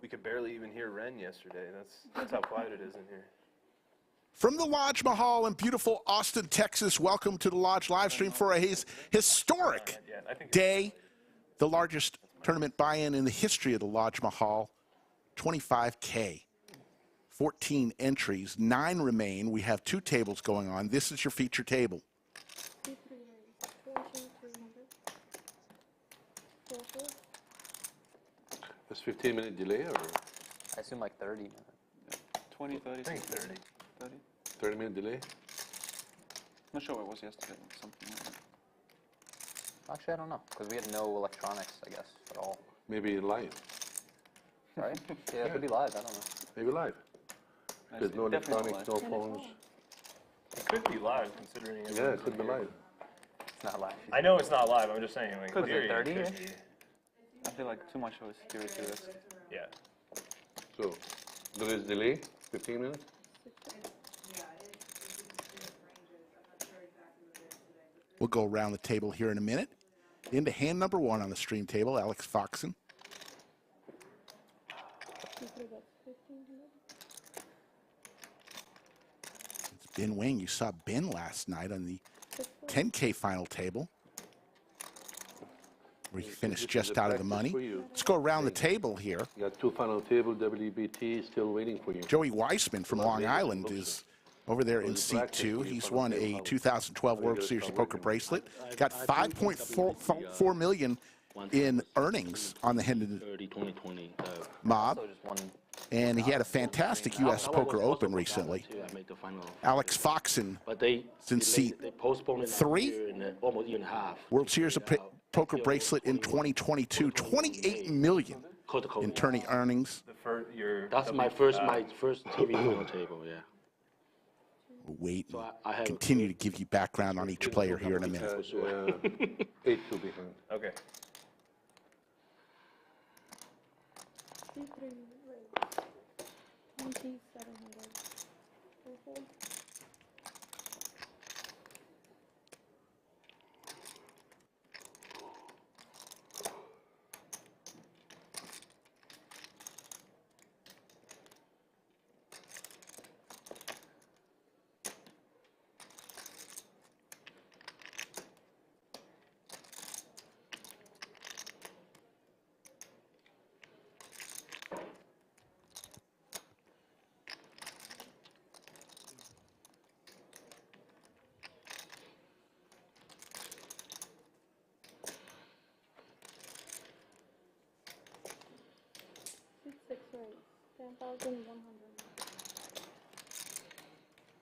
We could barely even hear Ren yesterday. That's how quiet it is in here. From the Lodge Mahal in beautiful Austin, Texas, welcome to the Lodge live stream for a historic day, the largest tournament buy-in in the history of the Lodge Mahal, 25K. 14 entries, 9 remain. We have 2 tables going on. This is your feature table. It's 15-minute delay, or? I assume like 30 minutes. 20, 30. I think 30. 30-minute delay? Not sure what it was yesterday. Something like that. Actually, I don't know, because we had no electronics, I guess, at all. Maybe live. Right? Yeah, it could be live. I don't know. Maybe live. There's no electronics, no phones. It could be live, considering. Yeah, it could be live. It's not live. I know it's not live. I'm just saying. Like, Could be 30. it could be. I feel like too much of a security risk. Yeah. So, there is delay, 15 minutes? We'll go around the table here in a minute. Into hand number 1 on the stream table, Alex Foxen. It's Ben Wing. You saw Ben last night on the 10K final table, where he finished just out of the money. Let's go around the table here. You got 2 final table, WBT still waiting for you. Joey Weissman from Long Island is over there in seat 2. He's won a 2012 World Series of Poker bracelet. Got $5.4 million in earnings on the Hendon mob. And he had a fantastic U.S. Poker Open recently. Alex Foxen is in seat 3. World Series of Poker bracelet in 2022. $28 million in tourney earnings. That's my first TV final table, yeah. We'll wait and continue to give you background on each player here in a minute. 8-2 behind. Okay.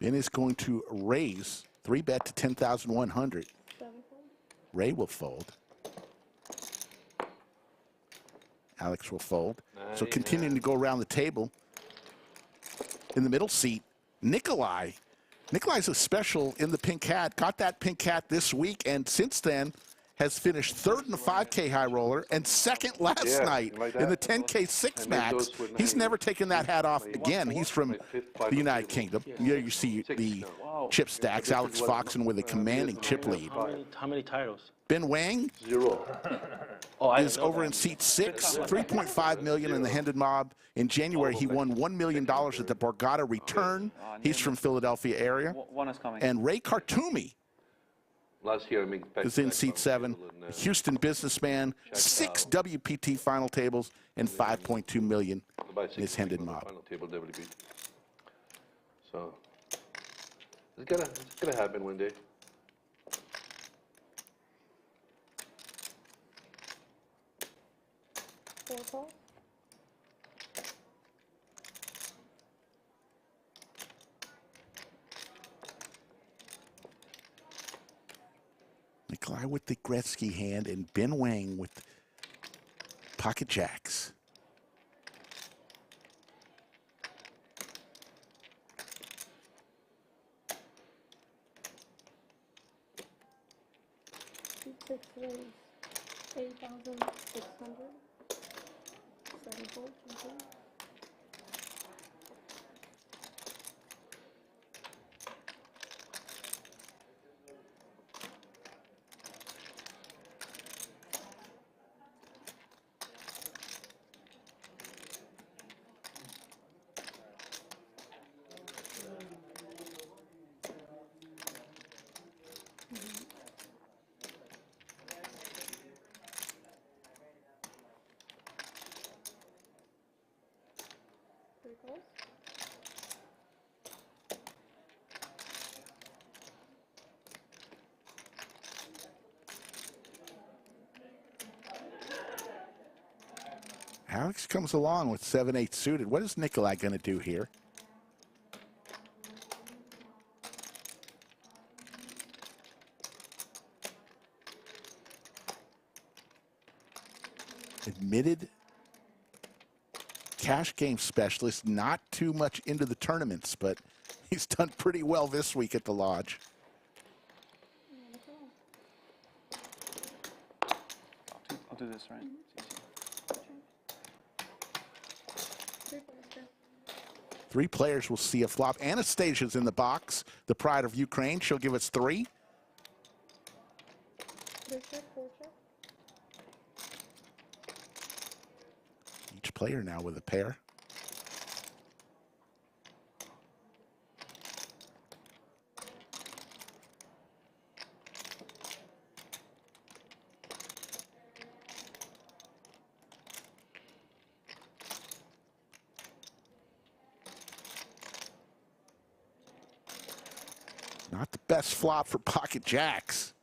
Ben is going to raise 3-bet to 10,100. Ray will fold. Alex will fold. So continuing to go around the table. In the middle seat, Nikolai. Nikolai's a special in the pink hat. Got that pink hat this week, and since then has finished 3rd in the 5K high roller and 2nd last night in the 10K 6 max. He's never taken that hat off again. He's from the United Kingdom. Here you see the chip stacks. Alex Foxen with a commanding chip lead. How many titles? Ben Wang 0. is over in seat 6, $3.5 million in the Hendon mob. In January, he won $1 million at the Borgata return. He's from Philadelphia area. One is coming. And Ray Qartomy Last year, is in seat 7. A Houston businessman, 6 WPT final tables and $5.2 million in his Hendon mob. Final table WP. So it's gonna happen one day. Nikolai with the Gretzky hand and Ben Wang with pocket jacks. Six raise, 8,600. 7 Alex comes along with 7-8 suited. What is Nikolai going to do here? Admitted cash game specialist, not too much into the tournaments, but he's done pretty well this week at the Lodge. I'll do this, right? It's easy. 3 players will see a flop. Anastasia's in the box, the pride of Ukraine. She'll give us 3. Each player now with a pair. Not the best flop for pocket jacks.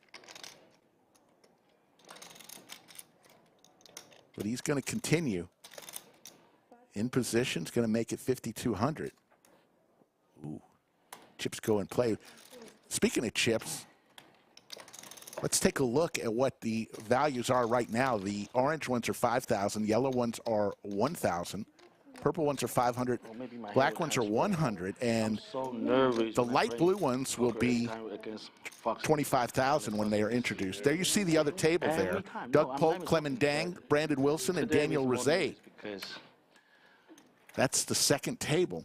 But he's going to continue. In position, is going to make it 5,200. Ooh, chips go and play. Speaking of chips, let's take a look at what the values are right now. The orange ones are 5,000, yellow ones are 1,000, purple ones are 500, black ones are 100, and the light blue ones will be 25,000 when they are introduced. There you see the other table there. Doug Polk, Clemen Dang, Brandon Wilson, and Daniel Rosé. That's the second table.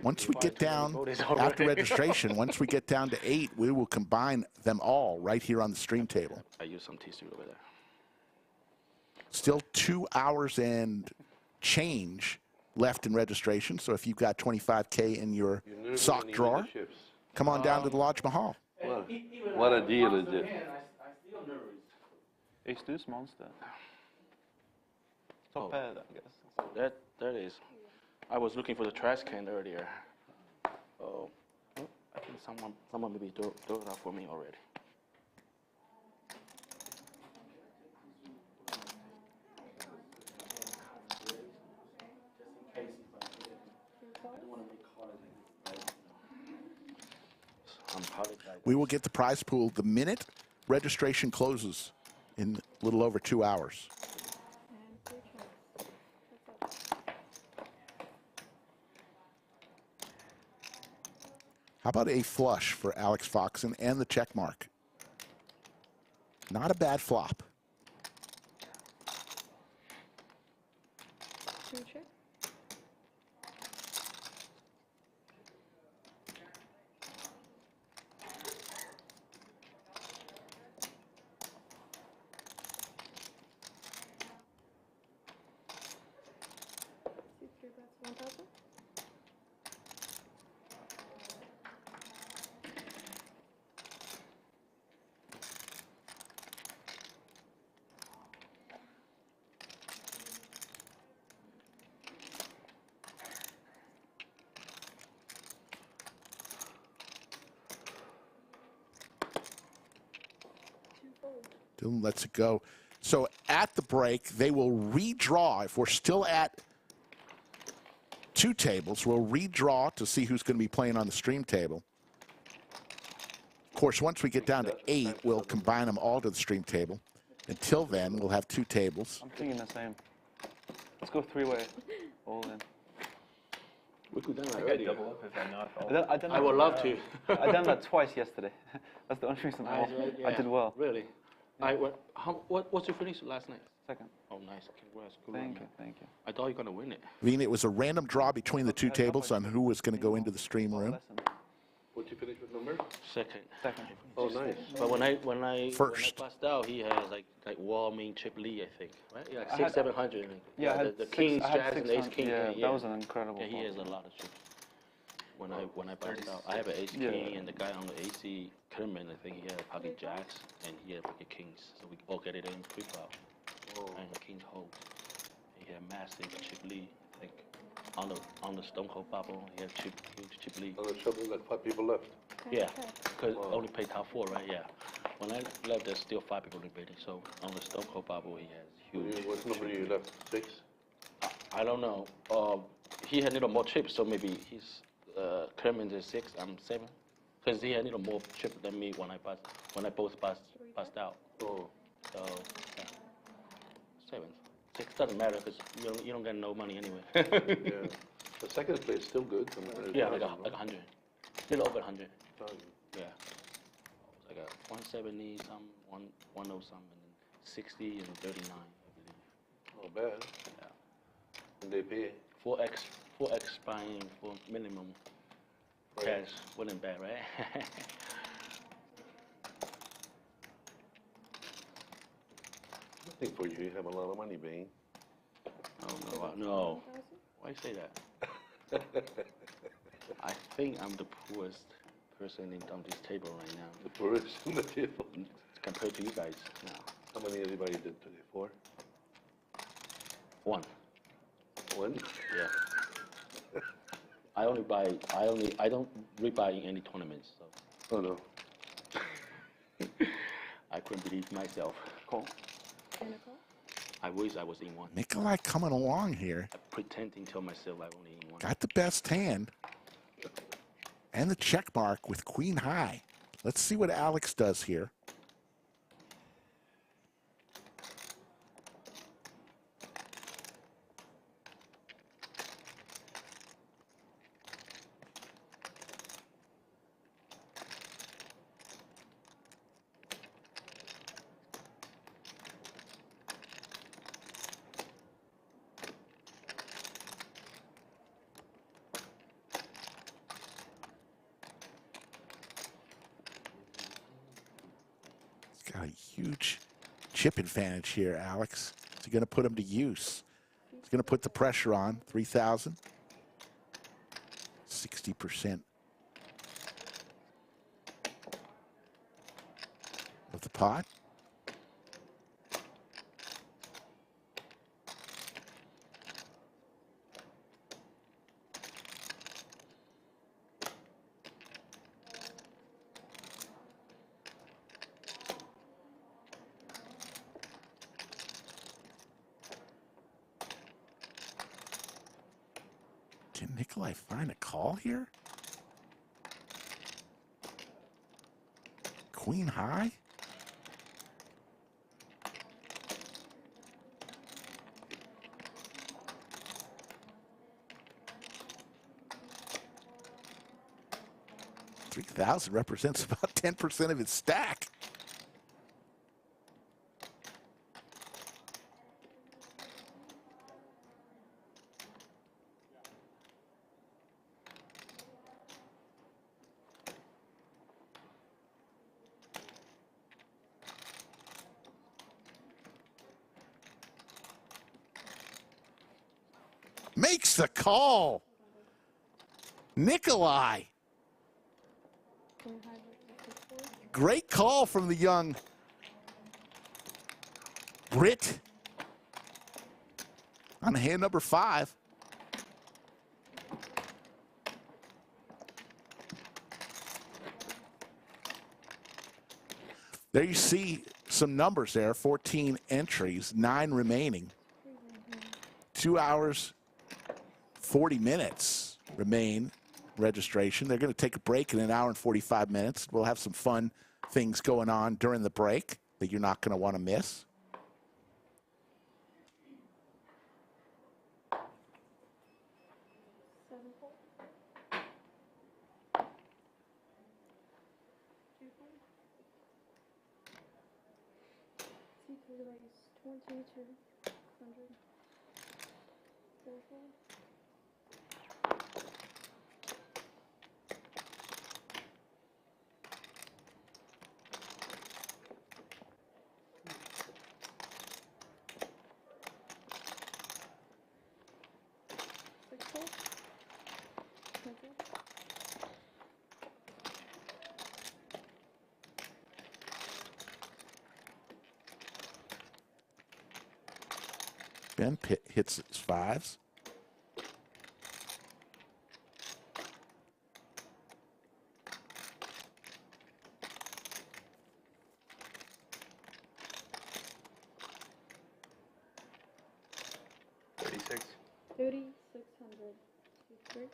Once we get down, after registration, once we get down to 8, we will combine them all right here on the stream table. I use some tissue over there. Still 2 hours and change left in registration. So if you've got 25K in your sock drawer, come on down to the Lodge Mahal. What a deal is it? Ace deuce monster. Top pair, I guess. That is. I was looking for the trash can earlier. Oh, I think someone maybe threw it out for me already. We will get the prize pool the minute registration closes in a little over 2 hours. How about a flush for Alex Foxen and the check mark? Not a bad flop. Dylan lets it go. So at the break, they will redraw. If we're still at 2 tables, we'll redraw to see who's going to be playing on the stream table. Of course, once we get down to 8, we'll combine them all to the stream table. Until then, we'll have 2 tables. I'm thinking the same. Let's go 3-way. All in. We could do that I already. double up if I knock all. I would love to. I done that twice yesterday. That's the only reason I did well. Really? What's your finish last night? Second. Oh, nice. Congrats. Good Thank run, you, thank you. I thought you were going to win it. Veen, it was a random draw between the 2 tables on who was going to go into the stream room. What you finish with number? Second. Second. Oh, nice. But when I First. passed out, he has like wall main chip lead, I think, right? Yeah, I like had- 600-700. Yeah, I had the six- kings, I had jazz, and ace 600. king. Yeah, that was an incredible Yeah, he ball. has a lot of chips. When I passed out, I have an ace Yeah. king, and the guy on the AC, Clemen, I think he had pocket jacks, and he had pocket kings. So we all get it in pre-flop. And the king hold. He had massive chip lead, I think. on the Stone Cold bubble. He had huge chip lead. On the shovel, like 5 people left. Yeah, because only played top 4, right? Yeah. When I left, there's still 5 people remaining. So on the Stone Cold bubble, he has huge. What number you left? 6? I don't know. He had a little more chips, so maybe he's Clemen is 6. I'm 7. Because he had a little more chip than me when I both passed out. Oh. So yeah. 7. 6 doesn't matter because you don't get no money anyway. Yeah. The second place is still good. Yeah, like 100. Little over 100. Oh. Yeah. Like a 170 some, 110 some, and then 60 and 39, I believe. Not bad. Yeah. And they pay. 4x buying for minimum cash wasn't bad, right? I think for you, you have a lot of money, Bane. Oh no, no. Why you say that? I think I'm the poorest person on this table right now. The poorest on the table. Compared to you guys, no. How many everybody did today? 4? 1. 1? Yeah. I don't rebuy in any tournaments, so Oh no. I couldn't believe myself. Cool. I wish I was in one. Nikolai coming along here. Pretending to myself I only in one. Got the best hand. And the check mark with Queen High. Let's see what Alex does here. Got a huge chip advantage here, Alex. Is he going to put him to use? He's going to put the pressure on. 3,000. 60% of the pot. Can Nikolai find a call here? Queen High? $3,000 represents about 10% of his stack. Makes the call. Nikolai. Great call from the young Brit on hand number 5. There you see some numbers there, 14 entries, 9 remaining. 2 hours, 40 minutes remain registration. They're going to take a break in an hour and 45 minutes. We'll have some fun things going on during the break that you're not going to want to miss. Ben hits his 5s. 3600.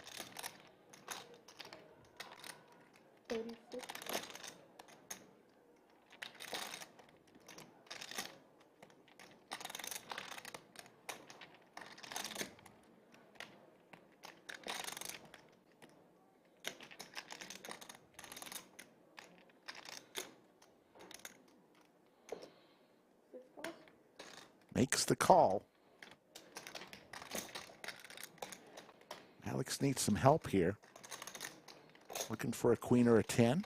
36. Makes the call. Alex needs some help here. Looking for a queen or a 10.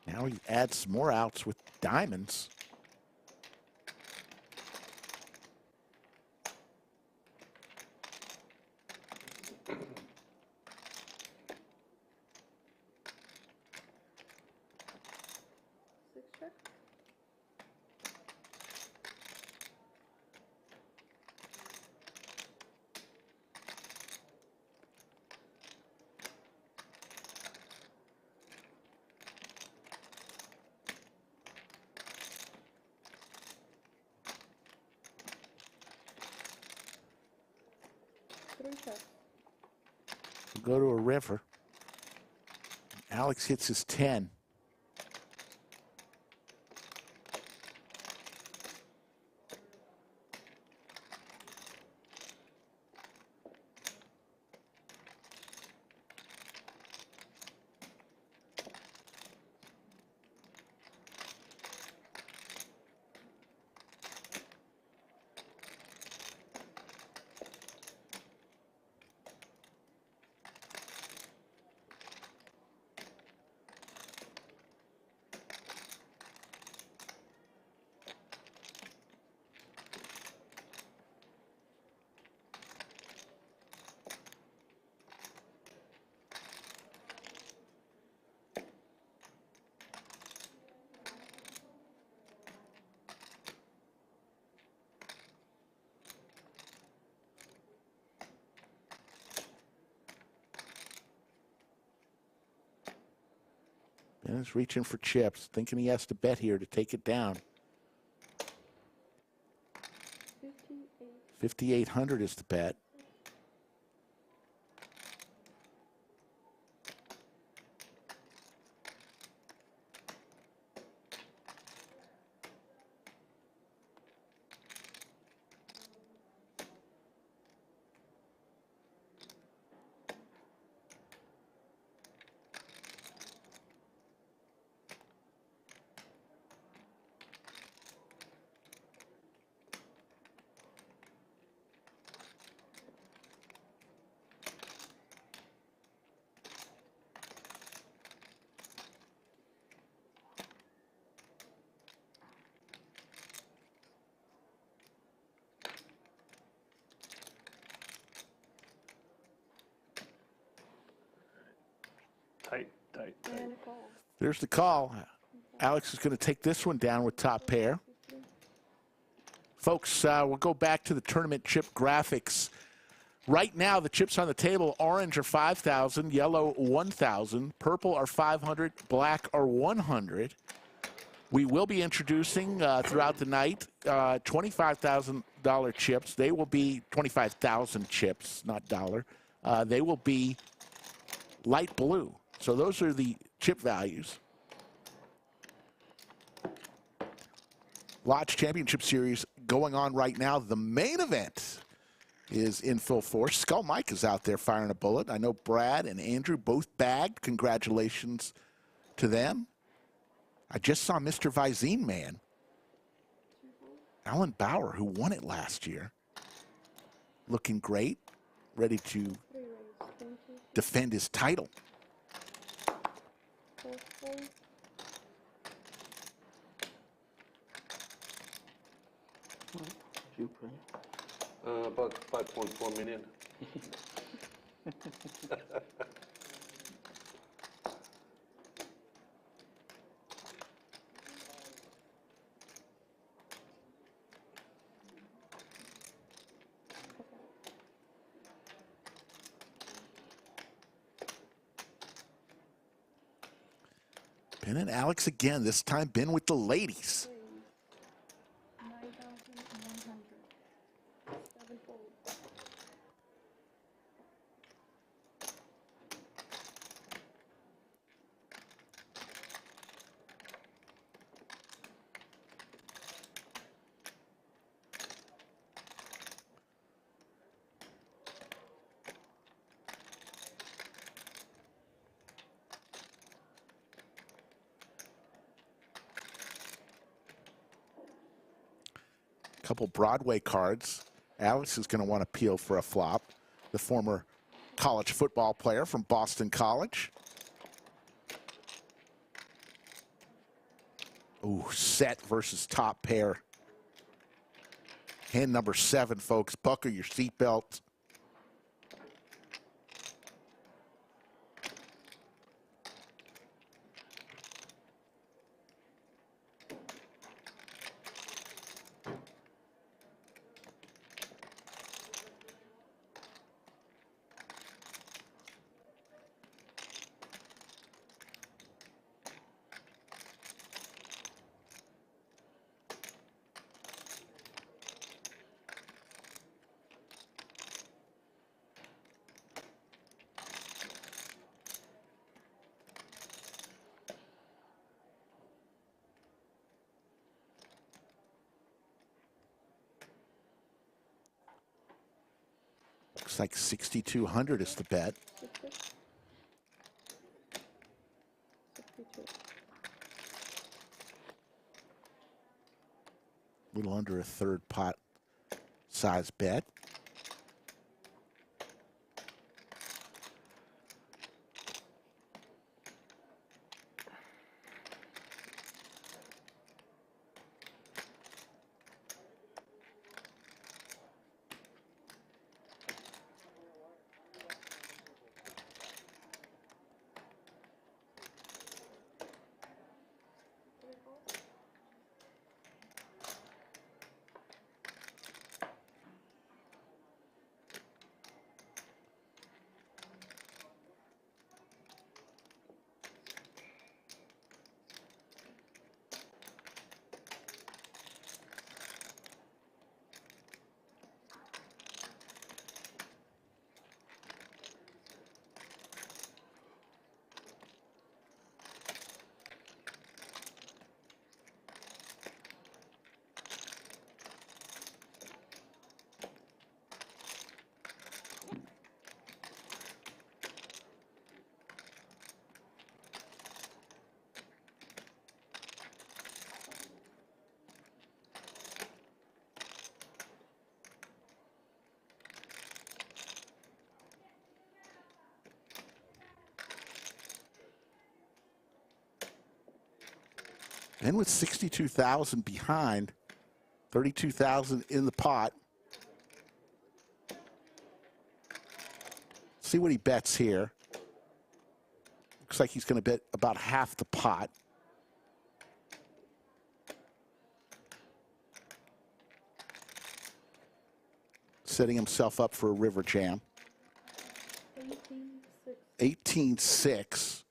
Now he adds some more outs with diamonds. We'll go to a river. Alex hits his 10. And he's reaching for chips, thinking he has to bet here to take it down. 5,800 is the bet. Tight. There's the call. Alex is going to take this one down with top pair. Folks, we'll go back to the tournament chip graphics. Right now, the chips on the table, orange are 5,000, yellow 1,000, purple are 500, black are 100. We will be introducing throughout the night $25,000 chips. They will be 25,000 chips, not dollar. They will be light blue. So those are the chip values. Lodge Championship Series going on right now. The main event is in full force. Skull Mike is out there firing a bullet. I know Brad and Andrew both bagged. Congratulations to them. I just saw Mr. Visine Man, Alan Bauer, who won it last year, looking great, ready to defend his title. About 5.4 million. Ben and Alex again, this time Ben with the ladies. 9,100. couple Broadway cards. Alex is going to want to peel for a flop. The former college football player from Boston College. Ooh, set versus top pair. Hand number 7, folks. Buckle your seatbelt. Looks like 6,200 is the bet. 62. A little under a third pot size bet. And with 62,000 behind, 32,000 in the pot. See what he bets here. Looks like he's going to bet about half the pot. Setting himself up for a river jam. 18-6.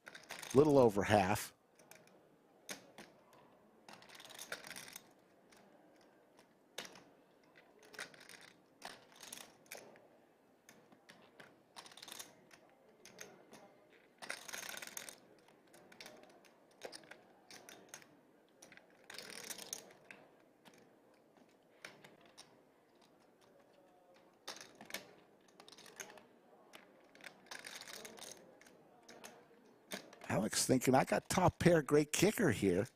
Little over half. Alex thinking, I got top pair, great kicker here.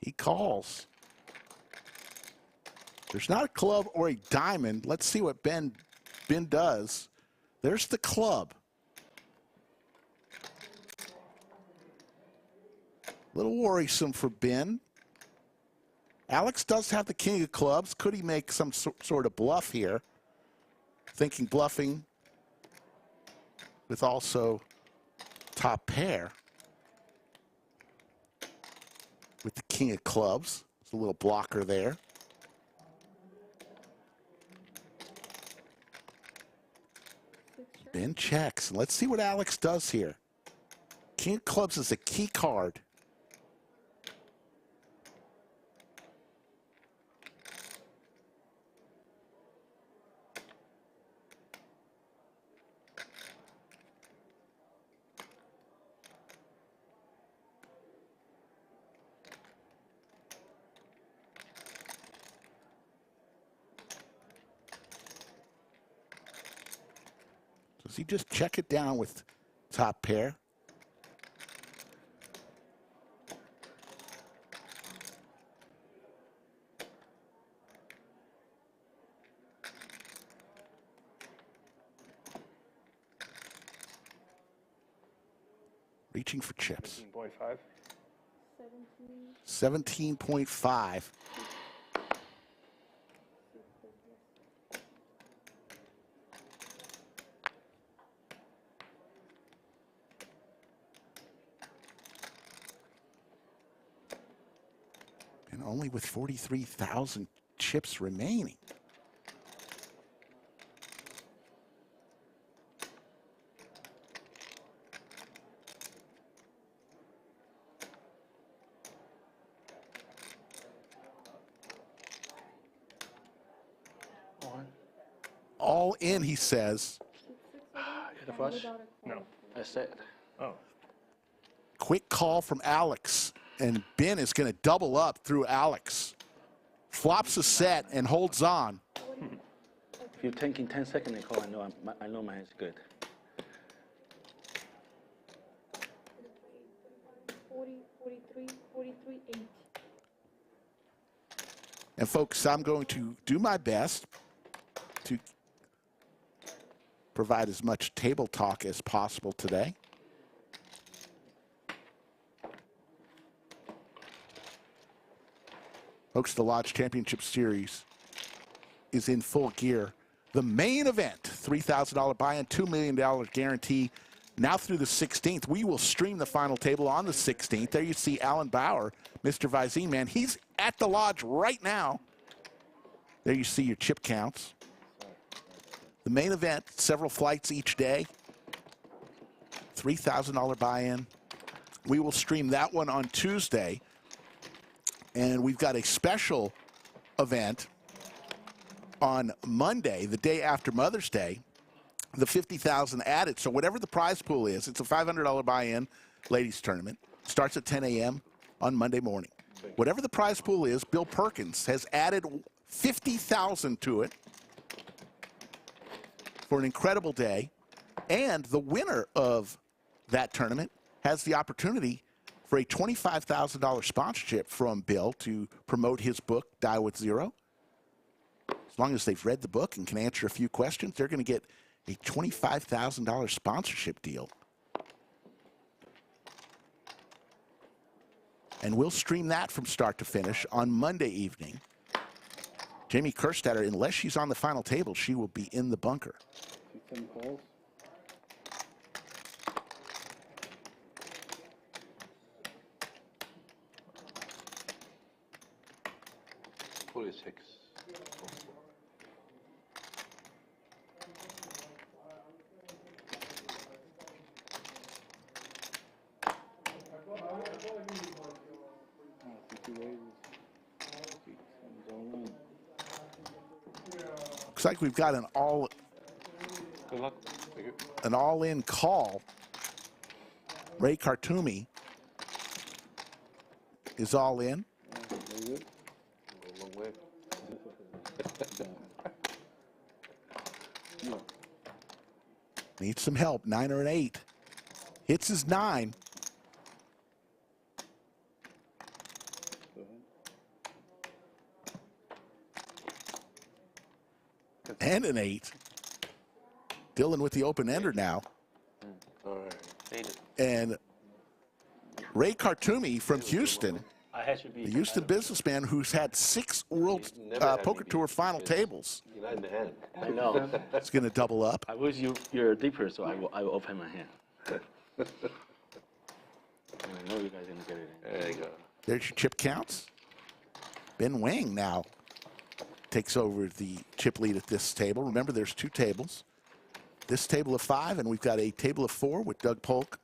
He calls. There's not a club or a diamond. Let's see what Ben does. There's the club. A little worrisome for Ben. Alex does have the king of clubs. Could he make some sort of bluff here? Thinking bluffing with also top pair. With the king of clubs. There's a little blocker there. Ben checks. Let's see what Alex does here. King of clubs is a key card. he just check it down with top pair? Reaching for chips. 17.5. 17.5. And only with 43,000 chips remaining. All in, he says. The flush? No. I said. Oh. Quick call from Alex, and Ben is going to double up through Alex. Flops a set and holds on. If you're taking 10 seconds and call, I know my hand's good. 40, 43, 43, 8. And folks, I'm going to do my best to provide as much table talk as possible today. Folks, the Lodge Championship Series is in full gear. The main event, $3,000 buy-in, $2 million guarantee. Now through the 16th, we will stream the final table on the 16th. There you see Alan Bauer, Mr. Visine, man. He's at the Lodge right now. There you see your chip counts. The main event, several flights each day. $3,000 buy-in. We will stream that one on Tuesday. And we've got a special event on Monday, the day after Mother's Day, the 50,000 added. So whatever the prize pool is, it's a $500 buy-in ladies tournament. Starts at 10 a.m. on Monday morning. Whatever the prize pool is, Bill Perkins has added 50,000 to it for an incredible day. And the winner of that tournament has the opportunity for a $25,000 sponsorship from Bill to promote his book, Die With Zero. As long as they've read the book and can answer a few questions, they're going to get a $25,000 sponsorship deal. And we'll stream that from start to finish on Monday evening. Jamie Kerstetter, unless she's on the final table, she will be in the bunker. Six. Looks like we've got an Good luck. all-in call. Ray Qartomy is all in. Long way. Needs some help. 9 or an 8. Hits his 9. And an 8. Dylan with the open ender now. All right. And Ray Qartomy from Houston, I had to be. the Houston businessman who's had 6 World Poker Tour final tables. You're not in the hand. I know. It's going to double up. I wish you're deeper, so I will open my hand. And I know you guys are going to get it in. There you go. There's your chip counts. Ben Wang now takes over the chip lead at this table. Remember, there's 2 tables. This table of 5, and we've got a table of 4 with Doug Polk,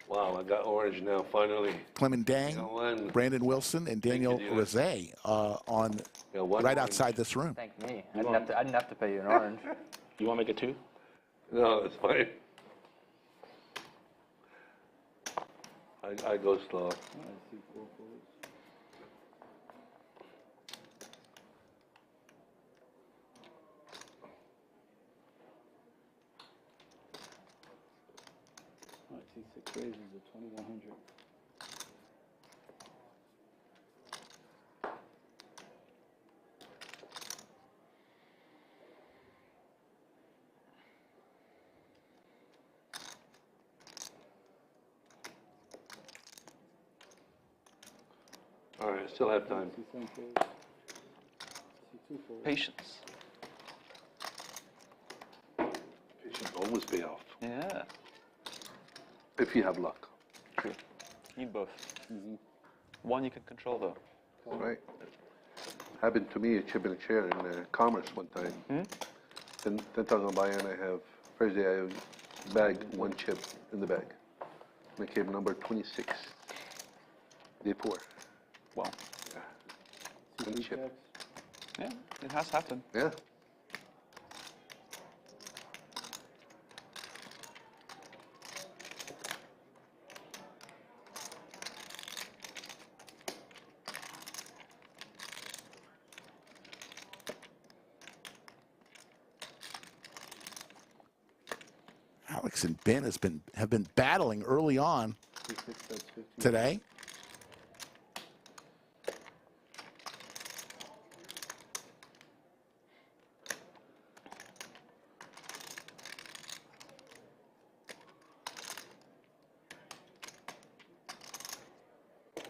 Wow, I got orange now, finally. Clemen Dang, One. Brandon Wilson, and Daniel Dylan. Rosé on Yeah, one right orange. outside this room. Thank me. I didn't have to pay you an orange. You want to make it 2? No, it's fine. I go slow. Raises a 2100. All right, still have time. C7 folds. C2 folds. Patience. Patience always pay off Yeah. if you have luck. True. Need both. One you can control though. Right. Happened to me a chip in a chair in Commerce one time. Then 10,000 buy and I have first day I bag one chip in the bag. And I came number 26. Day 4. Well, Yeah. One C3 chip. checks. yeah, it has happened. Yeah. Alex and Ben have been battling early on C6 bets 15. today.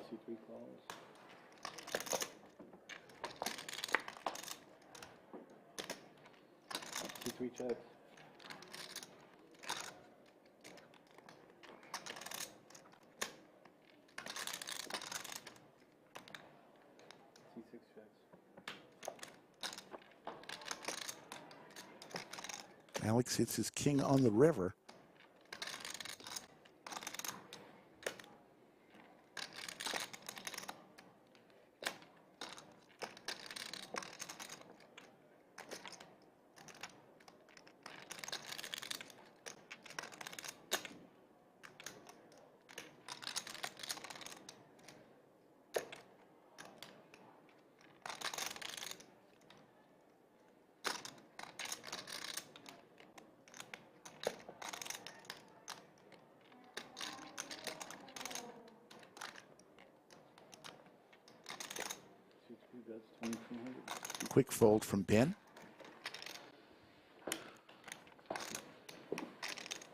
C3 calls. C3 checks. C6 checks. Alex hits his king on the river. C3 bets 2200. Quick fold from Ben.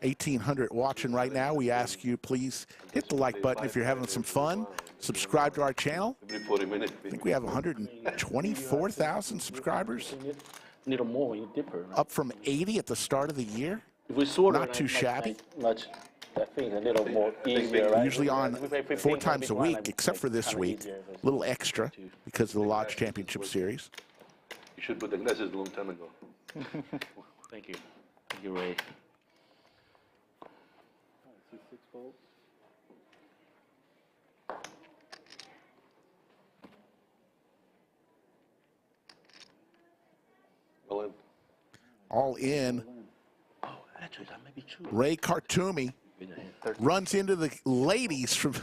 1,800 watching right now. We ask you, please hit the like button if you're having some fun. Subscribe to our channel. Every 40 minutes. I think we have 124,000 subscribers, Need a more when you dipper. Right? up from 80 at the start of the year. If we saw Not too shabby. Much. I think a little more easier, right? Usually on If we pay 4 15 times a big one, week, I'm except for this kinda week. easier, but- A little extra because of the Lodge Championship Series. You should put the glasses a long time ago. Thank you. Thank you, Ray. C6 folds. Well, then, All in. Oh, actually, that may be true. Ray Qartomy runs into the ladies from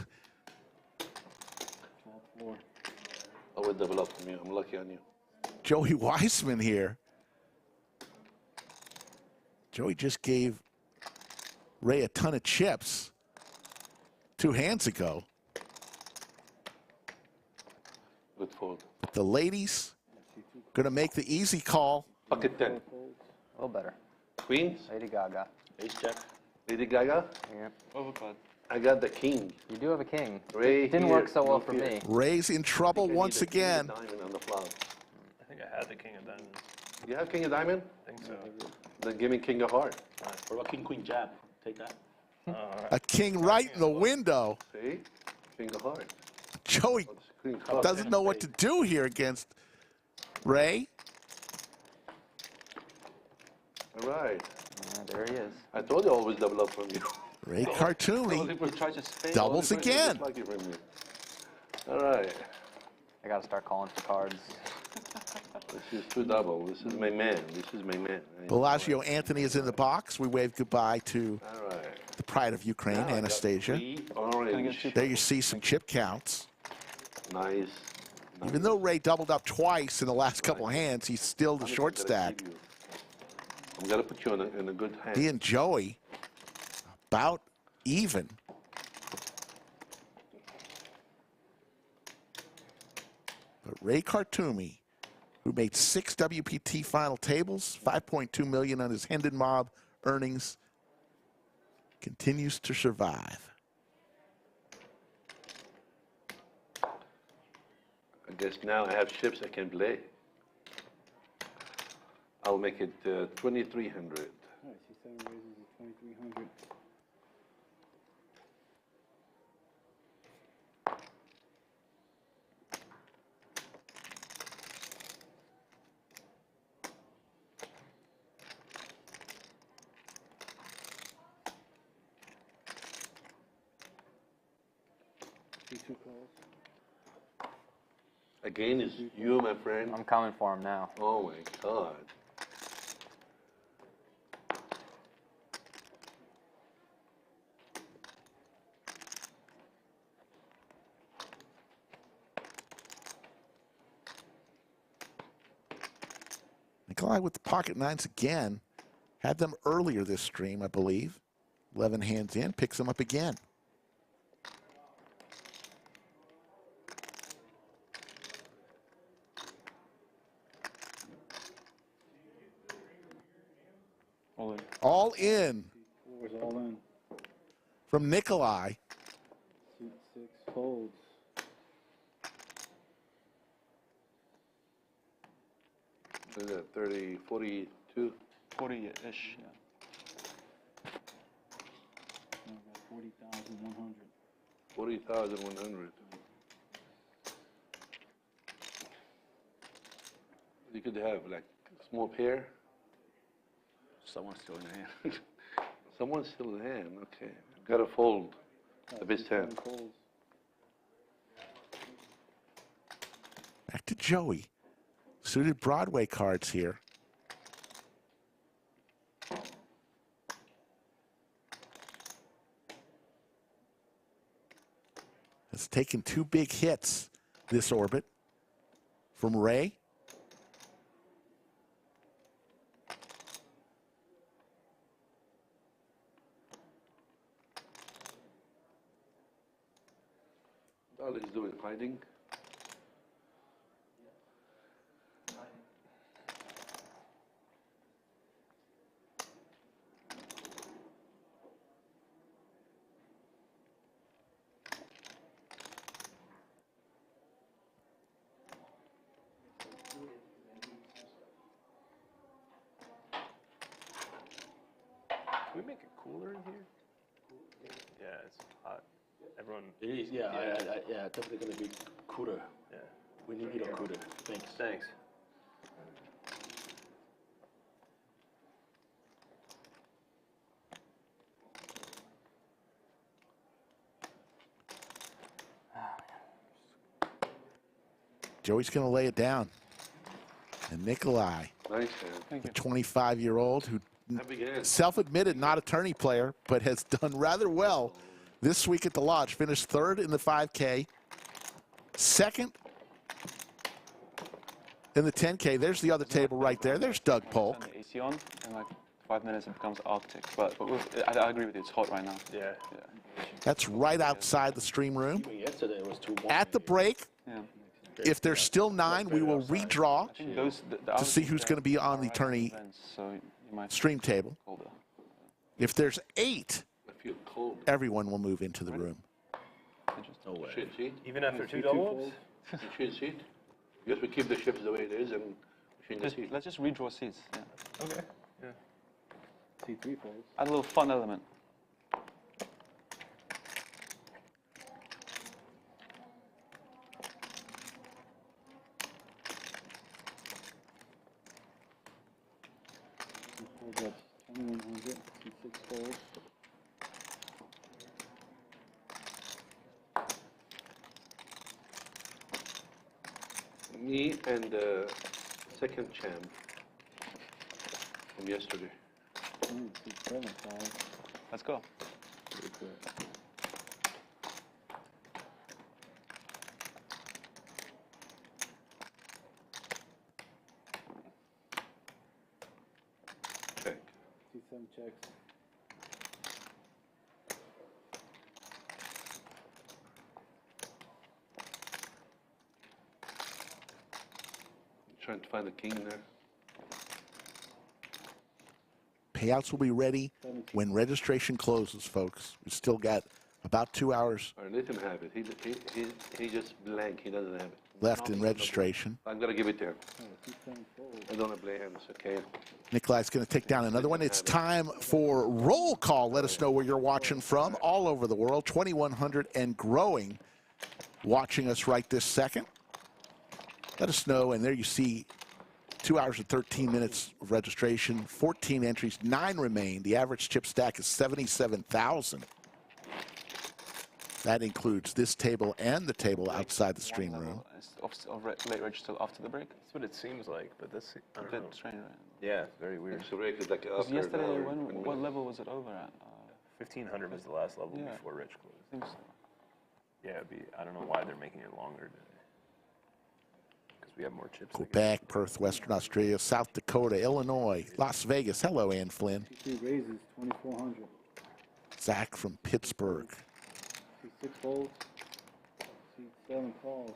12-4. I would double up from you. I'm lucky on you. Joey Weissman here. Joey just gave Ray a ton of chips 2 hands ago. Good fold. But the ladies going to make the easy call. Pocket 10. Folds. A little better. Queens. Lady Gaga. Ace jack. Lady Gaga. Yeah. Overcard. I got the king. You do have a king. Ray Didn't here, work so well no for fear. me. Ray's in trouble once again. Diamond on the flop. I think I had the king of diamonds. You have king of diamond? I think so. Then give me king of heart. What about king, queen, jab? Take that. A king right in the window. See? King of heart. Joey Queen cup. doesn't know what to do here against Ray. All right. Yeah, there he is. I told you always double up from you. Ray All Qartomy people try to spade. doubles again. Lucky from you. All right. I gotta start calling for cards. This is two double. This is my man. This is my man. Bellagio Anthony is in the box. We wave goodbye to All right. the pride of Ukraine, Now I got Anastasia. 3 orange. There you see some chip counts. Nice. Even though Ray doubled up twice in the last couple of hands, he's still the short stack. I'm gonna put you in a good hand. He and Joey about even. But Ray Qartomy, who made 6 WPT final tables, $5.2 million on his Hendon Mob earnings, continues to survive. I guess now I have chips I can play. I'll make it 2,300. All right, C7 raises to 2,300. C2 calls. Again, it's you, my friend. I'm coming for him now. Oh my God. Nikolai with the pocket nines again. Had them earlier this stream, I believe. 11 hands in, picks them up again. All in. All in Fours all in. from Nikolai. Suit 6 folds. What is that, 30, 42? 40-ish, yeah. Now we got 40,100. 40,100. You could have like a small pair. Someone's still in the hand. Someone's still in hand, okay. Gotta fold the best hand. Folds. Back to Joey. Suited Broadway cards here. Has taken 2 big hits this orbit from Ray. All he's doing hiding. Can we make it cooler in here? Yeah, it's hot. Everyone, It is, yeah, yeah, definitely gonna be cooler. yeah. We need it cooler. Thanks. Thanks. Joey's going to lay it down. And Nikolai, Nice hand. the 25-year-old who Happy hand. self-admitted not a tourney player, but has done rather well this week at the Lodge. Finished 3rd in the 5K, 2nd in the 10K. There's the other table right there. There's Doug Polk. Turn the AC on, in like 5 minutes it becomes Arctic. But I agree with you, it's hot right now. Yeah. That's right outside the stream room. Even yesterday it was too warm. At the break, Yeah. if there's still 9, we will redraw I think those, the to see who's going to be on the tourney events, so you might stream table. colder. If there's 8, I feel cold. everyone will move into the room. No way. Shit seat. Even after 2 C2 double folds. ups? Shit seat. Yes, we keep the chips the way it is and change the seat. Let's just redraw seats. Yeah. Okay. Yeah. C3 folds. Add a little fun element. Folds up 2,100. C6 folds. Me and the second champ from yesterday. C7 folds. Let's go. Pretty good. Check. C7 checks. trying to find the king in there. Payouts will be ready when registration closes, folks. We still got about 2 hours All right, let him have it. He just blank. He doesn't have it. left in registration. I'm gonna give it to him. Oh, 210 fold. I don't blame him. It's okay. Nikolai's going to take down another one. It's time for roll call. Let us know where you're watching from all over the world. 2,100 and growing watching us right this second. Let us know. And there you see 2 hours and 13 minutes of registration, 14 entries, 9 remain. The average chip stack is 77,000. That includes this table and the table outside the stream room. Late register after the break. That's what it seems like, but this, I don't Bit know. strange, right? Yeah, it's very weird. So Rick is like Because after yesterday, an hour, what level was it over at? 1,500 was the last level Yeah. before Rich closed. I think so. Yeah, I don't know why they're making it longer today. Because we have more chips. that can- Quebec, Perth, Western Australia, South Dakota, Illinois, Las Vegas. Hello, Ann Flynn. C3 raises 2,400. Zach from Pittsburgh. C6 folds. C7 calls.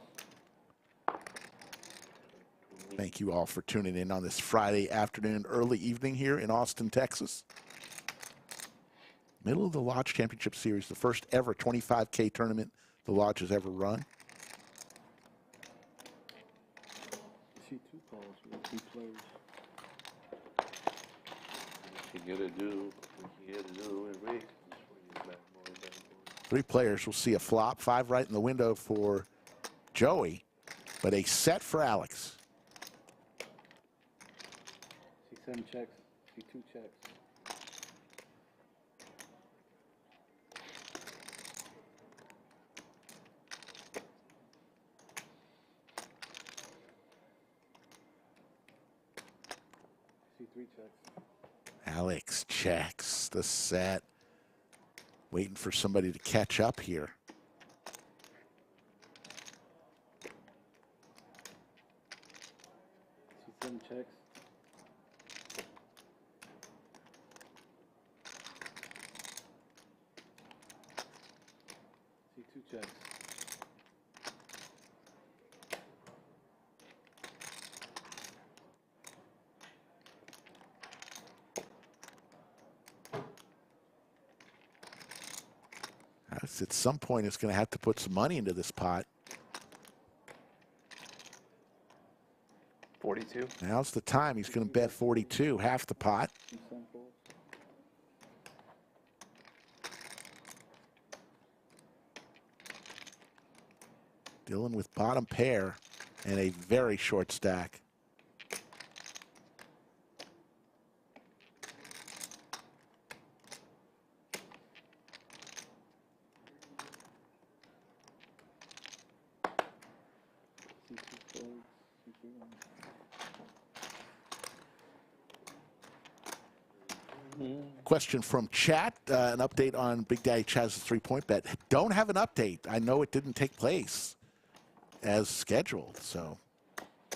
Thank you all for tuning in on this Friday afternoon, early evening here in Austin, Texas. Middle of the Lodge Championship Series, the first ever 25K tournament the Lodge has ever run. C2 calls. We have 3 players. What you gotta do, Rick. Bad boy, bad boy. 3 players will see a flop, 5 right in the window for Joey, but a set for Alex. C7 checks. C2 checks. C3 checks. Alex checks the set. Waiting for somebody to catch up here. C7 checks. C2 checks. Alex, at some point, is going to have to put some money into this pot. 42. Now's the time. He's going to bet 42, half the pot. C7 folds. Dylan with bottom pair and a very short stack. C2 folds. C3 Question from chat, an update on Big Daddy Chaz's 3-point bet. Don't have an update. I know it didn't take place as scheduled, so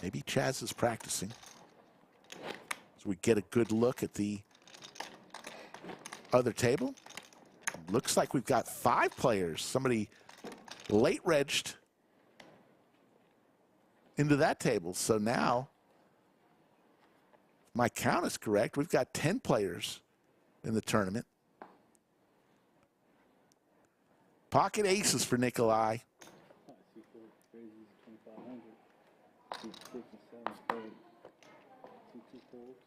maybe Chaz is practicing. So we get a good look at the other table. Looks like we've got 5 players. Somebody late regged into that table. So now, if my count is correct, we've got 10 players in the tournament. Pocket aces for Nikolai. C4 raises 2,500. C6 and 7 fold. C2 folds.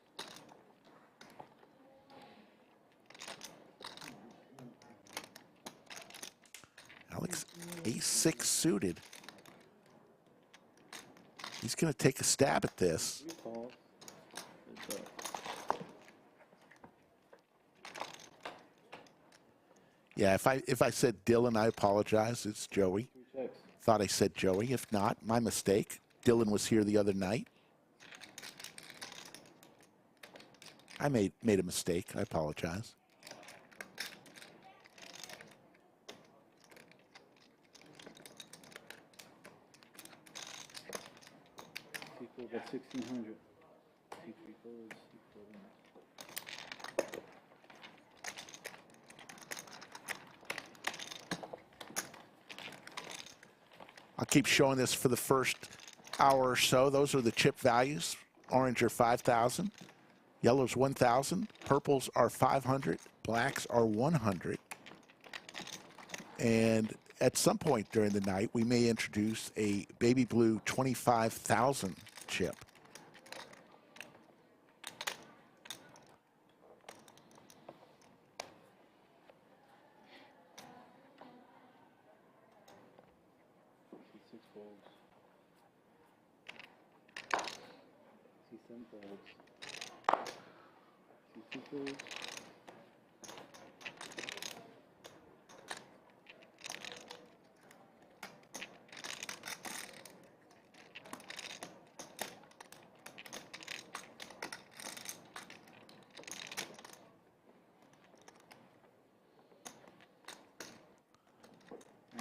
Alex, A6 suited. He's going to take a stab at this. 3 calls. It's Yeah, if I said Dylan, I apologize. It's Joey. 3 checks. Thought I said Joey. If not, my mistake. Dylan was here the other night. I made a mistake. I apologize. C4 got 1,600. C3 folds. C4 wins. I'll keep showing this for the first hour or so, those are the chip values. Orange are 5,000, yellows 1,000, purples are 500, blacks are 100. And at some point during the night, we may introduce a baby blue 25,000 chip. See 6 folds. See 7 folds. See 2 folds.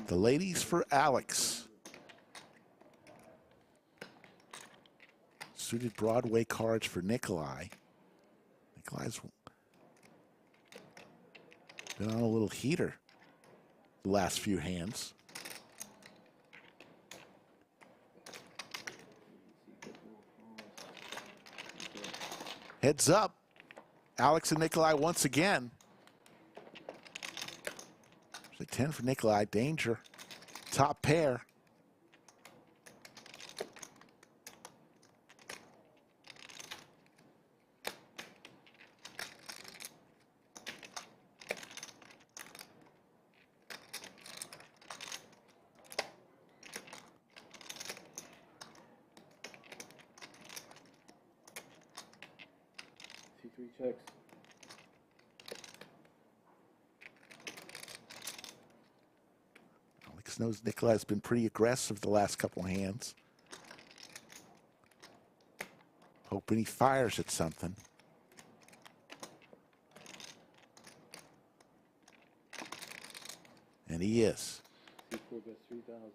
The ladies for Alex. Suited Broadway cards for Nikolai. Nikolai's been on a little heater the last few hands. Heads up. Alex and Nikolai once again. There's a 10 for Nikolai. Danger. Top pair. See 3 checks. Alex knows Nikolai's been pretty aggressive the last couple hands. Hoping he fires at something. And he is. See 4 bets 3,000.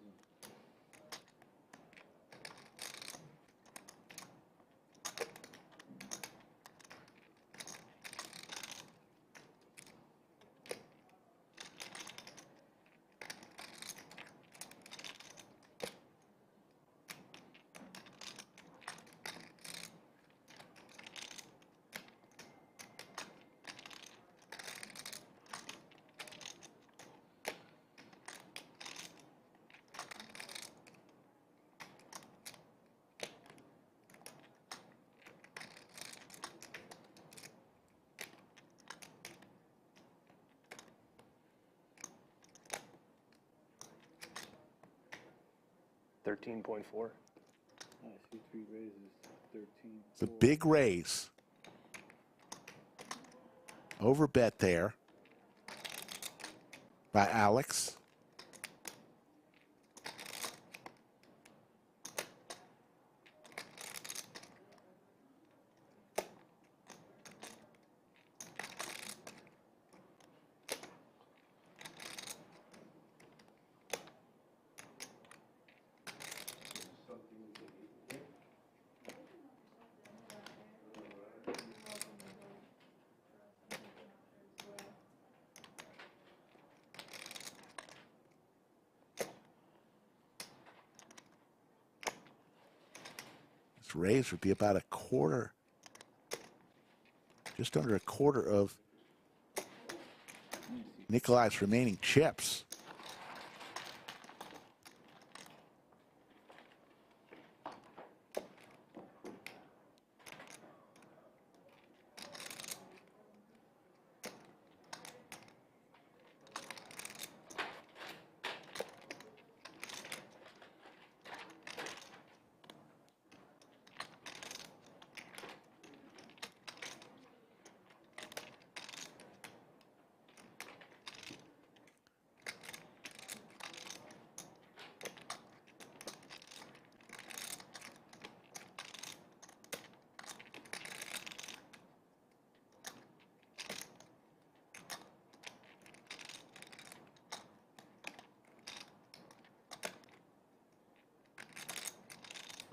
$13.4. I see 3 raises. 13. It's a big raise. Over bet there by Alex. This raise would be about a quarter, just under a quarter of Nikolai's remaining chips.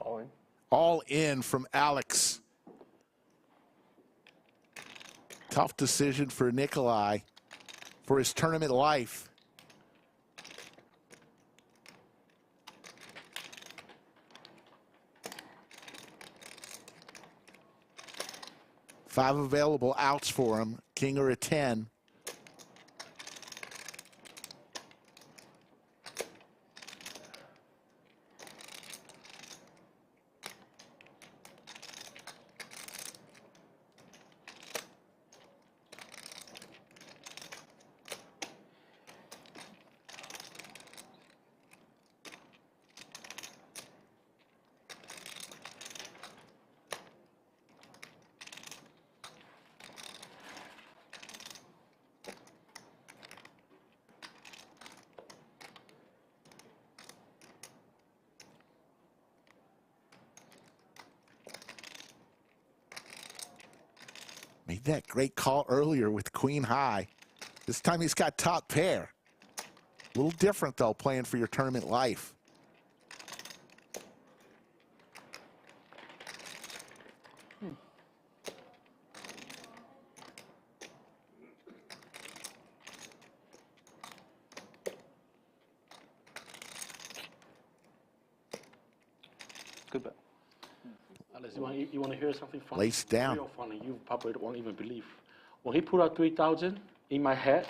All in. All in from Alex. Tough decision for Nikolai for his tournament life. 5 available outs for him, king or a 10. Made that great call earlier with queen high. This time he's got top pair. A little different, though, playing for your tournament life. Good bet. Alex, you want to hear something funny? Lace down. Real funny. You probably won't even believe. When he put out 3,000, in my head,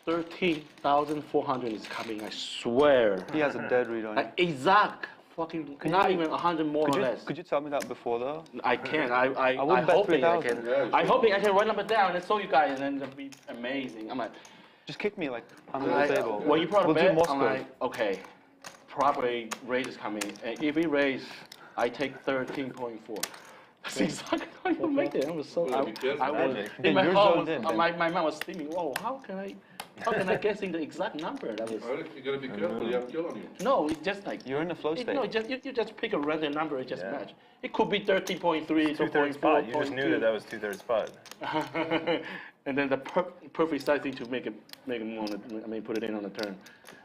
13,400 is coming. I swear. He has a dead read on you. Exact. Fucking. Not even 100 more or less. Could you tell me that before though? I can. I wouldn't bet hoping I 3,000. can. I hoping I can write number down and show you guys, and then it'll be amazing. I'm like, Just kick me like under the table. when you put a We'll do bet, more I'm scores. like, okay, probably raise is coming. And if he raise, I take 13.4. That's exactly how you make it. I was so. I was in my You're heart. zoned in, My mind was steaming. Whoa, how can I guessing the exact number? That was. You gotta be careful, you have kill on you. No, it's just like. You're in the flow state. No, you just pick a random number. It just match. It could be 13.3, 2/3 spot. You just knew 2.4, that was 2/3 spot. and then the perfect size thing to make it more. Put it in on the turn.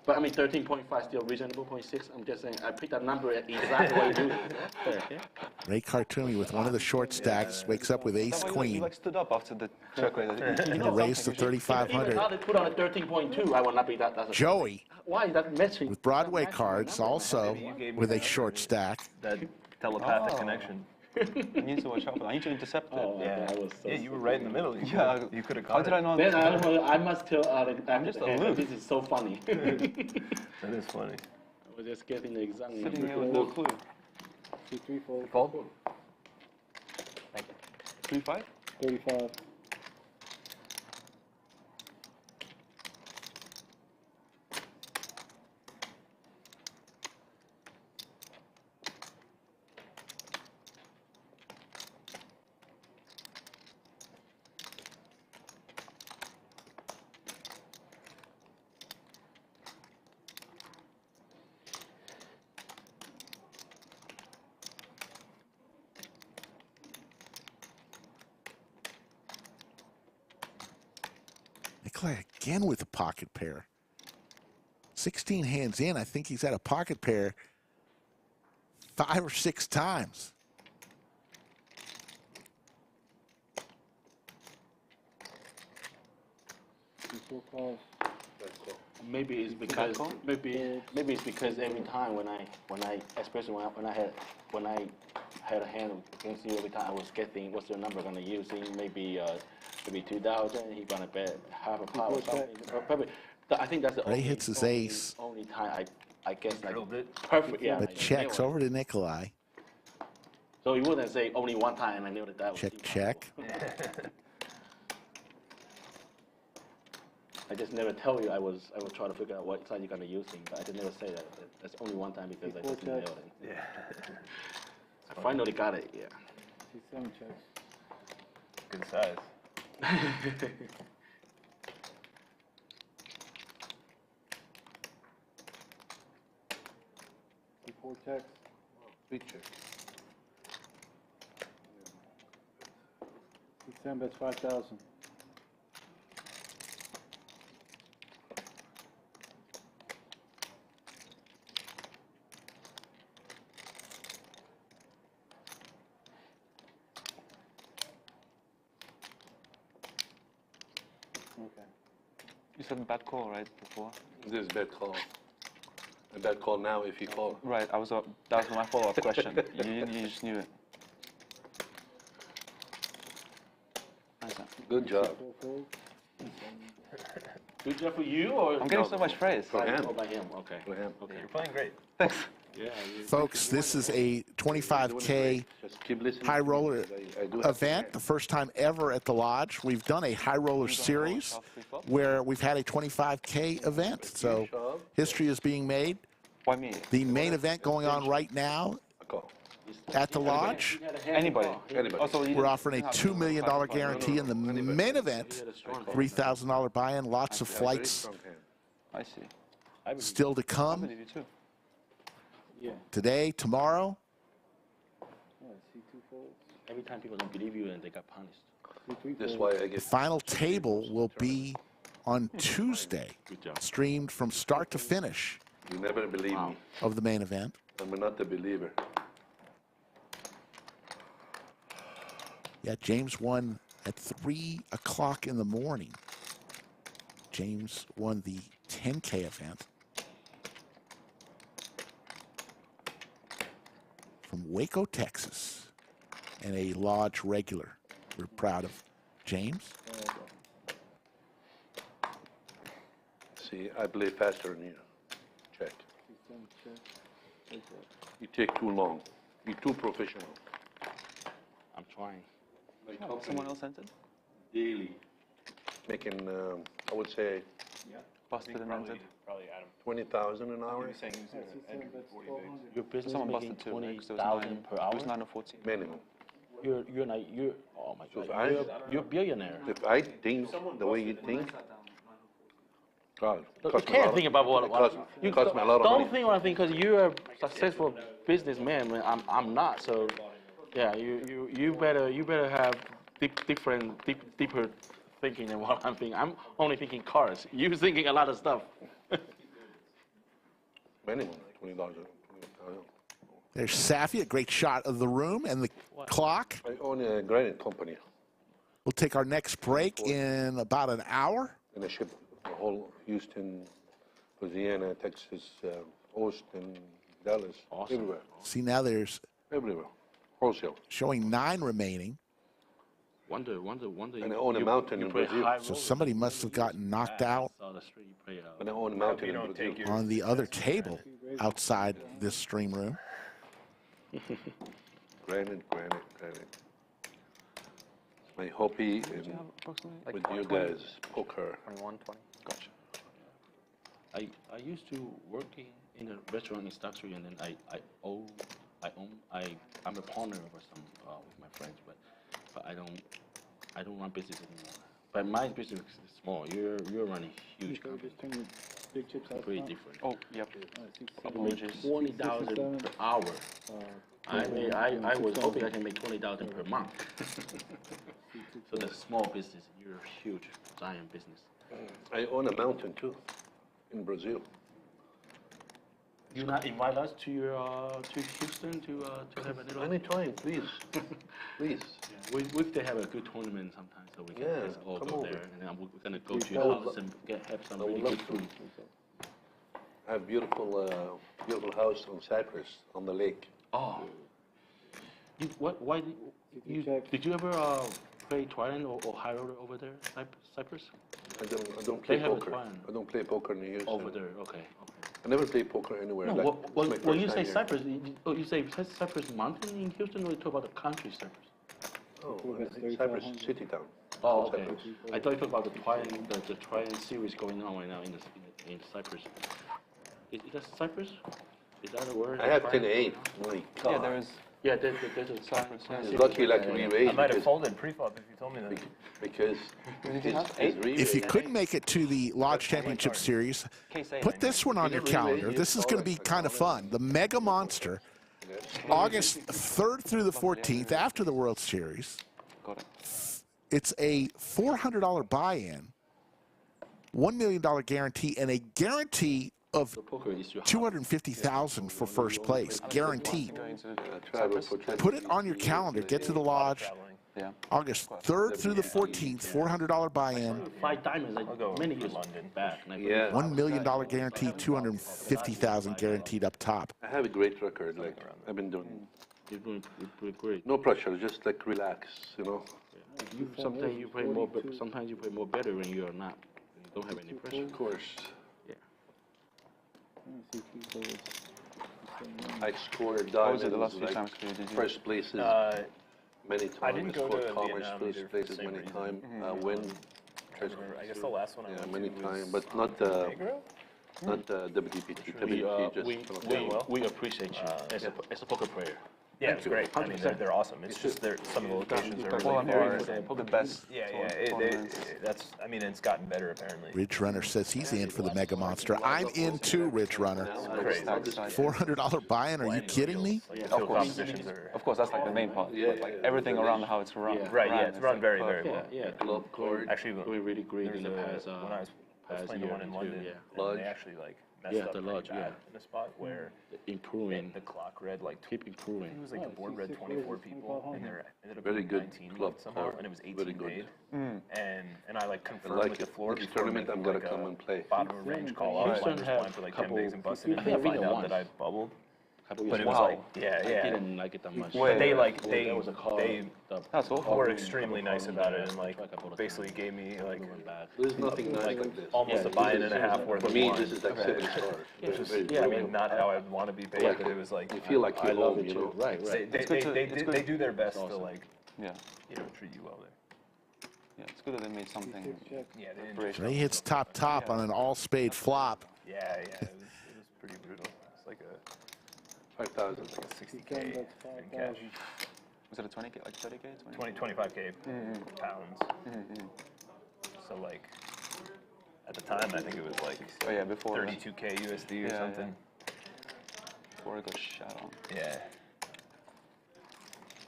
But 13.5 still reasonable. 0.6. I'm just saying I picked that number at exactly what you do. Ray Qartomy with one of the short stacks wakes up with ace You queen. like stood up after the check raise. Gonna raise to Even 3,500. now they put on a 13.2. I will not be that. That's a Joey Why is that matching? with Broadway cards also with a short stack. That telepathic connection. You need to watch out for that. I need to intercept it. Oh, Yeah. I was so Yeah, you were right in the middle. You could have How caught did I it. know? Then I must tell Alex, I'm just aloof. this is so funny. That is funny. I was just getting the exact Sitting number. here with no clue. 2-3 fold. Fold? Thank you. 3-5? 35. Nikolai again with a pocket pair. 16 hands in, I think he's had a pocket pair 5 or 6 times. Four calls. Maybe it's because it's because every time when I especially when I had a hand against you every time I was guessing what's the number gonna use maybe 2,000 he gonna bet half a pot or something. Probably I think that's the Ray hits his ace. only time I guess like Drilled it. perfect yeah. But checks over to Nikolai. So he wouldn't say only one time I knew that was Check, check. I just never tell you I will try to figure out what side you're gonna use, but I just never say that. That's only one time because I just nailed it. Yeah. I finally got it. Yeah. C7 checks. Good size. C4 checks. Big check. C7 bets 5,000. Okay. You said bad call, right, before? This is bad call. A bad call now if you call. Right, that was my follow-up question. You just knew it. Good job. Good job for you, or I'm getting so much praise. For him. Oh, by him. Okay. For him. Okay. You're playing great. Thanks. Yeah. Folks, this is a 25K Just keep listening. high roller I do have event, the first time ever at the Lodge. We've done a high roller series where we've had a 25K event. So history is being made. Why me? The main event going on right now a call. at the Lodge. Anybody. Anybody. Also, you We're offering a $2 million guarantee in the main event, $3,000 buy-in, lots of flights Strong hand. I see. still to I come believe you too. Yeah. today, tomorrow. Oh, see two folds. Every time people don't believe you and they got punished. See three That's folds. why I The get final table will be on Tuesday, Good job. streamed from start to finish you never believe me. of the main event. I'm not a believer. Yeah, James won at 3 o'clock in the morning. James won the 10K event from Waco, Texas, and a Lodge regular. We're proud of James. See, I play faster than you. Check. Check. You take too long. You're too professional. I'm trying. Oh, someone else entered? Daily. Making, I would say, Busted and entered. Probably Adam. 20,000 an hour Saying he's gonna enter 40 bigs. Your business Someone making busted too. Right? 'Cause there was 20,000 per It hour. was 9:14. minimum. You're not. You're. Oh my So if God. I- You're a billionaire. If I think the way you think, God, it You costs me a can't lot think of- about what. it costs me a lot of Don't money. think what I think because you're a successful businessman. Man, I'm not. So, yeah, you better have deeper thinking than what I'm thinking. I'm only thinking cars. You're thinking a lot of stuff. Minimum $20. 20,000. There's Safi, a great shot of the room and the clock. I own a granite company, We'll take our next break in about an hour. and I ship the whole Houston, Louisiana, Texas, Austin, Dallas, Awesome. everywhere, See, now there's everywhere, wholesale. showing 9 remaining. Wonder. And I own a mountain in Brazil. So somebody must have gotten knocked out Saw the street you play out. And I own a mountain you in don't Brazil. take your on the other table outside this stream room. Granite. My hobby and Approximately. with you guys, poker. 21, 20. Gotcha. I used to working in a restaurant in Stockton, and then I'm a partner over some with my friends, but I don't run business anymore. But my business is small. You're running huge So company, just turn the big chips out. pretty different. Oh, yep. Apologies. 20,000 per hour. I was hoping I can make 20,000 per month. So that's small business. You're a huge, giant business. I own a mountain too, in Brazil. You not invite us to your to Houston to have a little. Anytime, please, please. We they have a good tournament sometimes, so we can Yeah, just all come go over. there, and then we're gonna go to your house and have some really good food. I have beautiful house on Cyprus, on the lake. Oh, why did you ever play Twilight or High Roller over there, Cyprus? I don't play They have a poker. plan. I don't play poker in Houston. Over there, okay. I never play poker anywhere. No, like, when it's my you first say time here. Cyprus, you say Cyprus Mountain in Houston, or you talk about the country Cyprus? Oh, Cyprus city town. Oh, okay. Cyprus. I thought you talked about the Twilight series going on right now in Cyprus. Is that Cyprus? Is that a word? I have 10-8. My Yeah, God. there is. Yeah, there's a Cyprus. It's lucky like re-raised I might have because, folded pre-flop if you told me that. because it's re-raised. If you couldn't make it to the Lodge Championship Series, put this one on your calendar. This is going to be kind of fun. The Mega Monster, August 3rd through the 14th, after the World Series. Got it. It's a $400 buy-in, $1 million guarantee, and a guarantee of Poker is your $250,000 for first place, guaranteed. Going to Travel Cyprus. for Put it on your calendar. Get to the Lodge, Yeah. August 3rd through the 14th, $400 buy-in, 5 diamonds like go many to years London. back. Yeah. $1 million guarantee, $250,000 guaranteed up top. I have a great record. Like I've been doing You're doing great. no pressure, just like relax, you know. sometimes you play more, sometimes you play more better when you are not. You don't have any pressure. Of course. Yeah. I scored What was it the last diamonds few like times for you? Did you? first places many times. I didn't go scored to commerce Vietnam first either for the places same many reason. times. Win. I guess the last one I went many to times, was but not Negro? not WDPT. We, WDPT just we appreciate you as a poker player. Yeah, it's great. I mean, they're awesome. It's just some of the locations are Well, I'm really hearing far. the best. Yeah, tournaments. that's. I mean, it's gotten better apparently. Ridge Runner says he's in for the Mega Monster. I'm in too, Ridge Runner. Crazy. $400 buy-in? Are you kidding me? Like, the Of field course. competitions are. Of course, that's like the main part. But like everything around how it's run. Yeah. Right. Yeah, ran it's is, run like, very, perfect. very well. Yeah. glove court. Actually, Doing really great in the there's past. when I was playing the one in London, yeah. and Lodge. they actually like messed Yeah, up the pretty lodge, bad yeah. in a spot where Improving. the clock read like Keep I think improving. it was like the board read 24 people, and there ended up Very being good 19 club left somehow, court. and it was Very 18 good. paid. And I like confirmed like with the it. floor Next before tournament, making I'm gonna like come a and play. bottom of range call Right. off. I was Houston have playing for like 10 couple- bigs and busted, and I've they been find there out that I once. bubbled. Couple But years it was ago. like, yeah, I yeah. didn't like it that much. But they like There they was a call. they That's awful. were extremely nice about it and like basically gave me like There's nothing nice like this. almost a buy-in and a half worth For of me, wine. this is like 7 stars. I mean, not how I'd want to be paid, but it was like You feel like I you're love home, it you too. know. Right, right. they do their best to like Yeah. treat you well there. Yeah, it's good that they made something. Yeah, they didn't. Inspirational. He hits top on an all-spade flop. Yeah, it was pretty brutal. It's like a 5,000. 60K in cash, Was it a 20K, like 30K? 25K pounds. So like at the time, I think it was like Oh yeah, before. 32K USD or Yeah, something. Before it got shot on. Yeah.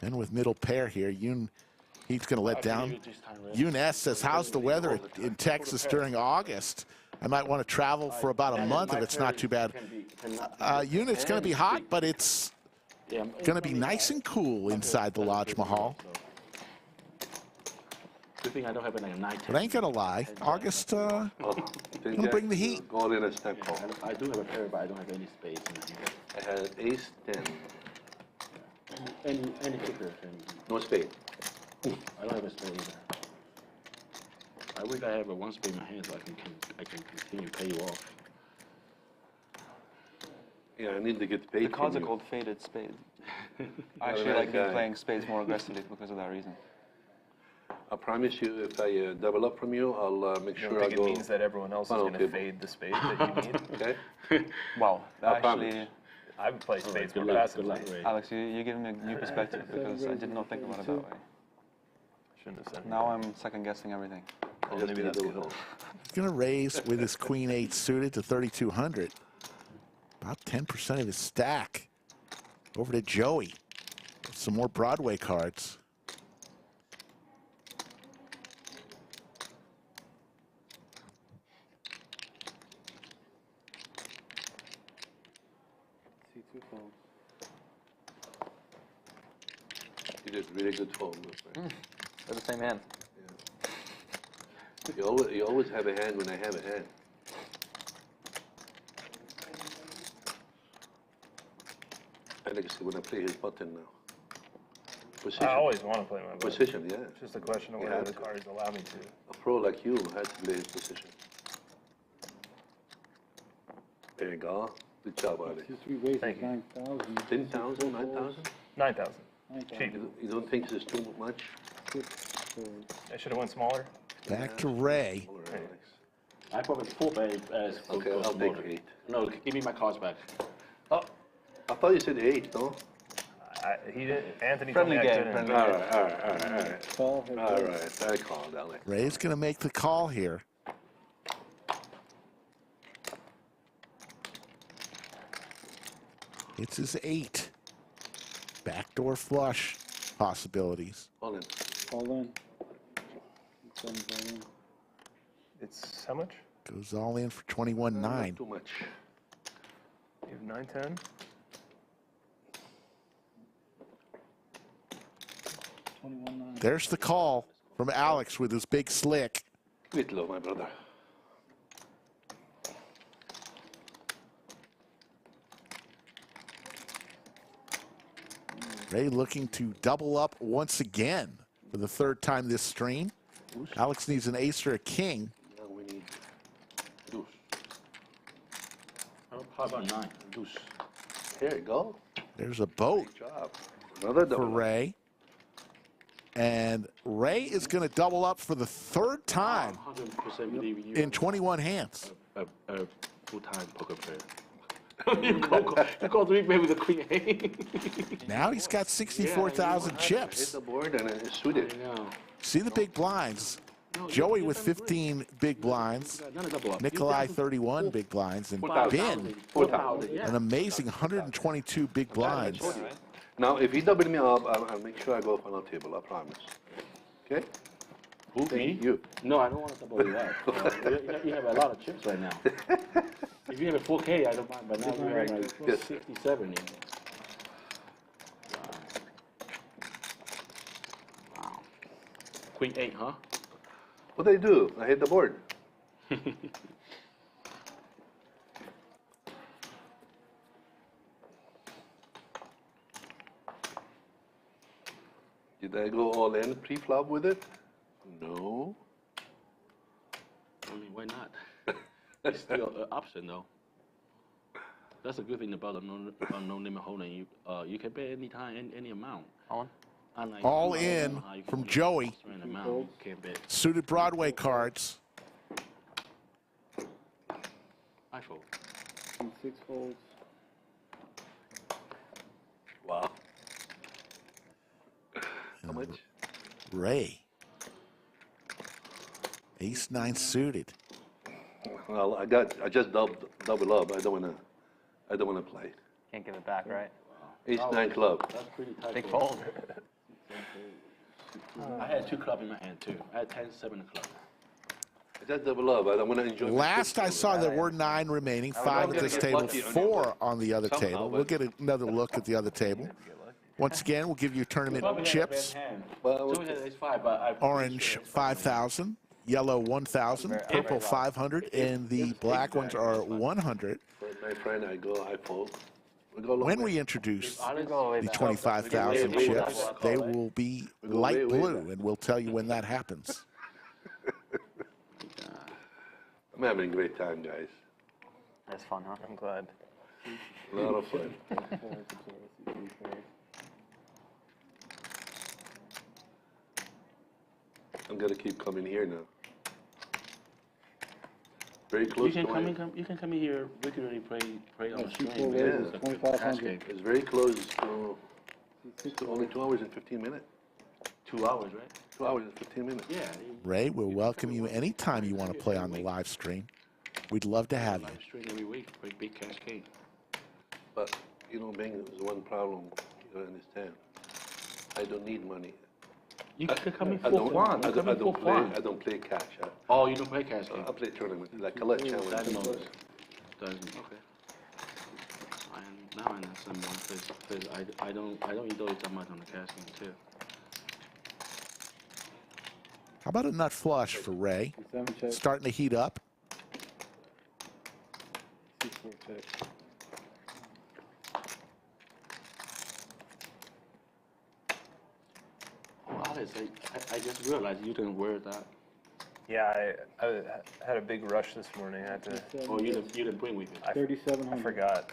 And with middle pair here, he's going to let down. Yoon S says, how's the weather in Texas during August? I might want to travel for about a month if it's not too bad. Yoon, it's going to be hot, but it's going to be nice and cool inside the Lodge Mahal. Good thing I don't have it like a 9. But I ain't going to lie, August, gonna bring the heat. Go in a step call. I do have a pair, but I don't have any spades in here. I had ace 10. Any kicker. No spade. I don't have a spade either. I wish I have a 1 spade in my hand so I can continue to pay you off. Yeah, I need to get paid. The cards are from you. called faded spade. I actually like been playing spades more aggressively because of that reason. I promise you, if I double up from you, I'll make You sure don't I think go. it means that everyone else is Funnel going to table. fade the spade that you need? Okay. Wow, I that promise. actually, I would play spades more Good luck, passively. Ray. Alex, you're giving me a new perspective because I did not think about it that way. Shouldn't have said it. Now I'm second guessing everything. Well, maybe that's good. He's going to raise with his Queen 8 suited to 3,200. About 10% of his stack. Over to Joey. Some more Broadway cards. You did really good fold. They're the same hand. You always have a hand when I have a hand. I like to see when I play his button now. Position. I always want to play my button. Position, yeah. It's just a question of You whether have the to. cards allow me to. A pro like you has to play his position. There you go. Good job, Ali. Just raises Thank you. 9,000. 10,000, 9,000? 9,000. Cheap. You don't think this is too much? I should have went smaller. Back to Ray. All right, Alex. I probably full pay as Okay, I'll take 8. No, give me my cards back. Oh, I thought you said 8, no? He did. Anthony Friendly told me I game, couldn't. friendly All right, all right, all right, all right. Call her All back. right, I called, Alex. Ray's going to make the call here. It's his 8. Backdoor flush possibilities. All in. All in. Sends all in. It's how much? Goes all in for 21.9. Not too much. You have 910. There's the call from Alex with his big slick. With love, my brother. Ray looking to double up once again. for the third time this stream. Alex needs an ace or a king. Now we need deuce. How about 9? Deuce. There you go. There's a boat Good job. Another for double. Ray. And Ray is going to double up for the third time 100% believe you. in 21 hands. A full-time poker player. you call 3 play with a queen 8. Now he's got 64,000 Hit chips. the board and it's suited. See the big blinds. Joey with 15 big blinds. Nikolai 31 big blinds. And Ben, 4,000. an amazing 122 big blinds. Now, if he doubled me up, I'll make sure I go up on the table. I promise. Okay? Who, me? You. No, I don't want to double you up. You have a lot of chips right now. If you have a 4K, I don't mind, but now you have like Yes. 67 in. Wow. Queen 8, huh? What they do? I hit the board. Did I go all in pre-flop with it? No. I mean, why not? It's still an option, though. That's a good thing about a no limit holding. You can bet any time, any amount. Unlike All in you can from only Joey. bet a certain amount, you can't bet. Suited Broadway cards. I fold. 6 folds. Wow. How much? Ray. Ace 9 suited. Well, I just double up. I don't wanna play. Can't give it back, right? Ace 9 club. That's pretty tight. Big fold. I had 2 clubs in my hand, too. I had 10, 7 club. I just double up. I don't wanna enjoy. Last I saw, there were 9 remaining, 5 at this table, 4 on the other table. We'll get another look at the other table. Once again, we'll give you tournament chips. Orange 5,000, yellow 1,000, purple 500, and the black ones are 100. My friend, I fold. We go When we introduce the 25,000 chips, they will be light blue, and we'll tell you when that happens. I'm having a great time, guys. That's fun, huh? I'm glad. A lot of fun. I'm gonna keep coming here now. Very close to my. You can come in here regularly, pray on the stream. 4 raises, 2,500. It's very close to only 2 hours and 15 minutes. 2 hours, right? 2 hours and 15 minutes. Yeah. Ray, we'll welcome you anytime you want to play on the live stream. We'd love to have you. Live stream every week for a big cascade. But, Bing, there's one problem you don't understand. I don't need money. You can come in I for fun. I don't play cash. Oh, you don't play cascade? I play tournament, like collect challenge. Doesn't. Okay. Now I understand more because I don't eat those that much on the casting too. How about a nut flush for Ray? 7 check. Starting to heat up. 6 4 check. Oh, Alex, I just realized you didn't wear that. Yeah, I had a big rush this morning. I had to. Oh, you didn't bring with you. I 3,700. forgot.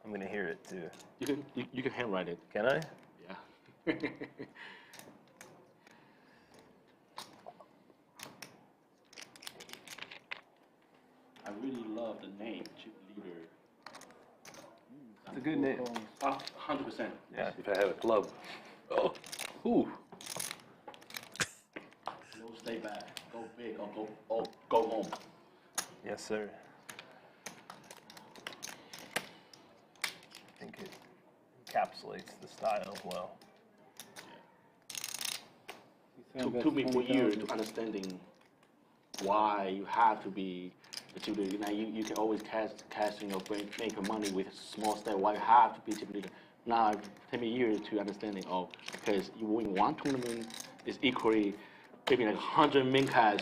I'm gonna hear it too. You can handwrite it. Can I? Yeah. I really love the name, Chip Leader. It's a good name. 100%. Yeah. If I had a club. Oh, ooh. No, stay back. Go big or go home. Yes, sir. I think it encapsulates the style well. Took me for years to understanding why you have to be a chip leader. Now you can always casting or make your money with small step. Why you have to be a chip leader? Now it took me years to understanding. Oh, because you win one tournament is equally maybe like 100 min cash.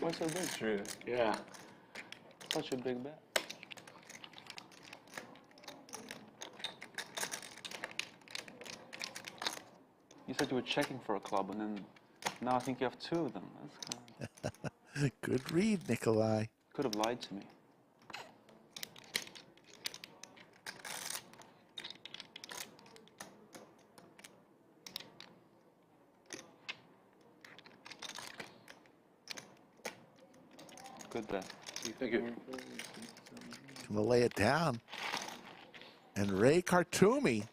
What's so big? True. Yeah. Such a big bet. You said you were checking for a club, and then now I think you have two of them. That's kind of... Good read, Nikolai. Could have lied to me. Good there. Thank you. Gonna lay it down. And Ray Qartomy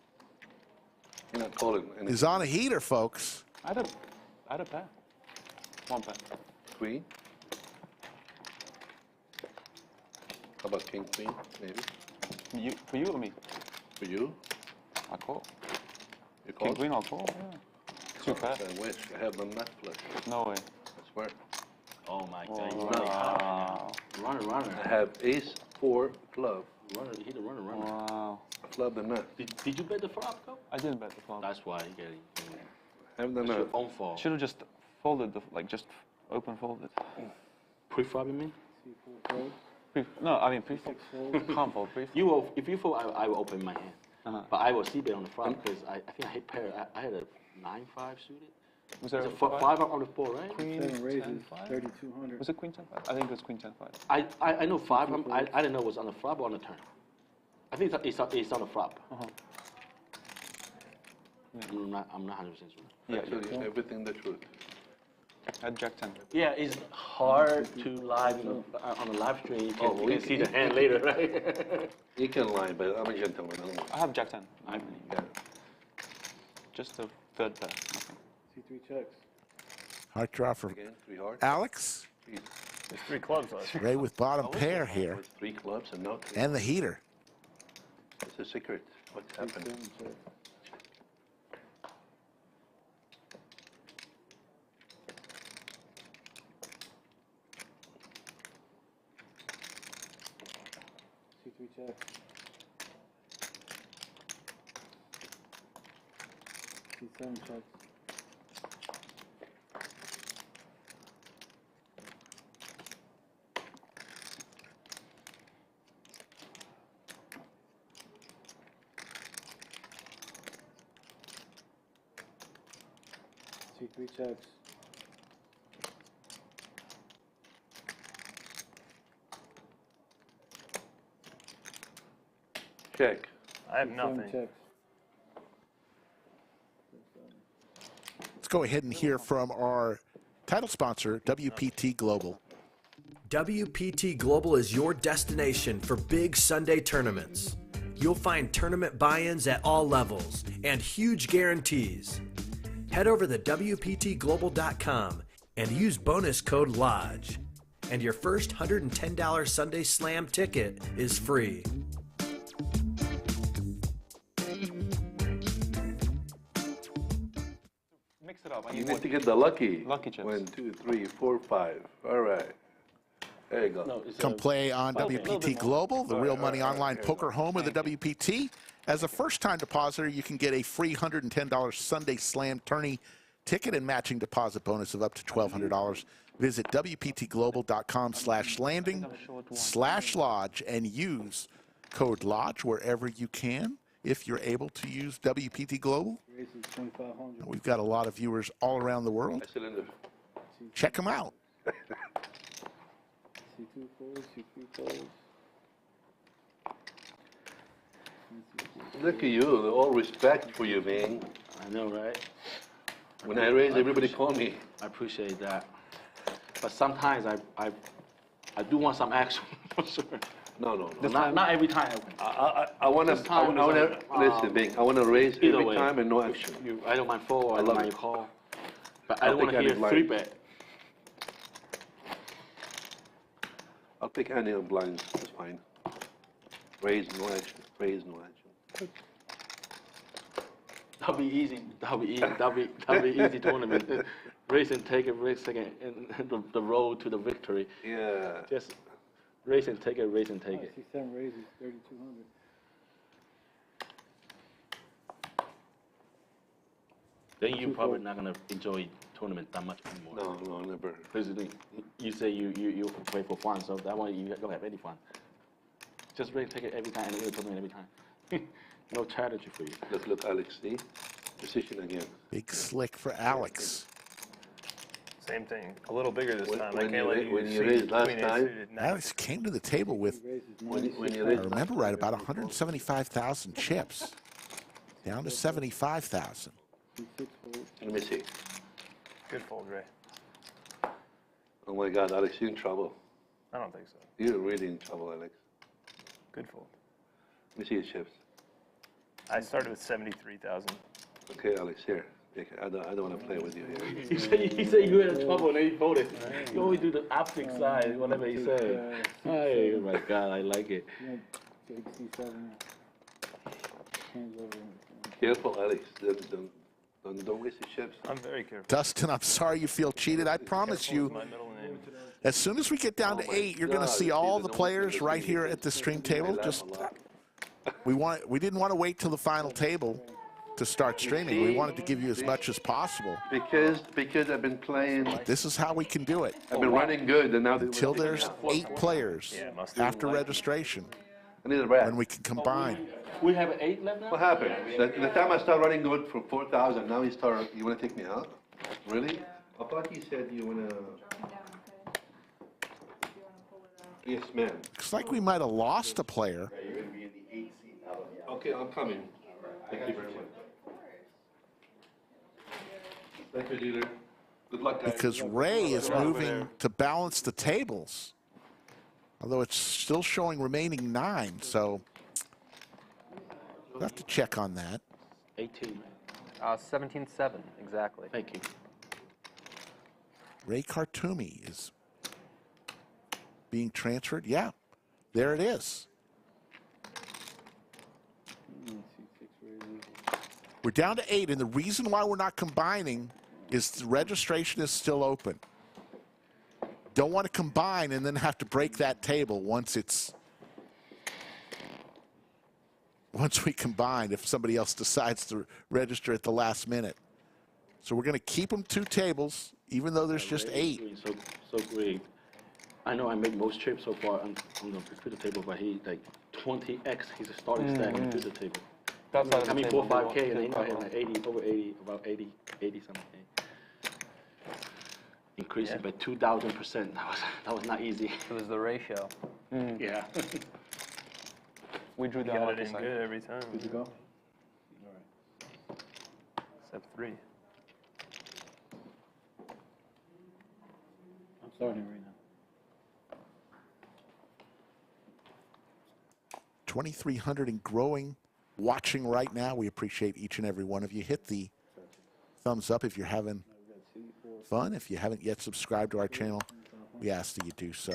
You're not calling anything. is on a heater, folks. I had a pair. One pair. Queen. How about king, queen, maybe? For you or me? For you? I call. You call? King queen, I'll call. Yeah. Two pair. I wish I have them not flush. No way. I swear. Oh my God! Oh, You really wow. runner. I have ace, 4, club. Runner. He the runner. Wow. Club the nut. Did you bet the flop, though? I didn't bet the flop. That's why you get it. Have the That's nut. your own fault. Should have just folded the just open folded. Pre-flop, you mean? C4 fold. No, I mean pre-flop. Can't fold pre-flop. You will, if you fold, I will open my hand. But I will c-bet on the flop Mm. because I think I hit pair. I had a 9-5 suited. Was there It's a a five up on the board, right? queen 7 raises, 10-5? 3,200. Was it queen 10-5? I think it was queen 10-5. I know 5. I didn't know it was on the flop or on the turn. I think it's on the flop. I'm not 100% sure. Yeah, Tell you everything the truth. I had jack 10. Yeah, it's hard to live on the live stream. You can see the hand later, right? You can lie, but I'm a gentleman. I don't want. I have jack 10. I believe. Yeah. Just the third pair. Nothing. C3 checks. Heart draw for Again, 3 hearts. Alex. Jeez. There's 3 clubs left. Ray with bottom pair here. With 3 clubs and no 3. And the heater. It's a secret. What's happening? 7 checks. C3 checks. C7 checks. C3 checks. Check. I have C7 nothing. checks. Let's go ahead and hear from our title sponsor, WPT Global. WPT Global is your destination for big Sunday tournaments. You'll find tournament buy-ins at all levels and huge guarantees. Head over to WPTglobal.com and use bonus code LODGE. And your first $110 Sunday Slam ticket is free. Mix it up. I You need need more. to get the lucky. Lucky chips. 1, 2, 3, 4, 5. All right. There you go. No, it's Come play on Okay. WPT Global, the real money online poker home of the WPT. As a first-time depositor, you can get a free $110 Sunday Slam tourney ticket and matching deposit bonus of up to $1,200. Visit WPTglobal.com/landing/lodge and use code LODGE wherever you can if you're able to use WPT Global. Raises 2,500. We've got a lot of viewers all around the world. Cylinder. Check them out. C2 folds, C3 folds. Look at you. All respect for you, man. I know, right? When I raise, everybody call me. I appreciate that. But sometimes I do want some action for sure. No. Not every time. I want This time to is like, listen, Bing. I want to raise Either every way. time and no action. I don't mind fold, I don't love mind it. you call. But I I'll don't want to take hear any line. 3-bet. I'll pick any of blinds. It's fine. Raise, no action. Raise, no action. That'll be easy. That'll be easy tournament. Race and take it, race second, and the road to the victory. Yeah. Just race and take it, race and take it. C7 raises 3,200. Then you're probably not gonna enjoy tournament that much anymore. No, never. Because you say you play for fun, so that one you don't have any fun. Just race take it every time and win the tournament every time. No strategy for you. Look, Alex, see? Position again. Big slick for Alex. Same thing. A little bigger this time. I when can't you let ra- you when you see raised last queen eight time- suited. No. Alex came to the table with, When you I raise remember right, about 175,000 chips. Down to 75,000. Let me see. Good fold, Ray. Oh my God, Alex, you're in trouble. I don't think so. You're really in trouble, Alex. Good fold. Let me see your chips. I started with 73,000. Okay, Alex, here. I don't want to play with you here. He said you were in trouble and then he folded. You always do the opposite side, whatever he said. Oh my God, I like it. Careful, Alex. Don't waste your chips. I'm very careful. Dustin, I'm sorry you feel cheated. I promise Careful you, is my middle name. as soon as we get down to 8, you're going to see all the players right here at the stream table. Just we didn't want to wait till the final table to start streaming. We wanted to give you as much as possible. Because I've been playing. This is how we can do it. I've been running good, and now Until there's 8 players after registration, I need a rat. when we can combine. We have 8 left now? What happened? The time I started running good for 4,000, now you want to take me out? Really? I thought you said you want to. Yes, ma'am. Looks like we might have lost a player. Okay, I'm coming. Thank you very much. Thank you, dealer. Good luck, guys. Because Ray is moving to balance the tables. Although it's still showing remaining 9, so we'll have to check on that. 18. 17-7, exactly. Thank you. Ray Qartomy is being transferred. Yeah, there it is. We're down to 8, and the reason why we're not combining is the registration is still open. Don't want to combine and then have to break that table once we combine, if somebody else decides to register at the last minute. So we're going to keep them 2 tables, even though there's just 8. So great. I know I made most trips so far on the computer table, but he like 20x his starting stack on the computer table. I mean 4 5K, and he might have like 80, over 80, about 80 something. Increasing by 2,000%. That was not easy. It was the ratio. Yeah. We drew You the got lucky it in side. good every time. Good to go? Except 3. I'm starting right now. 2,300 and growing, watching right now. We appreciate each and every one of you. Hit the thumbs up if you're having fun. If you haven't yet subscribed to our channel, we ask that you do so.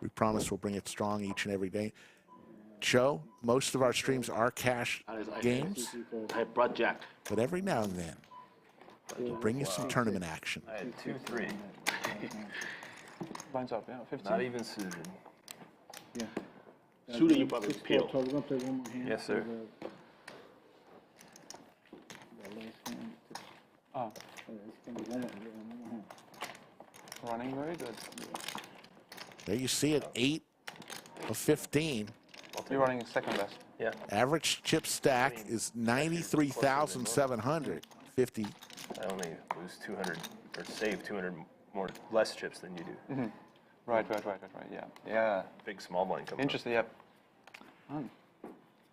We promise we'll bring it strong each and every day. Joe, most of our streams are cash games, I brought Jack. but every now and then we'll bring you some tournament action. I had 2-3. Lines up, yeah, 15. Not even suited. Yeah. Shooting you probably 6-4, peel. so we're going to play one more hand. Yes, sir. That last hand. Oh, It's going to be one more hand. running very good. There you see it, 8 of 15. You're running second best. Yeah. Average chip stack is 93,750. I only lose 200 or save 200 more less chips than you do. Right, yeah. Yeah. Big small blind coming Interesting, yep. I'm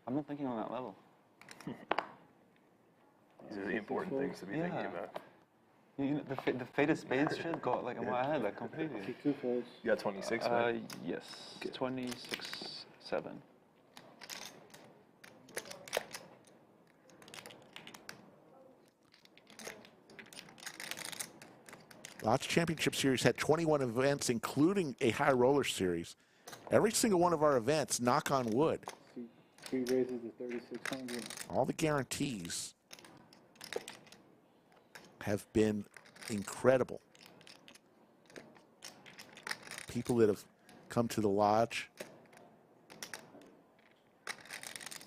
not thinking on that level. up. These are the important things to be thinking Yeah. about. You know, the faded spades shit got like in my head, like completely. 2 folds. You got 26, right? Yes, 26-7. Lots Championship Series had 21 events, including a high roller series. Every single one of our events, knock on wood, 3 raises to 3,600. all the guarantees have been incredible. People that have come to the lodge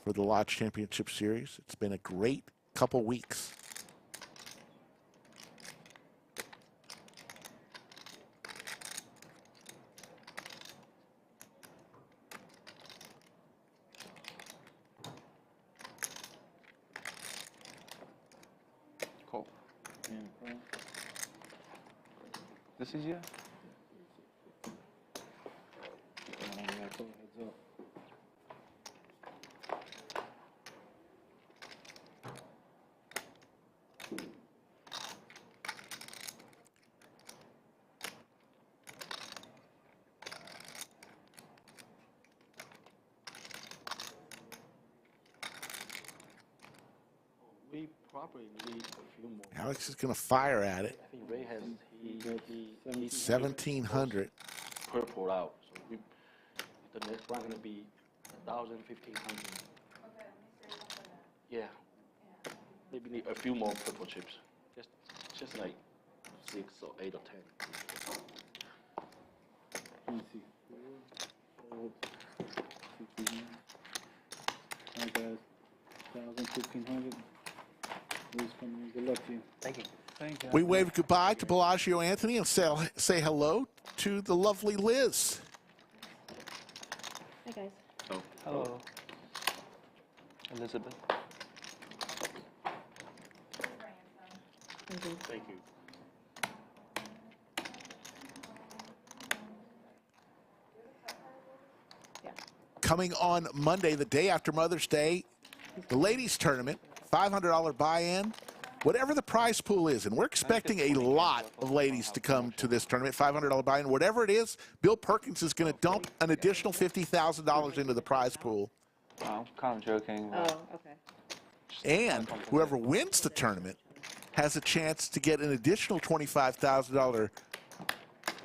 for the Lodge Championship Series, it's been a great couple weeks. This easier? Heads up. We probably need a few more. Alex is going to fire at it. I think Ray has he 1,700. purple out. So we, the next one gonna be 1,000, 1,500. Yeah. Maybe need a few more purple chips. Just like 6 or 8 or 10. Let me see. Hold. 69. All right, guys. 1,000, 1,500. Please come in. Good luck to you. Thank you. Thank you. We wave goodbye to Bellagio Anthony and say hello to the lovely Liz. Hi, guys. Oh. Hello. Elizabeth. Thank you. Thank you. Coming on Monday, the day after Mother's Day, the ladies tournament, $500 buy-in, whatever the prize pool is, and we're expecting a lot of ladies to come to this tournament, $500 buy-in, whatever it is, Bill Perkins is going to dump an additional $50,000 into the prize pool. I'm kind of joking. Oh, okay. And whoever wins the tournament has a chance to get an additional $25,000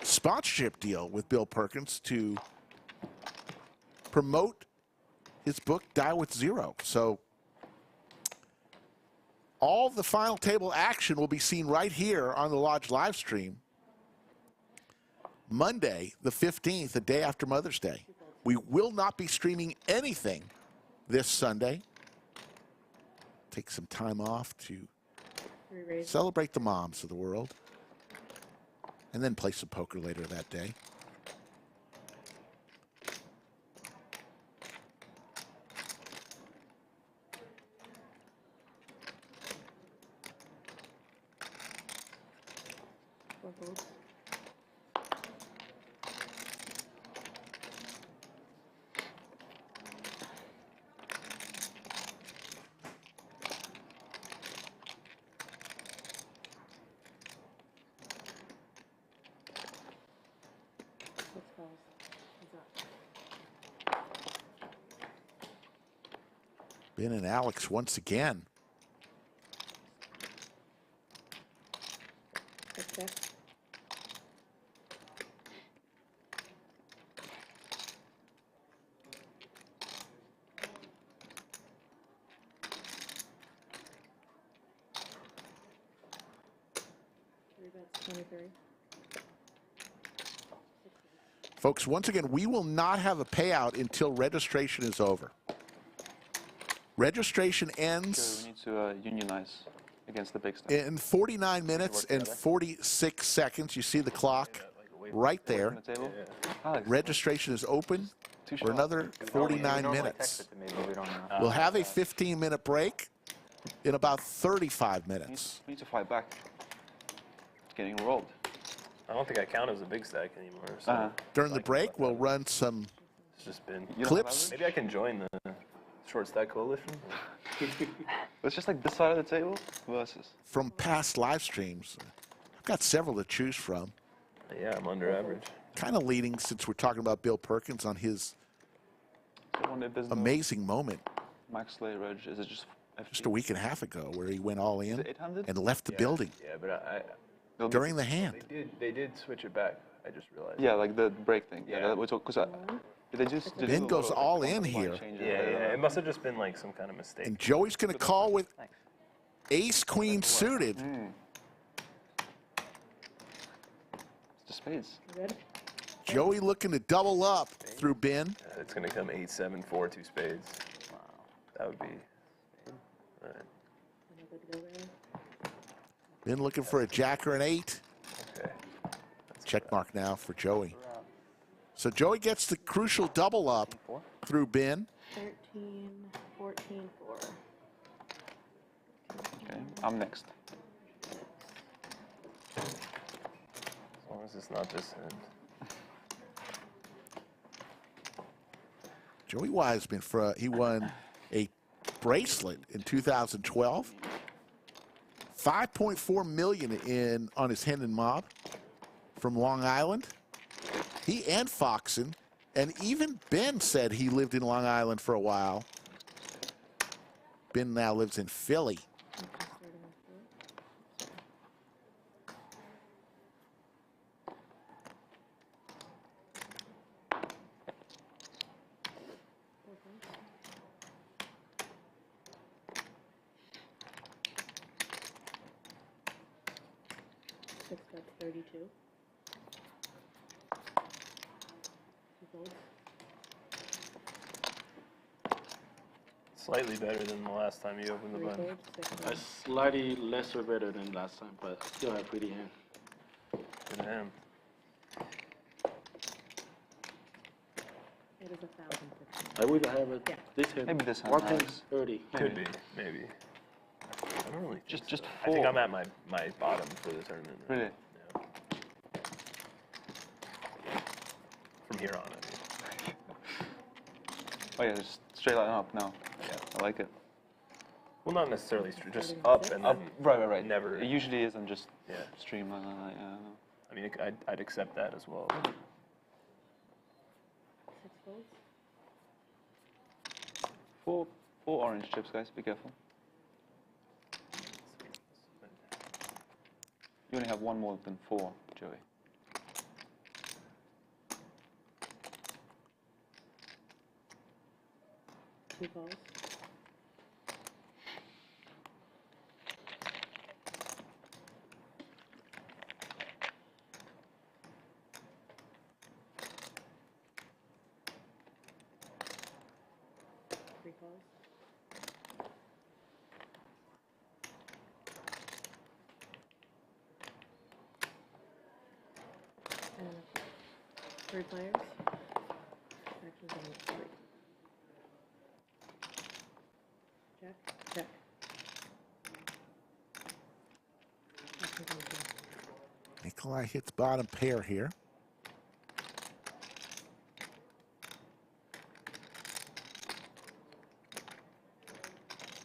sponsorship deal with Bill Perkins to promote his book, Die With Zero. So all of the final table action will be seen right here on the Lodge live stream. Monday, the 15th, the day after Mother's Day. We will not be streaming anything this Sunday. Take some time off to celebrate the moms of the world. And then play some poker later that day. Ben and Alex once again. Folks, once again, we will not have a payout until registration is over. Registration ends So we need to unionize against the big stuff. in 49 minutes and 46 seconds. You see the clock right there. On the table. Alex, Registration is open for another 49 minutes. We'll have a 15-minute break in about 35 minutes. we need to fight back. It's getting rolled. I don't think I count as a big stack anymore. So During the break, we'll run some it's just been clips. Maybe I can join the short stack coalition. It's just like this side of the table versus. From past live streams. I've got several to choose from. Yeah, I'm under average. Kind of leading, since we're talking about Bill Perkins, on his amazing moment Max Slay Reg, is it just just a week and a half ago where he went all in 800? and left the building Yeah, but during the hand. they did switch it back. I just realized. Yeah, like the break thing. Yeah. Yeah, because they just did Ben a goes lot of, all like, in line here. changes. Yeah. It must have just been like some kind of mistake. And Joey's going to call with ace queen suited. It's the spades. Joey looking to double up through Ben. It's gonna come 8, 7, 4, 2 spades. Wow. That would be. All right. Ben looking for a jack or an 8. Okay. Check mark now for Joey. So Joey gets the crucial double up through Ben. 13, 14, 4. Okay, I'm next. is this not this end? Joey Wiseman, he won a bracelet in 2012. 5.4 million on his Hendon mob from Long Island. He and Foxen, and even Ben said he lived in Long Island for a while. Ben now lives in Philly. Six bet 32. Two folds. Slightly better than the last time you opened the Three button. folds. Six A folds. slightly lesser better than last time, but still have pretty hand. Good hand. It is 1,015. I would have it. Yeah. This hand. Maybe this hand One hand has- 30. Could be, maybe. I don't really think Just so. I think four. I'm at my bottom for the tournament. Really? Yeah. From here on, I mean. Oh yeah, just straight line up now. Yeah. I like it. Well, not necessarily just up and Up, then right. never. It usually isn't just Yeah. streamline like that. Yeah. I mean, I'd accept that as well. Six folds. Four orange chips, guys. Be careful. You only have one more than four, Joey. Two folds. Three folds. And three players. Actually, it's only three. Check. Check. Actually, it's only two. Nikolai hits bottom pair here.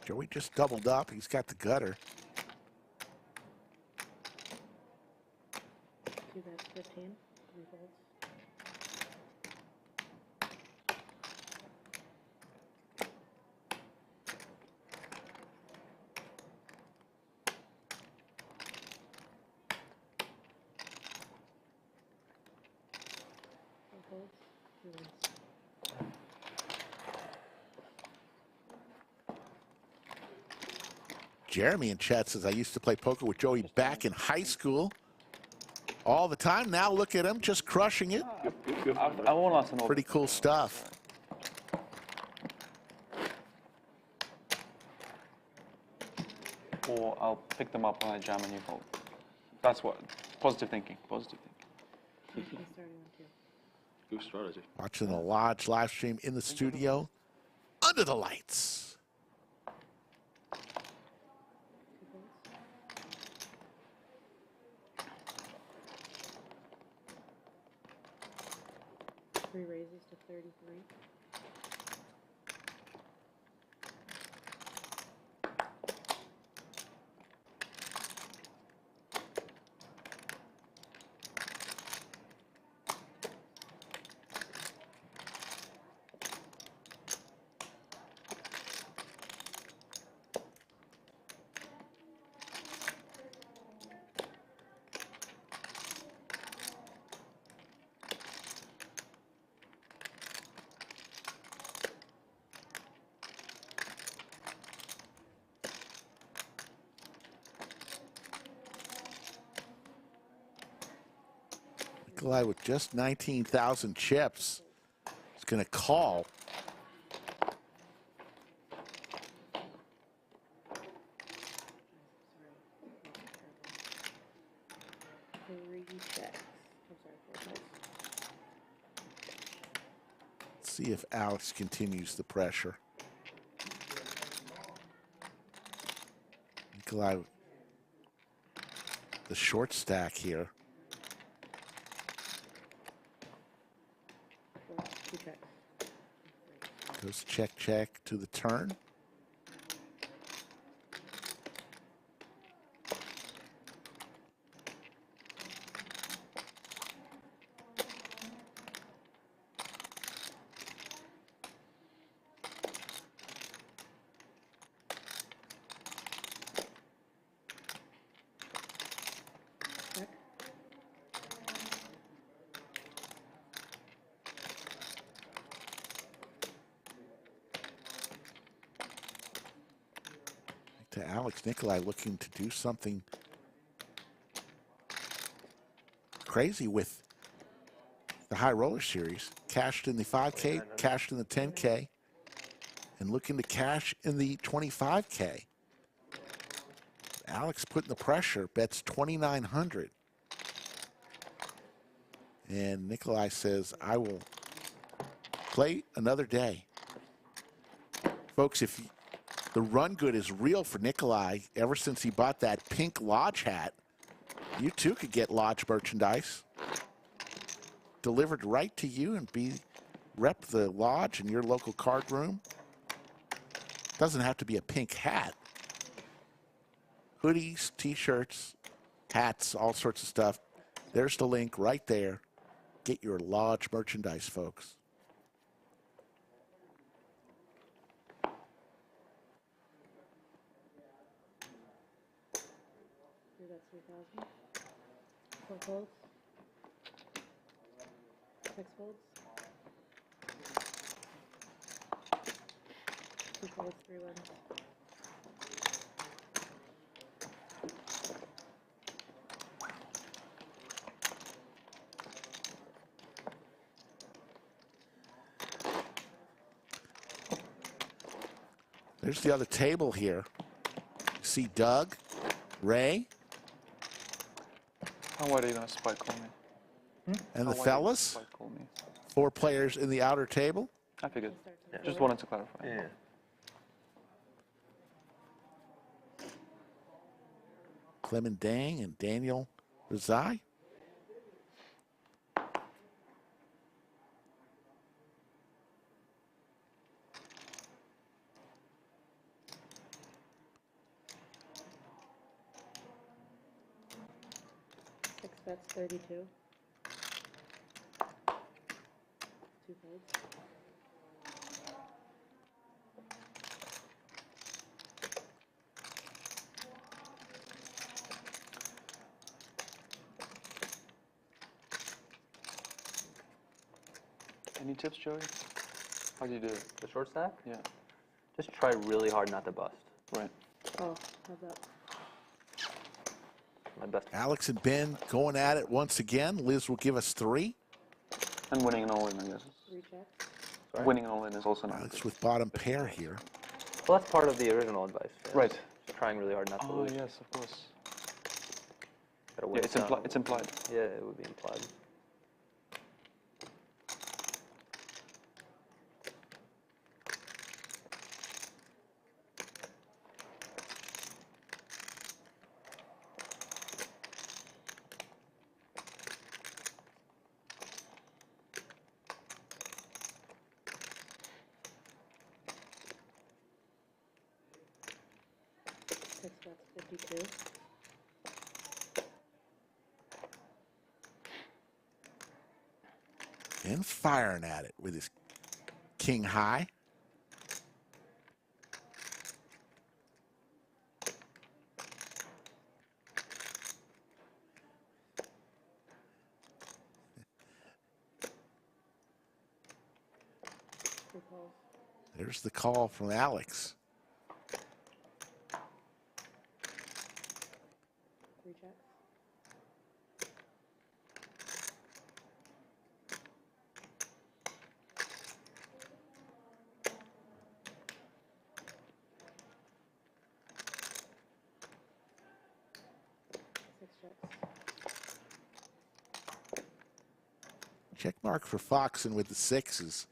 Joey just doubled up. He's got the gutter. Two bets 15. Three folds. Four folds. Two ones. Jeremy in chat says, I used to play poker with Joey back in high school. All the time. Now look at him, just crushing it. I won't last an Pretty cool stuff. Or I'll pick them up when I jam and you fold. That's what positive thinking. Positive thinking. I'm starting on two. Good strategy. Watching the Lodge live stream in the studio, under the lights. Two folds. Three raises to 33. Nikolai with just 19,000 chips is going to call. Three checks. I'm sorry, four folds. Let's see if Alex continues the pressure. Nikolai, the short stack here. Goes check, check to the turn. Check. To Alex, Nikolai looking to do something crazy with the high roller series. Cashed in the 5K, cashed in the 10K, and looking to cash in the 25K. Alex putting the pressure, bets 2,900. And Nikolai says, I will play another day. Folks, if the run good is real for Nikolai ever since he bought that pink Lodge hat, you too could get Lodge merchandise delivered right to you and rep the Lodge in your local card room. Doesn't have to be a pink hat. Hoodies, t-shirts, hats, all sorts of stuff. There's the link right there. Get your Lodge merchandise, folks. That's 3,000. 4 folds. 6 folds. 2 folds, 3 ones. There's the other table here. You see Doug, Ray, How wide are you going to spike call me? and How the wide are you gonna fellas. spike call me? 4 players in the outer table. I figured. Yeah. Just wanted to clarify. Yeah. Clemen Dang and Daniel Rizai. That's 32. 2 folds. Any tips, Joey? How do you do it? The short stack? Yeah. Just try really hard not to bust. Right. Oh, how's that? My best. Alex and Ben going at it once again. Liz will give us 3. And winning an all-in, I guess. 3 checks. Sorry? Winning an all-in is also not. Alex with bottom pair here. Well, that's part of the original advice. Yeah. Right. Just trying really hard not to Oh, lose. yes, of course. Gotta win Yeah, it's, some. it's implied. Yeah, it would be implied. That's 52. And firing at it with his king high. There's the call from Alex. 3 checks. Check mark for Foxen with the 6s.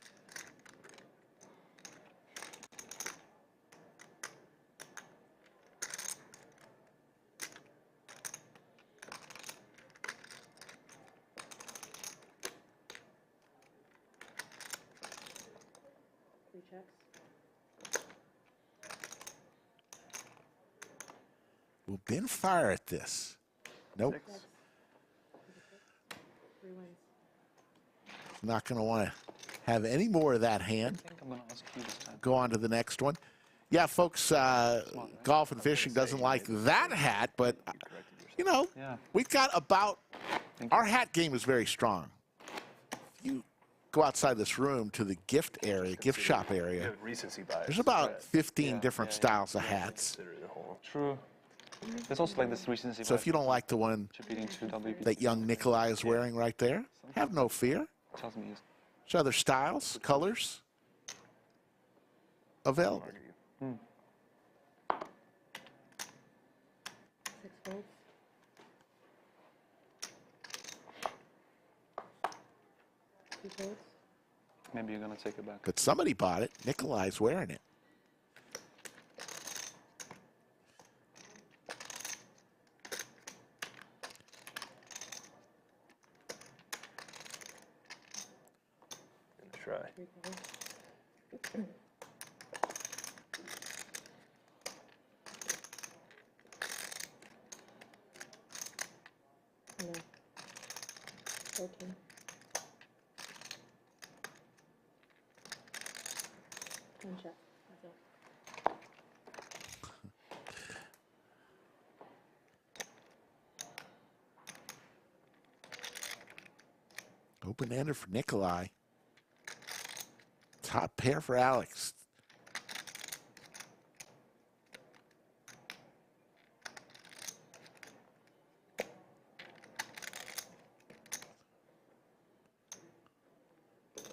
Checks. will Ben fire at this? Nope. 6. Three wins. Not going to want to have any more of that hand. I think I'm gonna ask you this time. Go on to the next one. Yeah, folks, golf and fishing doesn't like that hat, but, you know, Yeah. we've got about, Thank you. our hat game is very strong. If you go outside this room to the gift area, gift shop You area, have recency bias. there's about Right. 15 Yeah, different yeah, yeah. styles of hats. Consider it a whole. True. There's also like this recency. So if you don't like the one chip eating 2 WP, that young Nikolai is wearing right there, have no fear. tells me he's There's other styles, colors available. 6 volts. Two volts. maybe you're gonna take it back. But somebody bought it. Nikolai's wearing it. Gonna try. 3 volts. No. 14. One check. That's it. Open-ender for Nikolai. Top pair for Alex.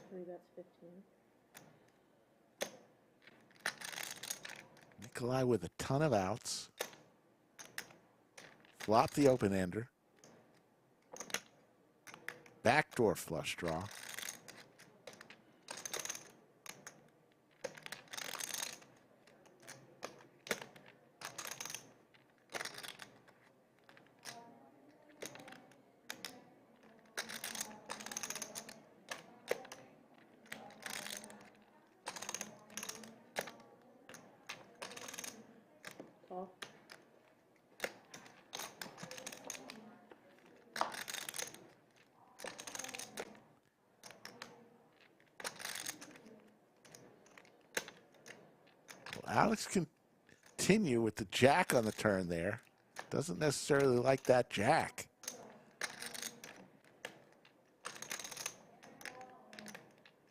Three bets 15. Nikolai with a ton of outs. Flop the open-ender. Backdoor flush draw. Call. Well, Alex can continue with the jack on the turn there. Doesn't necessarily like that jack.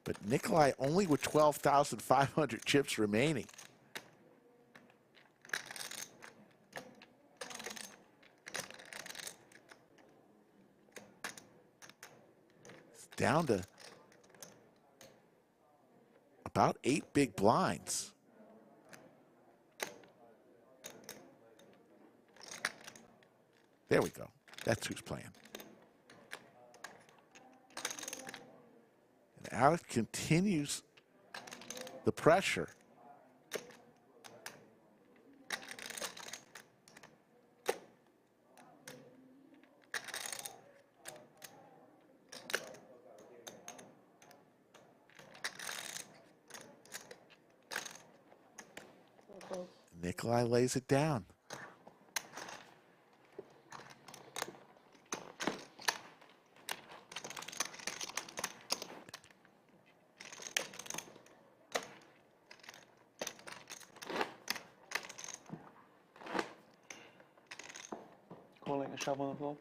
But Nikolai only with 12,500 chips remaining. It's down to about 8 big blinds. There we go. That's who's playing. And Alex continues the pressure. Nikolai lays it down. Calling a shove on the floor.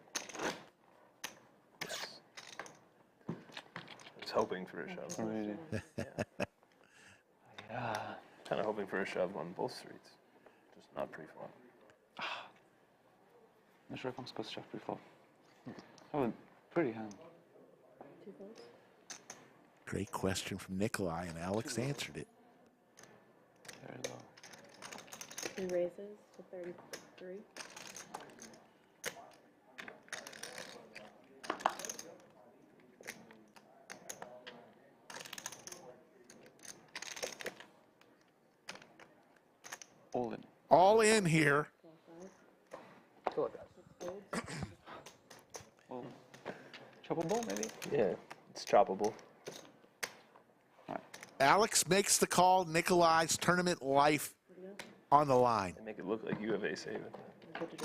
Yes. I was hoping for a shove. Really? Yeah. Kind of hoping for a shove on both streets. Just not pre-flop. Not sure if I'm supposed to shove pre-flop. That was pretty hand. 2 volts. Great question from Nikolai, and Alex answered it. Very low. 2 raises to 33. All in. All in here. Go with that. 6 volts. Well, choppable maybe? Yeah, it's choppable. Alex makes the call. Nikolai's tournament life on the line. They make it look like you have ace 8.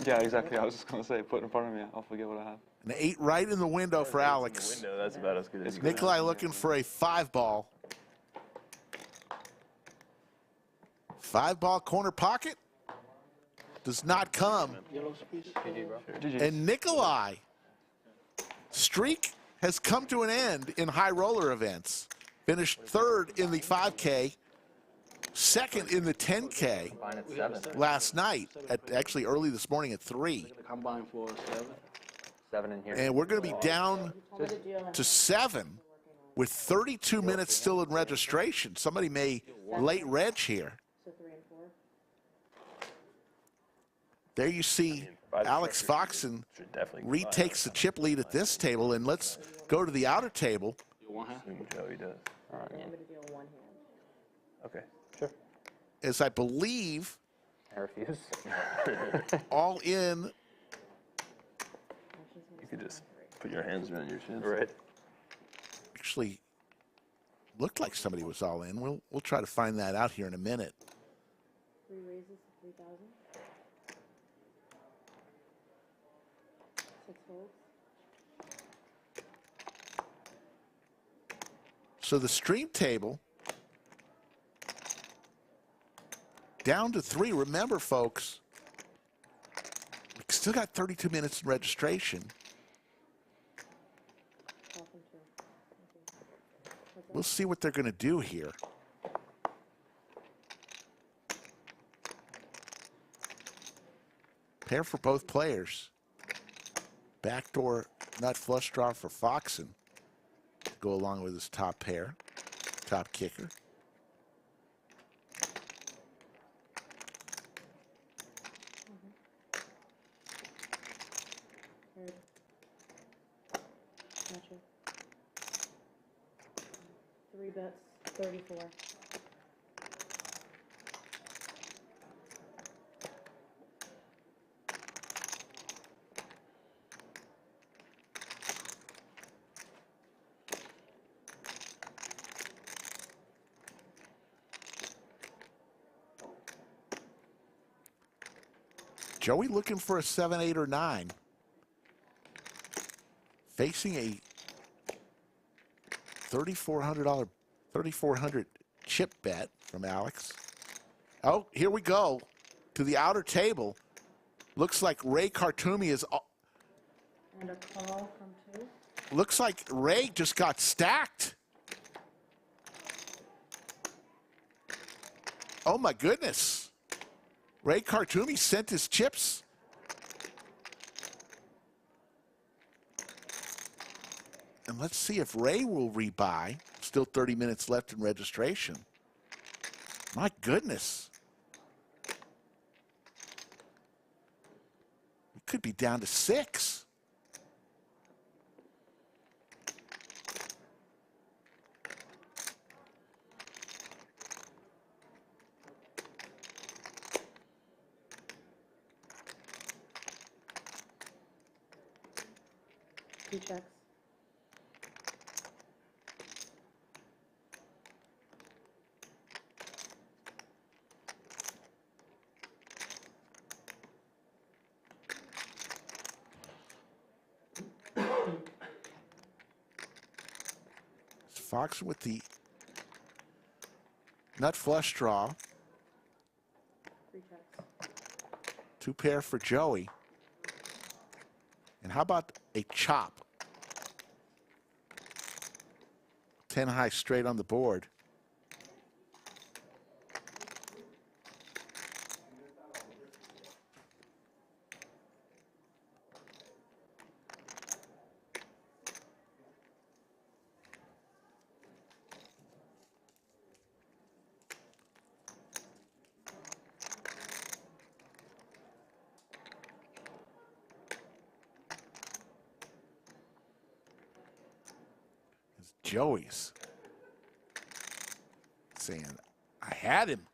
Yeah, exactly. I was just gonna say, put it in front of me. I'll forget what I have. An 8 right in the window for Alex. Window, that's about as good as you can Nikolai looking for a 5-ball. 5-ball corner pocket. Does not come. And Nikolai streak has come to an end in high roller events. Finished 3rd in the 5K, 2nd in the 10K Combine at 7. last night, actually early this morning at 3. Combine for 7. 7 in here. And we're going to be down to 7 with 32 minutes still in registration. Somebody may late reg here. So 3 and 4. There you see Alex Foxen retakes the chip lead at this table, and let's go to the outer table. Joey does. Yeah, I'm gonna deal one hand. Okay, sure. As I believe I refuse. all in, You could just put your hands around your chin. Right. actually looked like somebody was all in. We'll try to find that out here in a minute. 3 raises, 3,000. 6 folds. So the stream table down to 3. Remember, folks, we still got 32 minutes in registration. 12 and 2. Okay. We'll see what they're going to do here. Pair for both players. Backdoor nut flush draw for Foxen to go along with his top pair, top kicker. Third. Gotcha. 3 bets, 34. Joey looking for a 7, 8, or 9. Facing a $3,400 chip bet from Alex. Oh, here we go to the outer table. Looks like Ray Qartomy is. And a call from 2. Looks like Ray just got stacked. Oh my goodness. Ray Qartomy sent his chips. And let's see if Ray will rebuy. Still 30 minutes left in registration. My goodness. We could be down to 6. Two checks. Foxen with the nut flush draw. 3 checks. 2 pair for Joey. And how about a chop? 10 high straight on the board. Joey's saying, I had him.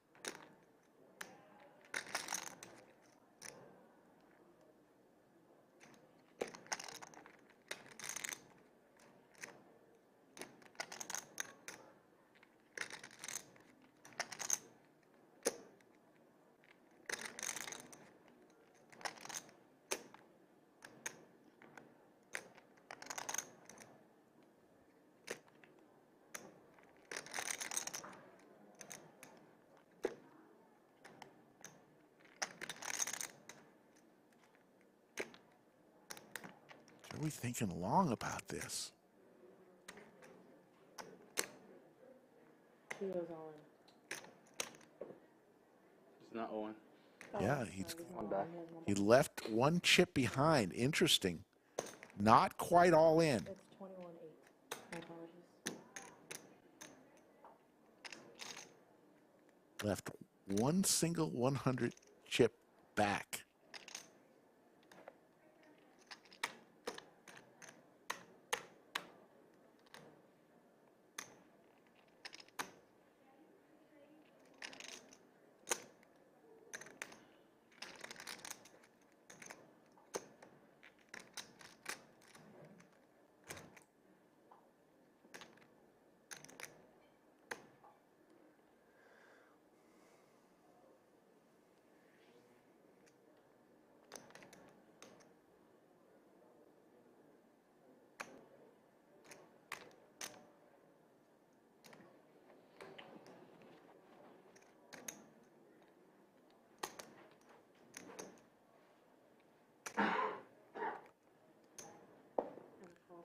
What are we thinking long about this? He was all It's not Owen. in. Yeah, Oh, he's no, one not back. on. He has one he back. left one chip behind. Interesting. Not quite all in. It's 21-8. My apologies. Left one single 100 chip back.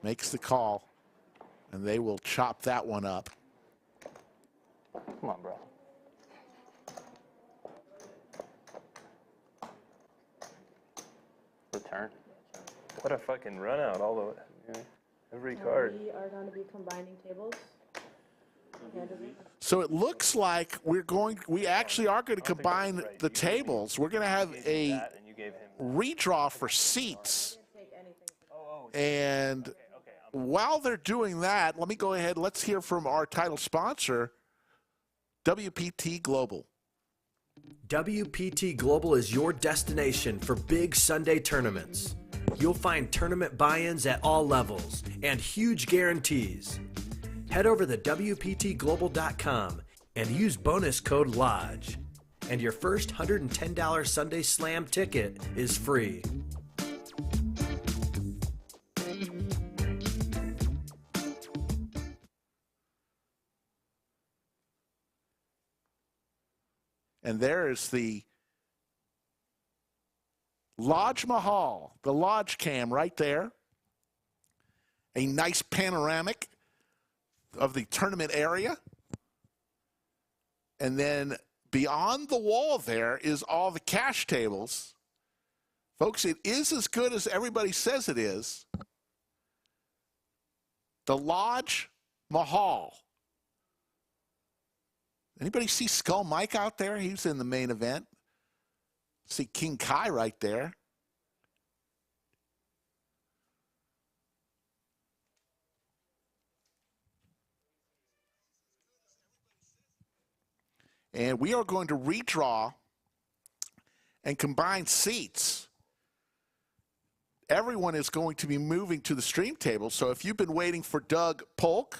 Makes the call, and they will chop that one up. Come on, bro. Return. What a fucking run out all the way. Every card. We are going to be combining tables. Handedly. So it looks like we actually are going to combine the tables. We're going to have a That and you gave him. redraw for seats. Take anything. And while they're doing that, let me go ahead. Let's hear from our title sponsor, WPT Global. WPT Global is your destination for big Sunday tournaments. You'll find tournament buy-ins at all levels and huge guarantees. Head over to WPTglobal.com and use bonus code LODGE. And your first $110 Sunday Slam ticket is free. And there is the Lodge Mahal, the Lodge cam right there. A nice panoramic of the tournament area. And then beyond the wall there is all the cash tables. Folks, it is as good as everybody says it is. The Lodge Mahal. Anybody see Skull Mike out there? He's in the main event. See King Kai right there. And we are going to redraw and combine seats. Everyone is going to be moving to the stream table. So if you've been waiting for Doug Polk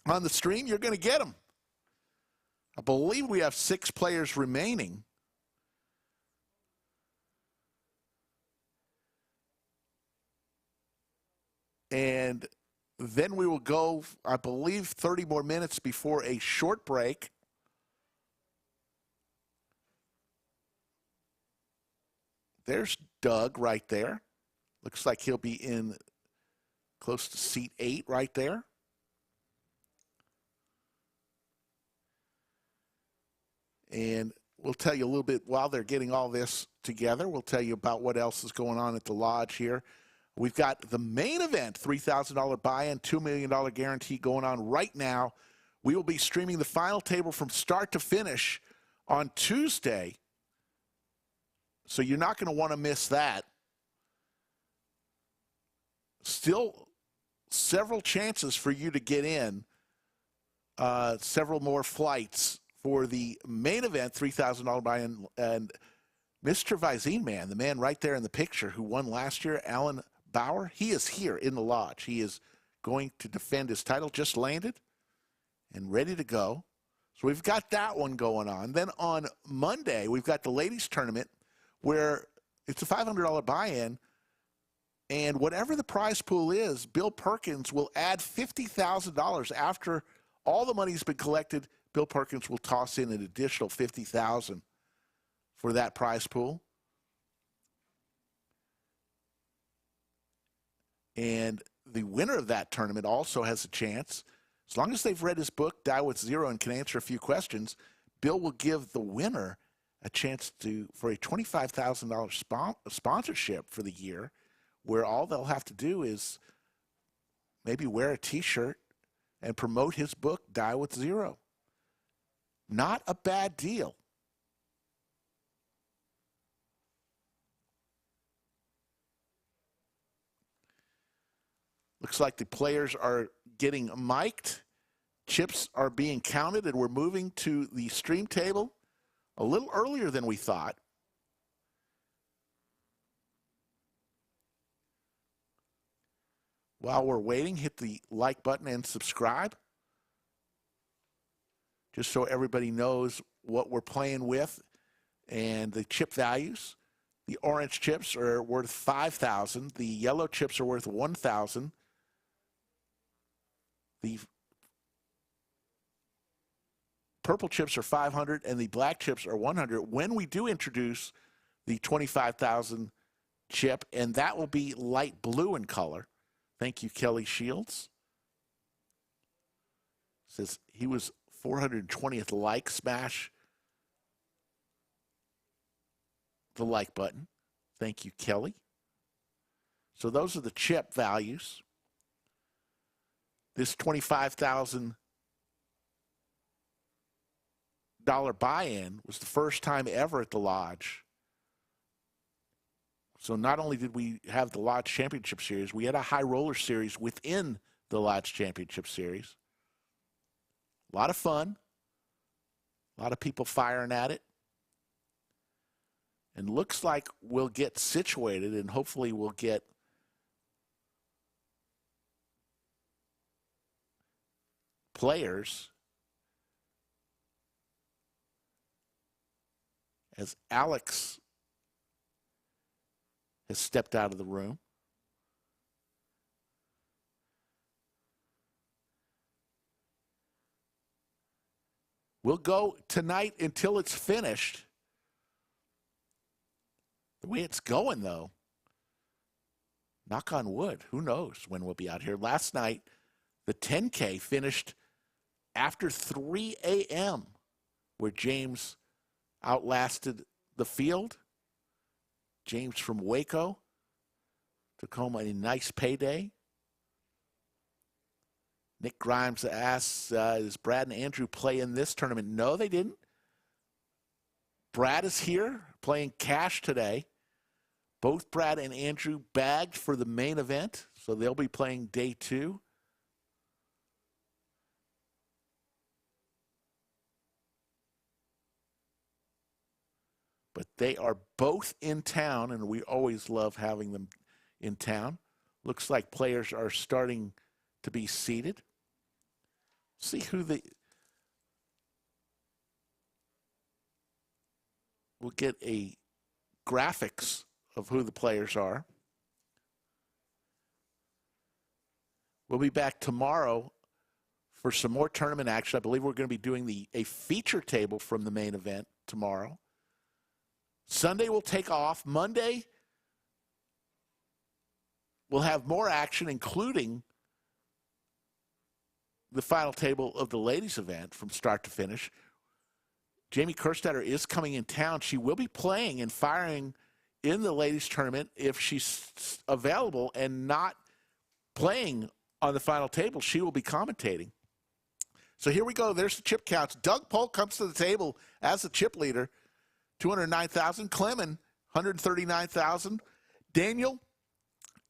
on the stream, you're going to get him. I believe we have 6 players remaining. And then we will go, I believe, 30 more minutes before a short break. There's Doug right there. Looks like he'll be in close to seat 8 right there. And we'll tell you a little bit while they're getting all this together. We'll tell you about what else is going on at the Lodge here. We've got the main event, $3,000 buy-in, $2 million guarantee going on right now. We will be streaming the final table from start to finish on Tuesday. So you're not going to want to miss that. Still several chances for you to get in. Several more flights for the main event, $3,000 buy-in. And Mr. Visine Man, the man right there in the picture who won last year, Alan Bauer, he is here in the Lodge. He is going to defend his title, just landed and ready to go. So we've got that one going on. Then on Monday, we've got the ladies tournament where it's a $500 buy-in, and whatever the prize pool is, Bill Perkins will add $50,000 after all the money's been collected. Bill Perkins will toss in an additional $50,000 for that prize pool. And the winner of that tournament also has a chance. As long as they've read his book, Die with Zero, and can answer a few questions, Bill will give the winner a chance for a $25,000 sponsorship for the year, where all they'll have to do is maybe wear a T-shirt and promote his book, Die with Zero. Not a bad deal. Looks like the players are getting mic'd. Chips are being counted, and we're moving to the stream table a little earlier than we thought. While we're waiting, hit the like button and subscribe, just so everybody knows what we're playing with and the chip values. The orange chips are worth 5,000. The yellow chips are worth 1,000. The purple chips are 500, and the black chips are 100. When we do introduce the 25,000 chip, and that will be light blue in color. Thank you, Kelly Shields. Says he was 420th like. Smash the like button. Thank you, Kelly. So those are the chip values. This $25,000 buy-in was the first time ever at the Lodge. So not only did we have the Lodge Championship Series, we had a high roller series within the Lodge Championship Series. A lot of fun. A lot of people firing at it. And looks like we'll get situated, and hopefully we'll get players as Alex has stepped out of the room. We'll go tonight until it's finished. The way it's going, though, knock on wood, who knows when we'll be out here. Last night, the 10K finished after 3 a.m., where James outlasted the field. James from Waco took home a nice payday. Nick Grimes asks, does Brad and Andrew play in this tournament? No, they didn't. Brad is here playing cash today. Both Brad and Andrew bagged for the main event, so they'll be playing day 2. But they are both in town, and we always love having them in town. Looks like players are starting to be seated. See who we'll get a graphics of who the players are. We'll be back tomorrow for some more tournament action. I believe we're going to be doing a feature table from the main event tomorrow. Sunday we'll take off. Monday we'll have more action, including the final table of the ladies event from start to finish. Jamie Kerstetter is coming in town. She will be playing and firing in the ladies tournament if she's available, and not playing on the final table. She will be commentating. So here we go. There's the chip counts. Doug Polk comes to the table as the chip leader. 209,000. Clemen, 139,000. Daniel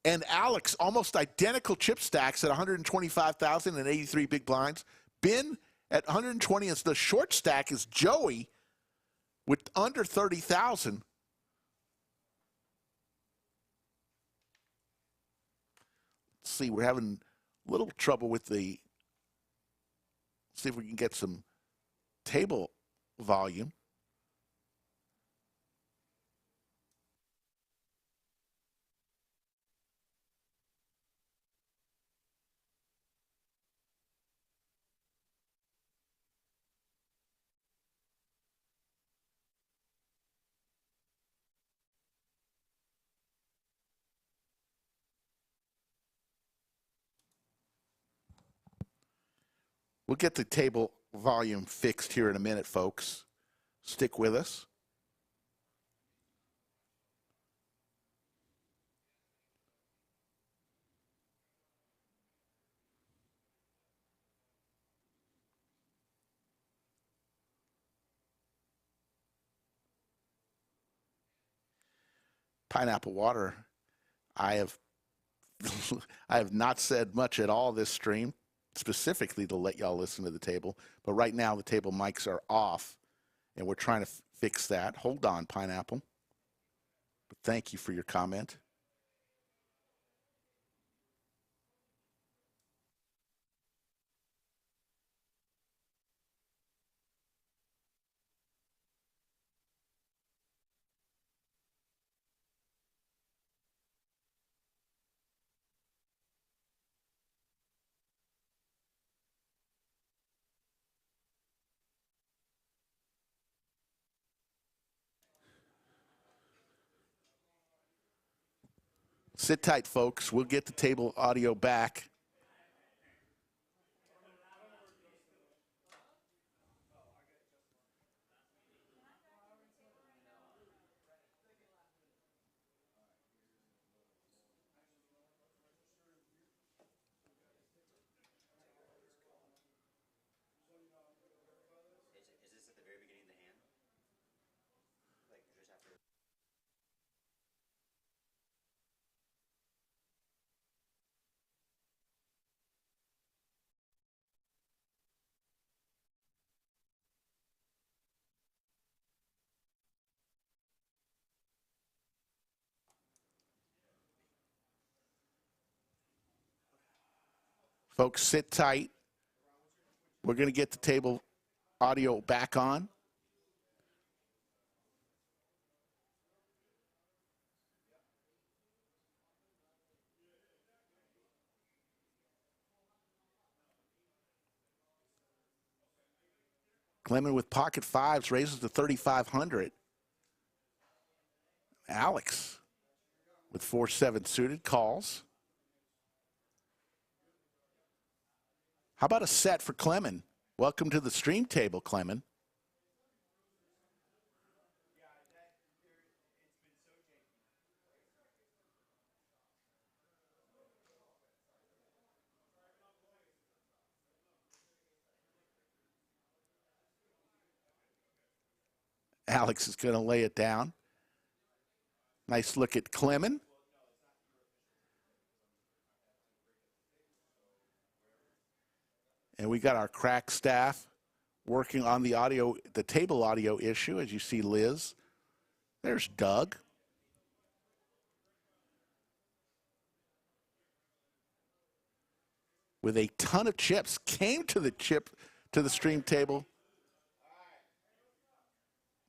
and Alex, almost identical chip stacks at 125,000 and 83 big blinds. Ben at 120 as the short stack is Joey with under 30,000. Let's see, we're having a little trouble with see if we can get some table volume. We'll get the table volume fixed here in a minute, folks. Stick with us. Pineapple water. I have I have not said much at all this stream, specifically to let y'all listen to the table. But right now the table mics are off, and we're trying to fix that. Hold on, Pineapple. But thank you for your comment. Sit tight, folks. We'll get the table audio back. Folks, sit tight. We're going to get the table audio back on. Clemen with pocket fives raises to 3,500. Alex with 4-7 suited calls. How about a set for Clemen? Welcome to the stream table, Clemen. Alex is going to lay it down. Nice look at Clemen. And we got our crack staff working on the audio, the table audio issue, as you see Liz. There's Doug. With a ton of chips, came to the stream table.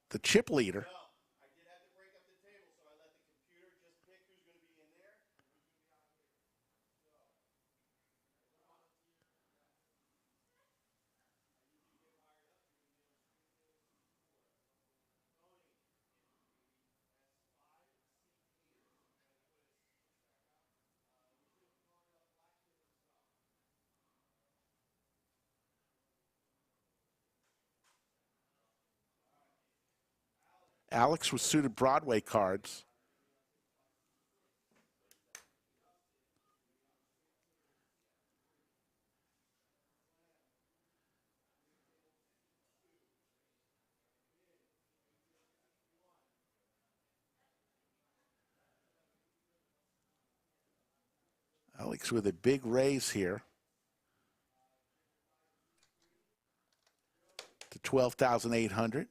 The chip leader. Alex with suited Broadway cards. Alex with a big raise here to 12,800.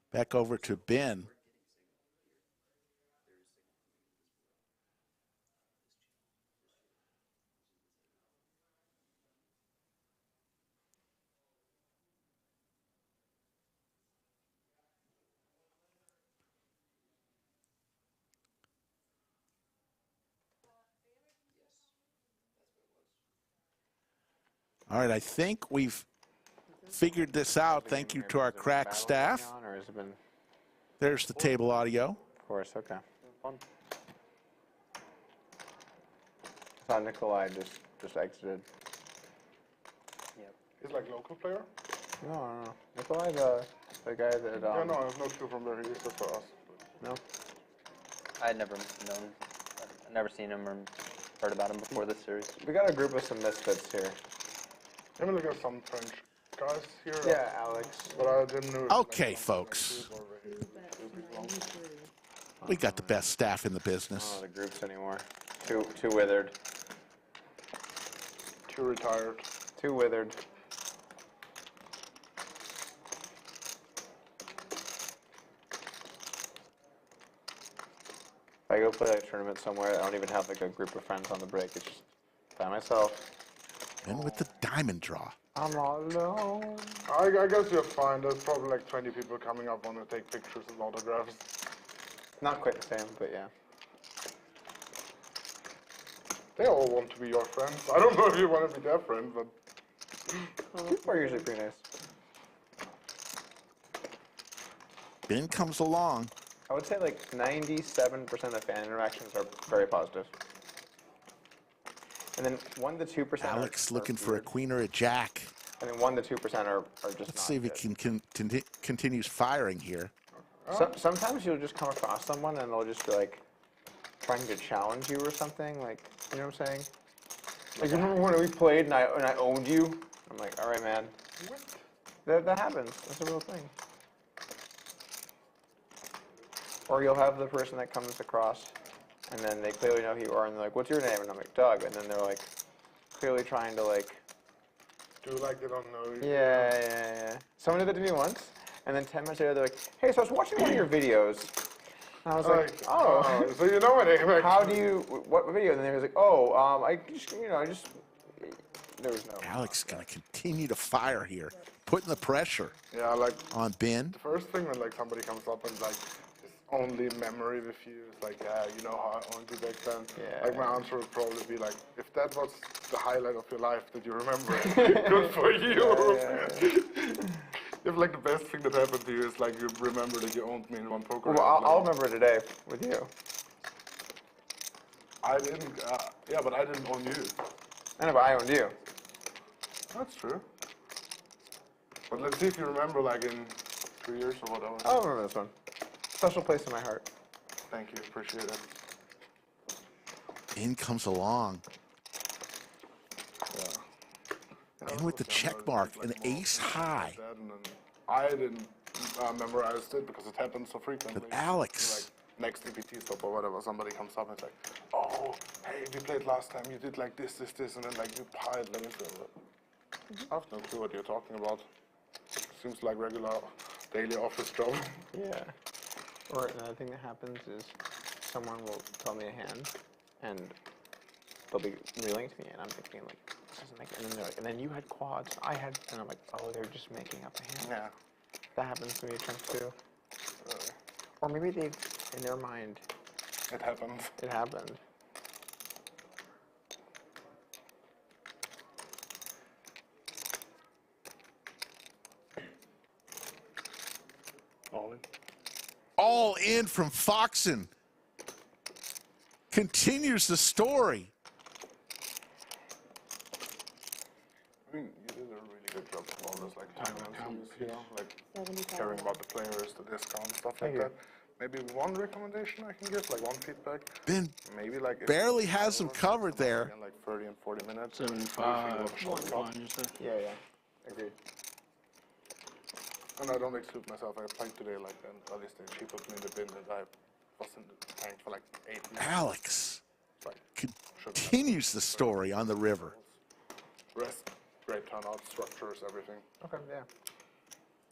Back over to Ben. All right, I think we've figured this out. Thank you to our crack staff. There's the table audio. Of course, okay. Fun. Saw Nikolai just exited. He's like local player? No. Nikolai, the guy that. Yeah, no, I have no clue from where he is for us. No. I had never known, I'd never seen him or heard about him before this series. We got a group of some misfits here. Let me look at some French guys here. Yeah, Alex. But I didn't know. Okay, folks. We got the best staff in the I business. don't know the groups anymore. Too withered. Too retired. Too withered. If I go play a tournament somewhere, I don't even have like a group of friends on the break. It's just by myself. And with the diamond draw. I'm all alone. I guess you're fine. There's probably like 20 people coming up want to take pictures and autographs. Not quite the same, but yeah. They all want to be your friends. I don't know if you want to be their friend, but... People are usually pretty nice. Ben comes along. I would say like 97% of fan interactions are very positive. And then 1 to 2% Alex are looking for a weird. queen or a jack. And then 1 to 2% are just Let's not see if he good. continues firing here. Sometimes you'll just come across someone and they'll just be like trying to challenge you or something. Like, you know what I'm saying? Like, you remember when we played and I owned you? I'm like, all right, man. That happens. That's a real thing. Or you'll have the person that comes across and then they clearly know who you are and they're like, what's your name? And I'm like, Doug. And then they're like clearly trying to like... Do like they don't know you. Yeah. Someone did that to me once. And then 10 minutes later, they're like, hey, so I was watching one of your videos. And I was like, oh. So you know my name, actually. How do you, what video? And then he was like, oh, I just, there was no. Alex going to continue to fire here, putting the pressure Yeah, like, on Ben. the first thing when like somebody comes up and like, his only memory with you is like, yeah, you know how I owned you back then. Yeah. Like, my answer would probably be like, if that was the highlight of your life that you remember, good for you. If like the best thing that happened to you is like you remember that you owned me in one poker. Well, I'll remember today with you. I didn't. Yeah, but I didn't own you. I know, but I owned you. That's true. But let's see if you remember like in 3 years or whatever. I'll remember this one. Special place in my heart. Thank you. Appreciate it. Ben comes along. And with the check mark, an ace high. And then I didn't memorize it because it happens so frequently. But Alex. Like next EPT stop or whatever, somebody comes up and it's like, oh, hey, we played last time, you did like this, and then like you piled them into it. I have no clue what you're talking about. Seems like regular daily office job. Yeah. Or another thing that happens is someone will tell me a hand and they'll be relaying to me and I'm thinking like, this doesn't make, and then they're like, and then you had quads, I had, and I'm like, oh, they're just making up a hand. Yeah. That happens to me a chunk too. Or maybe they, in their mind, It happened. it happened. All in from Foxen. Continues the story. I mean, you did a really good job of all this, like, time you know, like, caring about the players, the discount, stuff like that. Maybe one recommendation I can give, like one feedback. Ben maybe like barely has them covered there. in like 30 and 40 minutes. 75, Yeah, agreed. And I don't exclude myself. I played today like an early stage. He put me in the bin and I was in the tank for like 8 minutes. Alex Like, continues the story on the river. rest, great turnout, structures, everything. Okay, yeah.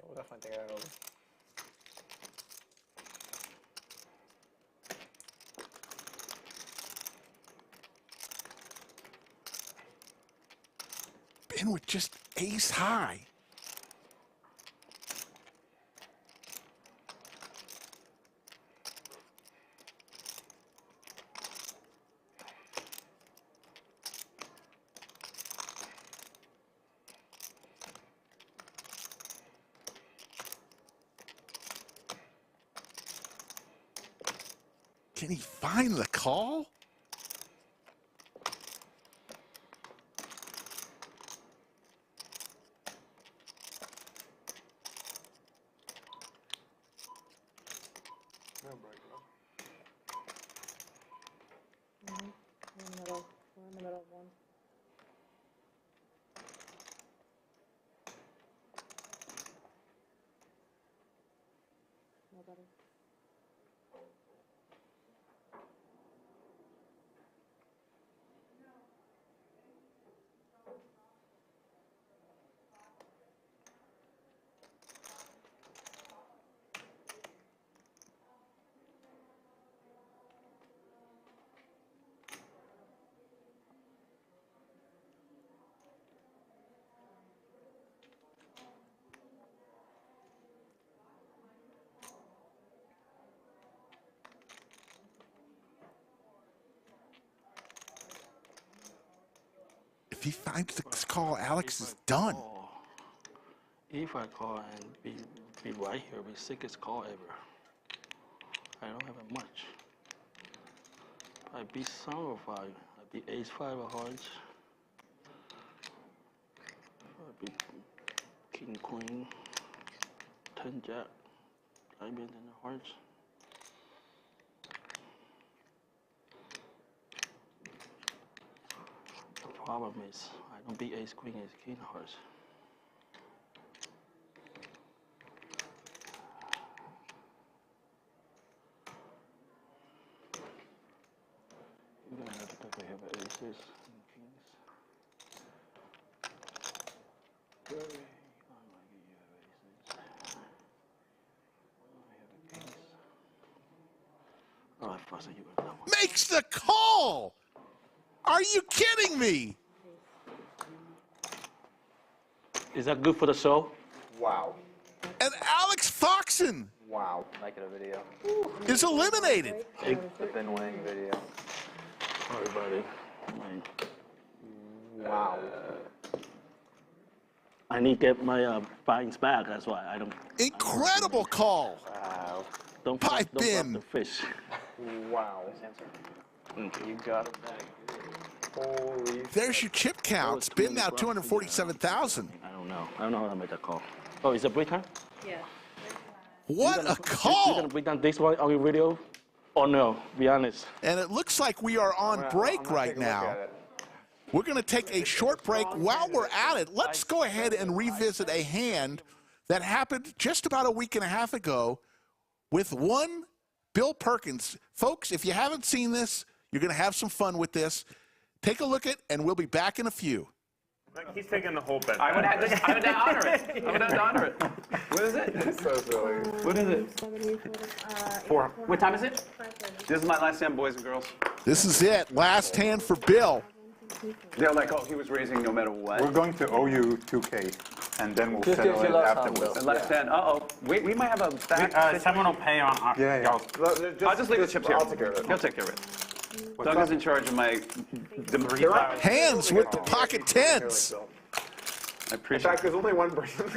We'll definitely take that over. Ben with just ace high. Can he find the call? We're in the middle. We're in the middle of one. Nobody. If he finds the call, Alex is done. If I call and be right here, be sickest call ever. I don't have much. I beat some of five. I beat ace-5 of hearts. I beat king, queen, 10 jack, diamond and the hearts. The problem is I don't beat ace, queen, ace, king hearts. You're gonna have to take a have aces and kings. I might get you have aces. I have a kings. All right, Foxen, you got that one. Makes the call! Are you kidding me? Is that good for the show? Wow. And Alex Foxen Wow. Make it a video. is eliminated. The bin weighing video. Sorry, buddy. Wow. I need to get my fines back. That's why I don't. Incredible call. Wow. Don't Pipe don't in. drop the fish. Wow. You got it. Holy. There's your chip count. It's been now 247,000. I don't know. I don't know how to make that call. Oh, is it break time? Yeah. What a You're call! gonna break down this one on your video? Or no? Be honest. And it looks like we are on break right now. We're going to take a short break. While we're at it, let's go ahead and revisit a hand that happened just about a week and a half ago with one Bill Perkins. Folks, if you haven't seen this, you're going to have some fun with this. Take a look at it, and we'll be back in a few. He's taking the whole bet. I would have to honor it. I would have to honor it. What is it? It's so silly. What is it? 4. What time is it? This is my last hand, boys and girls. This is it. Last hand for Bill. They're like, oh, he was raising no matter what. We're going to owe you 2K, and then we'll settle it afterwards. Last hand. Uh-oh. We might have a back. Someone will pay on our. Yeah. I'll just leave the chips here. I'll take care of it. He'll take care of it. Doug is in charge of my. Hands with the pocket tens. I appreciate In fact, there's only one person.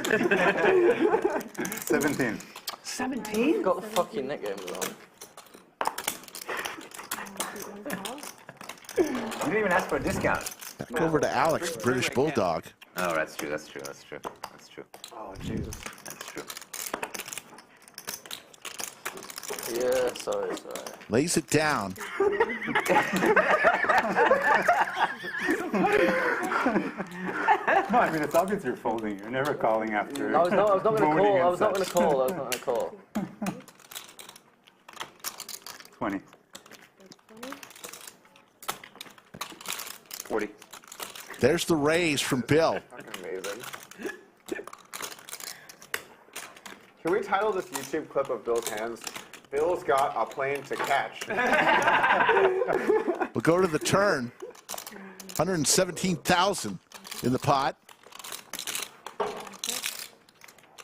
17. 17? Got the fucking net games on. You didn't even ask for a discount. Back over to Alex, the British Bulldog. Oh, that's true. That's true. That's true. That's true. Oh, Jesus. That's true. Yeah, sorry. Lays it down. No, I mean, it's obvious you're folding. You're never calling after. I was not going to call. I was not such. going to call. 20. 40. There's the raise from Bill. Fucking amazing. Can we title this YouTube clip of Bill's hands, Bill's got a plane to catch? We'll go to the turn. 117,000 in the pot.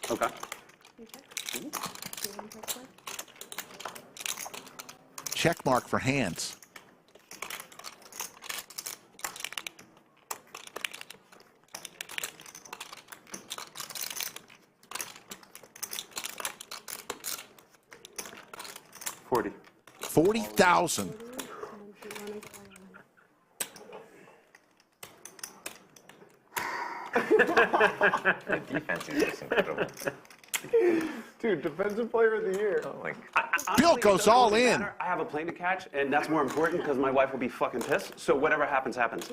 Okay. Check mark for hands. $40,000. The defense is just incredible. Dude, defensive player of the year. Oh my Bill goes all in. I have a plane to catch, and that's more important because my wife will be fucking pissed. So whatever happens, happens.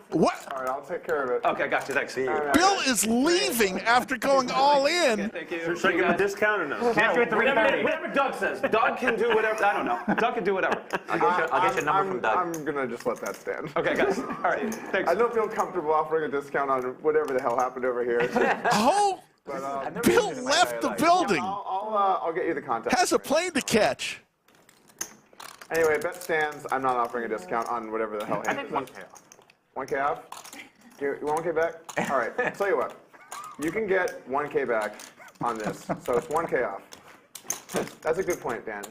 What? All right, I'll take care of it. Okay, got you. Thanks. See you. Bill is leaving after going all in. Thank you. Should I give him a discount or no? Can't do it Whatever Doug says. Doug can do whatever. I don't know. Doug can do whatever. I'll get you a number from Doug. I'm gonna just let that stand. Okay, guys. All right. Thanks. I don't feel comfortable offering a discount on whatever the hell happened over here. Oh, But, Bill left the building. I'll get you the contact. Has a plane to catch. Anyway, bet stands. I'm not offering a discount on whatever the hell happens. 1K off. 1K off? You want 1K back? All right, I'll tell you what. You can get 1K back on this, so it's 1K off. That's a good point, Dan.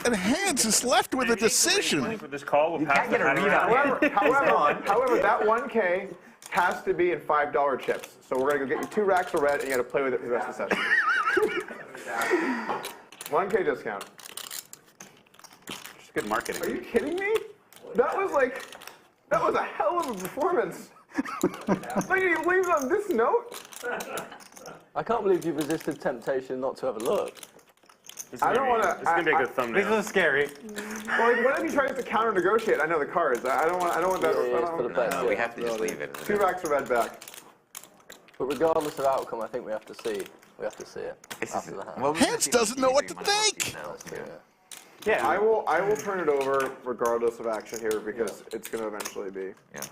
And Hans is left with a decision. For this call, we'll pass can't get a readout. However, that 1K has to be in $5 chips. So we're gonna go get you 2 racks of red, and you gotta play with it for the rest of the session. 1K discount. Good marketing. Are you kidding me? That was a hell of a performance. Like, you leave on this note? I can't believe you resisted temptation not to have a look. I don't want to. It's gonna be a good thumbnail. This is scary. Well, like, what if he tries to counter negotiate? I know the cards. I don't want that. No, we have to just leave it. 2 racks of red back. But regardless of outcome, I think we have to see. We have to see it after the hand. Hans doesn't know what to think. That's true, Yeah, I will turn it over regardless of action here because it's going to eventually be. Yeah.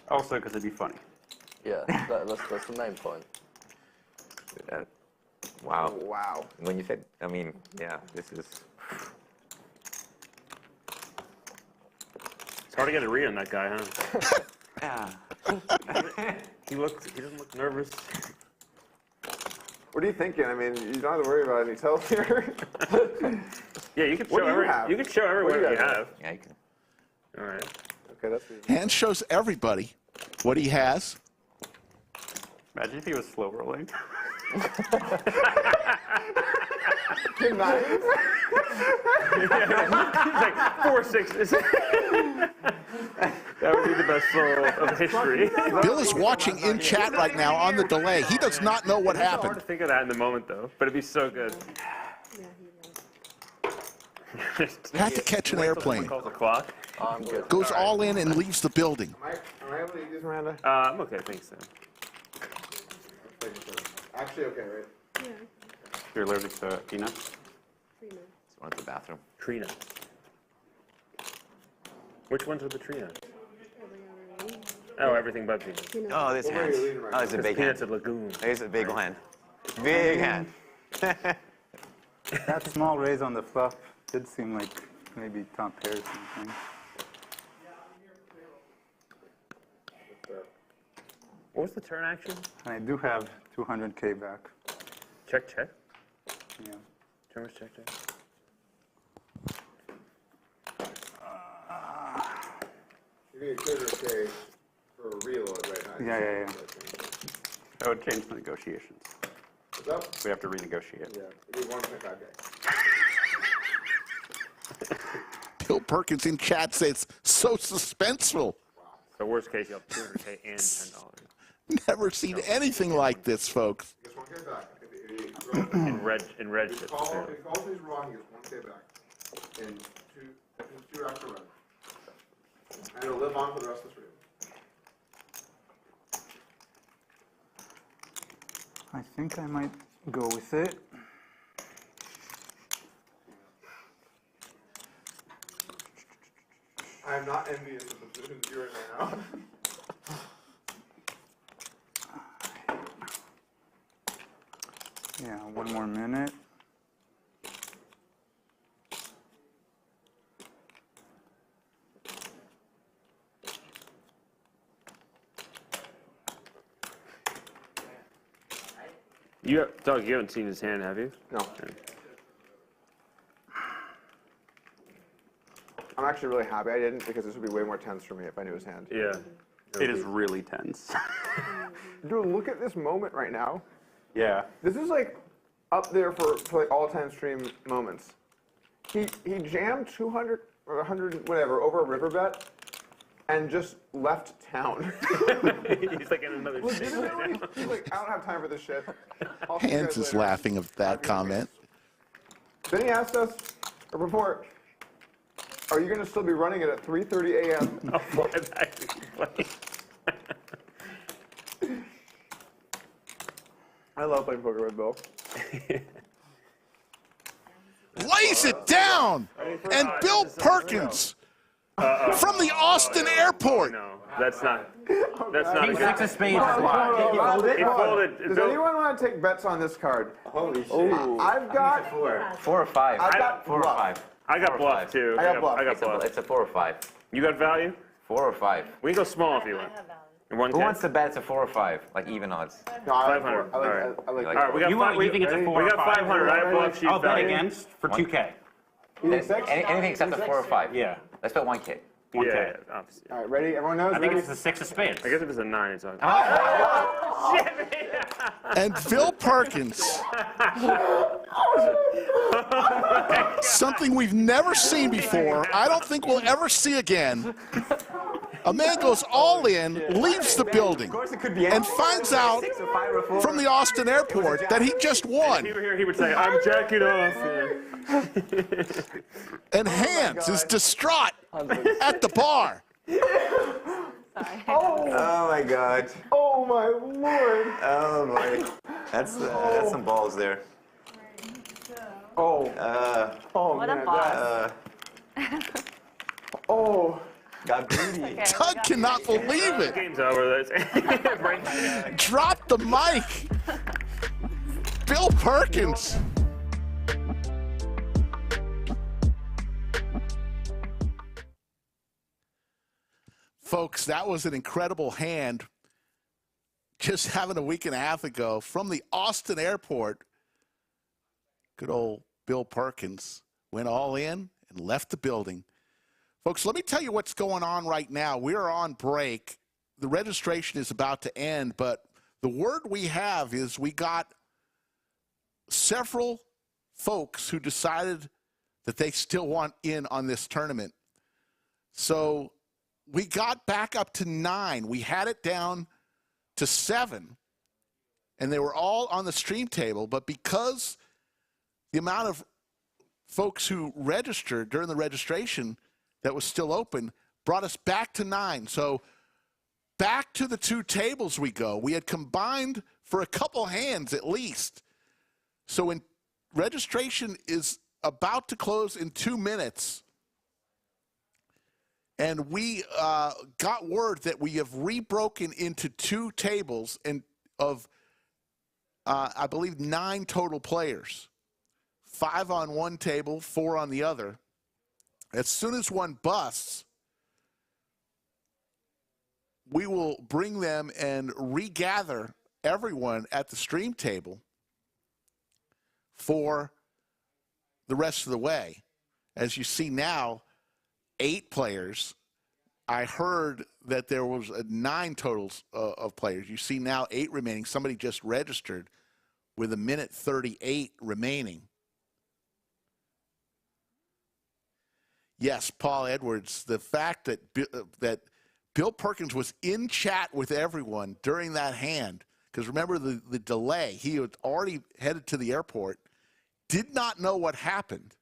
Also, because it'd be funny. Yeah, that's the main point. Wow. Wow. When you said, I mean, yeah, this is. It's hard to get a read on that guy, huh? Yeah. He doesn't look nervous. What are you thinking? I mean, you don't have to worry about any tells here. Yeah, you can show What do you have? You can show everyone what you have. Yeah, you can. All right. Okay, that's Hans shows everybody what he has. Imagine if he was slow rolling. Good night. He's like 4 6s. That would be the best roll of history. Bill is watching in chat right now on the delay. He does not know what It's so hard happened. to think of that in the moment, though. But it'd be so good. Had to catch an airplane. Calls the clock. I'm good. Goes all in and leaves the building. Am I able to use Miranda? I'm okay, thanks, Sam. Actually, okay, right? Yeah. You're allergic to peanuts? Trina. Just went to the bathroom. Tree nuts. Which ones are the tree nuts? Oh, everything but peanuts. Oh, this hand. Oh, it's a big hand. Peanuts at Lagoon. There's a big hand. Big hand. That small raise on the fluff did seem like maybe top pair or something. What was the turn action? And I do have 200K back. Check, check. Yeah. Turn was check, check. You're going to clear K for a reload right now. Yeah. That would change the negotiations. What's up? We have to renegotiate. Yeah, we need 1.5K. Bill Perkins in chat says, so suspenseful. So worst case, you have 200K and $10. Never seen anything like this, folks. He gets 1K back. in red If chips. he calls he's wrong, he gets 1K back. And two racks of red. And it'll live on for the rest of the stream. I think I might go with it. I am not envious of the positions you're in right now. Yeah, 1 more minute. Doug, you haven't seen his hand, have you? No. I'm actually really happy I didn't because this would be way more tense for me if I knew his hand. Yeah. It is really tense. Dude, look at this moment right now. Yeah. This is like up there for like all-time stream moments. He jammed 200 or 100 whatever over a river bet, and just left town. He's like in another state right now. He's like, I don't have time for this shit. I'll see you Hans guys is later. laughing at that comment. Then he asked us a report. Are you going to still be running it at 3:30 a.m.? Oh, why is that funny? I love playing poker with Bill. Lays it down! And Bill Perkins from the Austin airport. No, that's not a good. Six of spades is Hold why. on. He folded. Does anyone want to take bets on this card? Holy shit. I've got 4 or 5. I've got 4 or bluff. 5. I got bluff too. I got bluff. I got bluff. It's a 4 or 5. You got value? 4 or 5. We can go small if you want. 1K. Who wants to bet it's a 4 or 5? Like even odds. No, I like 500. I like, All right. I like All All right, we got You think it's a 4 we or got 5? 500. I have bluff. She's I'll bet value. against for 2K. You think six? Anything except the 4 or 5. Yeah. Let's bet 1K. Yeah, obviously. All right, ready? Everyone knows? I think Ready? it's the 6 of spades. I guess if it's a 9, it's on. And Bill Perkins. Something we've never seen before. I don't think we'll ever see again. A man goes all in, leaves the building, and finds out from the Austin airport that he just won. If he were here, he would say, I'm jacking off. And Hans is distraught at the bar. Oh my God. Oh my lord. Oh boy. That's some balls there. Oh. Oh What man. a boss. Oh. Got greedy. Okay, Doug cannot believe it. Game's over. Drop the mic. Bill Perkins. Folks, that was an incredible hand just having a week and a half ago from the Austin airport. Good old Bill Perkins went all in and left the building. Folks, let me tell you what's going on right now. We are on break. The registration is about to end, but the word we have is we got several folks who decided that they still want in on this tournament. So we got back up to 9. We had it down to 7, and they were all on the stream table, but because the amount of folks who registered during the registration that was still open brought us back to 9. So back to the 2 tables we go. We had combined for a couple hands at least. So when registration is about to close in 2 minutes, and we got word that we have rebroken into 2 tables and of, I believe, 9 total players. 5 on one table, 4 on the other. As soon as one busts, we will bring them and regather everyone at the stream table for the rest of the way. As you see now, 8 players. I heard that there was 9 totals of players. You see now 8 remaining. Somebody just registered with 1:38 remaining. Yes, Paul Edwards, the fact that that Bill Perkins was in chat with everyone during that hand, because remember the delay, he had already headed to the airport, did not know what happened,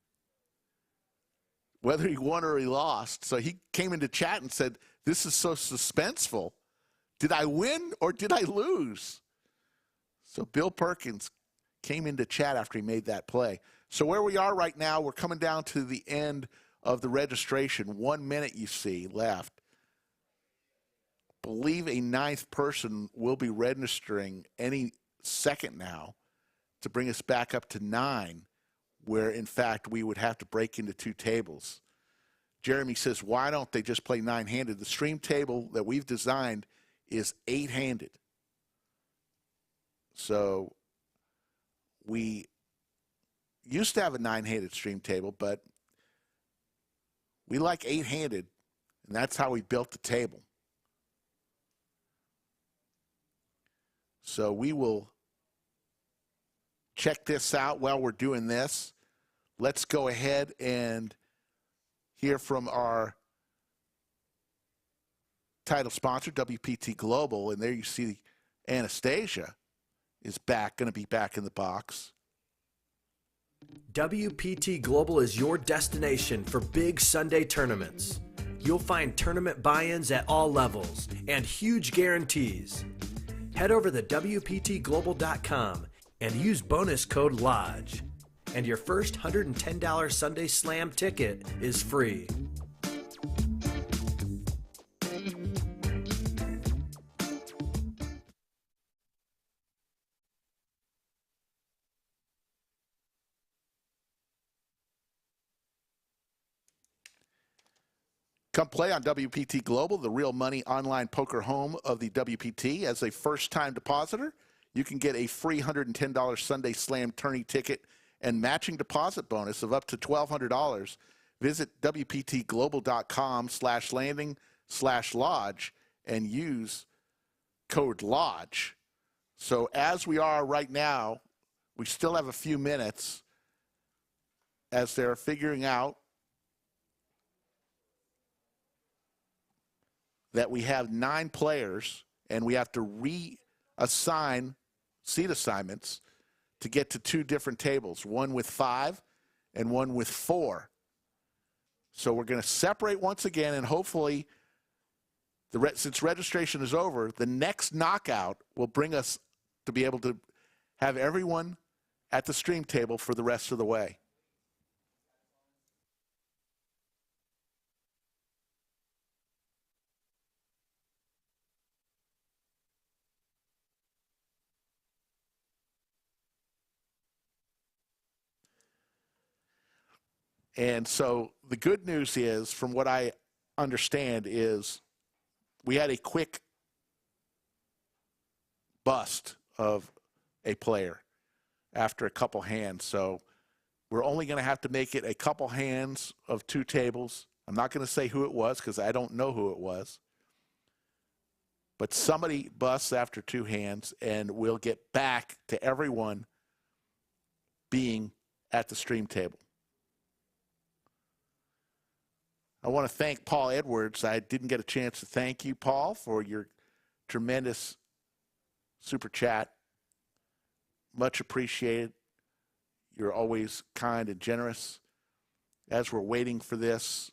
whether he won or he lost. So he came into chat and said, this is so suspenseful. Did I win or did I lose? So Bill Perkins came into chat after he made that play. So where we are right now, we're coming down to the end of the registration. 1 minute, you see, left. Believe a 9th person will be registering any second now to bring us back up to 9, where, in fact, we would have to break into 2 tables. Jeremy says, why don't they just play 9-handed? The stream table that we've designed is 8-handed. So we used to have a 9-handed stream table, but we like 8-handed, and that's how we built the table. So we will check this out while we're doing this. Let's go ahead and hear from our title sponsor, WPT Global, and there you see Anastasia is going to be back in the box. WPT Global is your destination for big Sunday tournaments. You'll find tournament buy-ins at all levels and huge guarantees. Head over to WPTglobal.com and use bonus code LODGE. And your first $110 Sunday Slam ticket is free. Come play on WPT Global, the real money online poker home of the WPT. As a first-time depositor, you can get a free $110 Sunday Slam tourney ticket and matching deposit bonus of up to $1,200. Visit WPTglobal.com/landing/lodge and use code LODGE. So as we are right now, we still have a few minutes as they're figuring out that we have 9 players and we have to reassign seat assignments to get to 2 different tables, one with 5 and one with 4. So we're going to separate once again, and hopefully, since registration is over, the next knockout will bring us to be able to have everyone at the stream table for the rest of the way. And so the good news is, from what I understand, is we had a quick bust of a player after a couple hands. So we're only going to have to make it a couple hands of 2 tables. I'm not going to say who it was because I don't know who it was. But somebody busts after 2 hands, and we'll get back to everyone being at the stream table. I want to thank Paul Edwards. I didn't get a chance to thank you, Paul, for your tremendous super chat. Much appreciated. You're always kind and generous. As we're waiting for this,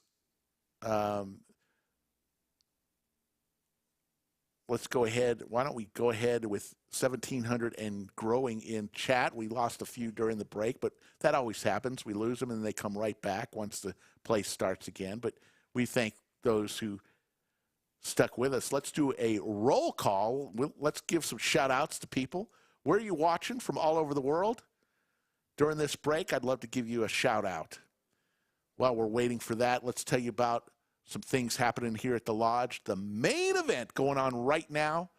let's go ahead. Why don't we go ahead with 1,700 and growing in chat? We lost a few during the break, but that always happens. We lose them, and they come right back once the play starts again. But we thank those who stuck with us. Let's do a roll call. Let's give some shout-outs to people. Where are you watching from all over the world? During this break, I'd love to give you a shout-out. While we're waiting for that, let's tell you about some things happening here at the Lodge. The main event going on right now.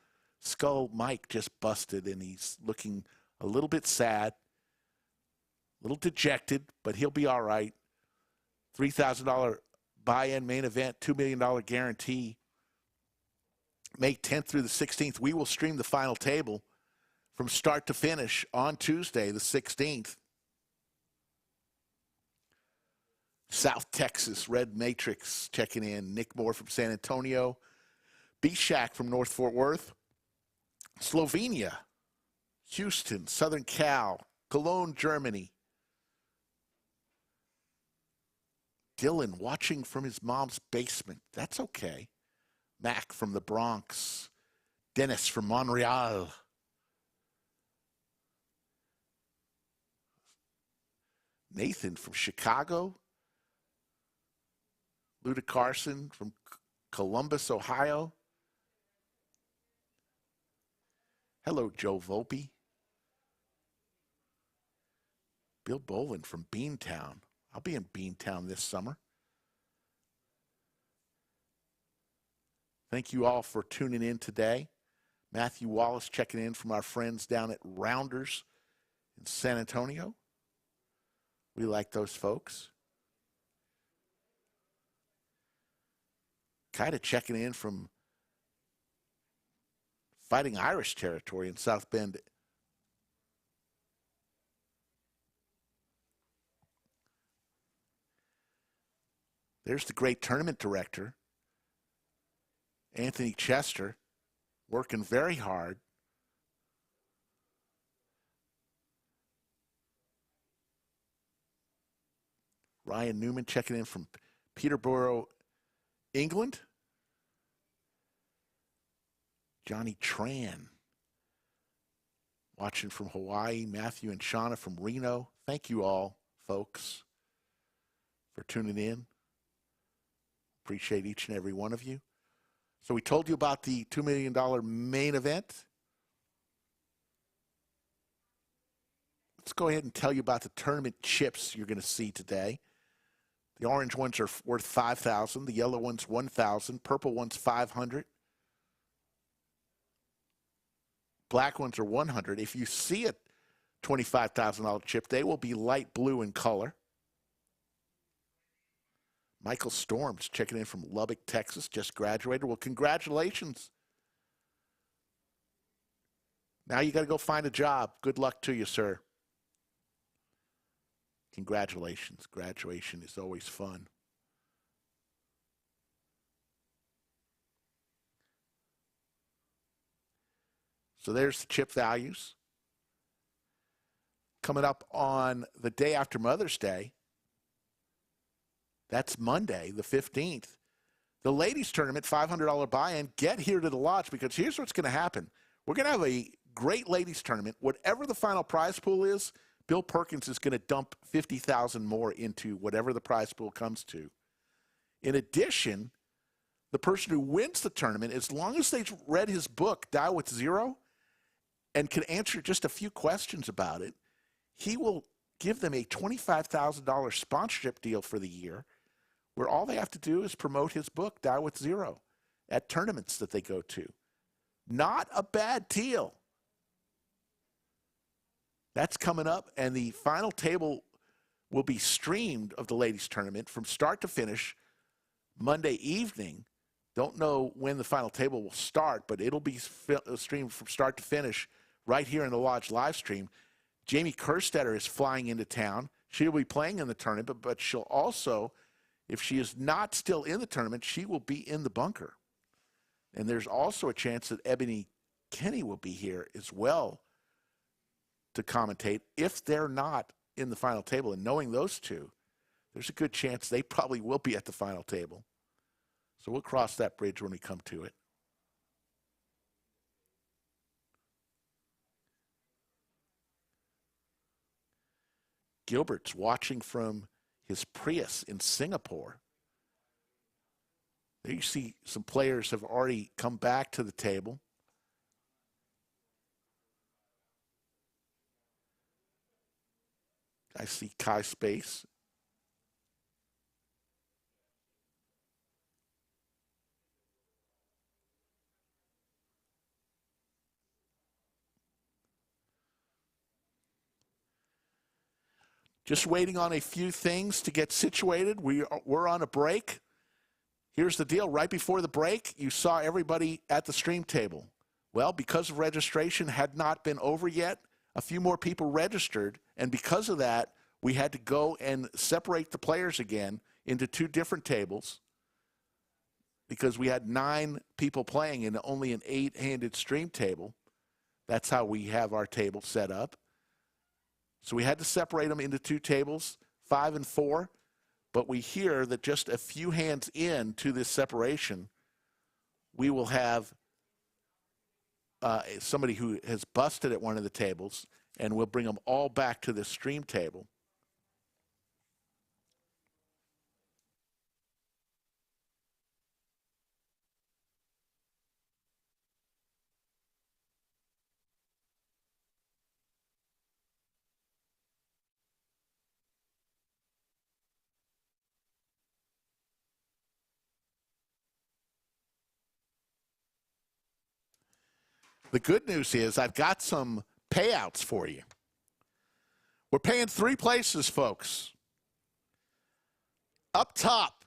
Skull Mike just busted, and he's looking a little bit sad, a little dejected, but he'll be all right. $3,000 buy-in main event, $2 million guarantee. May 10th through the 16th, we will stream the final table from start to finish on Tuesday, the 16th. South Texas, Red Matrix checking in. Nick Moore from San Antonio. B-Shack from North Fort Worth. Slovenia. Houston, Southern Cal. Cologne, Germany. Dylan watching from his mom's basement. That's okay. Mac from the Bronx. Dennis from Montreal. Nathan from Chicago. Luda Carson from Columbus, Ohio. Hello, Joe Volpe. Bill Boland from Beantown. I'll be in Beantown this summer. Thank you all for tuning in today. Matthew Wallace checking in from our friends down at Rounders in San Antonio. We like those folks. Kind of checking in from Fighting Irish territory in South Bend. There's the great tournament director Anthony Chester working very hard. Ryan Newman checking in from Peterborough, England. Johnny Tran watching from Hawaii. Matthew and Shauna from Reno. Thank you all, folks, for tuning in. Appreciate each and every one of you. So we told you about the $2 million main event. Let's go ahead and tell you about the tournament chips you're going to see today. The orange ones are worth $5,000. The yellow one's $1,000. Purple one's $500. Black ones are $100. If you see a $25,000 chip, they will be light blue in color. Michael Storms checking in from Lubbock, Texas, just graduated. Well, congratulations. Now you got to go find a job. Good luck to you, sir. Congratulations. Graduation is always fun. So there's the chip values. Coming up on the day after Mother's Day, that's Monday, the 15th, the ladies tournament, $500 buy-in. Get here to the lodge, because here's what's going to happen. We're going to have a great ladies tournament. Whatever the final prize pool is, Bill Perkins is going to dump $50,000 more into whatever the prize pool comes to. In addition, the person who wins the tournament, as long as they've read his book, Die with Zero, and can answer just a few questions about it, he will give them a $25,000 sponsorship deal for the year, where all they have to do is promote his book, Die with Zero, at tournaments that they go to. Not a bad deal. That's coming up, and the final table will be streamed of the ladies tournament from start to finish Monday evening. Don't know when the final table will start, but it'll be streamed from start to finish right here in the Lodge live stream. Jamie Kerstetter is flying into town. She'll be playing in the tournament, but she'll also, if she is not still in the tournament, she will be in the bunker. And there's also a chance that Ebony Kenny will be here as well to commentate. If they're not in the final table, and knowing those two, there's a good chance they probably will be at the final table. So we'll cross that bridge when we come to it. Gilbert's watching from his Prius in Singapore. There you see some players have already come back to the table. I see Kai Space. Just waiting on a few things to get situated. We're on a break. Here's the deal. Right before the break, you saw everybody at the stream table. Well, because registration had not been over yet, a few more people registered, and because of that, we had to go and separate the players again into two different tables because we had 9 people playing in only an 8-handed stream table. That's how we have our table set up. So we had to separate them into 2 tables, 5 and 4, but we hear that just a few hands into this separation, we will have somebody who has busted at one of the tables, and we'll bring them all back to the stream table. The good news is I've got some payouts for you. We're paying 3 places, folks. Up top,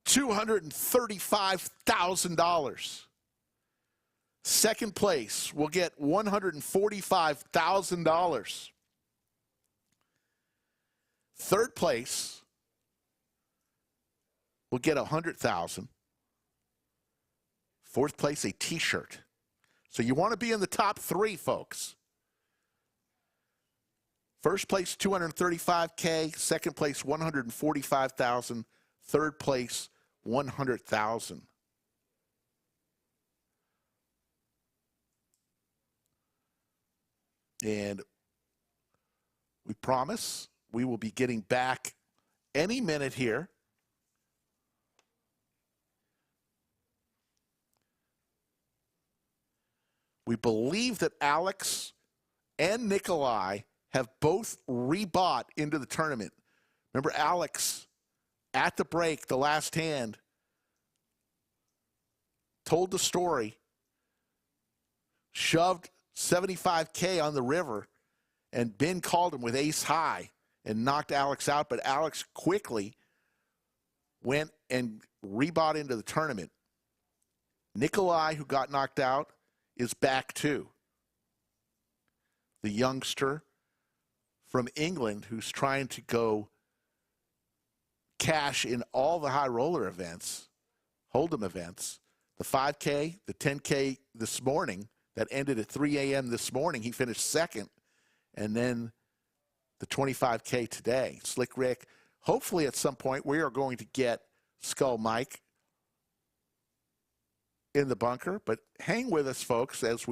$235,000. Second place will get $145,000. Third place will get $100,000. Fourth place, a T-shirt. So you want to be in the top 3, folks. First place, $235K. Second place, $145,000. Third place, $100,000. And we promise we will be getting back any minute here. We believe that Alex and Nikolai have both rebought into the tournament. Remember, Alex, at the break, the last hand, told the story, shoved 75K on the river, and Ben called him with ace high and knocked Alex out, but Alex quickly went and rebought into the tournament. Nikolai, who got knocked out, is back too. The youngster from England who's trying to go cash in all the high roller events, Hold'em events, the 5K, the 10K this morning, that ended at 3 a.m. this morning. He finished second. And then the 25K today. Slick Rick. Hopefully at some point we are going to get Skull Mike in the bunker. But hang with us, folks, as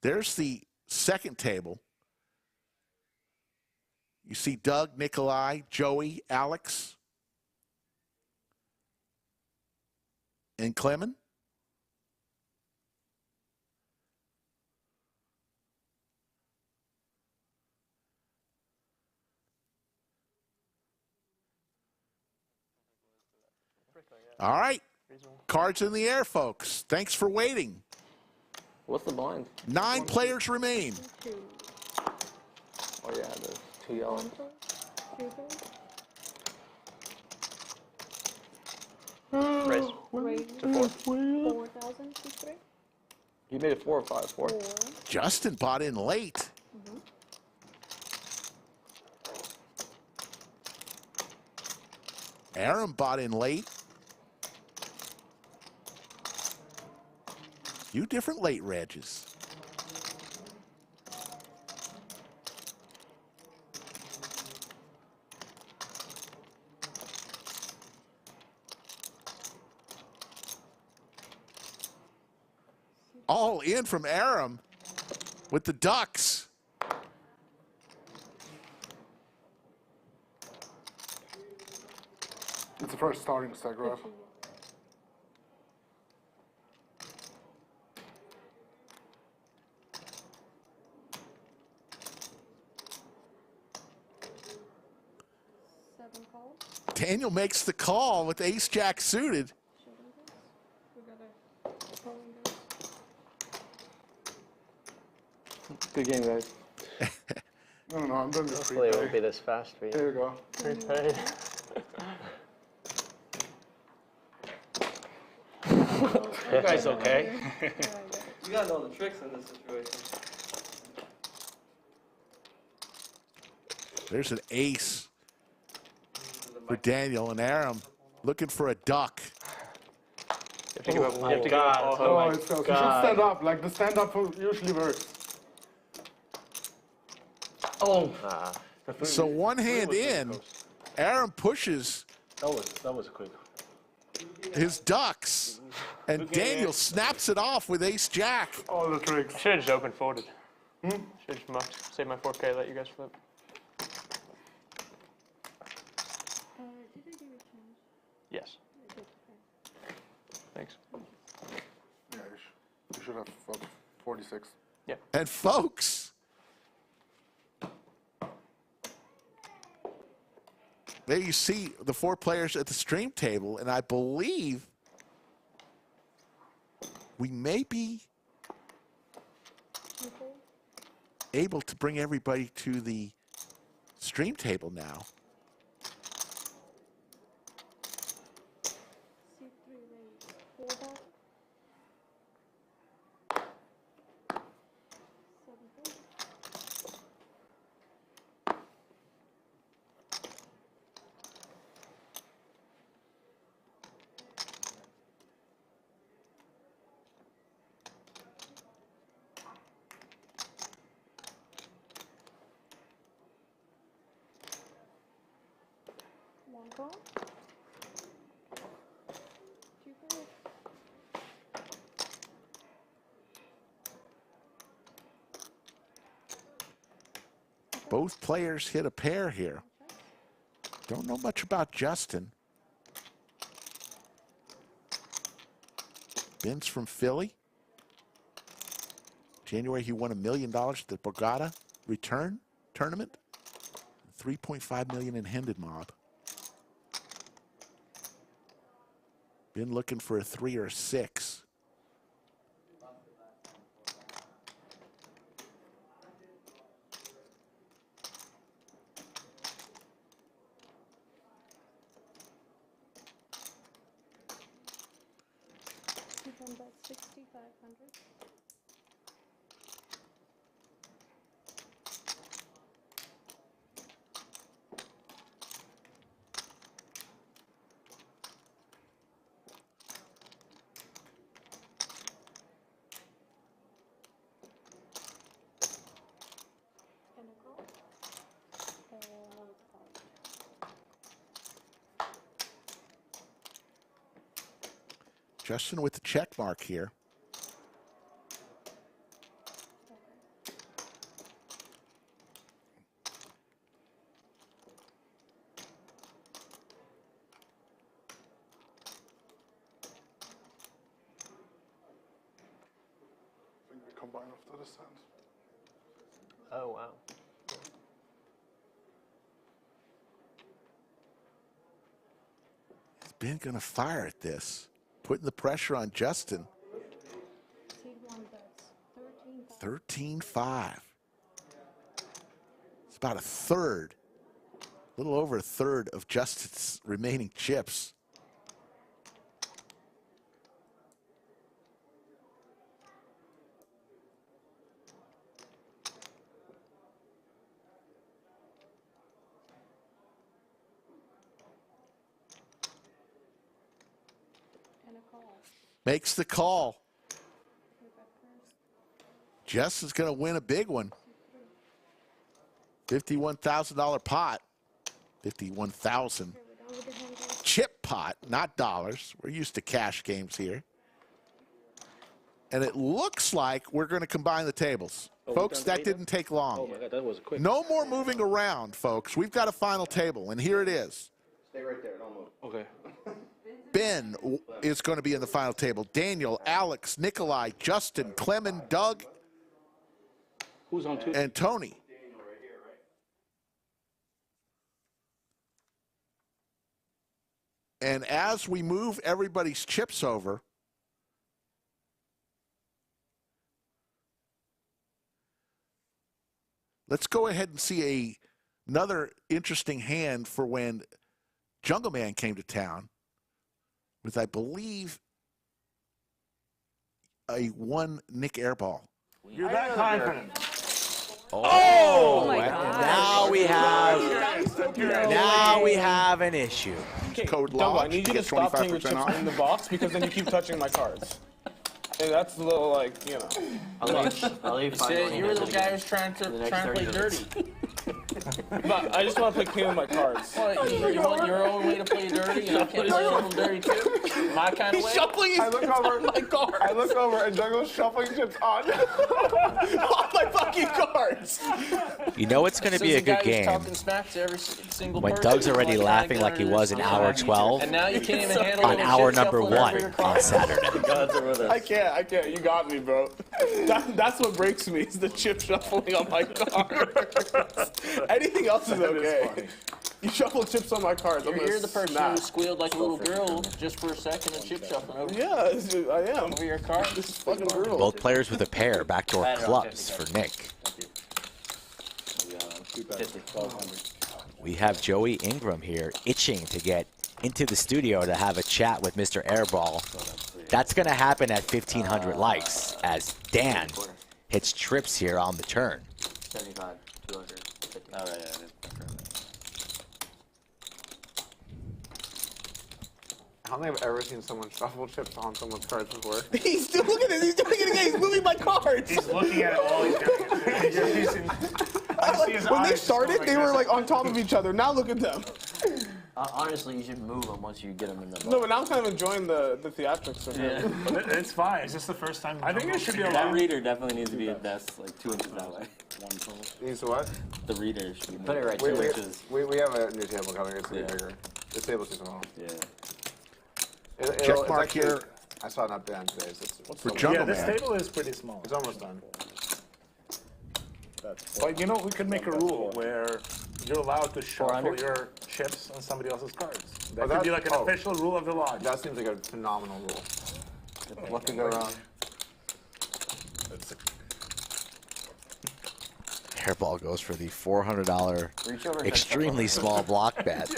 there's the second table. You see Doug, Nikolai, Joey, Alex, and Clemen. All right. Cards in the air, folks. Thanks for waiting. What's the blind? 9 players remain. Oh, yeah, there's 2 yellow. Raise to 4,000 to 3. You made it 4 or 5? 4. Justin bought in late. Aram bought in late. Few different late Regis. All in from Aram with the Ducks. It's the first starting stack, right? Daniel makes the call with ace-jack suited. Good game, guys. No, I'm done with Hopefully it won't be this fast for you. There you go. Prepaid. You guys okay? You gotta know the tricks in this situation. There's an ace for Daniel, and Aram looking for a duck. Oh, it's close. You should stand up. Like the stand up usually works. Oh. So one hand in, Aram pushes That was quick. his ducks, and Daniel snaps it off with ace-jack. All the tricks. I should have just open folded. Should have just mucked. Save my 4K, let you guys flip. Did I do a change? Yes. Thanks. Yeah, you should have 46. Yeah. And folks, there you see the 4 players at the stream table, and I believe we may be able to bring everybody to the stream table now. call. Q5. Both players hit a pair here. Don't know much about Justin. Ben's from Philly. January, he won $1 million at the Borgata return tournament. $3.5 million in Hendon Mob. Ben looking for a 3 or a 6. About 6,500. Justin with the check mark here. I think we combine after the sand. Oh, wow. Is Ben gonna fire at this? Putting the pressure on Justin. 13-5. It's about a third, a little over a third of Justin's remaining chips. Makes the call. Justin's going to win a big one. $51,000 pot. 51,000 chip pot, not dollars. We're used to cash games here. And it looks like we're going to combine the tables. Folks, that didn't take long. Oh my God, that was quick. No more moving around, folks. We've got a final table, and here it is. Stay right there, don't move. Okay. Ben is going to be in the final table. Daniel, Alex, Nikolai, Justin, Clemen, Doug, Who's on 2? and Tony. And as we move everybody's chips over, let's go ahead and see another interesting hand for when Jungle Man came to town with, I believe, a 1 Nick airball. You're that confident. Oh, my and God. now we have an issue. Code Dumbo, I launch, need you to get stop putting your 25% chips off. in the box because then you keep touching my cards. And that's a little like, you know. I'll leave 5 You were the guy who's trying to play dirty. But I just want to play clean with my cards. What, you want your own way to play dirty, and I can't play them dirty too? My kind of way? Shuffling I look over, my cards. I look over and Jungle's shuffling chips on my fucking cards. You know it's going to be a good game Talking smack to every single when person. Doug's already laughing like he was in hour 12 And now you can't even handle on a little hour shit number shuffling 1 over your on cards. Saturday. I can't. You got me, bro. That's what breaks me is the chip shuffling on my cards. Anything else is okay. You shuffle chips on my cards. You're the person who squealed like a little girl just for a second and chip shuffling over. Yeah, I am. Over your cards. This is fucking brutal. Both players with a pair, backdoor clubs for Nick. We have Joey Ingram here itching to get into the studio to have a chat with Mr. Airball. That's going to happen at 1,500 likes as Dan hits trips here on the turn. 75, 250. All right, I don't think I've ever seen someone shuffle chips on someone's cards before. He's still looking at this. He's doing it again. He's moving my cards. He's looking at it while he's doing it. When they started, they were like on top of each other. Now look at them. Honestly, you should move them once you get them in the box. No, but now I'm kind of enjoying the theatrics of it. But it's fine. It's just the first time. I think it should be a That lot. reader definitely needs to be at best like 2 inches that way. Needs what? The reader should be Put it right 2 there. inches. We have a new table coming. It's going to be bigger. This table's too small. Yeah. Check mark here. I saw it not done today. For Jungle Yeah, this Man. table is pretty small. It's almost done. But you know, we could make a rule where you're allowed to shuffle 400? your chips on somebody else's cards. That Oh, could be that- like an oh. official rule of the lodge. That seems like a phenomenal rule. What could go wrong? Hairball goes for the $400 extremely small block bet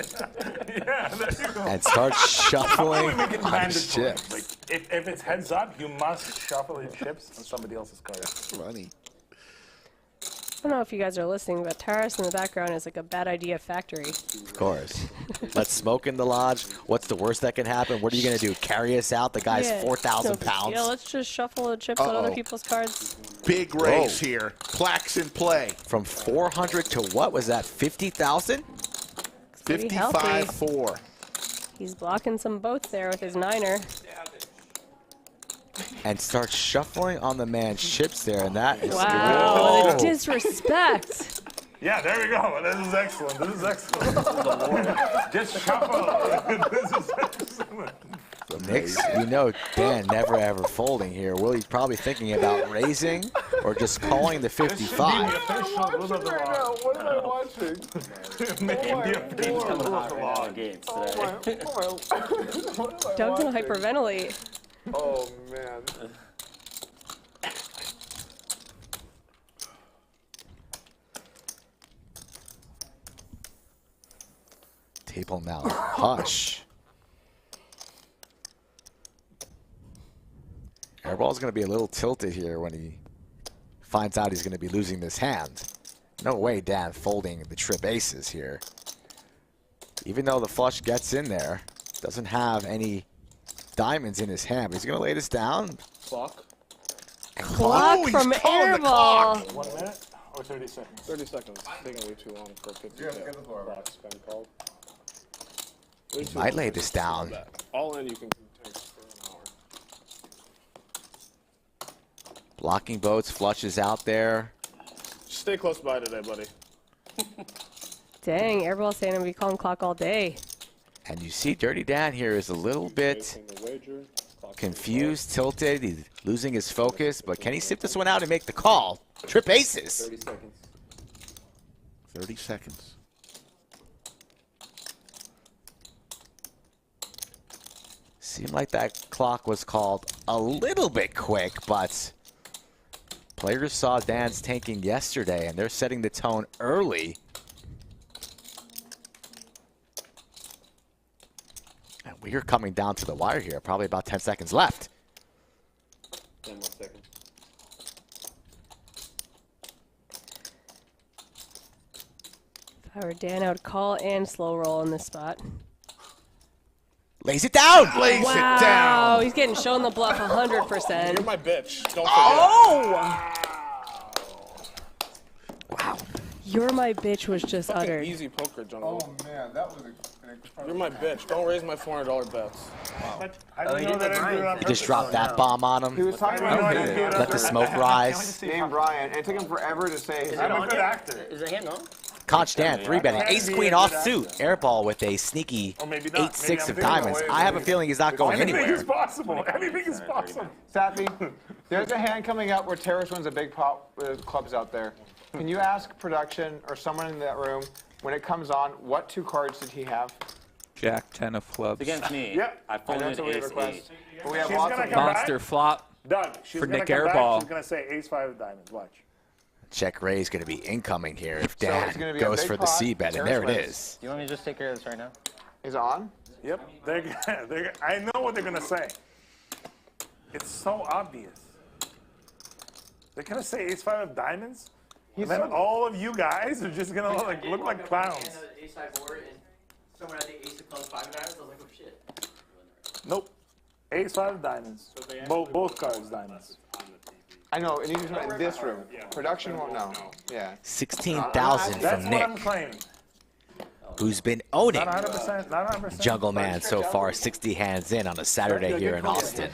Yeah, there you go. and starts shuffling Make it on his mandatory. chips. Like, if it's heads up, you must shuffle your chips on somebody else's cards. Funny. I don't know if you guys are listening, but Taras in the background is like a bad idea factory. Of course. Let's smoke in the lodge. What's the worst that can happen? What are you going to do? Carry us out? The guy's Yeah, 4,000 no big pounds. deal. Let's just shuffle the chips on other Uh-oh. people's cards. Big raise here. Plaques in play. From 400 to what was that? 50,000? Pretty healthy. 55-4. He's blocking some boats there with his niner. And starts shuffling on the man's chips there, and that is Wow, good. the disrespect. Yeah, there we go. This is excellent. This is excellent. Just shuffle. This is excellent. Knicks, we know Dan never ever folding here. Willie's probably thinking about raising or just calling the This should be 55. the official rule of the lodge. What am I watching? Maybe the official rule of the lodge. Gates What am I Don't watching? hyperventilate. Oh, man. Table now. Hush. Airball's going to be a little tilted here when he finds out he's going to be losing this hand. No way Dan folding the trip aces here. Even though the flush gets in there, doesn't have any diamonds in his hand. But he's going to lay this down. Clock. Clock he's from calling the Airball. 1 minute or 30 seconds? 30 seconds. Taking way too long for a 50 box spin call. He might lay this down. All in you can take for an hour. Blocking boats, flushes out there. Stay close by today, buddy. Dang, Airball's saying I'm going to be calling clock all day. And you see Dirty Dan here is a little bit confused, tilted. He's losing his focus, but can he sip this one out and make the call? Trip aces. 30 seconds. 30 seconds. Seemed like that clock was called a little bit quick, but players saw Dan's tanking yesterday, and they're setting the tone early. And we are coming down to the wire here. Probably about 10 seconds left. 10 more seconds. If I were Dan, I would call and slow roll in this spot. Lays it down. Lays Wow, it down. he's getting shown the bluff 100%. You're my bitch. Don't forget. Oh! Wow. You're my bitch was just Fucking uttered. easy poker, Jungle. Oh man, that was an You're my bitch. Don't raise my $400 bets. I didn't know that I did it on purpose. Just drop that bomb on him. He was talking I about didn't know I did it on Let the purpose. smoke rise. named Brian, and it took him forever to say his I'm a good actor. Is the hand on? Conch Dan, 3-betting. Can Ace be queen a off good suit. actor. Airball with a sneaky Or maybe not. 8-6 Maybe of I'm thinking diamonds. away. I have a feeling he's not going Anything anywhere. is possible. Anything is possible. Safi, there's a hand coming up where Terrace wins a big pot with clubs out there. Can you ask production or someone in that room, when it comes on, what 2 cards did he have? Jack 10 of clubs. Against me, Yep. I I know folded it's a weird ace request. 8. But we have She's lots gonna of come Monster flop. Doug, she's For gonna Nick come back. Airball. She's gonna say ace-5 of diamonds. Watch. Check raise going to be incoming here if So it's Dan gonna be a goes big for the pot, C-bet, and there it Terrace wins. is. Do you want me to just take care of this right now? Is it on? Yep. I know what they're gonna say. It's so obvious. They're gonna say ace-5 of diamonds, and then all of you guys are just gonna look like clowns. Someone had the ace of clubs 5 diamonds. I was like, oh shit. Nope. Ace-5 of diamonds. Both cards diamonds. I know, it needs to be in this room. Production won't know. Yeah. 16,000 That's from what I'm Nick. claiming. who's been owning Not 100%. Not 100%. Jungle Man so far, 60 hands in on a Saturday here in Austin.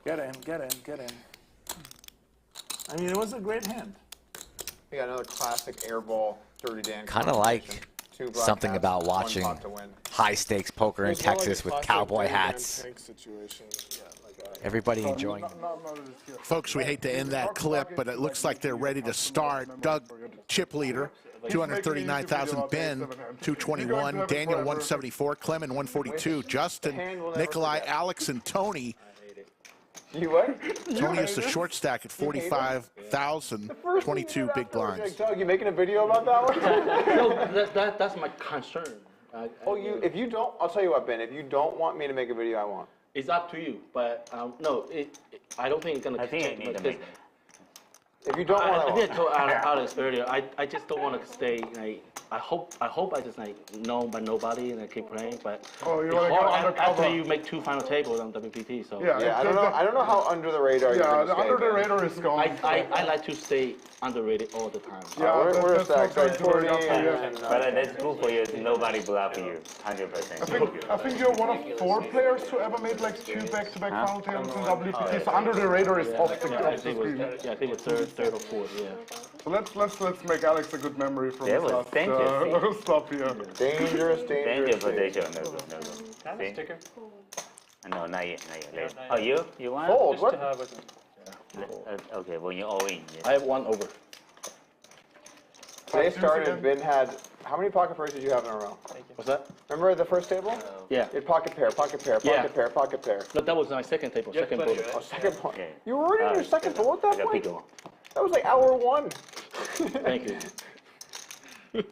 Get in, get in, get in. I mean, it was a great hand. We got another classic airball, Dirty Dan. Kind of like something about watching high-stakes poker in Texas with cowboy hats. Everybody enjoying it. Folks, we hate to end that clip, but it looks like they're ready to start. Doug, chip leader, 239,000. Ben, 221. Daniel, 174. Clemen, 142. Justin, Nikolai, Alex, and Tony. You what? Tony is the short stack at 45,000. 22 big blinds. Doug, you making a video about that one? No, that's my concern. If you don't, I'll tell you what, Ben. If you don't want me to make a video, I won't. It's up to you, but no, I don't think it's gonna. I think I need to make. If you don't want to, I think I told Alex earlier. I just don't want to stay. Like, I hope I just like know by nobody and I keep playing. But you want to go undercover? After you make 2 final tables on WPT, so yeah, I don't know how under the radar. Yeah, the under the radar is gone. I like to stay underrated all the time. Yeah, we're stacked like 40 But that's good for you. Nobody bluff you, 100%. I think you're one of 4 players who ever made like 2 back-to-back final tables in WPT. So under the radar is off the screen. Yeah, I think it's third or fourth. Yeah. So let's make Alex a good memory from his last stop here. Dangerous. Danger position. No good, no good. Have a sticker? No, not yet, not yet. Oh, you want? Fold. What? Okay, well you all in. I have 1 over. Today started. Ben had how many pocket pairs did you have in a row? What's that? Remember the first table? Yeah. It pocket pair, pocket pair, pocket pair, pocket pair. No, that was my second table, second bullet. Oh, second point. Okay. You were already in your second bullet at that point? Pico. That was like hour 1. Thank you.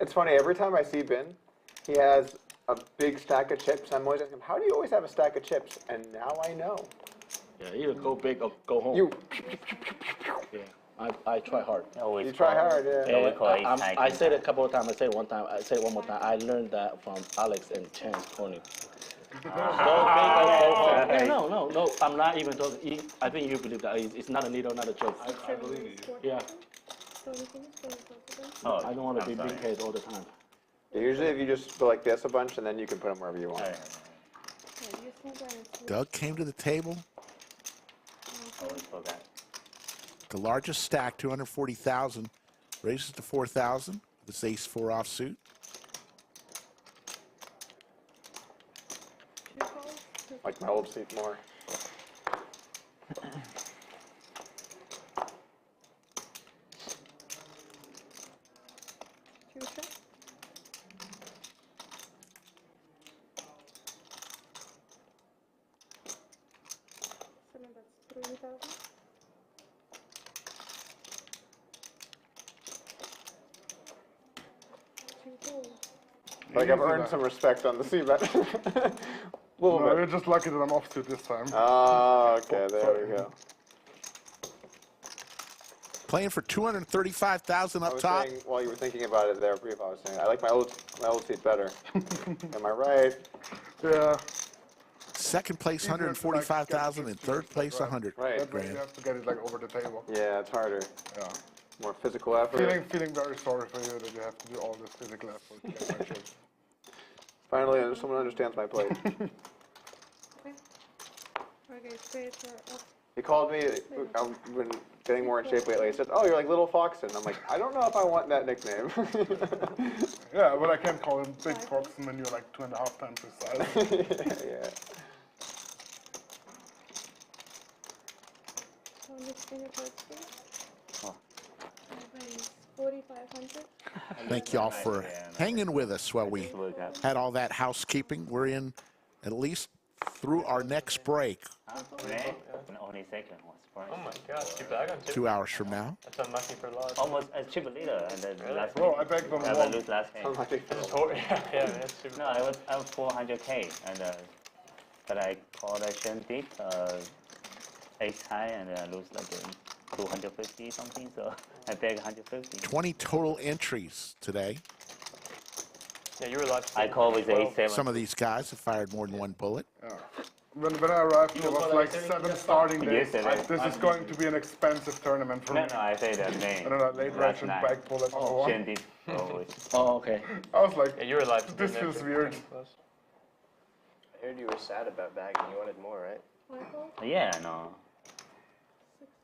It's funny, every time I see Ben, he has a big stack of chips. I'm always asking him, how do you always have a stack of chips? And now I know. Yeah, either go big or go home. Yeah, I try hard. You try hard, yeah. I said it a couple of times. I said it one time. I said it one more time. I learned that from Alex and Chance Tony. Go big or go home. Yeah, no. I'm not even talking. I think you believe that. It's not a needle, not a joke. I believe you. Yeah. I don't want to be big head all the time. Usually if you just go like this a bunch, and then you can put them wherever you want. Doug came to the table. Always forgot. The largest stack, 240,000, raises to 4,000. This ace-4 offsuit. Like my old seat more. Like I've earned some respect on the C-bet. No, you're just lucky that I'm offsuit this time. Oh, okay, there we go. Playing for 235,000 up top. Saying, while you were thinking about it there, brief, I was saying I like my old seat better. Am I right? Yeah. Second place, 145,000, and third place, 100 Right. grand. You have to get it like over the table. Yeah, it's harder. Yeah. More physical effort. Feeling very sorry for you that you have to do all this physical effort to get my chips. Finally, someone understands my plate. He called me. I've been getting more in shape lately. He said, "Oh, you're like Little Foxen." I'm like, I don't know if I want that nickname. Yeah, but I can't call him Big Foxen when you're like 2.5 times his size. Yeah. Thank y'all for hanging with us while we had all that housekeeping. We're in at least through our next break. Only second was right. Oh my God, too bad. I got 2 hours from now. That's unlucky for loss. Almost a chip leader, and then last Bro, game. I backed on Never one. lose last game. Yeah, that's super. No, I was 400K, and but I called a shin deep, ace high, and I lose like 250 something. So I bagged 150. 20 total entries today. Yeah, you were allowed to. I call with ace 7. Some of these guys have fired more than one bullet. Yeah. When I arrived, there was like 7 starting days. Yesterday. This is going to be an expensive tournament for me. No, I say the name. I don't know, late Last ratchet night. back pull at number 1. Shen did always. Oh, okay. I was like, Yeah, you were live. this feels weird. I heard you were sad about bagging. You wanted more, right? Yeah, no.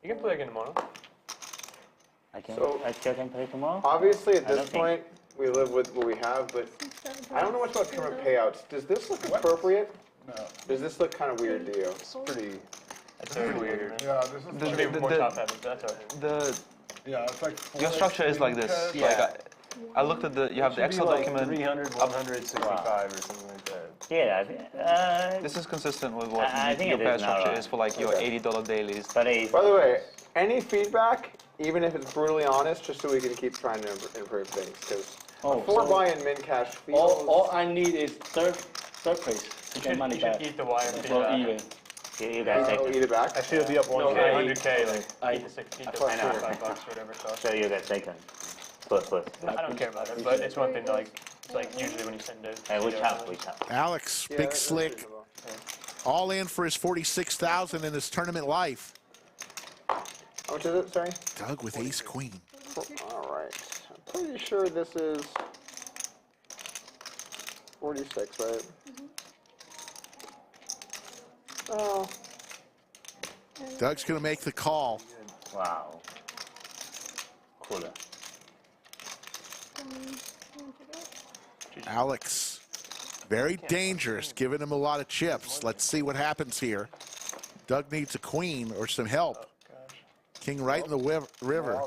You can play again tomorrow. I still can play tomorrow. Obviously, at I don't this think- point, we live with what we have, but I don't know much about tournament payouts. Does this look appropriate? No. Does this look kind of weird to you? It's pretty. It's very weird. Yeah, this is Should be more top heavy, but that's okay. yeah, it's like Your structure is like this. Yeah. Like I looked at the. You have the Excel document. 300, 165 or something like that. Yeah, This is consistent with what I think your it pair is now, structure right? is for like your $80 dailies. but it's, By the way, any feedback, even if it's brutally honest, just so we can keep trying to improve things, because before buying min cash feels. All I need is third place to get money You back. should eat the wire and Or even. you guys take Eat it back. Actually, it'll be up 1K, No, 100K, like, I- eat the I know. $65 or whatever it costs. So you guys second. First. I don't care about it, but it's one thing to like, it's like usually when you send it. Hey, which house? Alex, Big Slick, all in for his 46,000 in his tournament life. How much is it, sorry? Doug with ace queen. All right. I'm pretty sure this is 46, right? Oh. Doug's going to make the call. Wow. Cooler. Alex, very dangerous, giving him a lot of chips. Let's see what happens here. Doug needs a queen or some help. King right in the river.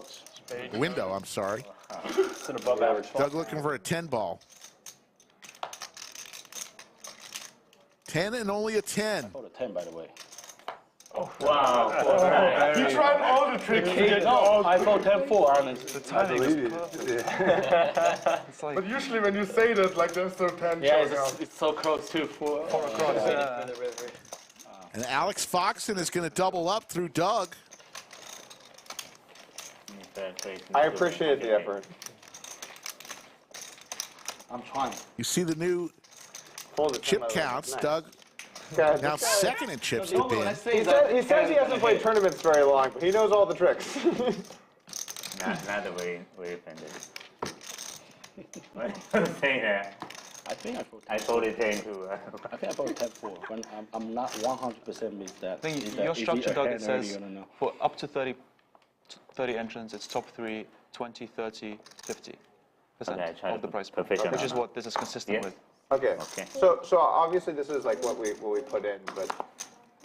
Window, I'm sorry. It's an above average. Doug looking for a 10 ball. 10 and only a 10. I thought a 10, by the way. Oh, wow. You tried all the tricks. No, I thought 10-4, honest. The timing is perfect. It's like, But usually when you say that, like there's no 10 Yeah, showing up. it's so close to 4. And Alex Foxen is going to double up through Doug. I appreciate the effort. I'm trying. You see the new Hold it, chip nice. counts, Doug. God, Now this guy- second in chips to Ben. He says he hasn't played tournaments very long, but he knows all the tricks. Not the way offended. What are you saying there? I think I voted 10 too. I think I voted 10-4. When I'm not 100% with that. I think Is that- your is he structure, Doug, ahead it already says or no? for up to 30 entrants, it's top 3, 20, 30, 50% Okay, I try of to the price put pool, professional which is now. what this is consistent Yeah. with. Okay. Okay. So obviously this is like what we put in, but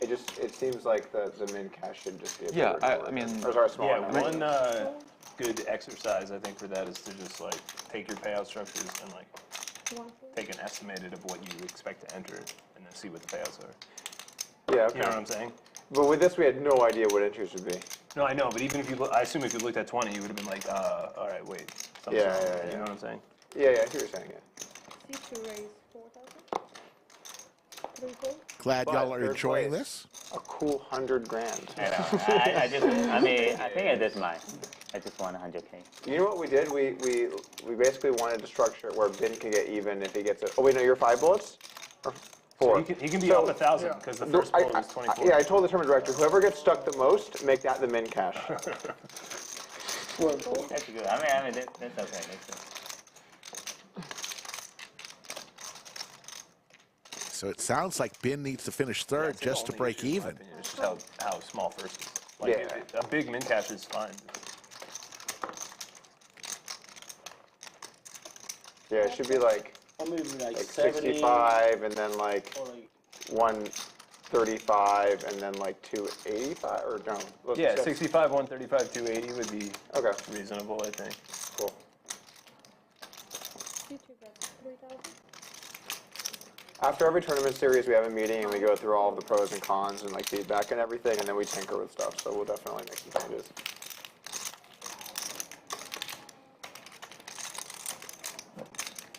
it seems like the min cash should just be a Yeah, bigger I number. mean- Or sorry, smaller number. One good exercise I think for that is to just like take your payout structures and like take an estimated of what you expect to enter and then see what the payouts are. Yeah, okay. You know what I'm saying? But with this, we had no idea what entries would be. No, I know, but even if you look, I assume if you looked at 20, you would have been like, all right, wait. something's Yeah, wrong. yeah, You yeah. know what I'm saying? Yeah, I see what you're saying, yeah. Glad y'all are Third enjoying place. this. A cool 100 grand. I know. I think at this mine. I just want 100K. You know what we did? We basically wanted to structure it where Ben can get even if he gets it. Oh wait, no, you're 5 bullets? Or 4? So he can be up 1,000 because the first I- bullet is 24. Yeah, I told the tournament director, whoever gets stuck the most, make that the min cash. That's good. I mean, that's okay. That's good. So it sounds like Ben needs to finish third That's the just to only break issue, in my even. opinion. It's just how small first is. Like, Yeah. a big min cash is fine. Yeah, it should be like Maybe like 70. 65 and then like Or like 135 and then like 285 or no? let's Yeah, say- 65, 135, 280 would be Okay. reasonable, I think. Cool. After every tournament series, we have a meeting and we go through all of the pros and cons and like feedback and everything, and then we tinker with stuff. So we'll definitely make some changes.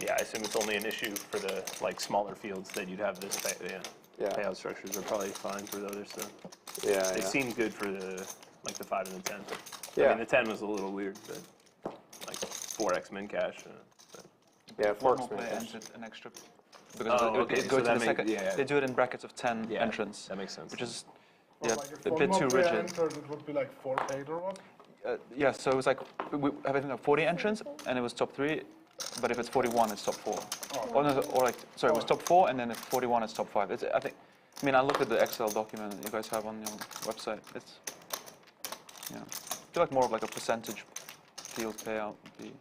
Yeah, I assume it's only an issue for the like smaller fields that you'd have this. Yeah. Payout structures are probably fine for the other stuff. Yeah, They yeah. seem good for the like the 5 and the 10. Yeah. I mean, the 10 was a little weird, but like 4x min cash. But Yeah, One forks more min player cash. entered an extra because it goes to the second. Yeah. They do it in brackets of 10 Yeah, entrants. that makes sense. Which is Well, yeah, like if a one bit more too player rigid. entered, it would be like 4 paid or what? Yeah, so it was like we have I think like 40 entrants, and it was top 3. But if it's 41, it's top 4. Or, no, or like, sorry, it was top 4, and then if 41, it's top 5. It's, I mean, I looked at the Excel document that you guys have on your website. It's, you know, I feel like more of like a percentage deals payout would be.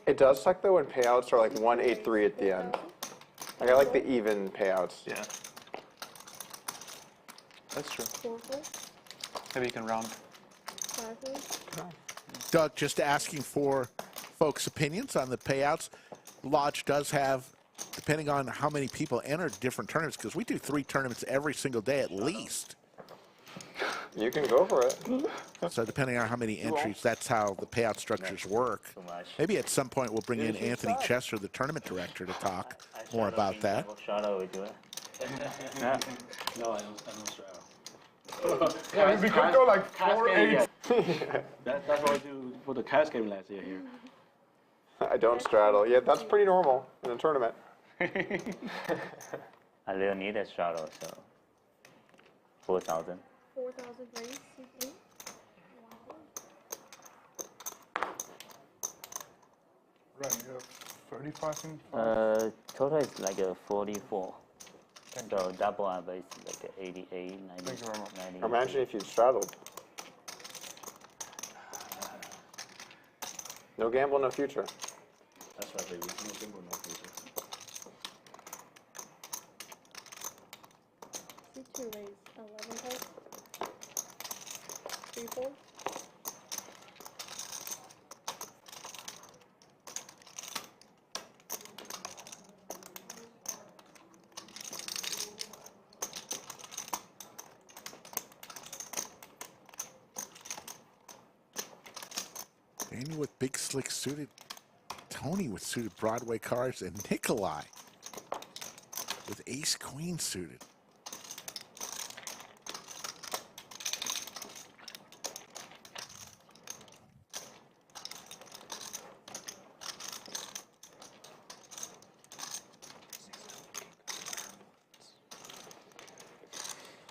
It does suck though when payouts are like 183 at the end. Like I like the even payouts. Yeah. That's true. Maybe you can round. Doug, just asking for folks' opinions on the payouts. Lodge does have, depending on how many people enter different tournaments, because we do 3 tournaments every single day at least. You can go for it. So depending on how many entries, that's how the payout structures work. Maybe at some point we'll bring in Anthony Chester, the tournament director, to talk more about that. Shadow we do it. No, I don't straddle. Yeah, we could go like 4-8. That's what I do for the cash game last year here. I don't straddle. Yeah, that's pretty normal in a tournament. I really need a straddle, so 4,000. 4,000 raise. Right, you have 35 in Total is like a 44. So double I base like 88, 90. Thank you very much. 90. Imagine if you'd straddled. No gamble, no future. That's right, baby. No gamble, no future. C2 raise 11 type. 3-4. Daniel with big slick suited, Tony with suited Broadway cards, and Nikolai with ace queen suited.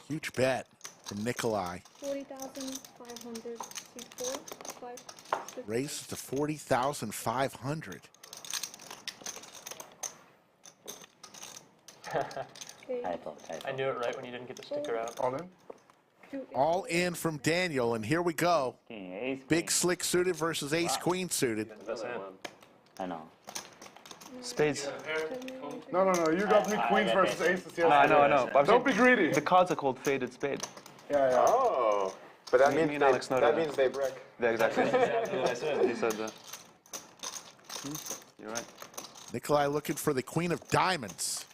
Huge bet from Nikolai. 40,500 C4. 5, 6. Raises to 40,500. I knew it right when you didn't get the sticker out. All in? All in from Daniel, and here we go. Big slick suited versus ace queen suited. I know. Spades. No, you got me queens versus aces yesterday. No, I know. But Don't be greedy. The cards are called faded spade. Yeah. Oh. But that Me means and Alex know that. means they brick. Yeah, exactly. Exactly what I said. He said that. You're right. Nikolai looking for the queen of diamonds.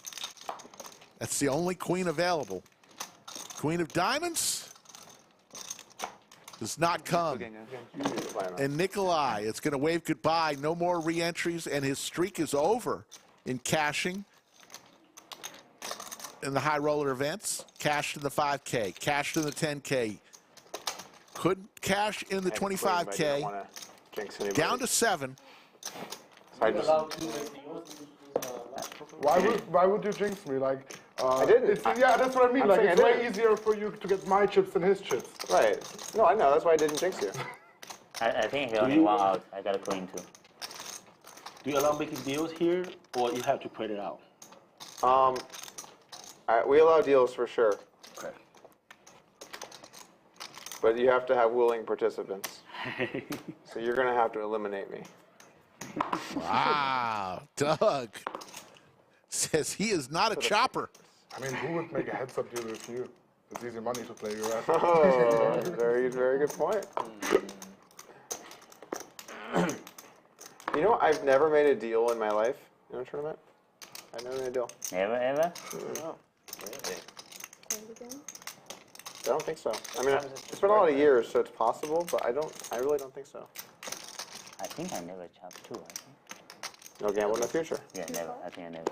That's the only queen available. Queen of diamonds does not come. And Nikolai is going to wave goodbye. No more re-entries, and his streak is over in cashing in the high roller events. Cashed in the 5K, cashed in the 10K. Couldn't cash in the 25K. Down to 7. Why would you jinx me? Like, I didn't. Yeah, that's what I mean. I'm like, saying it's I way didn't. easier for you to get my chips than his chips. Right. No, I know. That's why I didn't jinx you. I think he only one out. I got a queen too. Do you allow making deals here, or you have to print it out? We allow deals for sure. Okay. But you have to have willing participants. So you're going to have to eliminate me. Wow. Doug says he is not a chopper. I mean, who would make a heads-up deal with you? It's easy money to play you at. Oh, very, very good point. You know, I've never made a deal in my life in a tournament. I've never made a deal. Never, ever? No. Really? I don't think so. I mean, it's been a lot of years, so it's possible, but I really don't think so. I think I never chopped too. I think. No gamble, no future. Yeah, never. I think I never.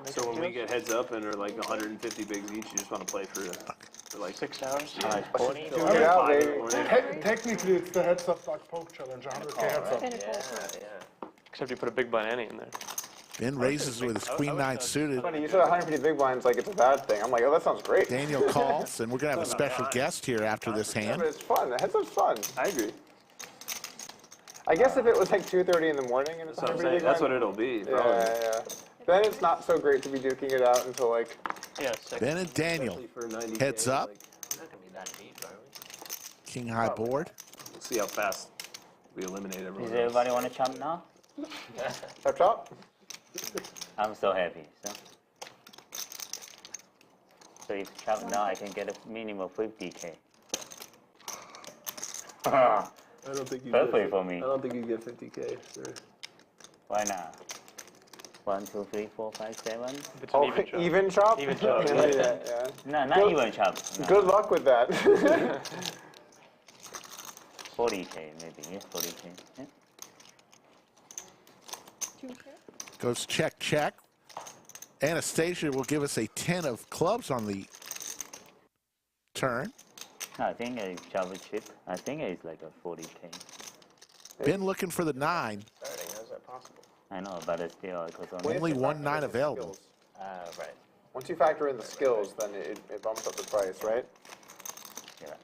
So when we get heads up and are like 150 bigs each, you just want to play for for like 6 hours. like 40. Technically, it's the heads up duck poke challenge. 100K heads up. Yeah. Except you put a big blind ante in there. Ben raises with his queen nine suited. Funny, you said 150 big blinds like it's a bad thing. I'm like, oh, that sounds great. Daniel calls, and we're going to have a special guest here after this Yeah, hand. but it's fun. The heads up's fun. I agree. I guess if it was like 2:30 in the morning and it's 150 big That's blind, what it'll be. yeah, yeah. Then it's not so great to be duking it out until like. Yeah. Ben and Daniel, heads up. King high board. Let's see how fast we eliminate everyone. Does everybody want to chop now? Chop chop. I'm so happy. So if chop now, I can get a minimum of 50K. I don't think you Perfect get, for me. I don't think you get 50K, sir. Why not? 1, 2, 3, 4, 5, 7. Oh, even chop? Even chop. Yeah. No, not Good- even chop. No. Good luck with that. 40K maybe. Yeah, 40K. Yeah. Goes check, check. Anastasia will give us a 10 of clubs on the turn. I think I chop a chip. I think it's like a 40K. Ben looking for the 9. How's that possible? I know, but it's still it was Only 1 9 available. Right. Once you factor in the skills, then it bumps up the price, right? Yeah.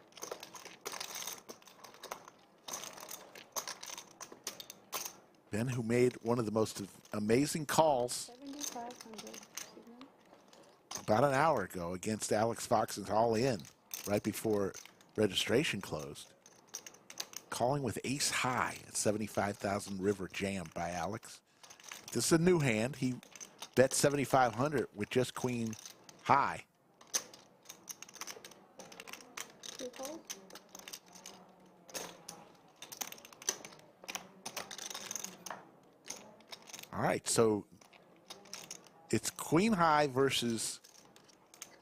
Ben, who made one of the most amazing calls about an hour ago against Alex Foxen's All In, right before registration closed. Calling with ace high at 75,000 river jam by Alex. This is a new hand. He bet 7,500 with just queen high. All right, so it's queen high versus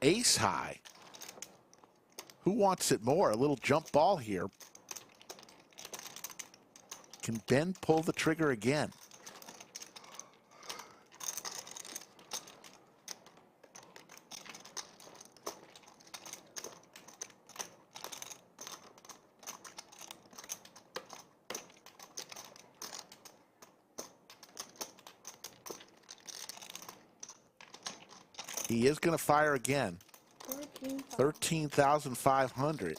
ace high. Who wants it more? A little jump ball here. Can Ben pull the trigger again? He is going to fire again. 13,500.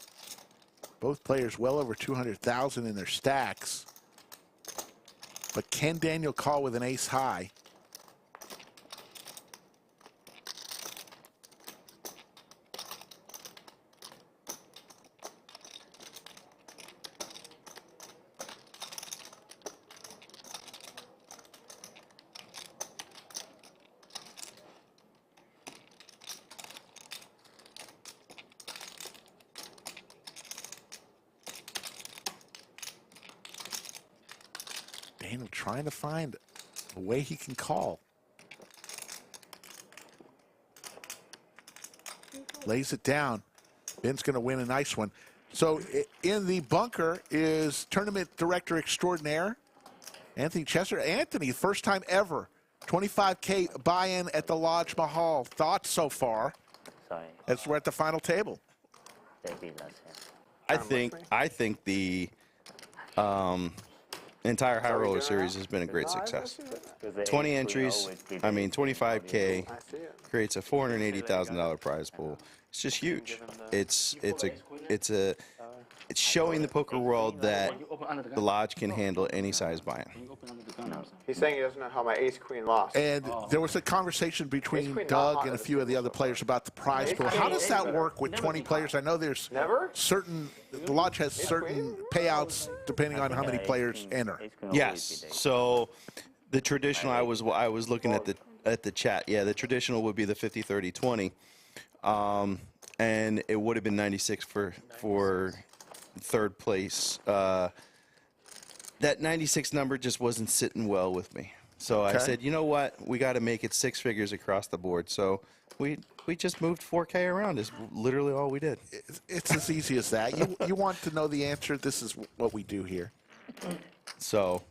Both players well over 200,000 in their stacks. But can Daniel call with an ace high? Daniel trying to find a way he can call. Lays it down. Ben's going to win a nice one. So in the bunker is tournament director extraordinaire, Anthony Chester. Anthony, first time ever, 25K buy-in at the Lodge Mahal. Thoughts so far? Sorry. As we're at the final table. I think the entire High Roller Series has been a great success. 20 entries, 25K creates a $480,000 prize pool. It's just huge. It's showing the poker world that the Lodge can handle any size buy-in. He's saying he doesn't know how my ace queen lost. And there was a conversation between Doug and a few of the other players about the prize pool. How does that work with 20 players? I know there's certain, the Lodge has certain payouts depending on how many players enter. Yes. So the traditional, I was looking at the chat. Yeah, the traditional would be the 50, 30, 20. And it would have been 96 for third place. That 96 number just wasn't sitting well with me. So I said, you know what? We got to make it 6 figures across the board. So we just moved 4K around is literally all we did. It's as easy as that. You want to know the answer? This is what we do here. So,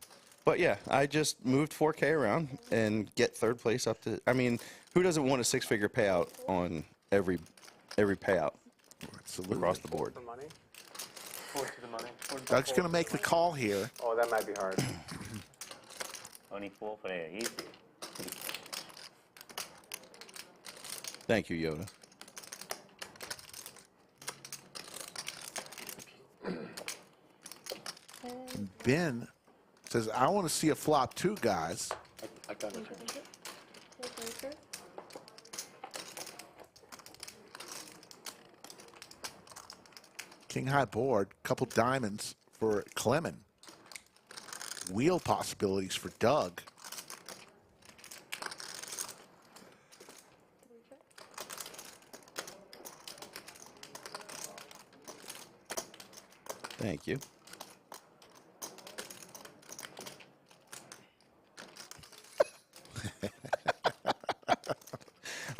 but yeah, I just moved 4K around and get third place up to, I mean, who doesn't want a 6-figure payout on every payout? Absolutely. across the board. For money? To the money. Doug's going to make the call here. Oh, that might be hard. Only 4 player, easy. Thank you, Yoda. And Ben says, I want to see a flop too, guys. I got it. King high board, couple diamonds for Clemen. Wheel possibilities for Doug. Thank you.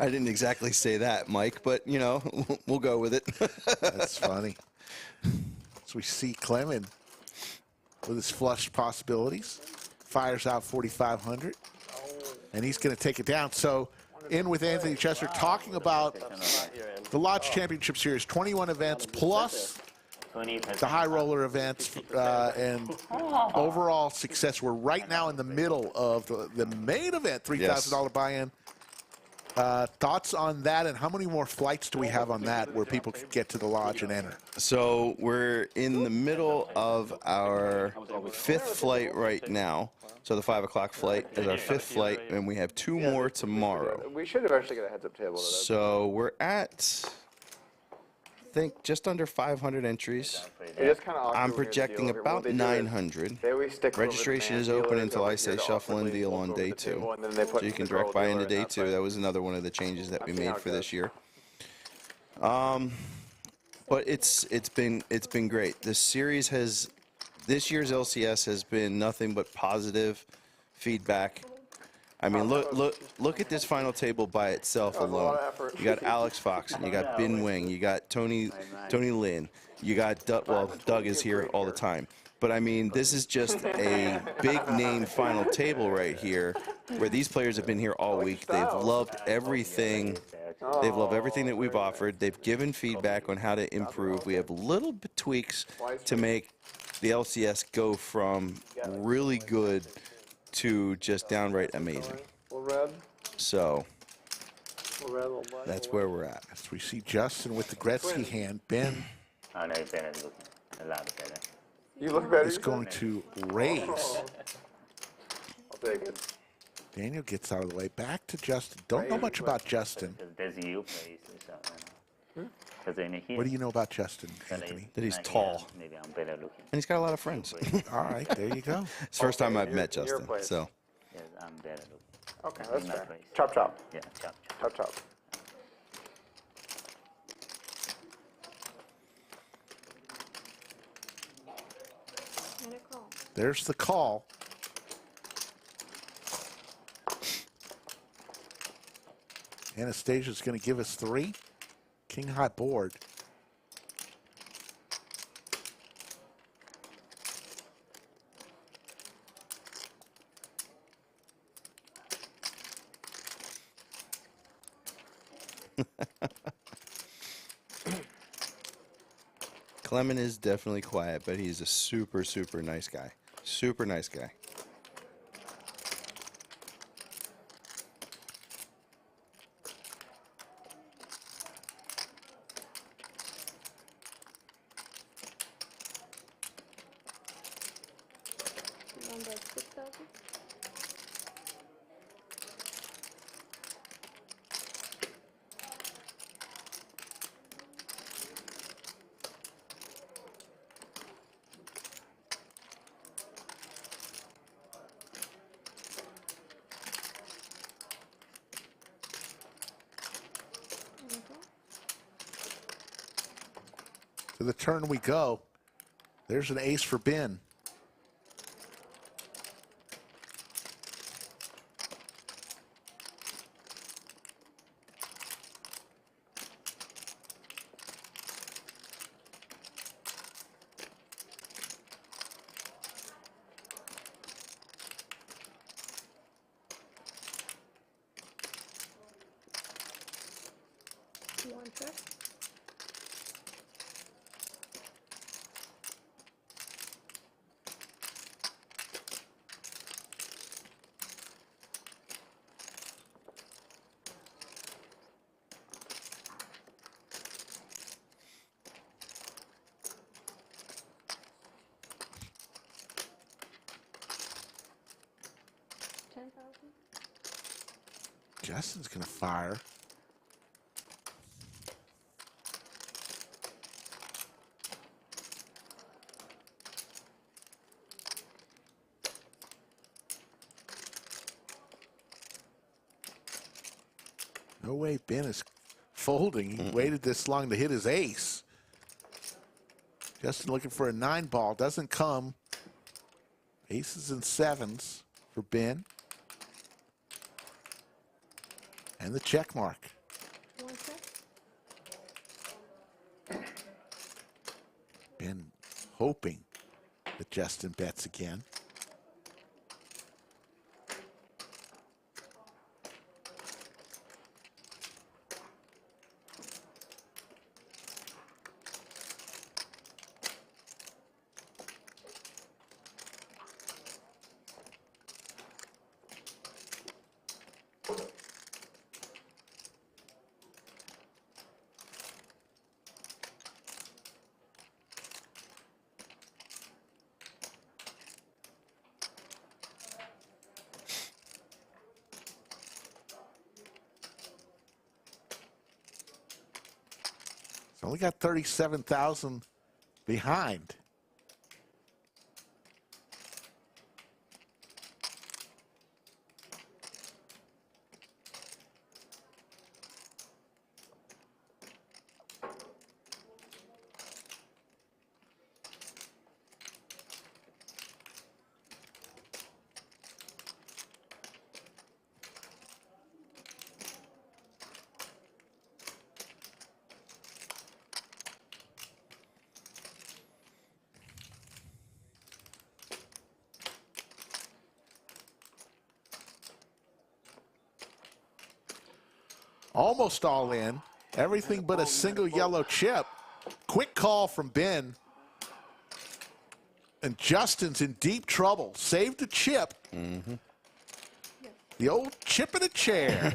I didn't exactly say that, Mike, but, you know, we'll go with it. That's funny. So we see Clemen with his flush possibilities. Fires out 4,500. And he's going to take it down. So in with Anthony Chester talking about the Lodge Championship Series, 21 events plus the high roller events and overall success. We're right now in the middle of the main event, $3,000 buy-in. Thoughts on that, and how many more flights do we have on that where people can get to the lodge and enter? So we're in the middle of our 5th flight right now. So the 5 o'clock flight is our 5th flight, and we have 2 more tomorrow. We should eventually get a heads-up table. So we're at, I think, just under 500 entries. It is kinda awkward I'm when you're projecting dealing. about What they do is 900. they always stick over the Registration man is open dealers until over I say here to shuffle and awkwardly deal walk on over day the 2. table, and then they put So you can the girl direct buy into dealer in day that 2. fight. That was another one of the changes that we I've seen made how it for goes. this year. But it's been great. This year's LCS has been nothing but positive feedback. I mean, look at this final table by itself alone. You got Alex Foxen, you got Ben Wing, you got Tony Lin, you got Doug is here all the time. But I mean, this is just a big name final table right here, where these players have been here all week. They've loved everything. They've loved everything that we've offered. They've given feedback on how to improve. We have little bit tweaks to make the LCS go from really good to just downright amazing. So that's where we're at. As we see Justin with the Gretzky hand, Ben Oh, no, better looking. A lot better. You look better. is going to raise. I'll take it. Daniel gets out of the way. Back to Justin. Don't know much about Justin. There's you place or something. Because in here. What do you know about Justin, Anthony? That he's tall. Maybe I'm better looking. And he's got a lot of friends. All right, there you go. It's the first time I've met Justin. So Yes, I'm better looking. Okay, that's In my fair. place. Chop, chop. Yeah, chop, chop. Chop, chop. And a call. There's the call. Anastasia's going to give us 3. King high board. Clemen is definitely quiet, but he's a super, super nice guy. Super nice guy. Number 6,000. To the turn we go. There's an ace for Ben. You want check? Justin's going to fire. No way Ben is folding. He waited this long to hit his ace. Justin looking for a 9-ball. Doesn't come. Aces and 7s for Ben. And the check mark. Ben hoping that Justin bets again. Only got 37,000 behind. Almost all in. Everything but a single yellow chip. Quick call from Ben. And Justin's in deep trouble. Saved the chip. Mm-hmm. The old chip in a chair.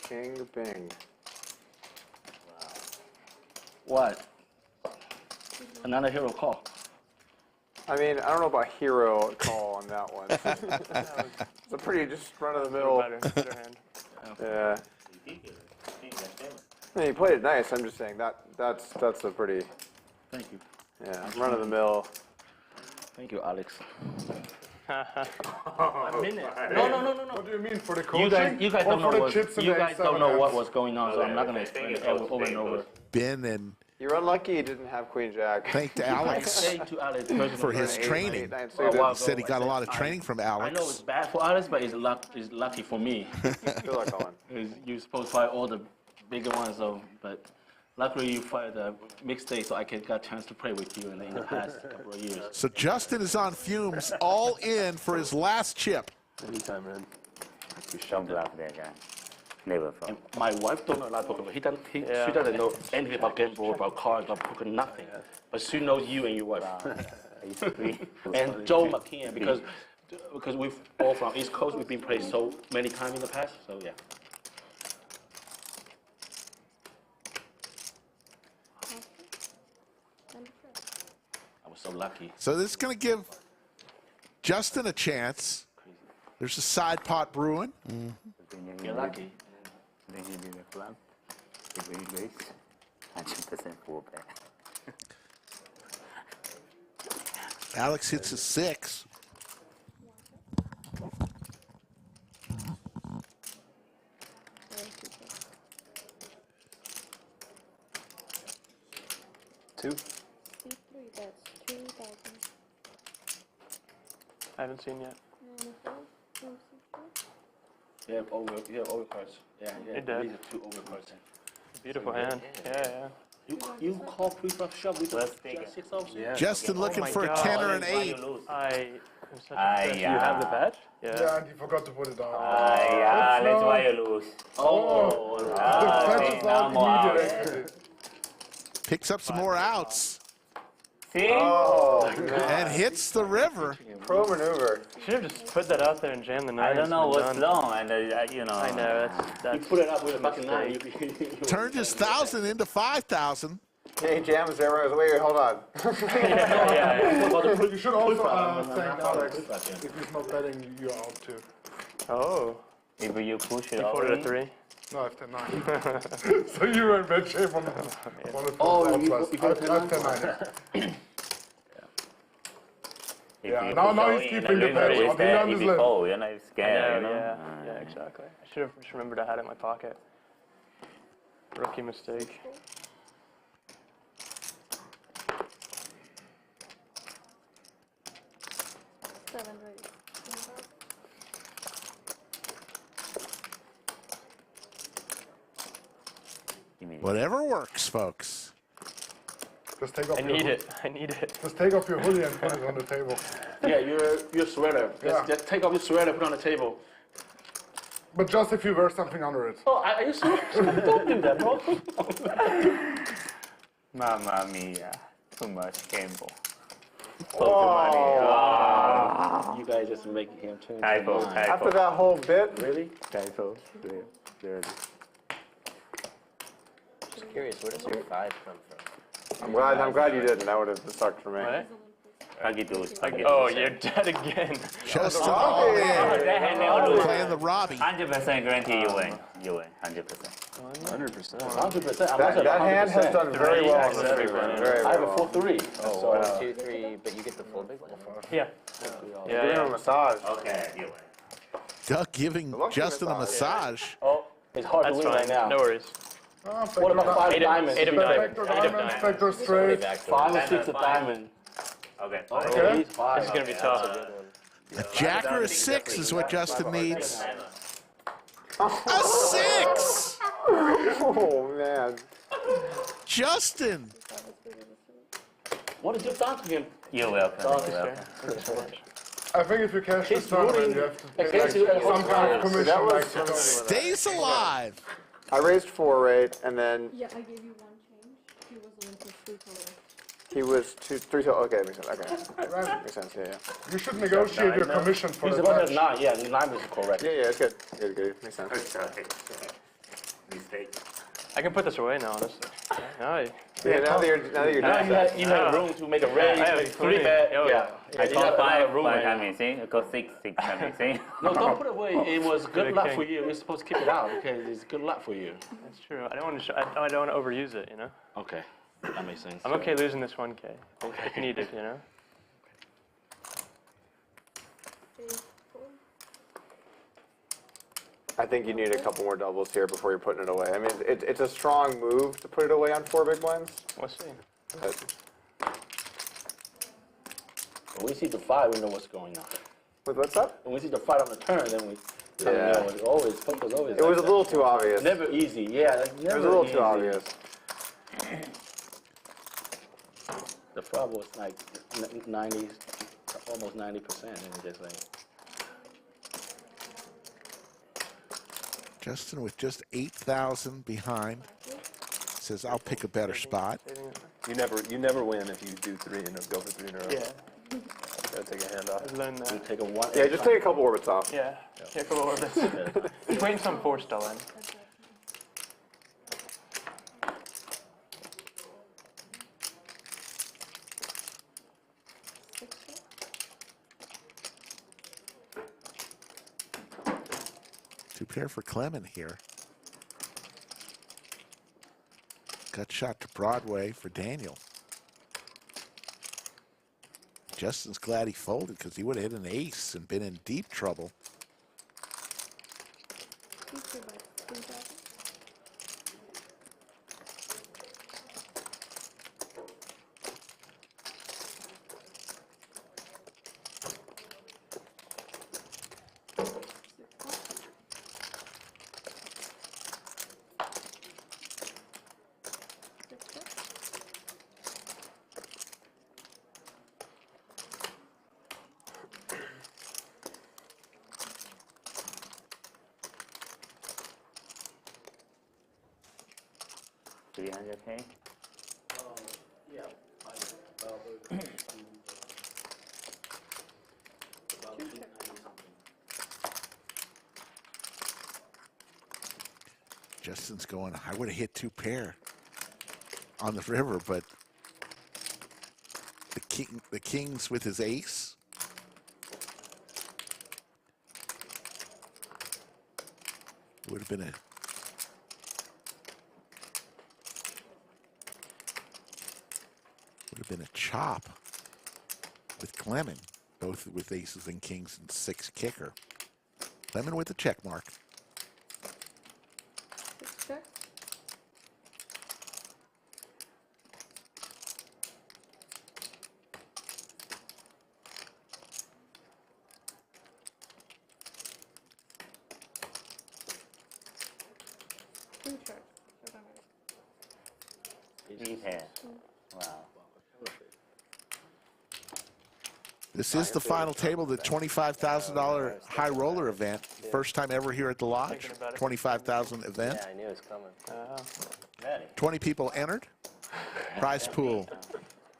King bing. What? Another hero call. I mean, I don't know about hero call on that one. It's a pretty just run-of-the-mill. Yeah. Yeah, he played it nice. I'm just saying that's a pretty. Thank you. Yeah, run-of-the-mill. Thank you, Alex. I mean it. No. What do you mean for the coaching? You guys or don't know for the what chips and you the guys A7 don't know what hands? was going on, so I'm not gonna explain it over and over. Ben and You're unlucky he didn't have Queen Jack. thanked Alex for his training. He said he got a lot of training from Alex. I know it's bad for Alex, but it's lucky for me. Good luck, Colin. You're supposed to fight all the bigger ones, though, but luckily you fight the mixed day, so I got a chance to play with you in the past couple of years. So Justin is on fumes, all in for his last chip. Anytime, man. You shove block that guy. Never fall. And my wife don't know a lot about poker. She doesn't know anything about gamble, about cards, about poker, nothing. But she knows you and your wife. And Joe McKeon, because we've all from East Coast, we've been played so many times in the past. So yeah. I was so lucky. So this is going to give Justin a chance. There's a side pot brewing. You're lucky. Then you do the flop, the green race, and 2% four back. Alex hits a 6. Two. C3, that's 2,000. I haven't seen yet. You have overcards. Yeah. It did. These are 2 overcards. Beautiful hand. Yeah. You call pre-flop shove with the 6 off? Yeah. Justin looking for a 10 or an 8. You have the badge? Yeah, and he forgot to put it down. Yeah, that's why you lose. The patch is out immediately. Picks up some more outs. See? Oh, and hits the river. Pro maneuver. Should have just put that out there and jammed the 9. I don't know what's wrong, and you know. I know, that's you put it up with a fucking 9. Turned his 1,000 into 5,000. Yeah, he jams everyone. Wait, hold on. You should also thank Alex if he's not betting you out too. Oh. If you push it You all folded a in, 3? No, I have 10-9. So you were in bad shape on the I have 10-9. Yeah, now he's keeping the patch. I'll be on his list. you're not scared, you know? Yeah, exactly. I should have just remembered I had it in my pocket. Rookie mistake. Whatever works, folks. Just take off I need it. Just take off your hoodie and put it on the table. Yeah, your sweater. Yeah. Just take off your sweater, put it on the table. But just if you wear something under it. Oh, are you serious? Don't do that, bro. Mamma mia. Too much gamble. Oh. You guys just make him change his mind. After that whole bit, Really? Typo. There. Just curious, where does your 5 come from? I'm glad you didn't. That would have sucked for me. Oh, you're dead again. Just playing the Robbie. 100% guarantee you win. You win. 100%. 100%. 100%. That hand has done very well. I have a full 3. Oh, So, 1, 2, 3, but you get the full big one? Yeah. You're doing a massage. Okay, you win. Duck giving Justin a massage. Oh, it's hard to win right now. No worries. What about 5 diamonds? 8 of diamonds. Spectre straight. 5 or 6 of diamond. Okay. Okay. This is going to be tough. A jack or a 6 is what Justin needs. A 6! Oh, man. Justin! What did you done to him? You're welcome. Oh, You're welcome. I think if you cash this He's tournament, rooting you have to take against you at some kind of home. commission. Like, Stays alive. I raised 4 rate, and then Yeah, I gave you 1 change. He was the one for 3 color. he was 3 total. Okay, makes sense. Okay. Makes sense, yeah. you should negotiate your commission for He's the the one that's match. 9. Yeah, 9 is correct. Yeah, it's good. Good. Makes sense. Mistake. I can put this away now, honestly. No, Yeah, now that you're Now done. you had room to make a raise, I have make 3 plenty. bet. Oh, Yeah. I You got got a lot of 5 room by right now. time, see? I got 6 time, see? No, don't put it away. It was good luck king. for you. We're supposed to keep it out because it's good luck for you. that's true. I don't want to. I don't want to overuse it. You know. Okay, that makes sense. I'm okay losing this 1K if needed. You know. I think you need a couple more doubles here before you're putting it away. I mean, it's a strong move to put it away on 4 big blinds. We'll see. But When we see the 5, we know what's going on. what's up? When we see the 5 on the turn, then we kind Yeah. of know. It's always, Poker's always It was a like little that. too obvious. Never easy. Yeah, that's It never was a little easy. too obvious. The flop was like 90, almost 90%, and just like. Justin with just 8,000 behind says, "I'll pick a better spot." You never win if you do 3 and go for 3 in a row. Yeah. Gotta take a hand off. I've learned that. You take a 1. Yeah, just take a couple orbits off. Yeah. Take a couple orbits. Waiting some 4 still in. Two pair for Clemen here. Gut shot to Broadway for Daniel. Justin's glad he folded because he would have hit an ace and been in deep trouble. $300K. Yeah. Justin's going, I would have hit 2 pair on the river, but the king's with his ace. Would have been a chop with Clemen, both with aces and kings and 6 kicker. Clemen with the check mark. Check. Two checks. Three pair. Wow. This is the final table, the $25,000 high roller event. First time ever here at the lodge. 25,000 event. Yeah, I knew it was coming. 20 people entered. Prize pool,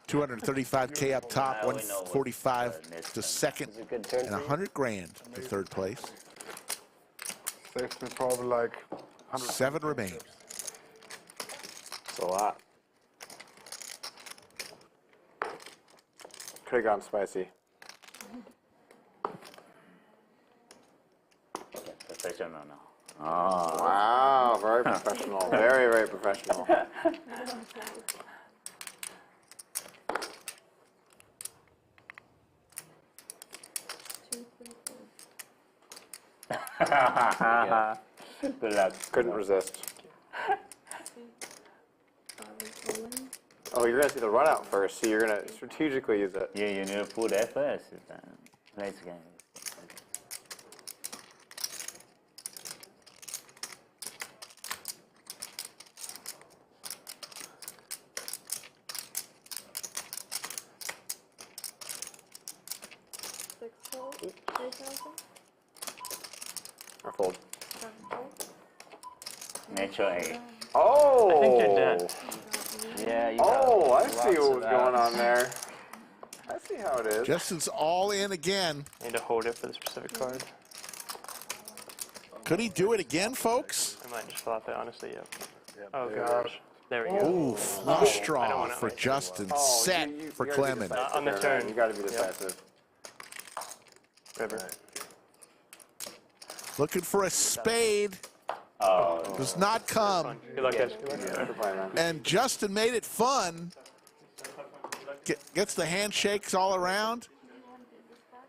235K up top, 145 to second, and 100 grand to third place. Saved me probably like 7 remain. It's a lot. Could have gone spicy. Professional now. Oh, wow, very professional. Very, very professional. Good luck. Couldn't resist. Oh, you're gonna see the run out first, so you're gonna strategically use it. Yeah, you need to put that first. Let's go. Or fold. Natural A. Oh! I think you're dead. Yeah, oh, I see what was going on there. I see how it is. Justin's all in again. I need to hold it for the specific card. Could he do it again, folks? I might just fill out there, honestly, yeah. Oh, gosh. There we go. Ooh, flush draw for Justin. Set for Clemen. On the turn. You gotta be decisive. River. Looking for a spade. Oh. Does not come. Good luck, guys. Good luck. And Justin made it fun. Gets the handshakes all around.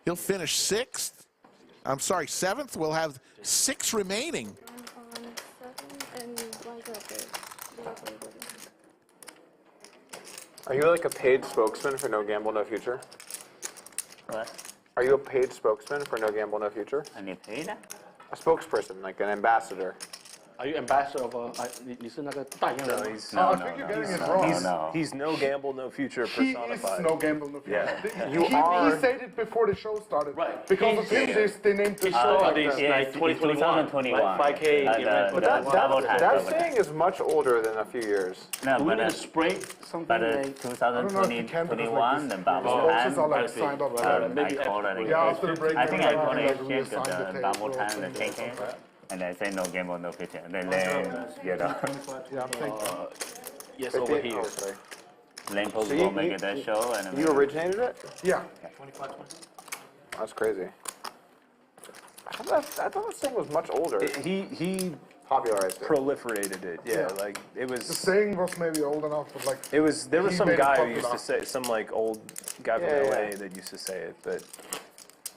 He'll finish 6th. I'm sorry, 7th. We'll have 6 remaining. Are you like a paid spokesman for No Gamble, No Future? What? Are you a paid spokesman for No Gamble, No Future? I need paid? A spokesperson, like an ambassador. Are you ambassador of No, he's I think you're getting it wrong. He's no gamble, no future He personified. is no gamble, no future. Yeah. He said it before the show started. Right. Because of him, they named the show like that. Like 2021. Like 5K. But that saying is much older than a few years. No, Do we but need to spray something but like... 2021, the bubble Spokes are time. like signed up for I called it. Yeah, after the break, I think I called it we check signed the the bubble table. time, the KK. And I say no gamble, no future. And then, you know. Yeah, I'm thinking. Yes, over here. Lampos So will make it that show. And You originated it? Yeah. That's crazy. I thought that thing was much older. He popularized it. proliferated it. Yeah, like it was. The saying was maybe old enough, but like. It was. There was he some made it guy who popular. used to say, some like old guy from Yeah, LA yeah. that used to say it, but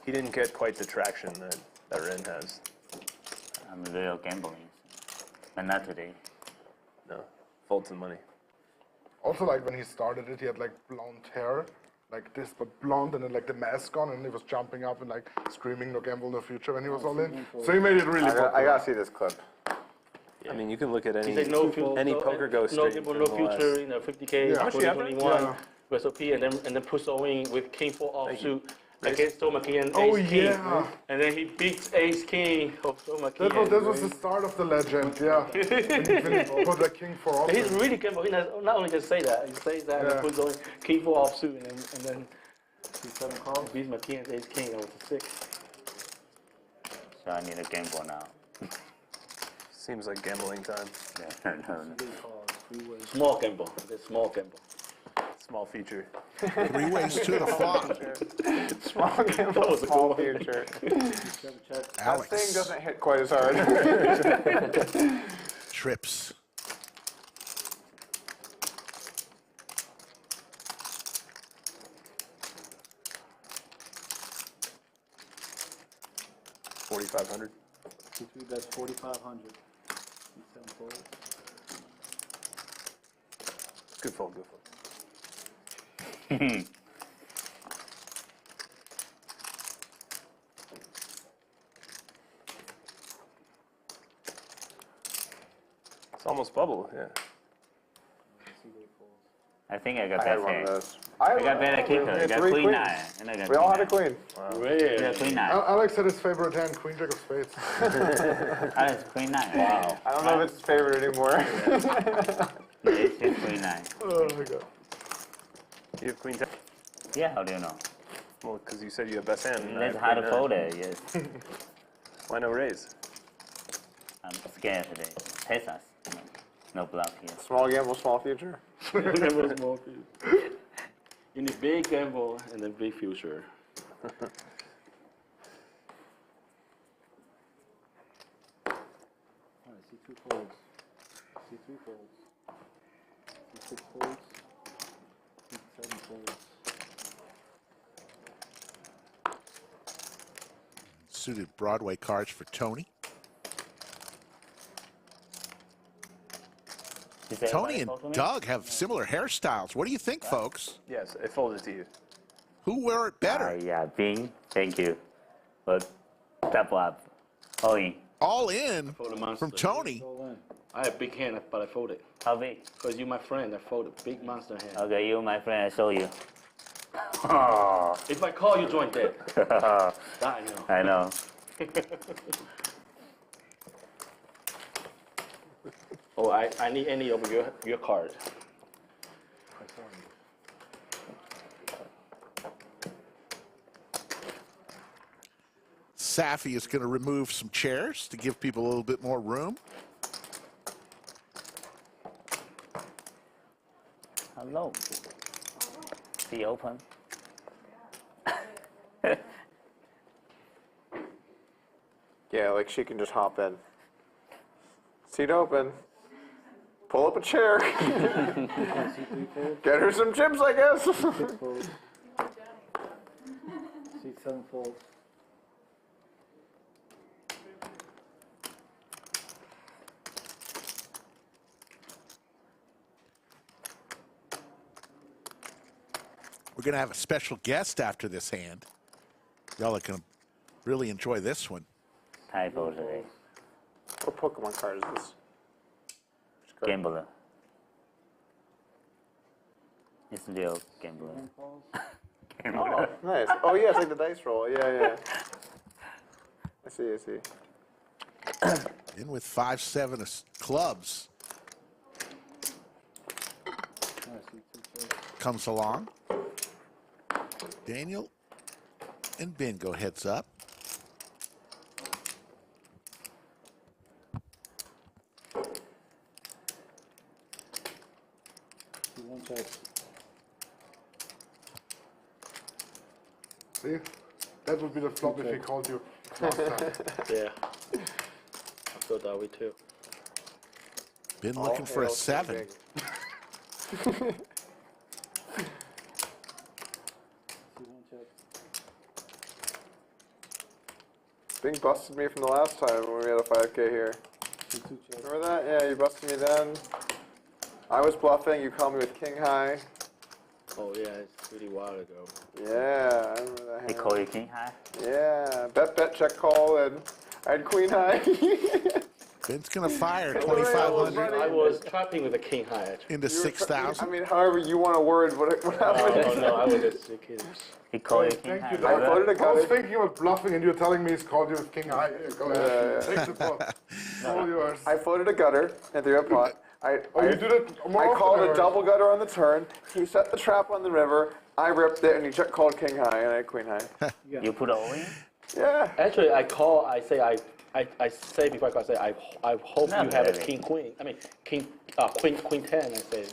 he didn't get quite the traction that Ren has. I'm real gambling. But not today. No, fold some money. Also, like when he started it, he had like blonde hair, like this, but blonde, and then like the mask on, and he was jumping up and like screaming "No gamble, no future" when he was all in. So he made it really popular. I gotta see this clip. I mean, you can look at any He said no poker go no straight. gamble, from no the last- future in a 50K, Yeah. 2021 recipe, and then puts away with King 4 offsuit against Tom McKeon, Oh, Ace King. yeah. And then he beats Ace King of Tom McKeon. That was the start of the legend, yeah. When he put the king for off. He's really capable. He not only just say that, he says that and Yeah. puts away King 4 offsuit, and then he beats McKeon's Ace King. That was a 6. So I need a gamble now. Seems like gambling time. Yeah, no. Small gamble. It's small gamble. Small feature. 3 ways to the flop. Small gamble, small future. Alex. That thing doesn't hit quite as hard. Trips. $4,500. C3 bets 4,500. C7 folds. Good fold, good fold. It's almost bubble, yeah. I think I got I had better. one of those. I got better kicker. We I had got 3 queen queens. 9. And I got We all had a queen queen. Yeah, queen 9. Alex had his favorite hand, Queen Jack of Spades. Alex, queen 9. Wow. I don't know if it's his favorite anymore. No, it's just queen 9. Oh my god. You have queen 10? Yeah, how do you know? Well, because you said you have best hand. and I That's have how queen to nine. fold it, yes. Why no raise? I'm scared today. Pesas. No bluff here. Small gamble, small future. Small future. You need big gamble and then big future. Alright, C2 folds. C3 folds. C6 folds. C7 folds. Suited Broadway cards for Tony. Tony and Doug have similar hairstyles. What do you think, folks? Yes, I folded to you. Who wore it better? Yeah, Bing, thank you. But double up. All in. All in Fold a monster. from Tony. I have big hand, but I folded. How big? Because you're my friend, I folded. Big monster hand. Okay, you, my friend, I show you. If I call, you join dead. That I know. I know. Oh, I need any of your card. Safi is going to remove some chairs to give people a little bit more room. Hello. Be open. Yeah, like she can just hop in. Seat open. Pull up a chair. Get her some chips, I guess. C6 folds. C7 folds. We're going to have a special guest after this hand. Y'all are going to really enjoy this one. Typo today. What Pokemon card is this? Gambler. It's real gambler. Oh, nice. Oh, yeah, it's like the dice roll. Yeah, yeah. I see, I see. In with 5-7 of clubs. Comes along. Daniel and Ben go heads up. See? That would be the flop if he called you last time. Yeah. I feel that way too. Ben looking for a 7. Bing busted me from the last time when we had a 5K here. Remember that? Yeah, you busted me then. I was bluffing. You called me with king high. Oh yeah, it's pretty while ago. Yeah, I remember that hand. They call you king high? Yeah, bet, check call, and I had queen high. Ben's going to fire 2,500 I was trapping with a king high actually. into 6,000. I mean, however you want to word what happened. Oh no, I was just kidding. He called you king Thank high. you, I Doug. voted a I was gutter. thinking of bluffing and you're telling me he's called you with king high. Here, go ahead. Yeah, Take the pot. All yours. I floated a gutter and threw a pot. You did it more I often, called I a heard. double gutter on the turn. He set the trap on the river. I ripped it, and he check called king high, and I had queen high. You put all in? Yeah. Actually, I say before I call, I say I hope Not you have really. a king queen. I mean queen 10. I say.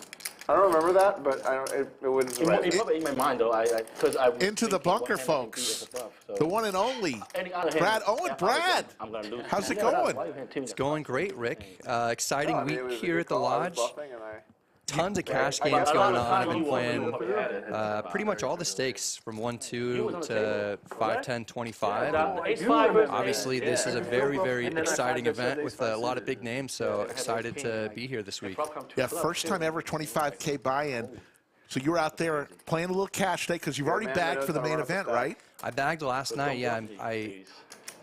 I don't remember that, but I don't. It wouldn't surprise me. Probably in my mind though. Because I was Into the thinking bunker, what hand I can folks. beat as above, so. The one and only Any other hand, Brad Owen. yeah, Brad, I'm gonna lose. how's it Yeah, going? why you hand two? It's going great, Rick. Exciting No, I mean, it week was a here good at the call. I was lodge. buffing and I- Tons of cash I games got- going I on. got- I've been playing playing pretty much all the stakes from 1-2 on the to table. 5-10, 25. Yeah, the ace-five versus Obviously, ace, this yeah. is a very, very And then I exciting had this event with a ace-five lot of suited. big names. So excited to be here this week. Yeah, first time ever 25K buy-in. So you were out there playing a little cash today because you've already bagged for the main event, right? I bagged last night. Yeah, I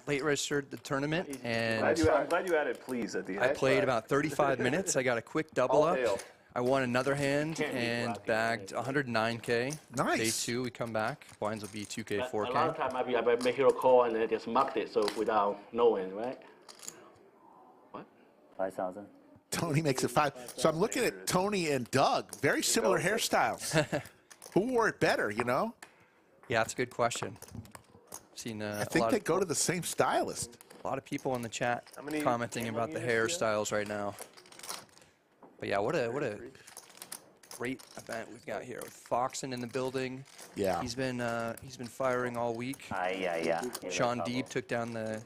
late registered the tournament and I'm glad you added please at the end. I played about 35 minutes. I got a quick double All up. hail. I won another hand and bagged 109K. Nice. Day 2, we come back. Blinds will be 2K, A lot of 4K. time I make hero call and then just marked it so without knowing, right? 5,000. Tony makes it 5. So I'm looking at Tony and Doug. Very similar hairstyles. Who wore it better, you know? Yeah, that's a good question. Seen I a think lot they of, go to the same stylist. a lot of people in the chat many commenting about the hairstyles right now. But yeah, what a great event we've got here with Foxen in the building. Yeah. He's been firing all week. Yeah. Sean Deeb took down the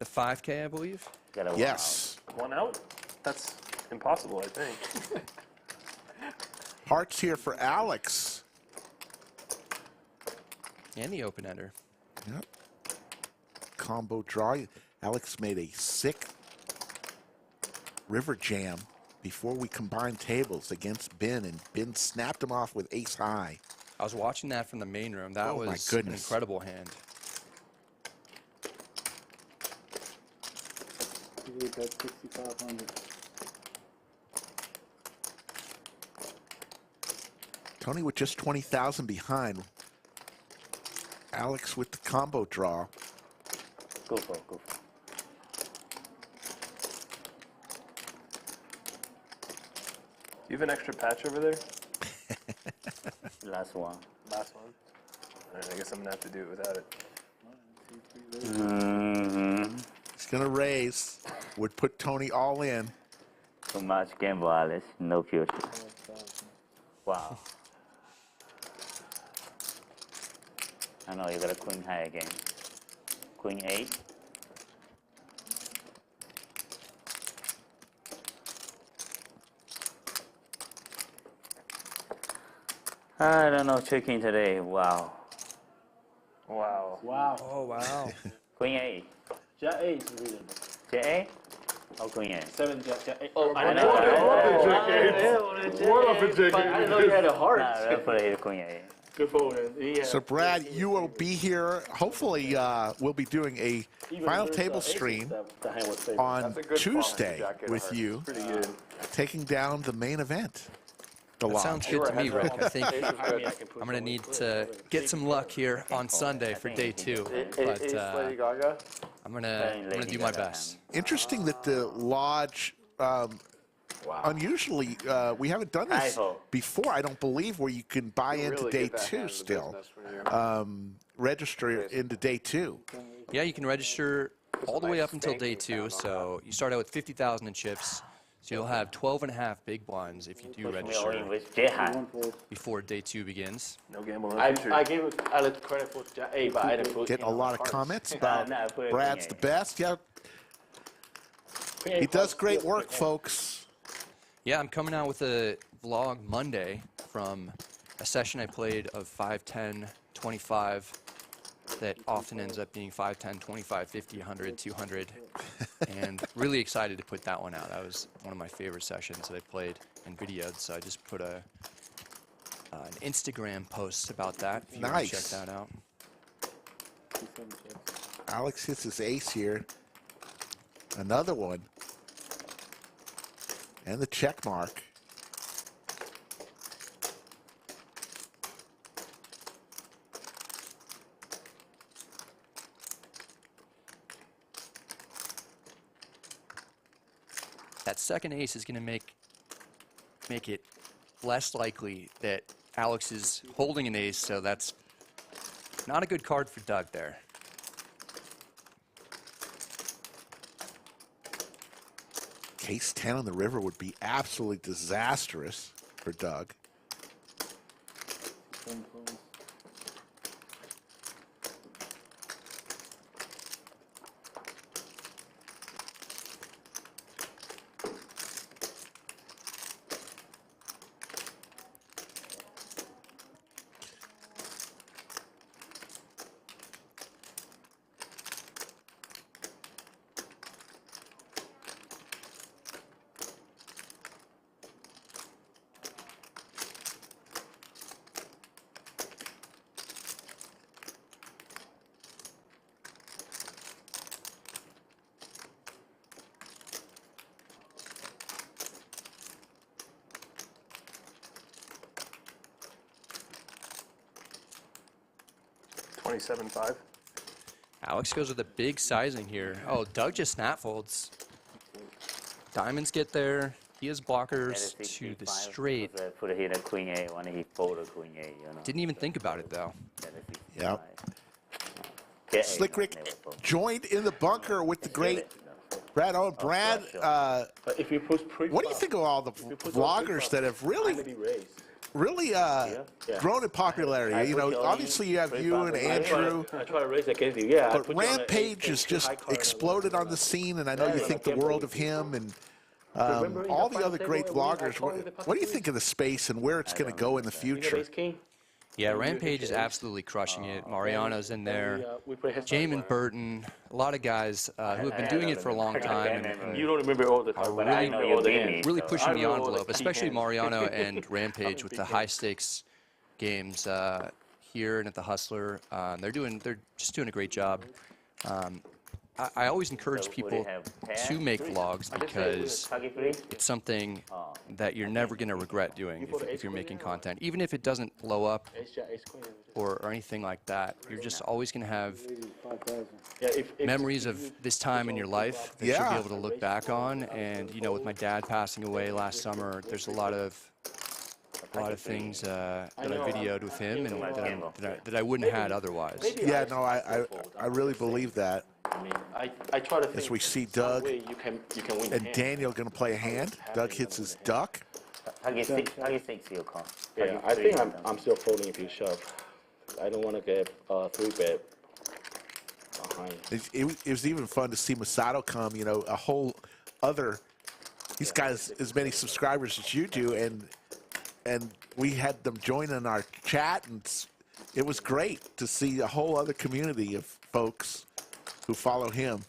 5K, I believe. Yes. One out? That's impossible, I think. Hearts here for Alex. And the open ender. Yep. Combo draw. Alex made a sick river jam before we combined tables against Ben, and Ben snapped him off with ace high. I was watching that from the main room. That Oh, my was an goodness. incredible hand. He got 6,500. Tony with just 20,000 behind. Alex with the combo draw. Go for it, go for it. Do you have an extra patch over there? Last one. Last one? All right, I guess I'm going to have to do it without it. He's going to raise. Would put Tony all in. Too much gamble, Alice. No future. Wow. I know you got a queen high again. Queen 8. I don't know, checking today. Wow. Wow. Wow. Oh, wow. Queen 8. Jack 8 is reasonable. Jack 8? Or Queen 8? 7 Jack 8. Oh, I know. What up, Jack 8? I didn't know you had a heart. Nah, I'll play Queen 8. Good fold. So, Brad, you will be here. Hopefully, we'll be doing a final table stream on Tuesday with you, taking down the main event. That sounds good to me, Rick. I think I'm going to need to get some luck here on Sunday for day 2. But I'm going to do my best. Interesting that the lodge, unusually, we haven't done this before, I don't believe, where you can buy into day 2 still. Register into day 2. Yeah, you can register all the way up until day 2. So you start out with 50,000 in chips. So you'll have 12.5 big blinds if you do register before day 2 begins. No gamble. I gave Alex credit for Jack 8, but I didn't put Getting a lot of comments about Brad's the best. Yeah, he does great work, folks. Yeah, I'm coming out with a vlog Monday from a session I played of 5, 10, 25 that often ends up being 5, 10, 25, 50, 100, 200. And really excited to put that one out. That was one of my favorite sessions that I played and videoed. So I just put an Instagram post about that. If you want to check that out. Alex hits his ace here. Another one. And the check mark. That second ace is going to make it less likely that Alex is holding an ace, so that's not a good card for Doug there. Case 10 on the river would be absolutely disastrous. for Doug. $27.5. Alex goes with a big sizing here. Oh, Doug just snap folds. Diamonds get there. He has blockers to the straight. Put here a queen A when he folded queen A, you know. Didn't even think about it though. Yeah. Slick Rick joined in the bunker with the great Brad Owen. Brad, but if you push what do you think of all the vloggers that have really grown in popularity? You know, obviously you have you and Andrew. I try to raise against you, yeah. But Rampage has just exploded on the scene, and I know you think the world of him and all the other great vloggers. What do you think of the space and where it's going to go in the future? Yeah, Rampage is absolutely crushing it. Mariano's in there. Jamin Burton, a lot of guys who have been doing it for a long time. And you don't remember all the time, but I know all the names. Really pushing the envelope, especially Mariano and Rampage with the high stakes games here and at the Hustler. They're just doing a great job. I always encourage people to make vlogs because it's something that you're never going to regret doing if you're making content. Even if it doesn't blow up or anything like that, you're just always going to have memories of this time in your life that you'll be able to look back on. And, you know, with my dad passing away last summer, there's a lot of things that I videoed with him and that I wouldn't have had otherwise. Yeah, no, I really believe that. I mean, I try to think as we see Doug you can win and Daniel going to play a hand. Doug hits his duck. How do you think you'll call? Yeah, I think I'm still folding if you shove. I don't want to get 3-bet behind. It was even fun to see Masato come. You know, a whole other. He's got as many subscribers as you do, and we had them join in our chat, and it was great to see a whole other community of folks who follow him.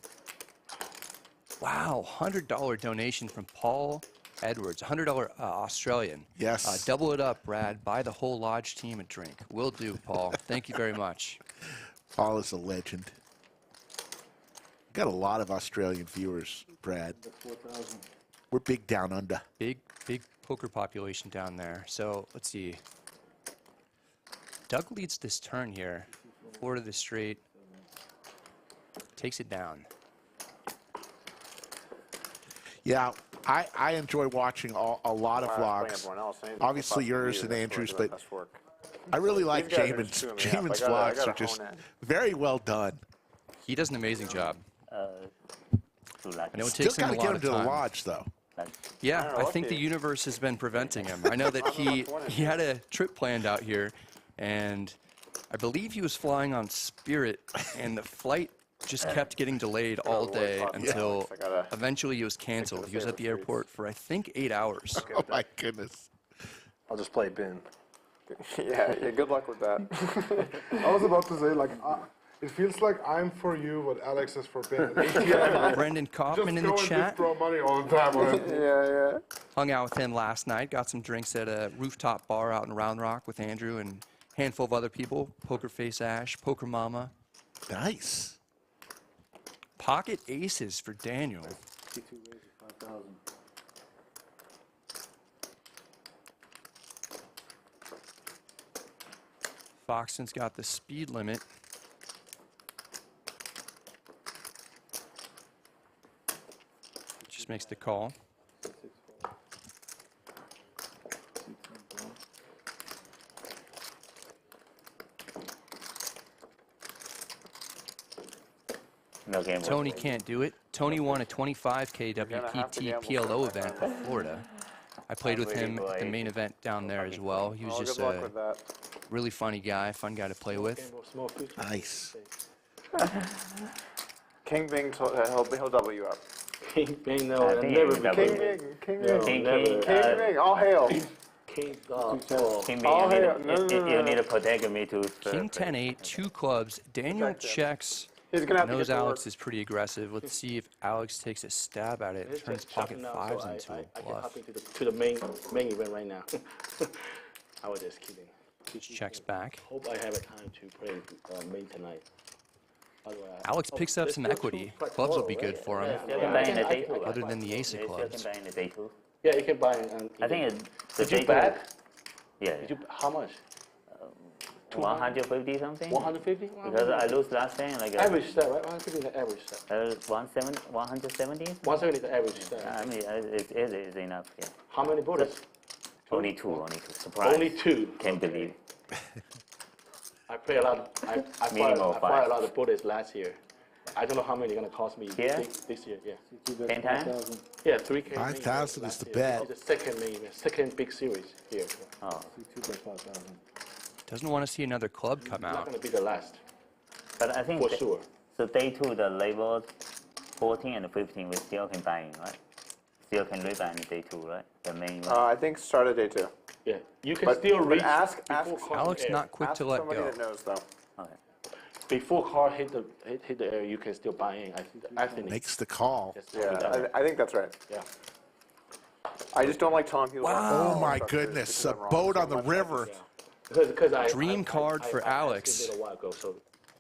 Wow, $100 donation from Paul Edwards, $100 Australian. Yes. Double it up, Brad. Buy the whole lodge team a drink. Will do, Paul. Thank you very much. Paul is a legend. Got a lot of Australian viewers, Brad. We're big down under. Big poker population down there. So let's see. Doug leads this turn here. 4 to the straight. Takes it down. Yeah, I enjoy watching a lot of vlogs. Obviously yours and Andrew's, but I really like Jamin's. Jamin's vlogs are just very well done. He does an amazing job. I know it Still takes him a got to lot get him of to the time. lodge, though. Yeah, I think the universe has been preventing him. I know that he had a trip planned out here, and I believe he was flying on Spirit, and the flight just kept getting delayed all day until eventually it was canceled. He was at the airport for, I think, 8 hours. Oh, my goodness. I'll just play bin. Yeah, good luck with that. I was about to say, like, it feels like I'm for you what Alex is for Ben. Brendan Kaufman in the just chat. throw money all the time on it. Yeah. Hung out with him last night, got some drinks at a rooftop bar out in Round Rock with Andrew and a handful of other people. Poker Face Ash, Poker Mama. Nice. Pocket aces for Daniel. Foxen's got the speed limit. Just makes the call. No game. Tony can't do it. Tony won a 25K WPT PLO event in Florida. I played with him at the main event down there as well. He was just a really funny guy, fun guy to play with. Nice. King Bing, he'll double you up. King Bing, no, never be King Bing, King Bing, never. King Bing, all hail. King King all B, hail. you need to protect me too. King 10-8, 2 clubs. Daniel checks. He's gonna have to Knows get to Alex work. is pretty aggressive. Let's see if Alex takes a stab at it. Turns pocket fives into a I can bluff. hop into to the main event right now. I was just kidding. Checks back. Hope I have a time to play main tonight. Otherwise, Alex picks up some equity. Clubs will be good for him. Other than the ace of clubs. Yeah, you can buy it. I think it's the Did you day bet? Yeah. Did you, how much? 150 something. 150? Because I lose last time like average step, right? 150 is the average step. 170. 170 is the average step. I mean, it is enough. Yeah. How many bullets? Only two. Surprise. Only 2. Can't believe. I play a lot. I fired a lot of bullets last year. I don't know how many are gonna cost me this year. Yeah. 10 times? Yeah, 3K. 5,000 is the bet. It's the second big series here. Oh. Doesn't want to see another club come It's not out. gonna be the last. But I think for sure. So day 2, the level 14 and 15, we still can buy in, right? Still can rebuy in day 2, right? The main one. I think start at day 2. Yeah, you can still reach. Ask Alex not quick to let somebody go. that knows though. Okay. Before car hit the air, you can still buy in. I think Makes the call. Yeah, I think that's right. Yeah. I just don't like telling people. Oh my goodness, a boat on the river. Because Dream card for Alex. A while ago, so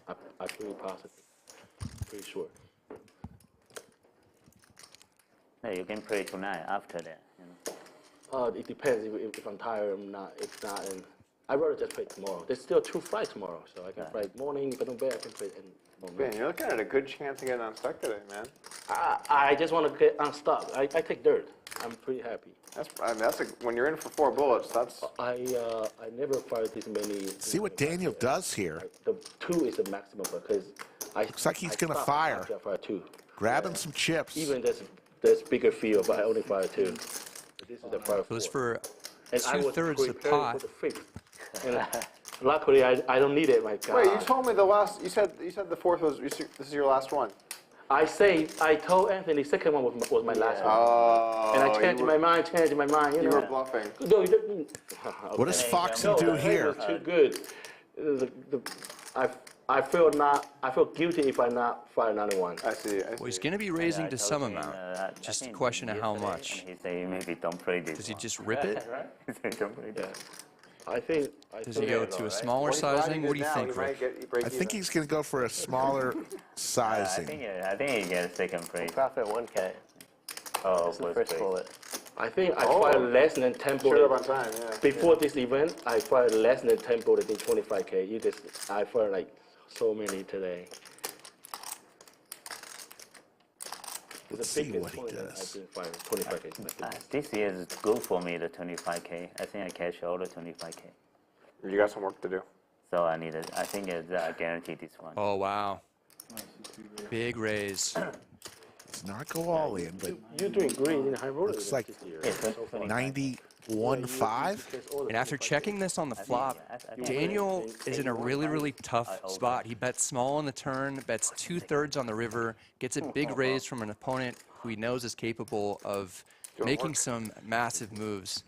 I'm pretty positive, pretty sure. Hey, you can play tonight after that. You know? It depends if I'm tired or not. If not, and I'd rather just play tomorrow. There's still 2 flights tomorrow, so I can play morning. If I don't bet, I can play in Man, you're looking at a good chance of getting unstuck today, man. I just want to get unstuck. I take dirt. I'm pretty happy. When you're in for 4 bullets, that's. I never fired this many. See what Daniel does here. The 2 is the maximum because Looks like he's going to fire. I fire 2. Grabbing some chips. Even there's bigger field, but I only fire 2. This is the fire 4. Goes for And I was 2/3 the preparing pot. for the 5th. And luckily, I don't need it, my God. Wait, you told me you said the 4th was this is your last one. I told Anthony the second one was my last one. Oh. And I changed my mind, you were bluffing. No, you didn't. What does Foxen do here? Was too good. I feel guilty if I not fire another one. I see. Well, he's going to be raising to some amount. Just a question of how much. He say maybe don't play this. Does he just rip it? Don't play this. I think. Does he go to a smaller sizing? What do you think, Rick? I think he's going to go for a smaller sizing. I think he gets second place. Profit 1K. Oh, That's the first bullet. I think I fired less than 10 bullets. Up on time, yeah. Before this event, I fired less than 10 bullets in 25K. I fired like so many today. Let's see what he does. 25K. This year is good for me, the 25K. I think I catch all the 25K. You got some work to do. So I think I guarantee this one. Oh, wow. Big raise. Does not go all in, but You're doing great in high roller. looks like 91.5. And after checking this on the flop, Daniel is in a really, really tough spot. He bets small on the turn, bets 2/3 on the river, gets a big raise from an opponent who he knows is capable of making some massive moves.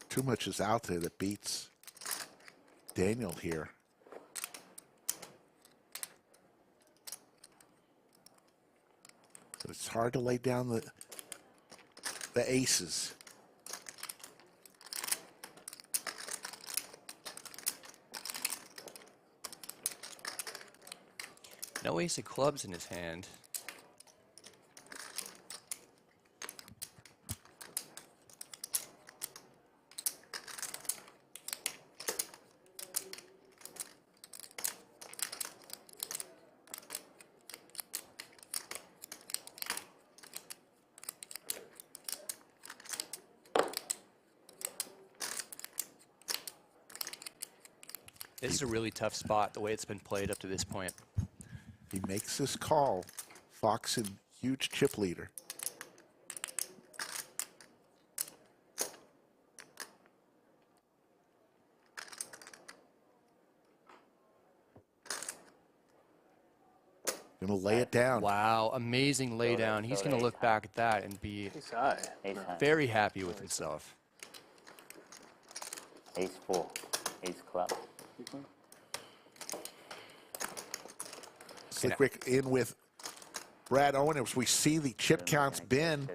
Too much is out there that beats Daniel here. But it's hard to lay down the aces. No ace of clubs in his hand. This is a really tough spot, the way it's been played up to this point. He makes this call. Foxen, huge chip leader. Gonna lay it down. Wow, amazing lay down. He's gonna look back at that and be very happy with himself. Ace 4, ace club. Slick Rick in with Brad Owen. As we see the chip counts been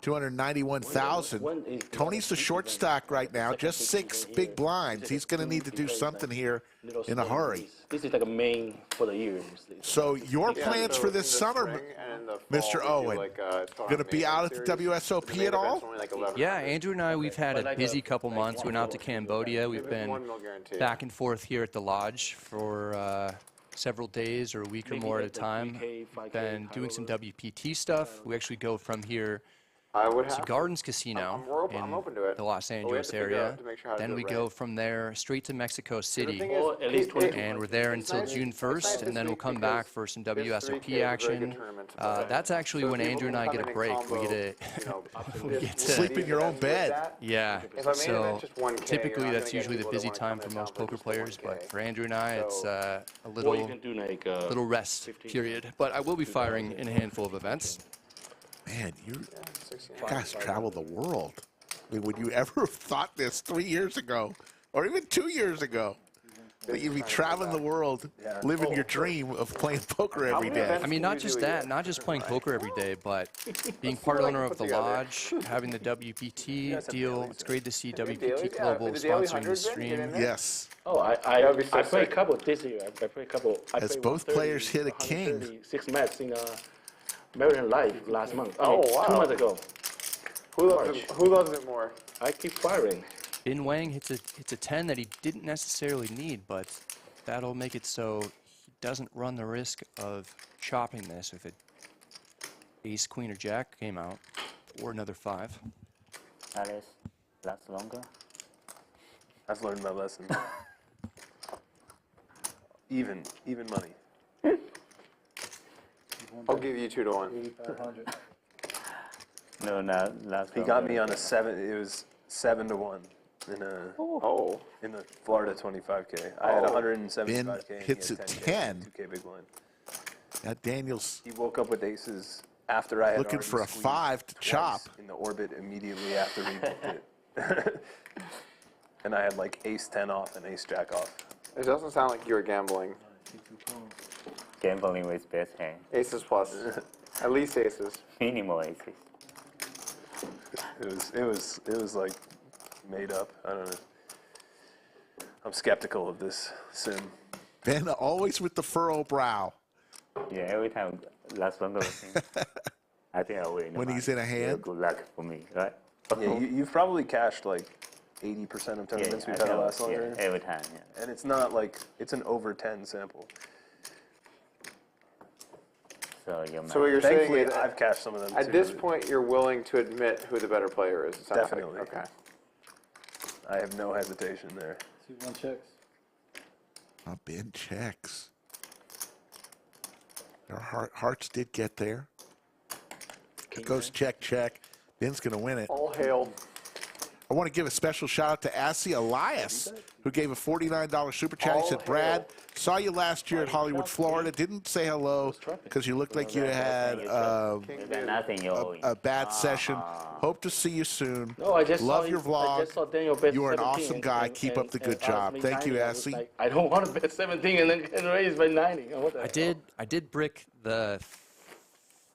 291,000. Tony's the short stack right now, just 6 big blinds. He's going to need to do something here in a hurry. This is like a main for the year. So your plans for this summer, Mr. Owen, going to be out at the WSOP at all? Yeah, Andrew and I, we've had a busy couple months. Went out to Cambodia. We've been back and forth here at the lodge for several days or a week or more at a time. Been doing some WPT stuff. We actually go from here to Gardens Casino in the Los Angeles area. Then we go from there straight to Mexico City, and we're there until June 1st, and then we'll come back for some WSOP action. That's actually when Andrew and I get a break. We get to sleep in your own bed. Yeah, so typically that's usually the busy time for most poker players, but for Andrew and I, it's a little rest period. But I will be firing in a handful of events. Man, you guys travel the world. I mean, would you ever have thought this 3 years ago, or even 2 years ago, that you'd be traveling the world, living your dream of playing poker every day? I mean, not just that, not just playing poker every day, but being part owner of the lodge, having the WPT deal. It's great to see WPT Global sponsoring the stream. Yes. Oh, I played a couple this year. I played a couple. As both players hit a king. 6 matches in American Life last month. Oh, wow. 2 months ago. Who loves it more? I keep firing. Bin Wang hits a 10 that he didn't necessarily need, but that'll make it so he doesn't run the risk of chopping this if it ace, queen, or jack came out, or another 5. That is lasts longer. I've learned my lesson. even money. I'll give you 2 to 1. No, not last. He got me on a 7. It was 7 to 1 in a in the Florida 25K. I had 175K. Ben hits a 10. 2K big blind. Now Daniel's. He woke up with aces after I had looking for a 5 to chop in the orbit immediately after we booked it. And I had like ace 10 off and ace jack off. It doesn't sound like you were gambling. Gambling with best hand. Aces plus. At least aces. Minimal aces. It was like made up. I don't know. I'm skeptical of this sim. Ben always with the furrow brow. Yeah, every time last one goes in, I think I win. When he's in a hand? Good luck for me, right? Yeah, you've probably cashed like 80% of tournaments we've had last longer. Every time, yeah. And it's not like, it's an over 10 sample. So what you're saying is, I've cashed some of them at too, this but point, you're willing to admit who the better player is. It sounds definitely. Like. Okay. I have no hesitation there. 2-1 checks. Ben checks. Their hearts did get there. It goes check, check. Ben's going to win it. All hail. I want to give a special shout out to Assi Elias, who gave a $49 super chat. He said, Brad, saw you last year at Hollywood, Florida. Didn't say hello because you looked like you had a bad session. Hope to see you soon. No, I just love saw your vlog. I just saw Daniel bet You are an 17 awesome guy. Keep up the good job. Thank you, Assi. Like, I don't want to bet 17 and then get raised by 90. What the hell? I did brick the,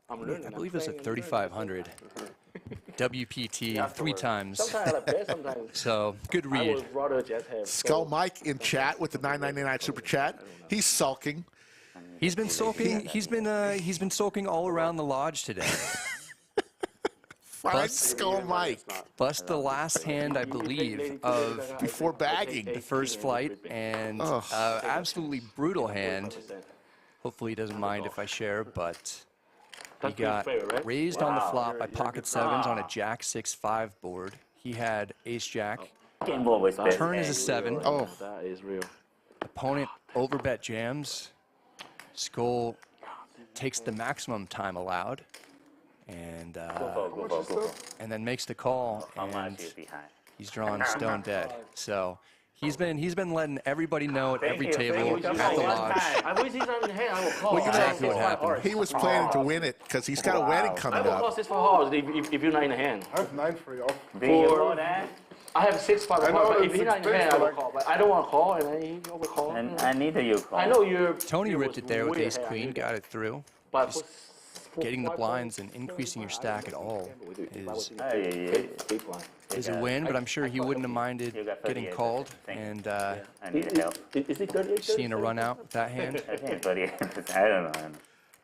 I believe it was a 3,500 WPT 3 times. Sometimes I bet, sometimes. So good I read. would rather just have Skull Mike in chat with the $9.99 super chat. He's sulking. He's been sulking. He's been sulking all around the lodge today. Find Skull Mike. Bust the last hand, I believe, of before bagging the first flight, and absolutely brutal hand. Hopefully he doesn't mind if I share, but he got raised on the flop by pocket 7s on a Jack 6-5 board. He had ace jack. Turn is a 7. Oh, that is real. Opponent overbet jams. Skull takes the maximum time allowed, and then makes the call, and he's drawn stone dead. So he's been letting everybody know at every table at the lodge. Well, you know, what happened. He was planning to win it because he's got a wedding coming I will call up. 6 for hearts if you're not in the hand. I have 9-3 off. I have 6-5 I know hearts, but if it's he's not in the hand, I will call. But I don't want to call, and then he overcall. And I need you call. I know you're. Tony ripped it there with way ace ahead. queen, got it through. But Just getting the blinds and increasing your stack at all is a win, but I'm sure he wouldn't have minded getting called and seeing a run out with that hand. I don't know.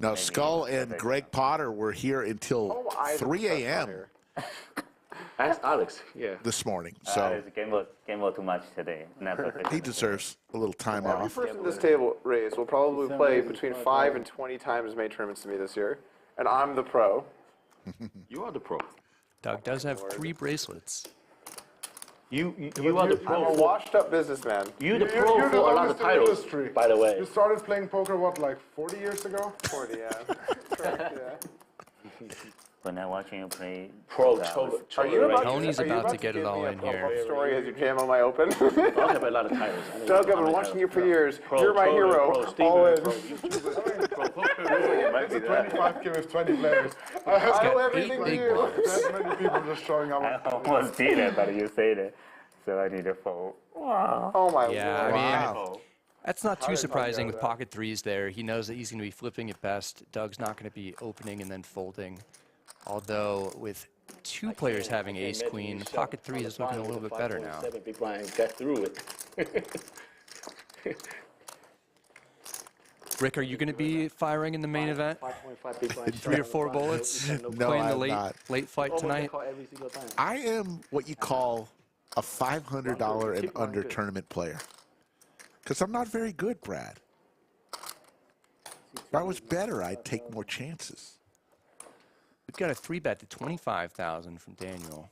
No, Skull and Greg Potter were here until 3 a.m. Ask Alex, yeah. this morning. So Game was too much today. he deserves a little time Every off. person at this table, Rays, will probably play between 5 and 20 times as many tournaments to me this year, and I'm the pro. You are the pro. Doug does have 3 bracelets. You are the pro. I'm a washed-up businessman. You're the pro You're for the a lot longest of in the titles, industry. by the way. You started playing poker, what, like 40 years ago? 40, yeah. Correct, yeah. When I'm watching you play, Are you about Tony's about to get it all in give me a here. pop-up story as you jam on my open? I have a lot of titles. Doug, I've been watching you for years. You're my hero. All in. It's a 25 game with 20 players. I know everything to you. That many people just showing up. I almost did it, but you said it, so I need a fold. Wow. Oh my Yeah, lord. I mean, that's not too surprising with pocket threes there. He knows that he's going to be flipping at best. Doug's not going to be opening and then folding. Although with 2 players having ace queen, pocket three is looking a little bit better now. Big blind got through it. Rick, are you going to be firing in the main event? 5.5 big blind. 3 or 4 bullets, No, playing the I'm not. late fight tonight? Every single time. I am what you call a $500 and under tournament player. Because I'm not very good, Brad. If I was better, I'd take more chances. We've got a 3-bet to 25,000 from Daniel.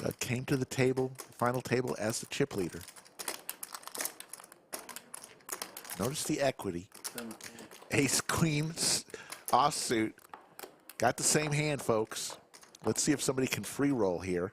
Doug came to the table, final table, as the chip leader. Notice the equity. Ace, queen, offsuit. Got the same hand, folks. Let's see if somebody can free roll here.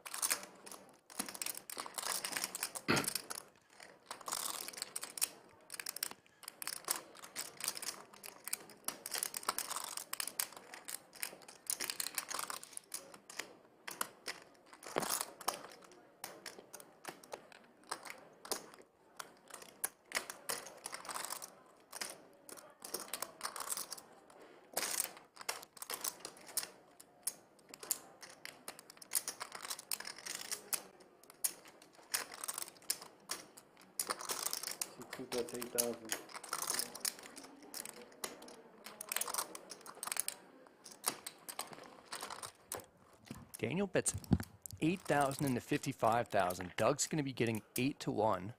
That's 8,000. Daniel bets 8,000 into 55,000. Doug's going to be getting 8 to 1.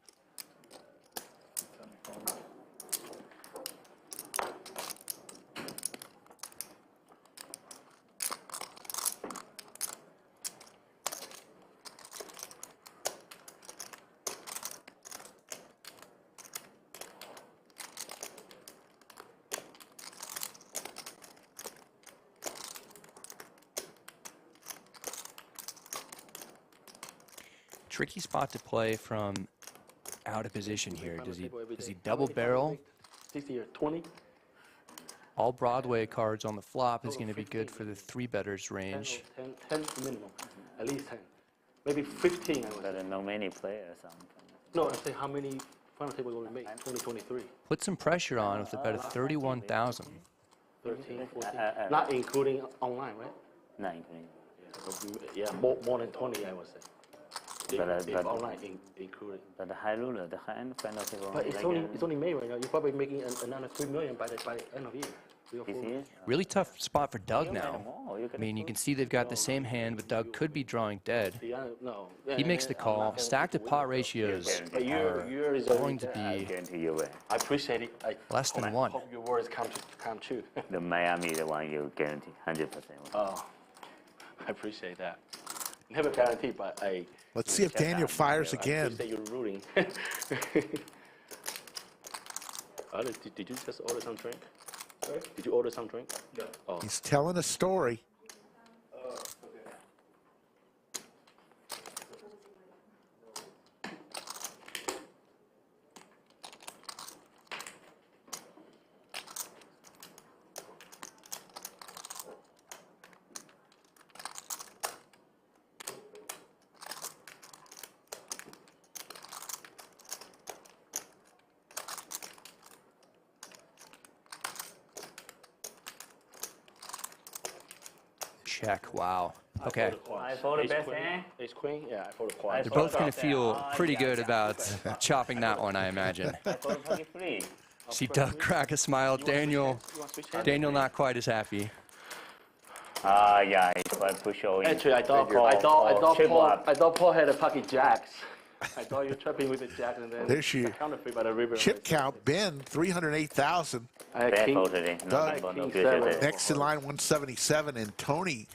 Tricky spot to play from out of position here. Does he double barrel? 60 or 20. All Broadway cards on the flop is going to be good for the 3-betters range. 10 minimum, at least 10. Maybe 15, I would say. But no many players. No, I say how many final table will we make? 2023. Put some pressure on with a bet of 31,000. 13, 14. Not including online, right? Not including. Yeah, more than 20, I would say. If online including. But the high ruler, the high end final table. But it's only May right now. You're probably making another 3 million by the end of the year. Really tough spot for Doug now. I mean, you can see they've got the same hand, but Doug could be drawing dead. He makes the call. Stack to pot ratios are going to be I appreciate it. less than 1. Hope your words come true. The Miami, the one you guarantee 100%. Oh, I appreciate that. Never guarantee, but I. Let's see if Daniel fires again. I appreciate you rooting. Alex, did you just order some drink? Sorry? Did you order some drink? No. Oh. He's telling a story. Check. Wow. Okay. I fold the best hand. Ace queen? Yeah, I fold a quad. They're both going to feel pretty good about chopping that one, I imagine. See Doug crack a smile. Daniel not quite as happy. Yeah, it's quite push over. Actually, I thought Paul had a pocket jacks. I thought you were trapping with the jacks, and then There's your counterfeit by the river. chip count. Ben, 308,000. Doug, next in line, 177, and Tony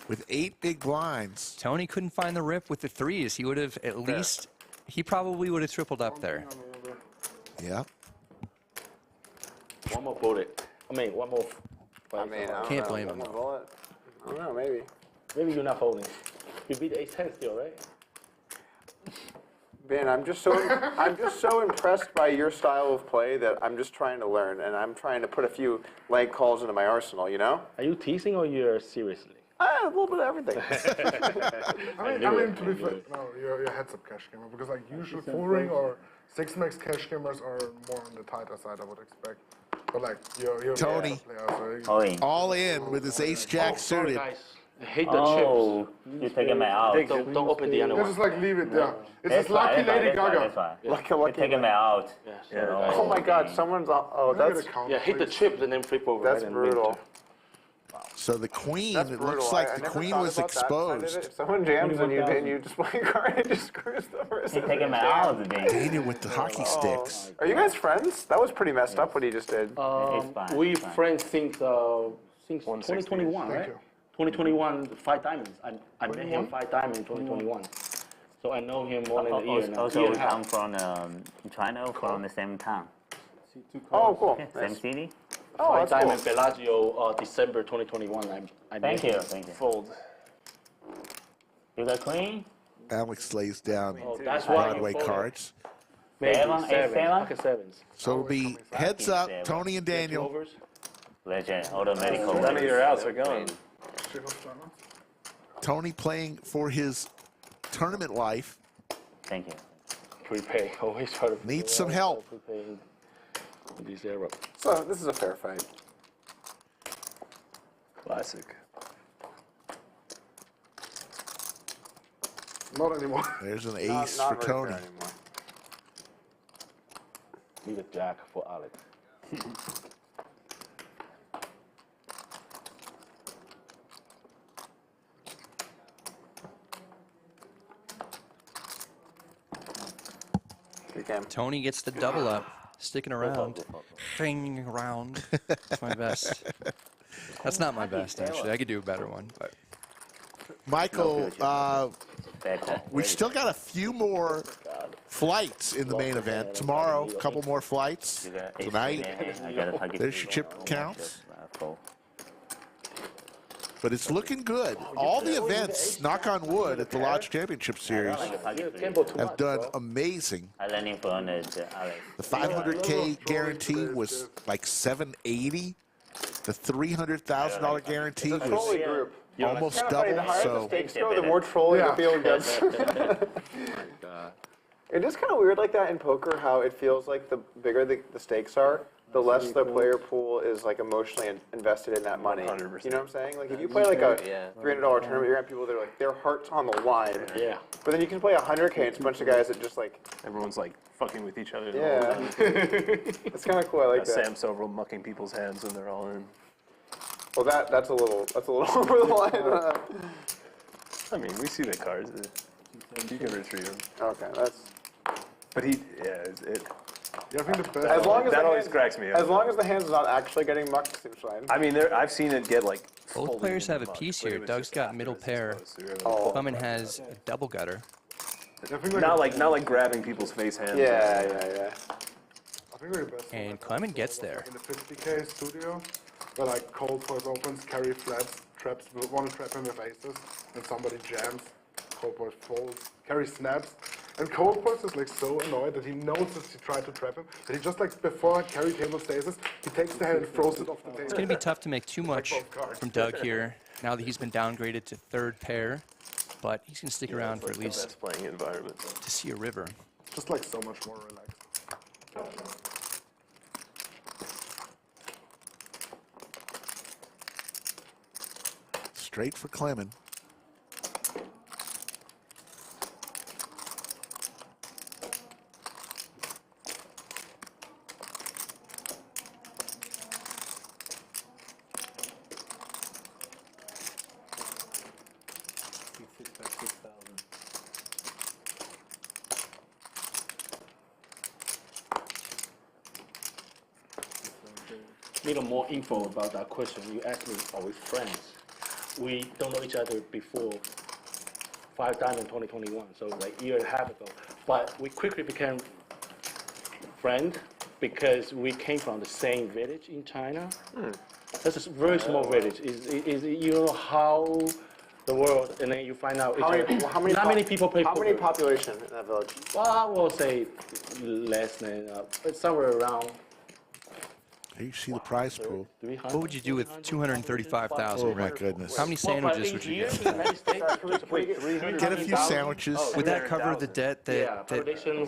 with 8 big blinds. Tony couldn't find the rip with the 3s. He would have at least, he probably would have tripled up there. Yeah. One more bullet. One more. Can't blame him. I don't know, maybe. Maybe you're not folding. You beat Ace-10 still, right? Ben, I'm just so impressed by your style of play that I'm just trying to learn, and I'm trying to put a few leg calls into my arsenal, you know? Are you teasing or you're seriously? A little bit of everything. I mean, to be fair, no, you're a heads-up cash gamer, because like usual 4-ring or 6-max cash gamers are more on the tighter side, I would expect. But like, you're Tony, a player, so all in with his ace-jack suited. Guys. I hate the chips. You're taking me out. Don't open the other one. Just like leave it, yeah. It's just lucky Lady Gaga. You're taking me out. Yeah. Oh my God, someone's on. Oh, that's. Yeah, hit the chip and then flip over. That's brutal. So the queen, it looks like the queen was exposed. If someone jams on you, then you just play a card and just screws the person. You're taking me out, Daniel with the hockey sticks. Are you guys friends? That was pretty messed up what he just did. We friends since 2021, right? 2021, 5 diamonds. I met him 5 diamonds in 2021. So I know him more than a year now. Also, we come from China, from the same town. Oh, cool. Same city. Oh, 5 that's diamond cool. Bellagio, December 2021. I Thank met you. him. Thank you. Fold. You got queen? Alex lays down That's why Broadway cards. Maybe 7. Pocket 7s. So it'll be heads up, Tony and Daniel. Legend, automatic. None of your outs are going. Tony playing for his tournament life. Thank you. Prepay. Always try to Needs some help. These era. So this is a fair fight. Classic. Not anymore. There's an ace for Tony. Need a jack for Alex. Tony gets the double up, sticking around, hanging around. That's my best. That's not my best, actually. I could do a better one, but. Michael, we still got a few more flights in the main event. Tomorrow, a couple more flights. Tonight, there's your chip counts. But it's looking good. All the events, knock on wood, at the Lodge Championship Series have done amazing. The 500K guarantee was like $780. The $300,000 guarantee was almost double. So the more trolling the field gets. It is kind of weird like that in poker, how it feels like the bigger the stakes are, the less the player pool is like emotionally invested in that money. 100%. You know what I'm saying? Like if you play like a $300 tournament, you're gonna have people that are like their heart's on the line. Yeah. But then you can play 100K and it's a bunch of guys that just like Everyone's like fucking with each other. yeah. It's kind of cool. I like that. Sam Sobel mucking people's hands when they're all in. Well, that's a little over the line. I mean, we see the cards. You can retrieve them. Okay, that's. But he, yeah, it. Yeah, I think the best. As long as that the always hands, cracks me up. As long as the hand's not actually getting mucked, it seems fine. I mean, I've seen it get like. Both players have a piece here. Doug's got middle pair. Clemen has a double gutter. Not like grabbing people's face hands. Yeah. I think we're the best. And Clemen gets there. In the 50K studio, where like cold force opens, carry flats, traps, want to trap him with aces, and somebody jams, cold force folds, carry snaps, and cold force is like so annoyed that he knows that he tried to trap him, that he just like before carry table stasis, he takes the hand and throws it off the table. It's going to be tough to make too much from Doug here, now that he's been downgraded to third pair, but he's going to stick around for at least playing environment to see a river. Just like so much more relaxed. Straight for Clemen. Little more info about that question. You asked me, are we friends? We don't know each other before 5 Diamond 2021, so like a year and a half ago. But we quickly became friends because we came from the same village in China. That's a very small village. You don't know how the world, and then you find out not many people play poker. How many population in that village? Well, I will say less than, but somewhere around. Here you see the prize pool. What would you do with 235,000? Oh my goodness. How many sandwiches would you get? Get a few sandwiches. Would that cover the debt that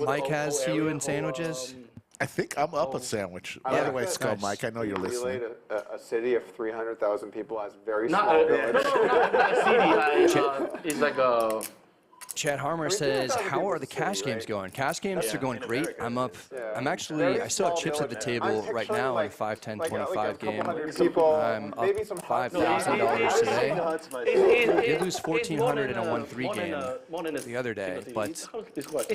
Mike has to you in sandwiches? I think I'm up a sandwich. By the way, Skull Mike, I know you're listening. A city of 300,000 people has very Not small a- village. not a city. It's like a. Chad Harmer says, how are the cash games going? Cash games are going great. I'm up. I still have chips at the table right now in a 5, 10, 25 game. I'm up $5,000 today. Did lose $1,400 in a 1-3 game the other day, but It's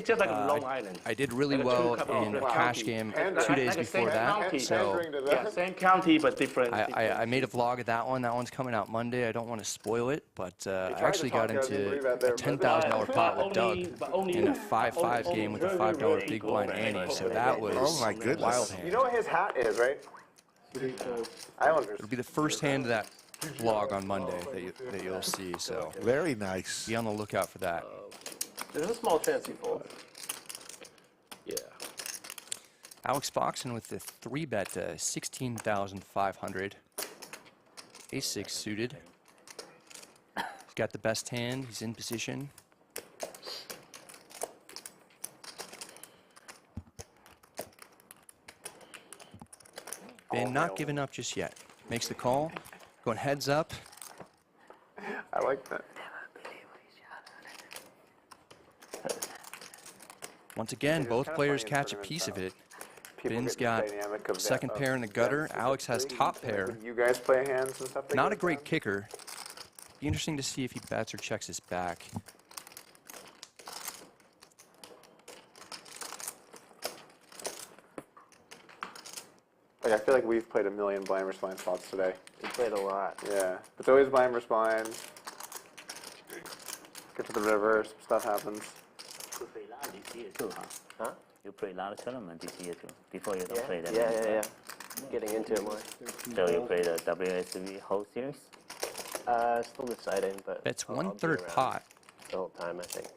just like Long Island. I did really well in a cash game 2 days before that. So Yeah, same county but different. I made a vlog of that one. That one's coming out Monday. I don't want to spoil it, but I actually got into a $10,000 pot with Doug in a 5-5 game with a $5 big blind ante. So that was wild hand. You know what his hat is, right? Islanders. It'll be the first hand of that vlog on Monday that you'll see. So very nice. Be on the lookout for that. There's a small chance you fold. Yeah. Alex Foxen with the 3-bet 16,500. A6 suited. He's got the best hand. He's in position. Ben not giving up just yet. Makes the call. Going heads up. I like that. Once again, both players catch a piece of it. Ben's got second pair in the gutter. Alex has top pair. You guys play hands and stuff like Not a great kicker. Be interesting to see if he bets or checks his back. Like, I feel like we've played a million blind versus blind spots today. We played a lot. Yeah. It's always blind versus blind. Get to the river, some stuff happens. You play a lot this year too, huh? Huh? You play a lot of tournament this year too. Before you don't play that. Yeah. Getting into it more. So you play the WSB whole series? Still deciding, but. That's I'll be 1/3 around pot. The whole time, I think.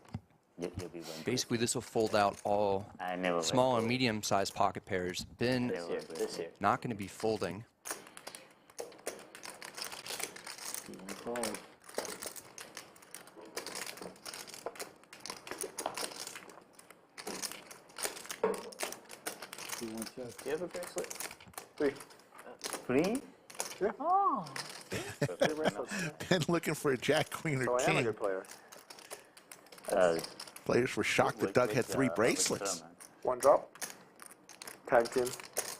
You'll be winning. Basically, this will fold out all small and medium-sized pocket pairs. Ben This year. not going to be folding. Do you have a bracelet? 3. 3? Yeah. Oh. And looking for a Jack, Queen, So or I am a King. good player. Players were shocked that Doug had 3 bracelets. 1 drop. Tag team.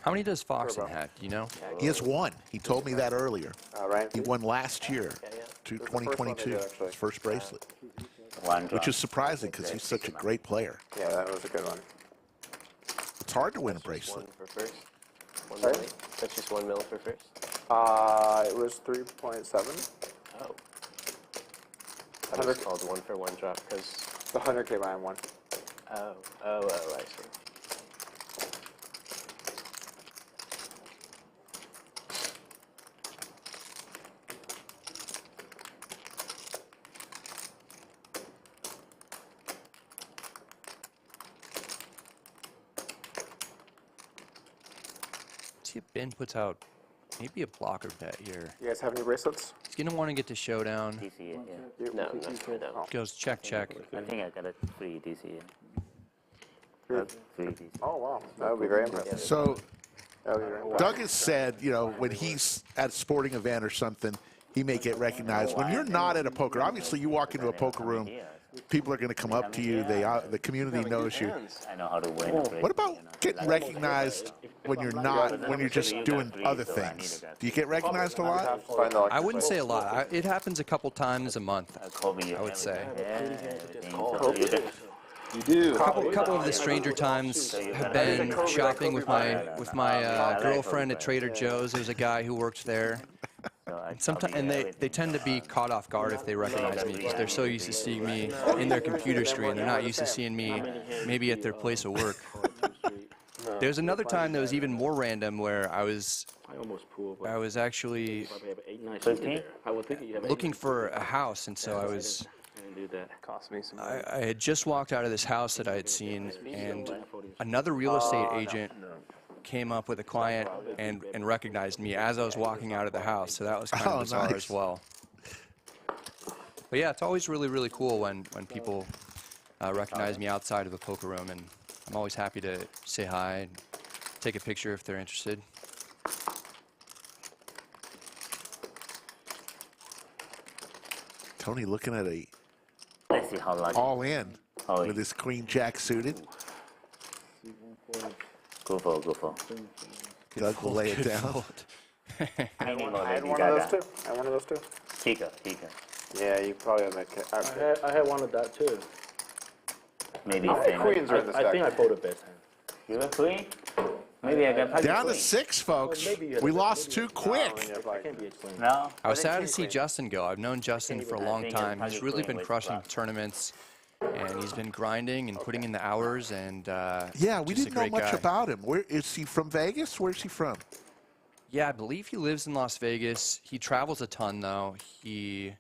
How many does Foxen have? Do you know? He has 1. He told me that earlier. Right. He won last year, to It was the first one they 2022, did, actually. his first bracelet. One Which drop. is surprising because he's such a great player. Yeah, that was a good one. It's hard to win a bracelet. For first. 1 Sorry? milli? That's just 1 mil for first. It was 3.7. Oh. I thought it was called 1 for 1 drop because. The 100K buy-in one. Oh, I see. See if Ben puts out maybe a blocker bet here. You guys have any bracelets? He's going to want to get to showdown. DCA, yeah. No, not for no. Goes check, check. I think I got a 3 DCA. 3 DCA. Oh, wow. That would be very impressive. So That would be very impressive. Doug has said, you know, when he's at a sporting event or something, he may get recognized. When you're not at a poker, obviously you walk into a poker room, people are going to come up to you. The community knows you. I know how to win. What about getting recognized when you're not, when you're just doing other things? Do you get recognized a lot? I wouldn't say a lot. It happens a couple times a month, I would say. You do. A couple of the stranger times have been shopping with my girlfriend at Trader Joe's. There's a guy who works there. Sometimes, and they tend to be caught off guard if they recognize me because they're so used to seeing me in their computer screen. They're not used to seeing me maybe at their place of work. There's another time that was even more random where I was actually looking for a house, and so I had just walked out of this house that I had seen, and another real estate agent came up with a client and recognized me as I was walking out of the house, so that was kind of bizarre as well. But yeah, it's always really, really cool when people recognize me outside of the poker room, and I'm always happy to say hi and take a picture if they're interested. Tony looking at a Let's see how lucky. all in with his Queen Jack suited. Go for. Doug will lay it down. I had one of those too. I had one of those too. Tika. Yeah, you probably have that. I had one of that too. Maybe How many queens are in this deck? I think I folded best hand. You have 3? Maybe I got Down to 6, folks. We lost 2 quick. No. I was sad to see Justin go. I've known Justin for a long time. He's really been crushing tournaments, and he's been grinding and putting in the hours. And Yeah, we just didn't a know great much guy. about him. Where is he from? Vegas? Where's he from? Yeah, I believe he lives in Las Vegas. He travels a ton, though. He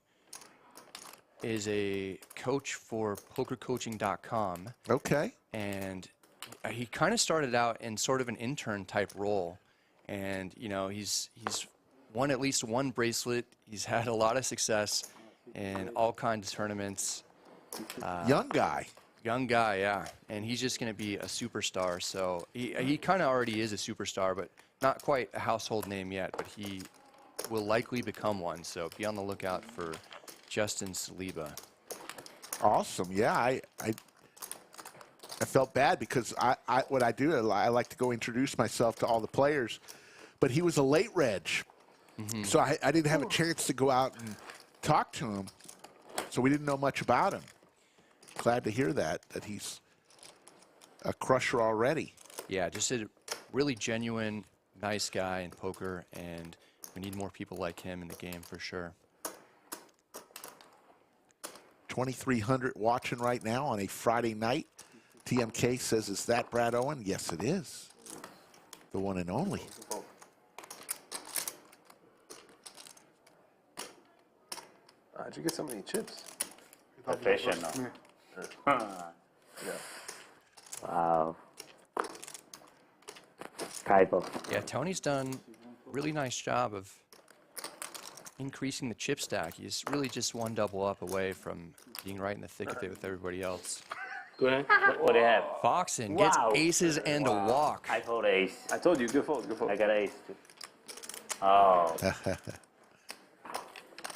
is a coach for pokercoaching.com. Okay. And he kind of started out in sort of an intern type role. And, you know, he's won at least 1 bracelet. He's had a lot of success in all kinds of tournaments. Young guy. Young guy, yeah. And he's just going to be a superstar. So he kind of already is a superstar, but not quite a household name yet. But he will likely become one. So be on the lookout for Justin Saliba. Awesome. Yeah, I felt bad because what I do, I like to go introduce myself to all the players. But he was a late reg. So I didn't have a chance to go out and talk to him. So we didn't know much about him. Glad to hear that he's a crusher already. Yeah, just a really genuine, nice guy in poker, and we need more people like him in the game for sure. 2,300 watching right now on a Friday night. TMK says, is that Brad Owen? Yes, it is. The one and only. How'd you get so many chips? Professional. Yeah. Wow. Typo. Yeah, Tony's done a really nice job of increasing the chip stack. He's really just 1 double up away from being right in the thick of it with everybody else. Go ahead. What do you have? Foxen gets Wow. aces and a walk. I told ace. I told you, good fold, good fold. I got ace too. Oh.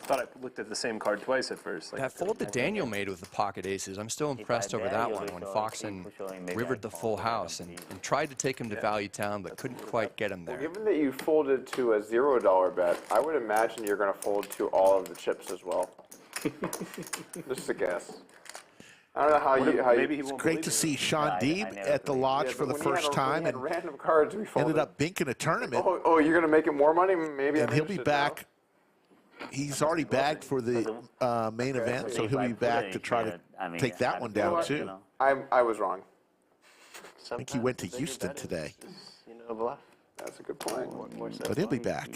Thought I looked at the same card twice at first. Like, That fold that Daniel made with the pocket aces, I'm still impressed over that one when Foxen rivered the full house and tried to take him to Value Town but couldn't quite get him Well, there. given that you folded to a $0 bet, I would imagine you're going to fold to all of the chips as well. Just a guess. I don't know how you. It's great to see Sean Deeb at the lodge for the first time and random cards we folded. ended up binking a tournament. Oh, you're going to make it more money? Maybe. And he'll be back. He's already bagged for the main event, so he'll be back to try to take that one down too. I was wrong. I think he went to Houston today. That's a good point. But he'll be back.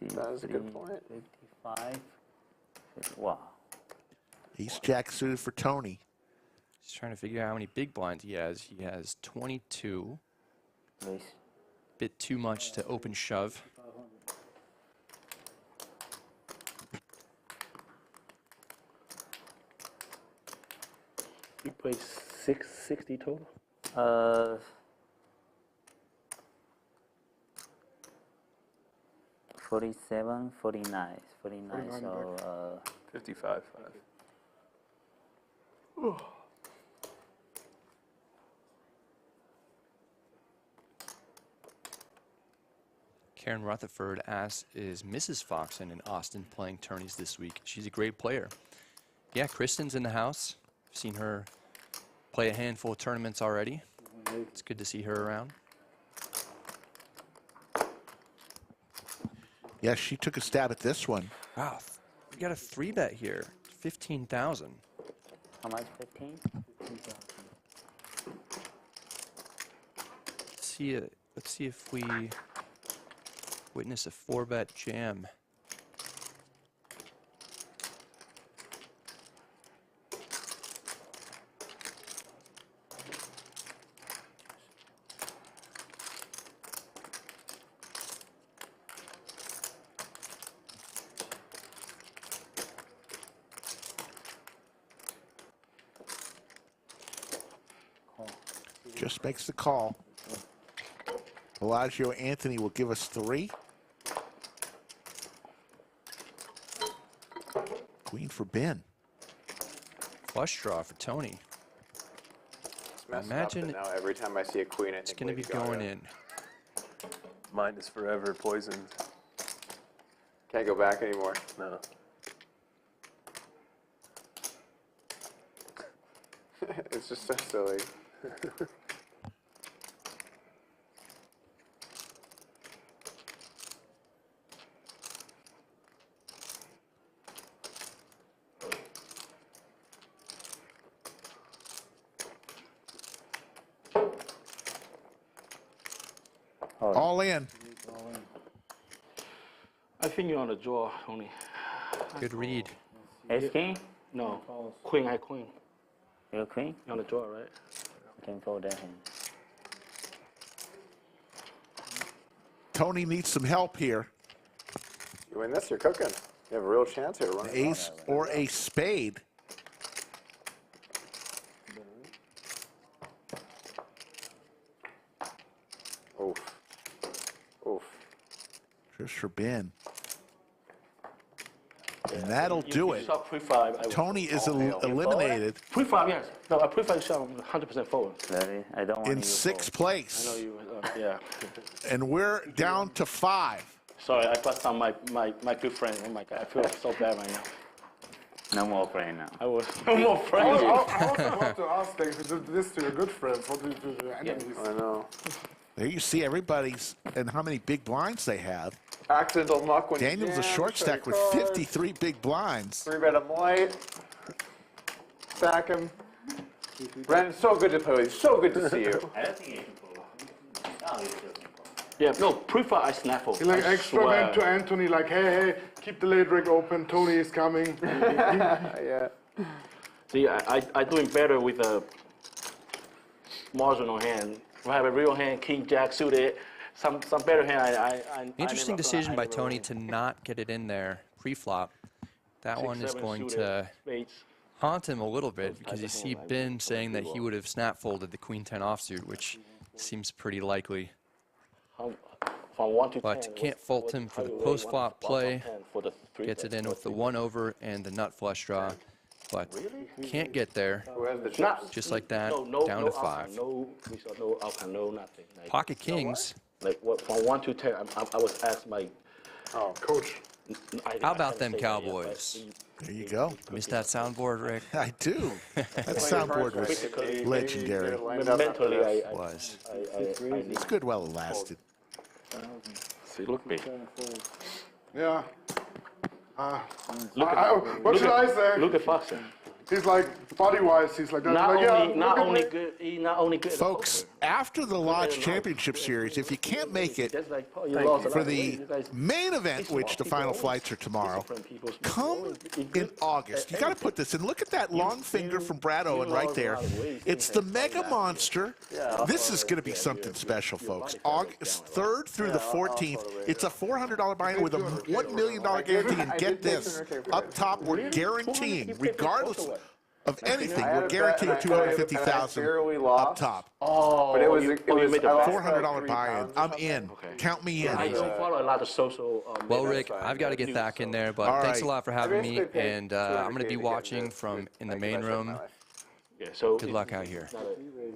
That is a good point. 55. Wow. Ace Jack suited for Tony. He's trying to figure out how many big blinds he has. He has 22. Bit too much to open shove. You play 660 total? 47, 49, 49. So 55. Karen Rutherford asks, is Mrs. Foxen in Austin playing tourneys this week? She's a great player. Yeah, Kristen's in the house. I've seen her play a handful of tournaments already. It's good to see her around. Yes, she took a stab at this one. Wow, we got a 3-bet here. 15,000. how much? 15? Let's see if we witness a 4-bet jam. Just makes the call. Bellagio Anthony will give us 3. Queen for Ben. Flush draw for Tony. Imagine now every time I see a queen, I It's think going to be going in. Mine is forever poisoned. Can't go back anymore. No. It's just so silly. All in. I think you're on the draw, Tony. Good read. Ace king? No. Queen, I queen. You're queen? You're on the draw, right? Can fold that hand. Tony needs some help here. You win this, you're cooking. You have a real chance here. An ace or a spade. Oof. Oof. Just for Ben. And that'll do it. Shot pre-5. Tony is eliminated Pre-5, yes. No, I pre-5 shot 100% forward. Ready? I don't want in you to 6th fold. place. I know you, yeah. And we're down to 5. Sorry, I passed on my good friend. Oh my God, I feel so bad right now. No more friend now. I was no more friend. I also want to ask, like, if you did this to your good friends, what do you do to your enemies? I know. There you see everybody's and how many big blinds they have. Accidental muck when Daniel's a short stack with 53 big blinds. 3-bet him white. Stack him. Brandon, so good to play with you. So good to see you. I don't think you can fold. No, you should. Yeah, no, pre-5 I snaffle. He like I extra swear. went to Anthony like, hey, keep the late rig open, Tony is coming. Yeah. See, I doing better with a marginal hand. I have a real hand, king, jack suited. Some better hand. I Interesting never decision thought by I never Tony win. to not get it in there pre-flop. That 6, one is 7 going suited, to spades. haunt him a little bit because you see Ben saying that he would have snap folded the Queen 10 offsuit, which seems pretty likely. But can't fault him for the post flop play. Gets it in with the 1-over and the nut flush draw, but can't get there. Just like that, down to 5. Pocket kings. Like from 1 to 10, I was asked my coach. How about them Cowboys? There you go. Missed that soundboard, Rick? I do. That soundboard was legendary. Mentally, I was. It's good while it lasted. See, look at me. Yeah. What should I say? Look at Foxen. He's like, body-wise, he's like that. Not only good. Folks, after the Lodge Championship Series, if you can't make it for the main event, which the final flights are tomorrow, come in August. You got to put this in. Look at that long finger from Brad Owen right there. It's the Mega Monster. This is going to be something special, folks. August 3rd through the 14th. It's a $400 buy-in with a $1 million guarantee. And get this, up top, we're guaranteeing, regardless of anything, we're guaranteeing $250,000 up top. Oh, but it was $400 buy-in. I'm in. Count me in. I don't follow a lot of social. Well, Rick, I've got to get back in there, but thanks a lot for having me, and I'm going to be watching from in the main room. Good luck out here.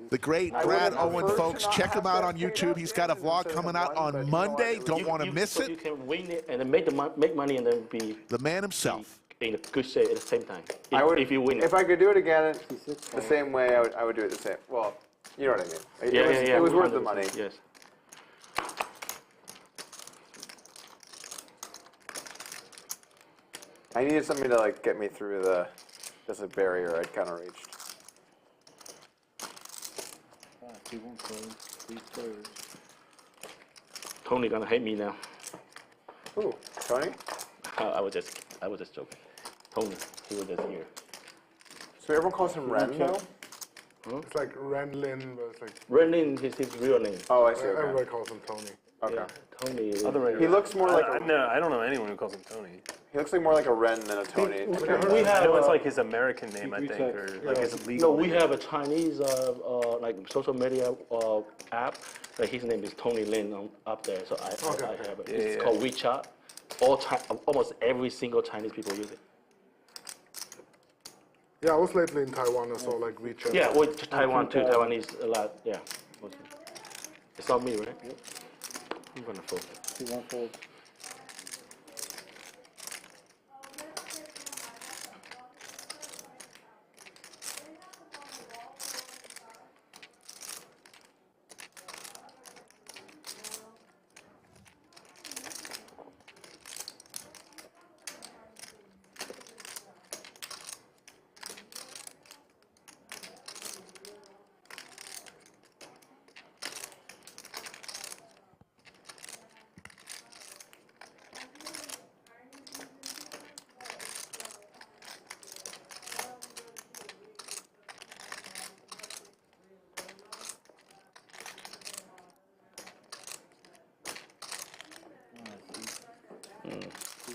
The great Brad Owen, folks. Check him out on YouTube. He's got a vlog coming out on Monday. Don't want to miss it. You can win it and then make money and then be the man himself. In a good shape at the same time. If you win it. If I could do it again the same way, I would do it the same. Well, you know what I mean. It was worth the money. Yes. I needed something to like get me through the just a barrier I'd kind of reached. Tony gonna hate me now. Who? Tony? I was just joking. Tony, he was just here. So everyone calls him Ren now? It's like Renlin, but it's like... Renlin is his real name. Oh, I see. Everybody calls him Tony. Okay. Yeah, Tony. He looks more like I don't know anyone who calls him Tony. He looks like more like a Ren than a Tony. We have. I know it's like his American name, I think, or like his legal. No, we have a Chinese like social media app. Like his name is Tony Lin up there. So I have it. It's called WeChat. Almost every single Chinese people use it. Yeah, I was lately in Taiwan. I saw like WeChat. Yeah, well, Taiwan too. Taiwanese a lot. Yeah. It's on me, right? Yep. I'm gonna fold.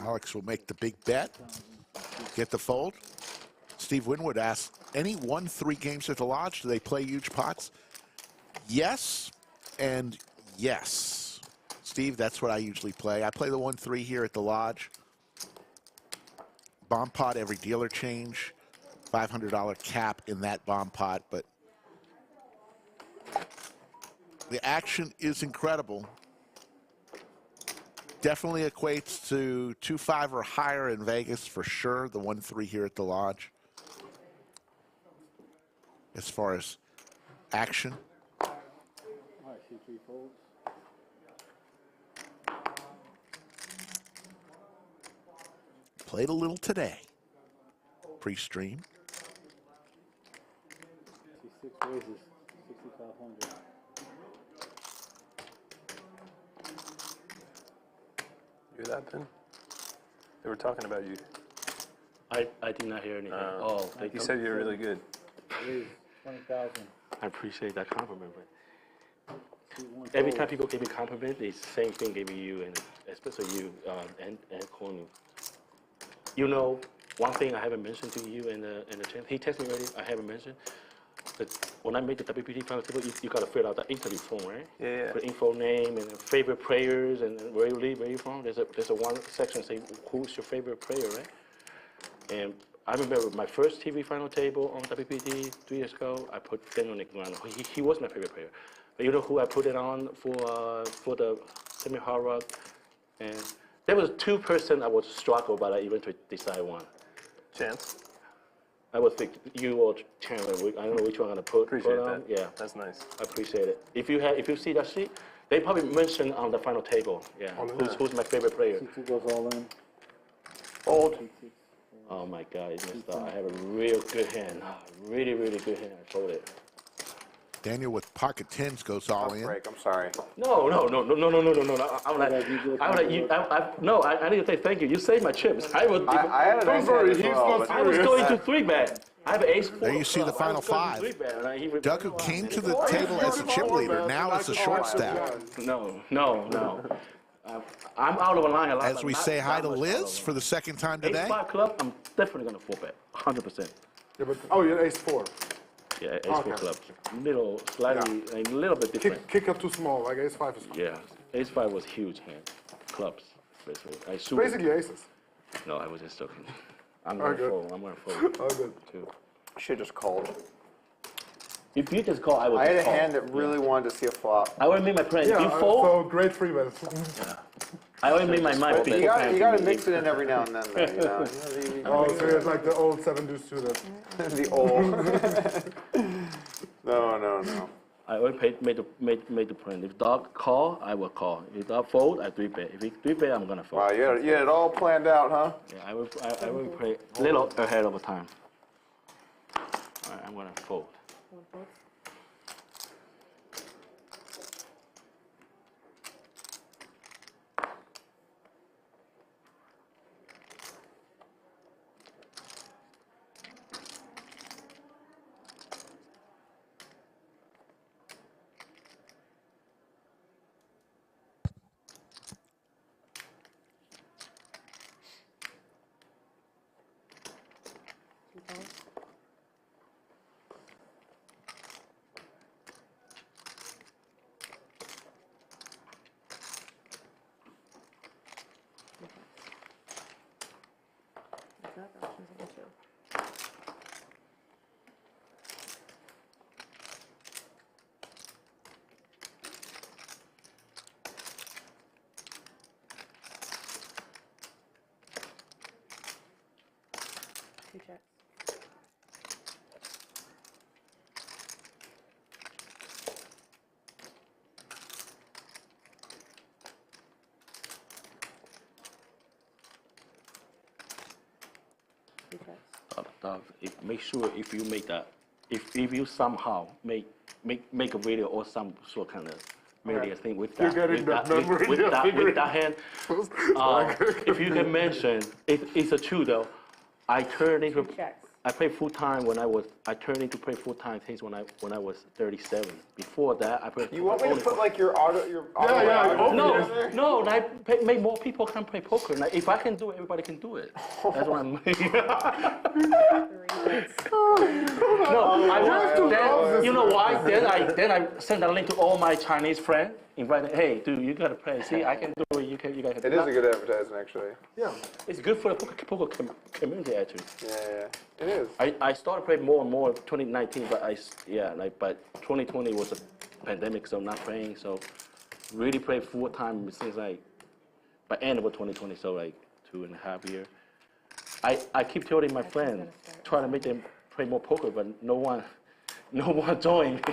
Alex will make the big bet, get the fold. Steve Winwood asks, any 1-3 games at the Lodge, do they play huge pots? Yes and yes. Steve, that's what I usually play. I play the 1-3 here at the Lodge. Bomb pot, every dealer change. $500 cap in that bomb pot, but the action is incredible. Definitely equates to 2-5 or higher in Vegas for sure. The 1-3 here at the Lodge. As far as action. Played a little today. Pre-stream. 6 raises, 6,500. You hear that, Ben? They were talking about you. I did not hear anything. Oh, you said you're really good. 20,000. I appreciate that compliment, but every time people give me compliment, it's the same thing giving you, and especially you and Corny. You know, one thing I haven't mentioned to you in the chat. He texted me already. I haven't mentioned. But when I made the WPT final table, you got to fill out the interview form, right? Yeah. Put info, name, and favorite players, and where you live, where you from. There's a one section say who's your favorite player, right? And I remember my first TV final table on WPT 3 years ago. I put Daniel Negreanu. He was my favorite player. But you know who I put it on for the semi-hard rock? And there was 2 person I was struggle, but I eventually decide one. Chance? I would think you or Chandler. I don't know which one I'm gonna put. Appreciate on. that. Yeah, That's nice. I appreciate it. If you see that sheet, they probably mentioned on the final table. Yeah, who's my favorite player? C2 goes all in. Fold. Oh my God, it's messed up. I have a real good hand. Really, really good hand. I fold it. Daniel with pocket tens goes all in. I'm sorry. No. I need to say thank you. You saved my chips. I would. I had an ace hand as well, but I was going to 3-bet. I have an ace 4. There you see the final 5. Doug, who came to the table as a chip leader, now as a short stack. No. I'm out of line a lot. As we say hi to Liz for the second time today. Ace-5 club, I'm definitely going to 4-bet. 100%. Yeah, but you're ace 4. Yeah, ace 4 club. Slightly, a little bit different. Kick up too small, like ace 5 is fine. Yeah, ace 5 was huge hand. Clubs, basically. Basically aces. No, I was just joking. I'm All going to good. fold. I'm going to fold. All good. Too. Should just called. If you just call, I would I had a call. hand that really wanted to see a flop. I already made my plan. Yeah, If you fold, so great 3-bet. I already made my mind. But you got to mix it in every now and then, though, you know. Oh, so it's like the old 7-deuce suited. The old. No. I already made the plan. If dog call, I will call. If dog fold, I 3-bet. If he 3-bet, I'm gonna fold. Wow, you had it all planned out, huh? Yeah, I will play a little ahead of time. All right, I'm gonna fold. Make sure if you make that, if you somehow make a video or some sort of kind of media thing with that, with that hand, if you can mention, it's a true though. I played full time when I turned into play full time things when I was 37. Before that, I played. You want me to put like your auto? No. Make more people can play poker. Like, if I can do it, everybody can do it. That's what I'm. No, I want. Then you know why? Then I send a link to all my Chinese friends. Invite them, hey, dude, you gotta play. See, I can do it. You guys can do it. It is a good advertisement, actually. Yeah, it's good for the poker community actually. Yeah, it is. I started playing more and more 2019, but but 2020 was a pandemic, so not playing. So really played full time since by end of 2020, so like 2.5 years. I keep telling my friends, trying to make them play more poker, but no one joined.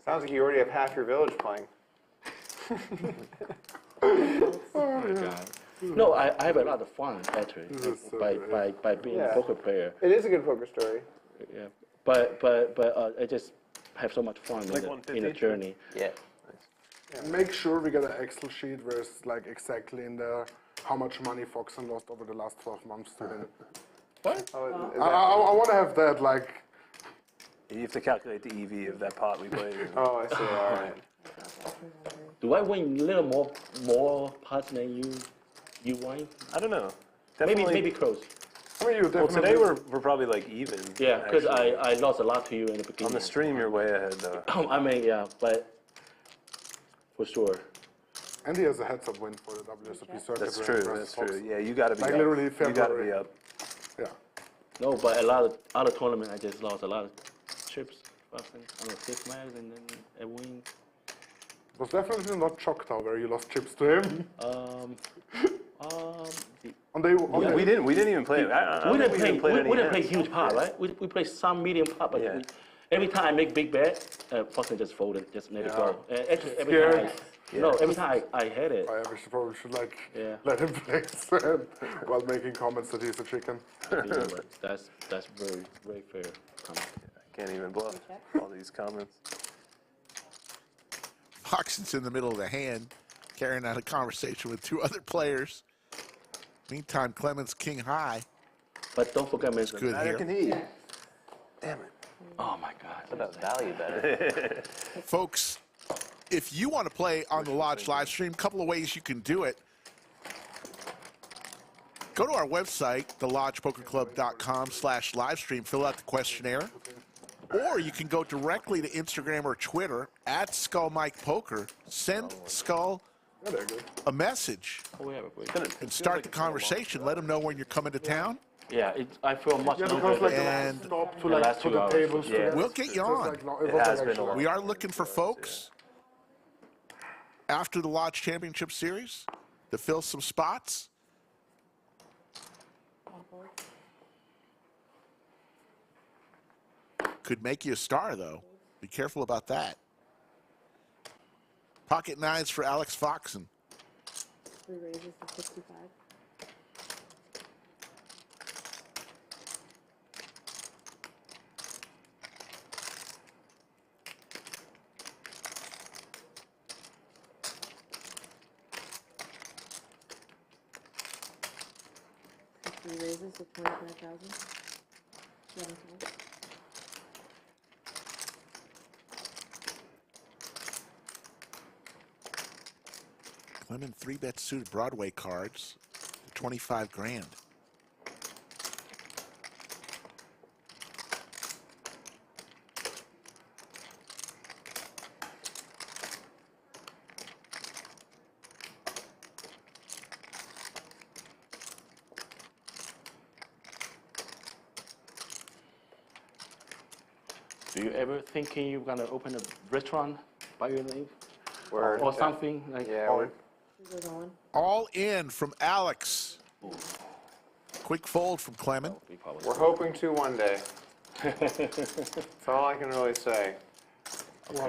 Sounds like you already have half your village playing. Oh my God. No, I have a lot of fun actually by being a poker player. It is a good poker story. Yeah, but I just have so much fun in the journey. Yeah. Make sure we get an Excel sheet where it's like exactly in there how much money Foxen lost over the last 12 months to win. What? I want to have that like. You have to calculate the EV of that pot we played. Oh, I see. All right. Do I win a little more pots than you win? I don't know. maybe close. I mean, you Well, definitely. today we're probably like even. Yeah, because actually. I lost a lot to you in the beginning. On the stream, you're way ahead though. I mean, yeah, but for sure. And he has a heads-up win for the WSOP circuit. That's true. That's true. Yeah, you got to be like up. literally You got to February. be up. Yeah. No, but a lot of other tournament, I just lost a lot of trips. I don't know, 6 matches and then a win. It was definitely not Choctaw where you lost chips to him. We didn't even play. We didn't play any huge pot, right? We played some medium pot, but every time I make big bet, Foxen just folded, just let it go. Actually, every time. No, every time I had it. I probably should like let him play instead while making comments that he's a chicken. That's very very fair comment. I can't even bluff all these comments. Foxen's in the middle of the hand, carrying out a conversation with 2 other players. Meantime, Clemen's king high. But don't forget, it's good here. Can he? Damn it. Oh my God. What about value better? Folks, if you want to play on the Lodge live stream, a couple of ways you can do it. Go to our website, thelodgepokerclub.com/livestream, fill out the questionnaire. Or you can go directly to Instagram or Twitter at SkullMikePoker. Send Skull a message and start the conversation. Let them know when you're coming to town. Yeah, I feel much because like and stop to like put the tables together. we'll get you on. We are looking for folks after the Lodge Championship Series to fill some spots. Could make you a star, though. Be careful about that. Pocket nines for Alex Foxen. 3 raises to 65. Three raises to 25,000. 7 times. Clemen 3-bet suited Broadway cards, 25 grand. Do you ever thinking you're gonna open a restaurant by your name? Word. Or something like All in from Alex. Quick fold from Clemen. We're hoping to one day. That's all I can really say.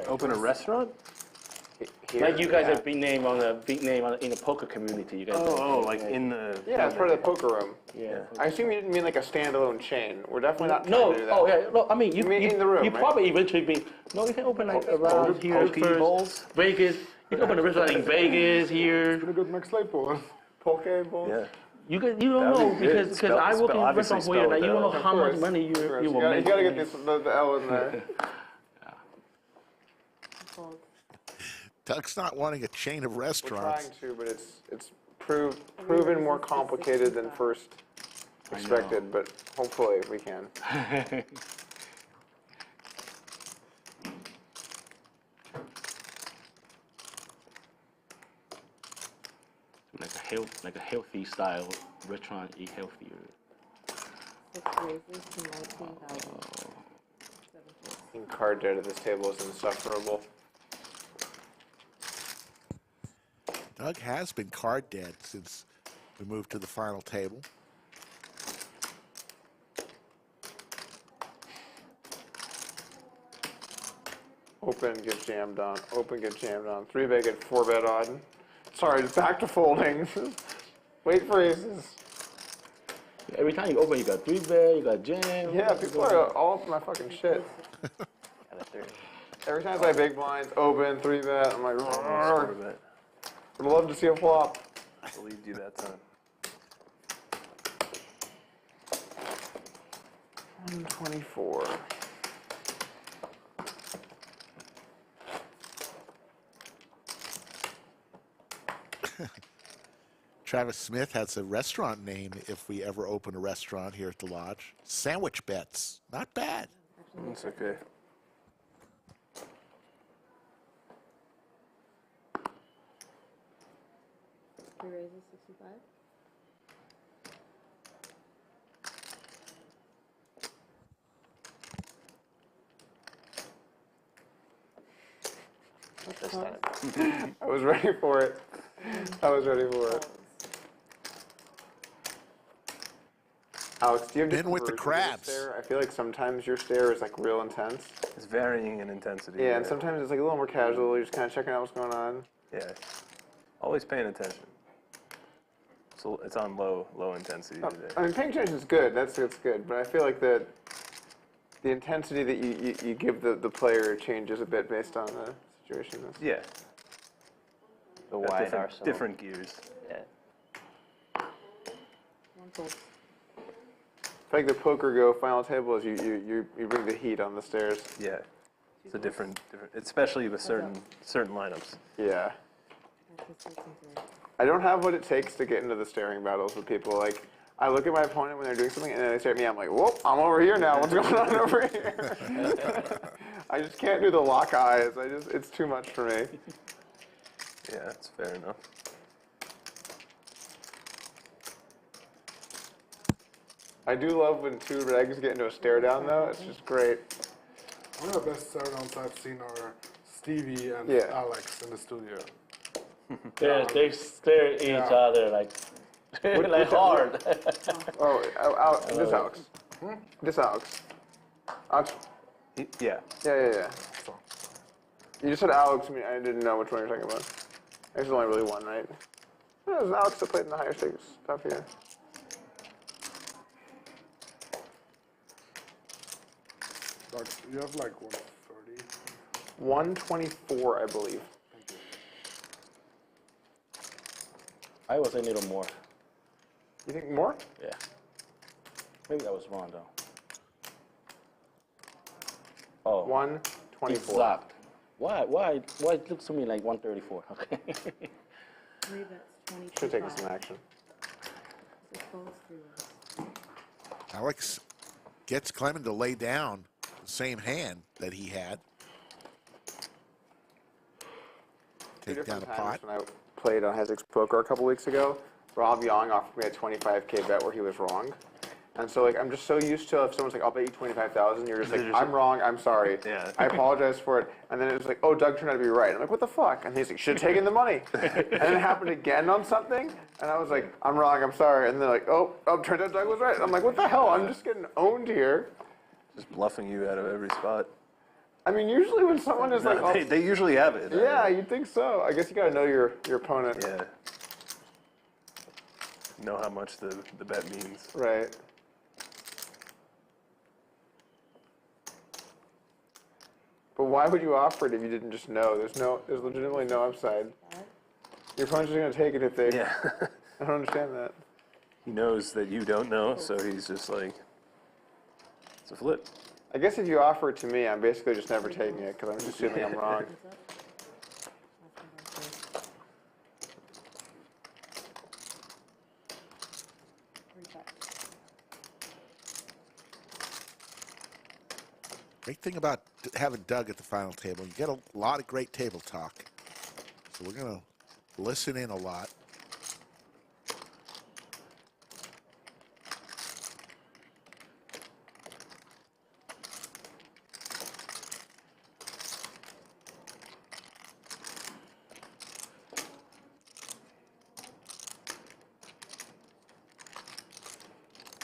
Open a restaurant? Here, like you guys have big name in the poker community. You guys. Like in the. Yeah, it's part of the poker room. Yeah. I assume you didn't mean like a standalone chain. We're definitely not trying No. to do that. Oh yeah. No. I mean, you mean in the room, You right? probably eventually be. No, you can open like around here first. Vegas. You can open a restaurant in Vegas here. It's been a good mixed late ball. Poke ball. Yeah. You don't know because I work in a restaurant for you, like you don't know how much money you will make. You gotta get the L in there. Doug's not wanting a chain of We're restaurants. trying to, but it's proven more complicated than first expected. But hopefully we can. Like a healthy style restaurant, eat healthier. 6 raises to 19,000. Being card dead at this table is insufferable. Doug has been card dead since we moved to the final table. Open, get jammed on. Open, get jammed on. 3-bet, get 4-bet on. Sorry, back to folding. Wait for aces. Every time you open, you got 3-bet, you got jam. Yeah, people are all up my fucking shit. Every time I play big blinds, open, 3-bet, I'm like, roar. Would love to see a flop. I believed you that time. 124. Travis Smith has a restaurant name if we ever open a restaurant here at the lodge. Sandwich Bets. Not bad. That's okay. Three raises, 65. This time. I was ready for it. I was ready for it. Alex, do you have In with the different versions of crabs. stare? I feel like sometimes your stare is like real intense. It's varying in intensity. Yeah, and sometimes it's like a little more casual. You're just kind of checking out what's going on. Yeah. Always paying attention. So it's on low intensity today. I mean, paying attention is good. That's good. But I feel like the intensity that you give the player changes a bit based on the situation. Yeah. The Got wide arsenal. different gears. Yeah. One fold. I think the poker go final table is you bring the heat on the stairs. Yeah. It's a different, especially with certain lineups. Yeah. I don't have what it takes to get into the staring battles with people. Like, I look at my opponent when they're doing something, and then they stare at me. I'm like, whoop, I'm over here now. What's going on over here? I just can't do the lock eyes. It's too much for me. Yeah, that's fair enough. I do love when two regs get into a stare down, though. It's just great. One of the best stare downs I've seen are Stevie and Alex in the studio. They stare at each other like like hard. This Alex. This Alex. Alex. Yeah. Yeah. You just said Alex. I mean, I didn't know which one you're talking about. There's only really one, right? Yeah, it was Alex that played in the higher stakes stuff here. Like, you have like 130. 124, I believe. I was a little more. You think more? Yeah. Maybe I was wrong though. Oh. 124. Exact. Why it looks to me like 134? Okay. 3 bets, 22. Should take some action. So folds 3 rounds. Alex gets Clemen to lay down the same hand that he had. Take down a pot. When I played on Hesix Poker a couple weeks ago, Rob Young offered me a 25K bet where he was wrong. And so, like, I'm just so used to if someone's like, I'll bet you 25,000, you're just like, I'm wrong, I'm sorry. Yeah. I apologize for it. And then it was like, oh, Doug turned out to be right. I'm like, what the fuck? And he's like, should have taken the money. And then it happened again on something, and I was like, I'm wrong, I'm sorry. And they're like, oh, turned out Doug was right. I'm like, what the hell? I'm just getting owned here. Just bluffing you out of every spot. I mean, usually when someone is No, like, they usually have it. yeah, you'd think so. I guess you gotta know your opponent. Yeah. Know how much the bet means. Right. But why would you offer it if you didn't just know? There's legitimately no upside. Your opponent's just gonna take it if they. Yeah. I don't understand that. He knows that you don't know, so he's just like, it's a flip. I guess if you offer it to me, I'm basically just never taking it because I'm just assuming I'm wrong. Great thing about having Doug at the final table, you get a lot of great table talk. So we're going to listen in a lot.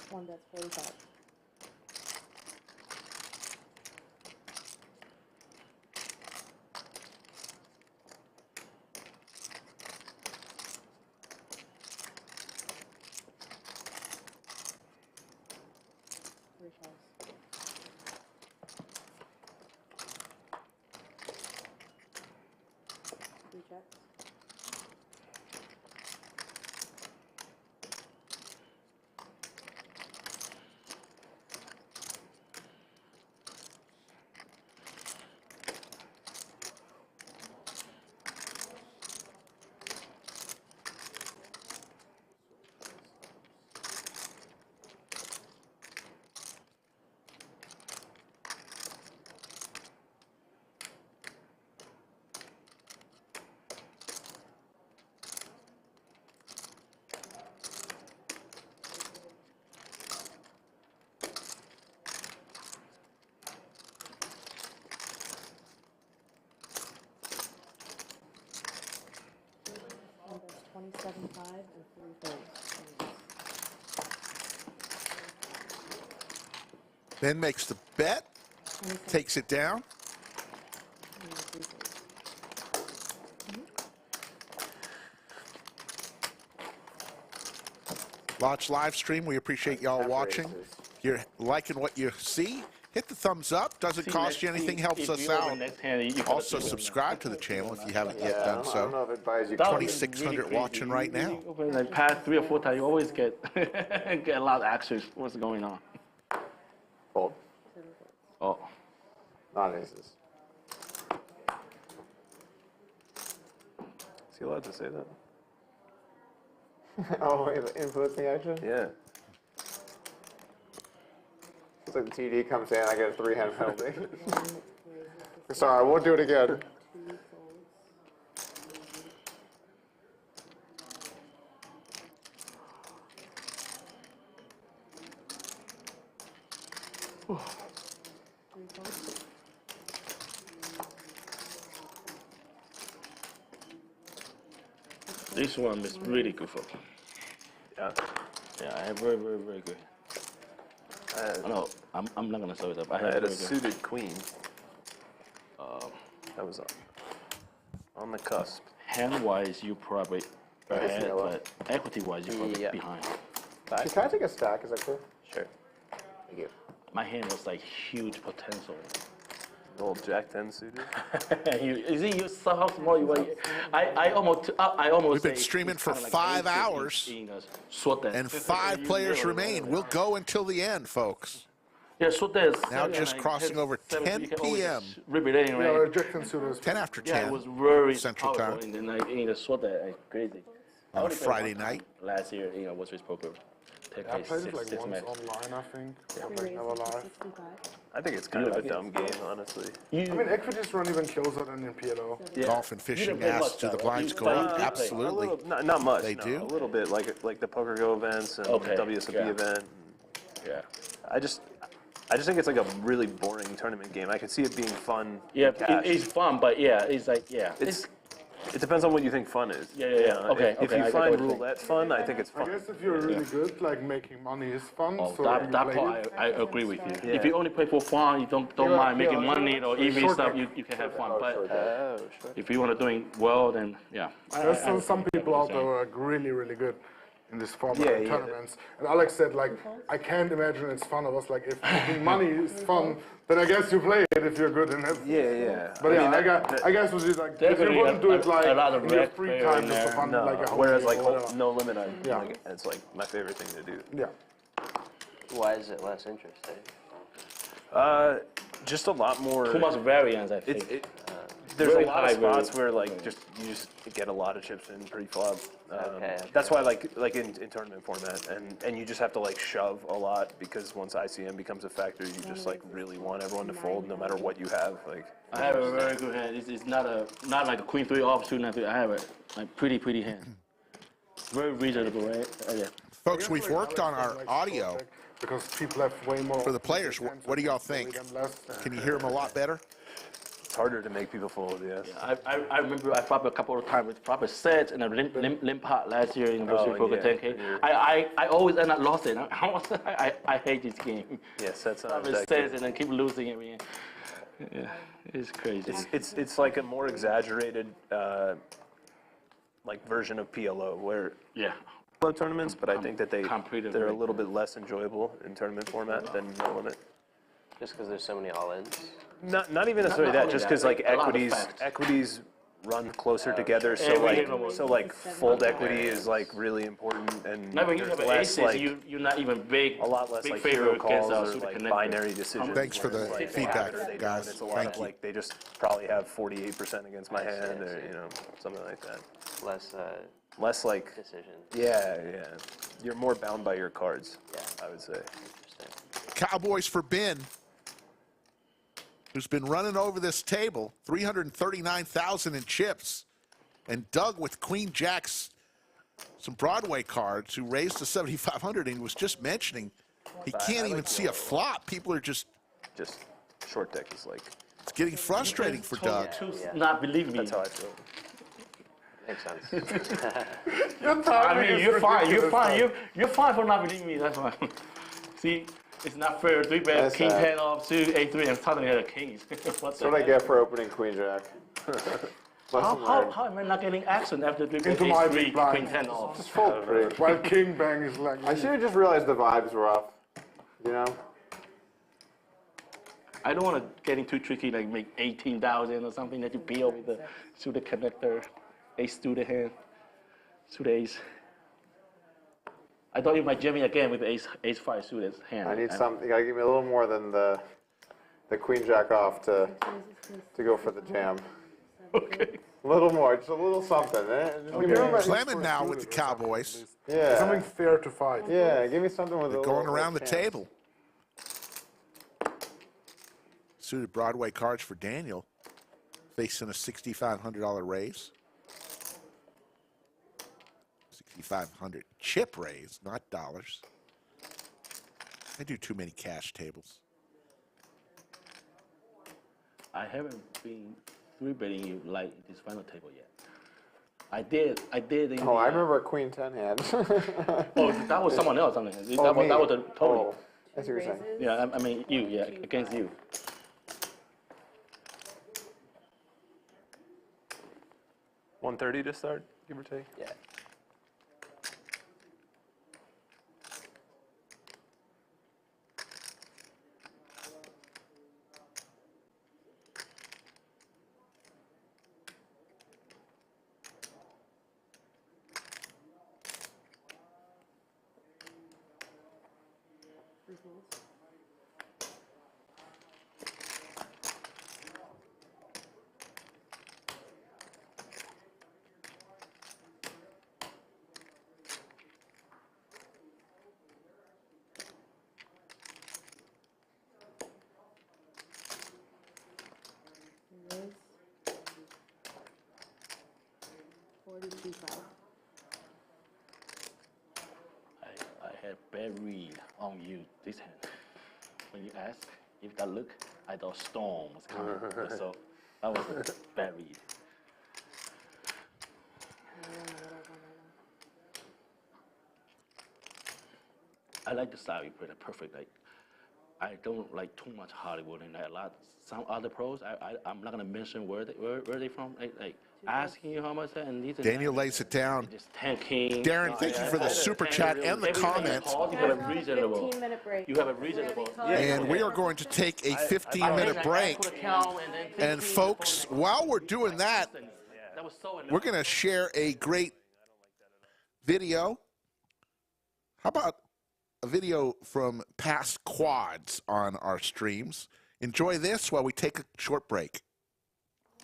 One bet's 45. Three shots. Three checks. 25 and 3 folds. Ben makes the bet, takes it down. Launch live stream. We appreciate y'all watching. If you're liking what you see, hit the thumbs up. Doesn't cost you anything, helps us out. Also, subscribe to the channel if you haven't yet done so. 2,600 watching right now. Like past 3 or 4 times, you always get get a lot of action. What's going on? Fold. Oh. Non-aces. Is he allowed to say that? Oh, influencing action? Yeah. It's like the TD comes in, I get a 3-hand penalty. Sorry, I won't do it again. This one is really good for me. Yeah. Yeah, I have very, very, very good. No, I'm not gonna show it up. I had a very good. suited queen. That was on the cusp. Hand-wise, you probably ahead, but equity-wise, you're probably behind. Can I take a stack? Is that cool? Sure. Thank you. My hand was like huge potential. Old Jack 10 suited. You see, you saw how small you were. I almost. We've been streaming for 5 hours, and 5 players remain. We'll go until the end, folks. Yeah, so there's now just crossing over 10 p.m. 10 after 10. Yeah, it was very Central Time. In the night, in the sort that crazy. On a Friday night. Last year, was with poker. I played it like once online, I think. Like never live. I think it's kind of a dumb game, honestly. I mean, equities run even closer than in PLO. Yeah. Golf and fishing asks, do the blinds go up? Absolutely. Not much. They no, do? A little bit, like the Poker Go events and the WSOP event. Yeah. I just think it's like a really boring tournament game. I could see it being fun. Yeah, it's fun, but yeah, it's like, yeah. It depends on what you think fun is. Yeah. Okay. If you find roulette fun, I think it's fun. I guess if you're really good, like making money is fun. Oh, so that part I agree with you. If you only play for fun, you don't mind making money or EV stuff, you can have fun. But if you want to doing well, then yeah. There's some people out there who are really, really good in this format of tournaments. And Alex said, like, I can't imagine it's fun. I was like, if making money is fun, then I guess you play it if you're good in it. Yeah. But I guess it was like, if you wouldn't do it like in your free time, just for fun, like a whereas like whatever. No Limit, it's like my favorite thing to do. Yeah. Why is it less interesting? Just a lot more. Too much variance, I think. There's a lot of spots where like you just get a lot of chips in pre-flop. That's why like in tournament format, and you just have to like shove a lot because once ICM becomes a factor, you just like really want everyone to fold no matter what you have. Like I have a very good hand. It's not like a queen 3 offsuit. I have a pretty hand. Very reasonable, right? Yeah. Folks, we've worked on our audio because people have way more for the players. What do y'all think? Can you hear them a lot better? It's harder to make people fold, yes. Yeah, I remember I flopped a couple of times with proper sets and a limp pot last year in Poker 10K. I always end up lost it. I hate this game. Yeah, sets on sets and then keep losing it. Yeah, it's crazy. It's like a more exaggerated like version of PLO where tournaments, but I think that they're a little bit less enjoyable in tournament format than No Limit. Just because there's so many all-ins? Not even necessarily that, just because like equities run closer together, so like fold equity is like really important, and now when you have less aces, like you're not even big. A lot less big like favor hero calls against or like binary decisions. Thanks for the like, feedback, they guys. Don't. It's a lot Thank of you. like they just probably have 48% against my hand, or something like that. Less like decisions. Yeah. You're more bound by your cards. I would say. Cowboys for Ben, who's been running over this table, 339,000 in chips, and Doug with Queen Jacks, some Broadway cards, who raised to 7,500 and was just mentioning he can't even see a flop. People are just short deck is like it's getting frustrating for Doug. Not believe me. That's how I feel. Makes sense. I mean, you're fine. You're fine. You're fine for not believing me. That's why. See, it's not fair. 3-bet, king 10 off, suit, A3, and suddenly had a king. That's what I get for opening queen jack. How am I not getting action after 3-bet, A3, queen 10 off? Just fold pre. While king bang is like. I should have just realized the vibes were off. You know? I don't want to get too tricky, like make 18,000 or something that you peel with the suited connector, ace to the hand, suited ace. I thought you might jam me again with the ace 5 suited hand. I need something. You gotta give me a little more than the queen jack off to go for the jam. Okay. A little more, just a little something. Clemen now with the Cowboys. Yeah. Something fair to fight. Yeah, give me something with a little. Going around the chance. table. Suited Broadway cards for Daniel, facing a $6,500 raise. 6,500 chip raise, not dollars. I do too many cash tables. I haven't been 3-betting you like this final table yet. I did. Oh, I remember a queen 10 hand. Oh, that was someone else. That was a total. That's what you're saying. Yeah, I mean you. Yeah, against you. 130 to start, give or take. Yeah. I had bad read on you this hand. When you asked if that look, I thought storm was coming. So that was a bad read. I like the style you put it perfect. Like I don't like too much Hollywood in that. Some other pros, I'm not gonna mention where they from. Like asking you how much that and these. Daniel lays it down. Just tanking. Darren, thank you for the super chat and the comment. You have a reasonable. You have a reasonable. And we are going to take a 15-minute break. And folks, while we're doing that, we're going to share a great video. How about a video from past quads on our streams? Enjoy this while we take a short break.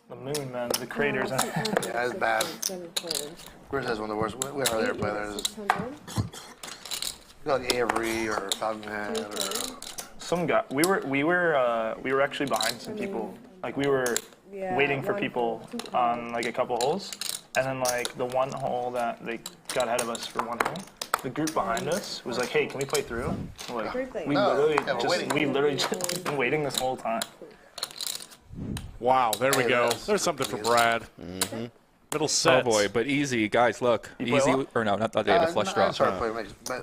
The moon, man, the craters. Yeah, it's bad. Chris has one of the worst. We are there players. Like Avery or Fountainhead or Some guy. We were actually behind some people. Like we were waiting for people on like a couple holes, and then like the one hole that they got ahead of us for one hole. The group behind us was like, "Hey, can we play through?" Like, we literally just been waiting this whole time. Wow, there we go. There's something for Brad. Middle set. Oh boy, but easy, guys. Look, easy or no? Not that they had a flush draw.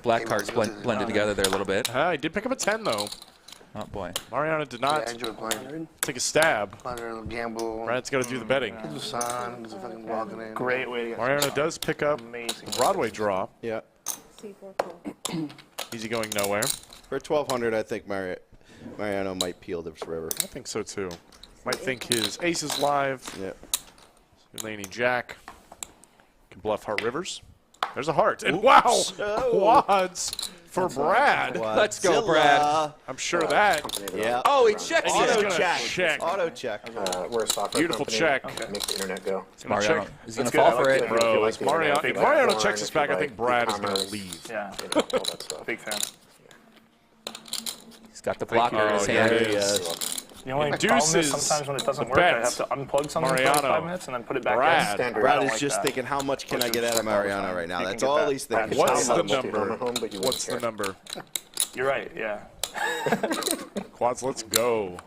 Black cards blended together there a little bit. He did pick up a 10 though. Oh boy. Mariano did not take a stab. gamble. Brad's got to do the betting. Great way to get Mariano does pick up the Broadway draw. Yeah. Easy going nowhere. For 1,200, I think Mariano might peel this river. I think so too. Might think his ace is live. Yeah. Laney Jack can bluff heart rivers. There's a heart. And wow! Quads for Brad. Let's go, Brad. I'm sure that. Yeah. Oh, he checks Auto it. check. Auto check. We're a software Beautiful company. check. Make the internet go. Mariano. He's going to fall for it. Bro, if Mariano Mariano checks this back, I think Brad is going to leave. Yeah. Big fan. He's got the blocker in his hand. The only problem is sometimes when it doesn't work, I have to unplug something for 5 minutes and then put it back in. Brad is just thinking, how much can I get out of Mariano right now? That's all he's thinking. What's the number? What's the number? You're right, yeah. Quads, let's go.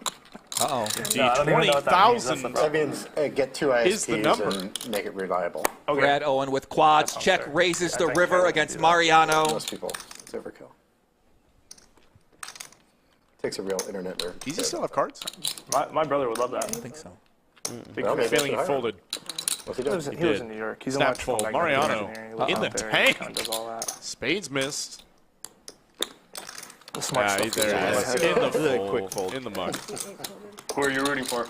Uh-oh. Indeed, 20,000 That means get 2 is the ISPs number. and make it reliable. Brad Owen with quads. Check raises the river against Mariano. Most people, it's overkill. Takes a real internet nerd. Does he still have cards? My brother would love that. I don't think so. Big feeling he folded. What's he He doing? lives in New York. He's Snap electrical fold. magnetic Mariano engineering. He lives in the out there. He tank. kinda does all that. Spades missed. The smart Yeah, stuff. there he is. In the This is a fold. quick fold. In the mug. Who are you rooting for?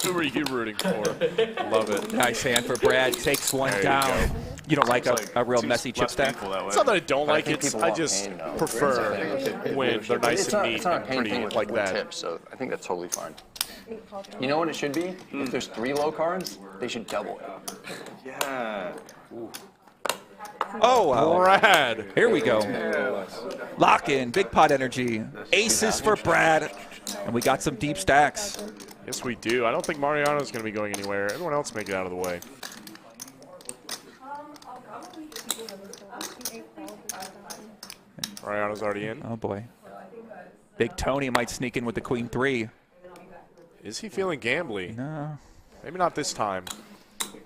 Who are you rooting for? Love it. Nice hand for Brad. Takes one There you down. go. You don't like It's a real messy chip stack? It's not that I don't like it. I just prefer when they're nice and neat and pretty like that. Tips, so I think that's totally fine. You know what it should be? If there's 3 low cards, they should double it. Yeah. Oh, wow. Brad. Here we go. Lock in. Big pot energy. Aces for Brad. And we got some deep stacks. Yes, we do. I don't think Mariano's going to be going anywhere. Everyone else make it out of the way. Mariano's already in. Oh, boy. Big Tony might sneak in with the queen 3. Is he feeling gambly? No. Maybe not this time.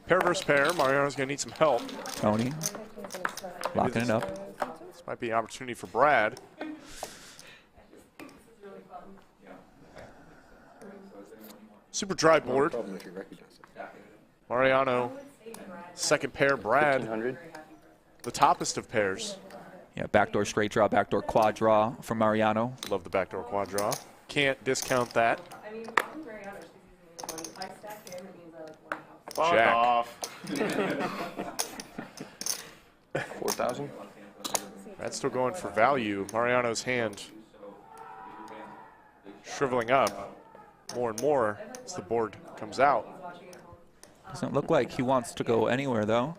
Pair versus pair. Mariano's going to need some help. Tony. Locking it up. This might be an opportunity for Brad. Super dry board. Mariano, second pair. Brad, the toppest of pairs. Yeah, backdoor straight draw, backdoor quad draw from Mariano. Love the backdoor quad draw. Can't discount that. Fuck Jack. off. 4,000. Brad's still going for value. Mariano's hand shriveling up more and more as the board comes out. Doesn't look like he wants to go anywhere, though.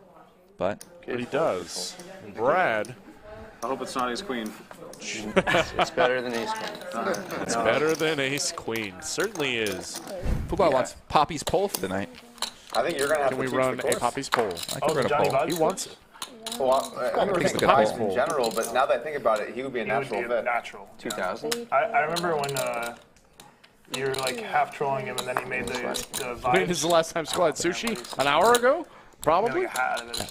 But he does. Brad. I hope it's not ace queen. It's better than ace queen. It's better than ace queen. Certainly is. Football wants Poppy's poll for the night. I think you're going to have Can to we teach run the a course. Poppy's poll? I can run a poll. He wants it. Well, I never think Look of at Pops that. in general, but now that I think about it, he would be a natural fit. Natural. 2,000. I remember when you were like half trolling him and then he made the vibe. When is the last time Squad sushi? An hour ago? Probably.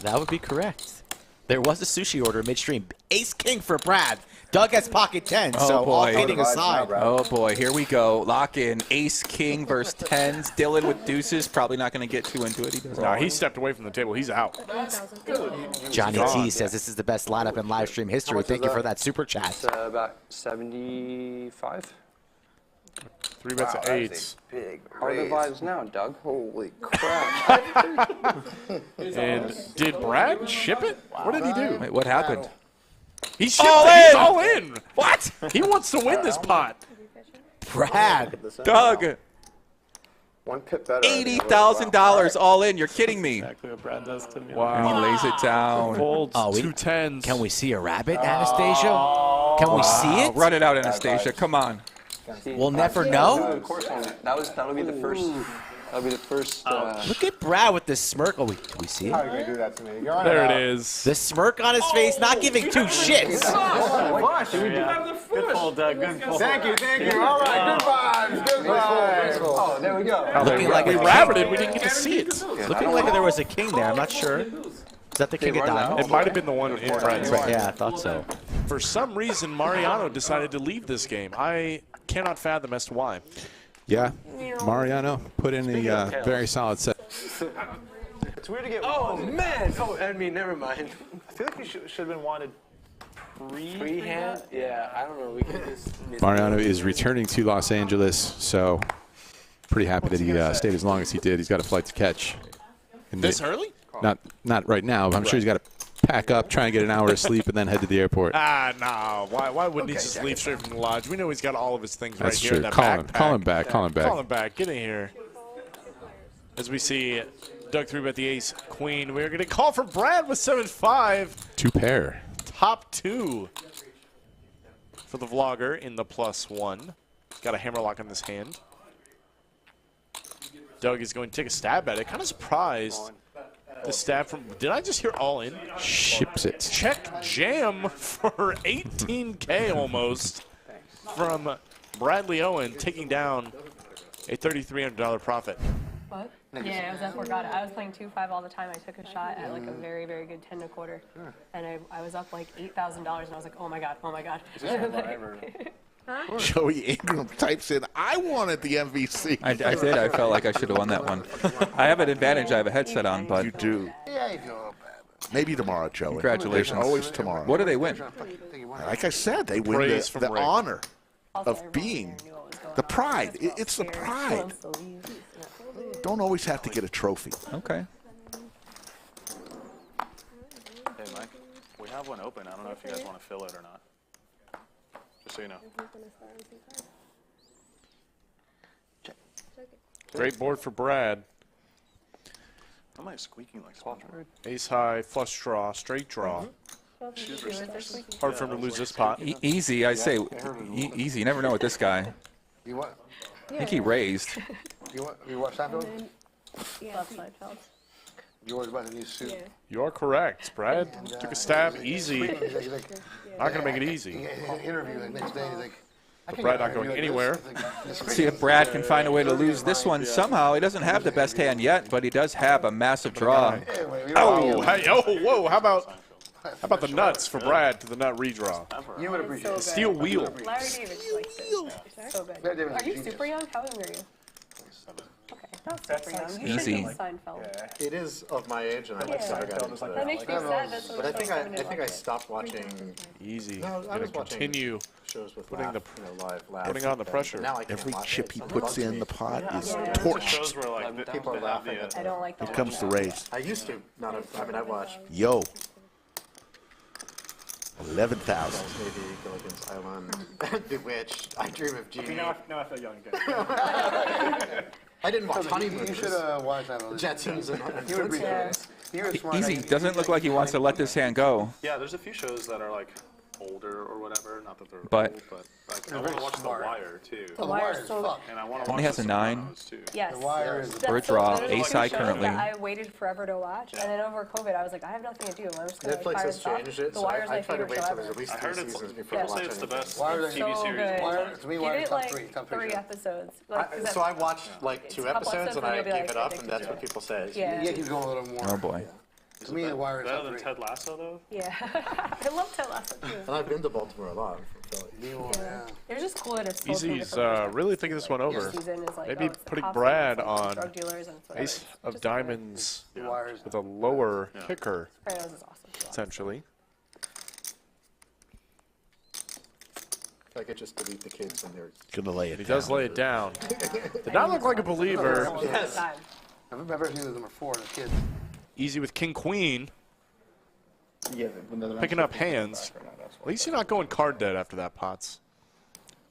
That would be correct. There was a sushi order midstream. Ace king for Brad. Doug has pocket 10, Oh, so all boy. kidding aside. Oh, boy. Here we go. Lock in. Ace king versus 10s. Dylan with deuces. Probably not going to get too into it. He doesn't. No, he stepped away from the table. He's out. Johnny Gone. T says this is the best lineup in live stream history. Thank you for that super chat. It's about 75. 3 bets of eights. Big How are the vibes now, Doug? Holy crap. And did Brad ship it? What did he do? Wait, what happened? He shipped All it. He's in! all in. What? He wants to win this pot. Brad. Doug. One pip better. $80,000 all in. You're kidding me. Exactly what Brad does to me. Wow. And he lays it down. Folds. Oh, we- 2 10s. Can we see a rabbit, Anastasia? Can we see it? Run it out, Anastasia. Come on. We'll never know. Of course, that'll be the first. That'll be the first. Look at Brad with this smirk. Oh, do we see How are it? you going to do that to me? You're on There out. it is. The smirk on his face, not giving two shits. Good pull, Doug. Good pull. Thank you. All right, good vibes. Oh, there we go. Looking like we a rabbited. king. We didn't get to see it. Looking like there was a king there. I'm not sure. Is that the king of diamonds? It might have been the one in Brad's. Yeah, I thought so. For some reason, Mariano decided to leave this game. I cannot fathom as to why. Yeah, Mariano put in a very solid set. It's weird to get. Oh man! Oh, I mean, never mind. I feel like you should have been wanted pre-hand. Yeah, I don't know. We could just. Mariano is returning to Los Angeles, so pretty happy that he stayed as long as he did. He's got a flight to catch. And This early? Not right now, but I'm sure he's got to pack up, try and get an hour of sleep, and then head to the airport. No. Why wouldn't he just leave straight from the lodge? We know he's got all of his things That's right here true. in that Call backpack. him back. Call him back. Call him back. Get in here. As we see Doug 3-bet the ace queen, we're going to call for Brad with 7-5. 2 pair. Top 2 for the vlogger in the +1. He's got a hammerlock on this hand. Doug is going to take a stab at it. Kind of surprised. The stab from, did I just hear all in? Ships it. Check jam for 18K almost from Bradley Owen taking down a $3,300 profit. What? Yeah, I was up got it. I was playing 2-5 all the time. I took a shot at like a very, very good 10 1/4, and I was up like $8,000, and I was like, oh my god, oh my god. Is this live or? Huh? Joey Ingram types in, I wanted the MVC. I did. I felt like I should have won that one. I have an advantage. I have a headset on, but you do. Yeah, you feel bad. Maybe tomorrow, Joey. Congratulations. There's always tomorrow. What do they win? Like I said, they win the honor of being the pride. It's the pride. Don't always have to get a trophy. Okay. Hey, Mike, we have one open. I don't know if you guys want to fill it or not. Just so you know. Great board for Brad. Am I squeaking like something? Ace high, flush draw, straight draw. Hard for him to lose this pot. Easy, I say. Easy. You never know with this guy. You what? I think he raised. You watch Seinfeld? Yeah, Seinfeld. You always about a new suit. Yeah. You are correct. Brad took a stab. Easy. Not going to make it easy. He had an interview the next day. He's like, But Brad not going anywhere. See if Brad can find a way to lose this one somehow. He doesn't have the best hand yet, but he does have a massive draw. Oh, hey, oh, whoa! How about the nuts for Brad to the nut redraw? You would appreciate it. Steel wheel. Larry David likes it. So good. Are you super young? How young are you? Okay, not super young. You Easy. should know Seinfeld. It is of my age, and I never got into it. That makes me sad. That's But I think I stopped watching. Easy. No, I was watching continue shows with putting live putting on the pressure. Now I can't Every watch chip it. he puts in the pot is Shows torched. where like People are laughing at I don't like the Here comes the raise. I used to. I mean, I watched. Yo. 11,000. Maybe Gilligan's Island, Bewitched, I Dream of Jeannie. Now I feel young again. I didn't watch Honeymoon. You should watch that. Jetsons and You would appreciate it. Easy. Doesn't look like he wants to let this hand go. Yeah, there's a few shows that are like older or whatever. Not that they're But- old, but like, I want to watch The Wire too. The Wire is so And I want to watch Only has The a 9. Sopranos, too. Yes. For a draw, Those are ace two high shows currently. that I waited forever to watch, and then over COVID, I was like, I have nothing to do. I'm just gonna Netflix fire has this off. changed it, The so Wire is I my try to favorite wait show till there's ever. at least I heard 3 it's seasons before Yeah. I watch say it's the anything. best Wire is TV So series. good. Wire, to me, Give Wire it top like 3. Top 3 show. episodes. Like, 'cause So I watched like it's 2 a couple episodes and and I you'll be gave like it up, and addicted that's to what it. people say. Yeah. Yeah, keep going a little more. Oh boy. To me, The Wire is Better top than 3. Ted Lasso though. Yeah. I love Ted Lasso too. And I've been to Baltimore a lot. Yeah. It was just cool that it's Easy's really thinking this one over. Season is like, Maybe it's the putting cops Brad and it's like on drug dealers and it's whatever. ace It's of just diamonds Wires. with a lower kicker, Sopranos is awesome. essentially. I could just delete the kids and they're Gonna lay it He down. does lay it down. Did not look like a believer. Yes. I've never seen the number 4 as a kid. Easy with king queen. Yeah, Picking up hands. At least you're not going card dead after that, Potts.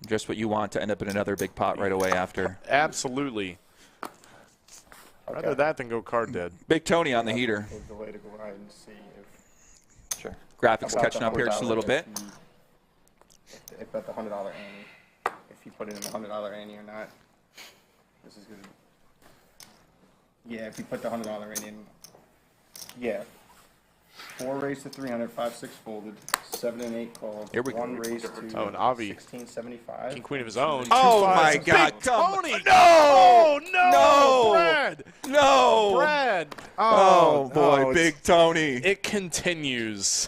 Just what you want to end up in another big pot right away after. Absolutely. Rather that than go card dead. Big Tony on the heater. the way to go ahead and see if. Sure. Graphics catching up here just a little bit. If bet the $100 ante, if you put it in the $100 ante or not. This is good. Yeah, if you put the $100 ante in. Yeah. 4 raised to 300, 5, 6 folded, 7 and 8 called. Here we go. 1 raised to Oh, and Avi. 1675. King queen of his own. Oh 2 my fives. God! Big Come Tony. no! Oh no! No! Brad! No! Brad! Oh boy, no, Big Tony! It continues.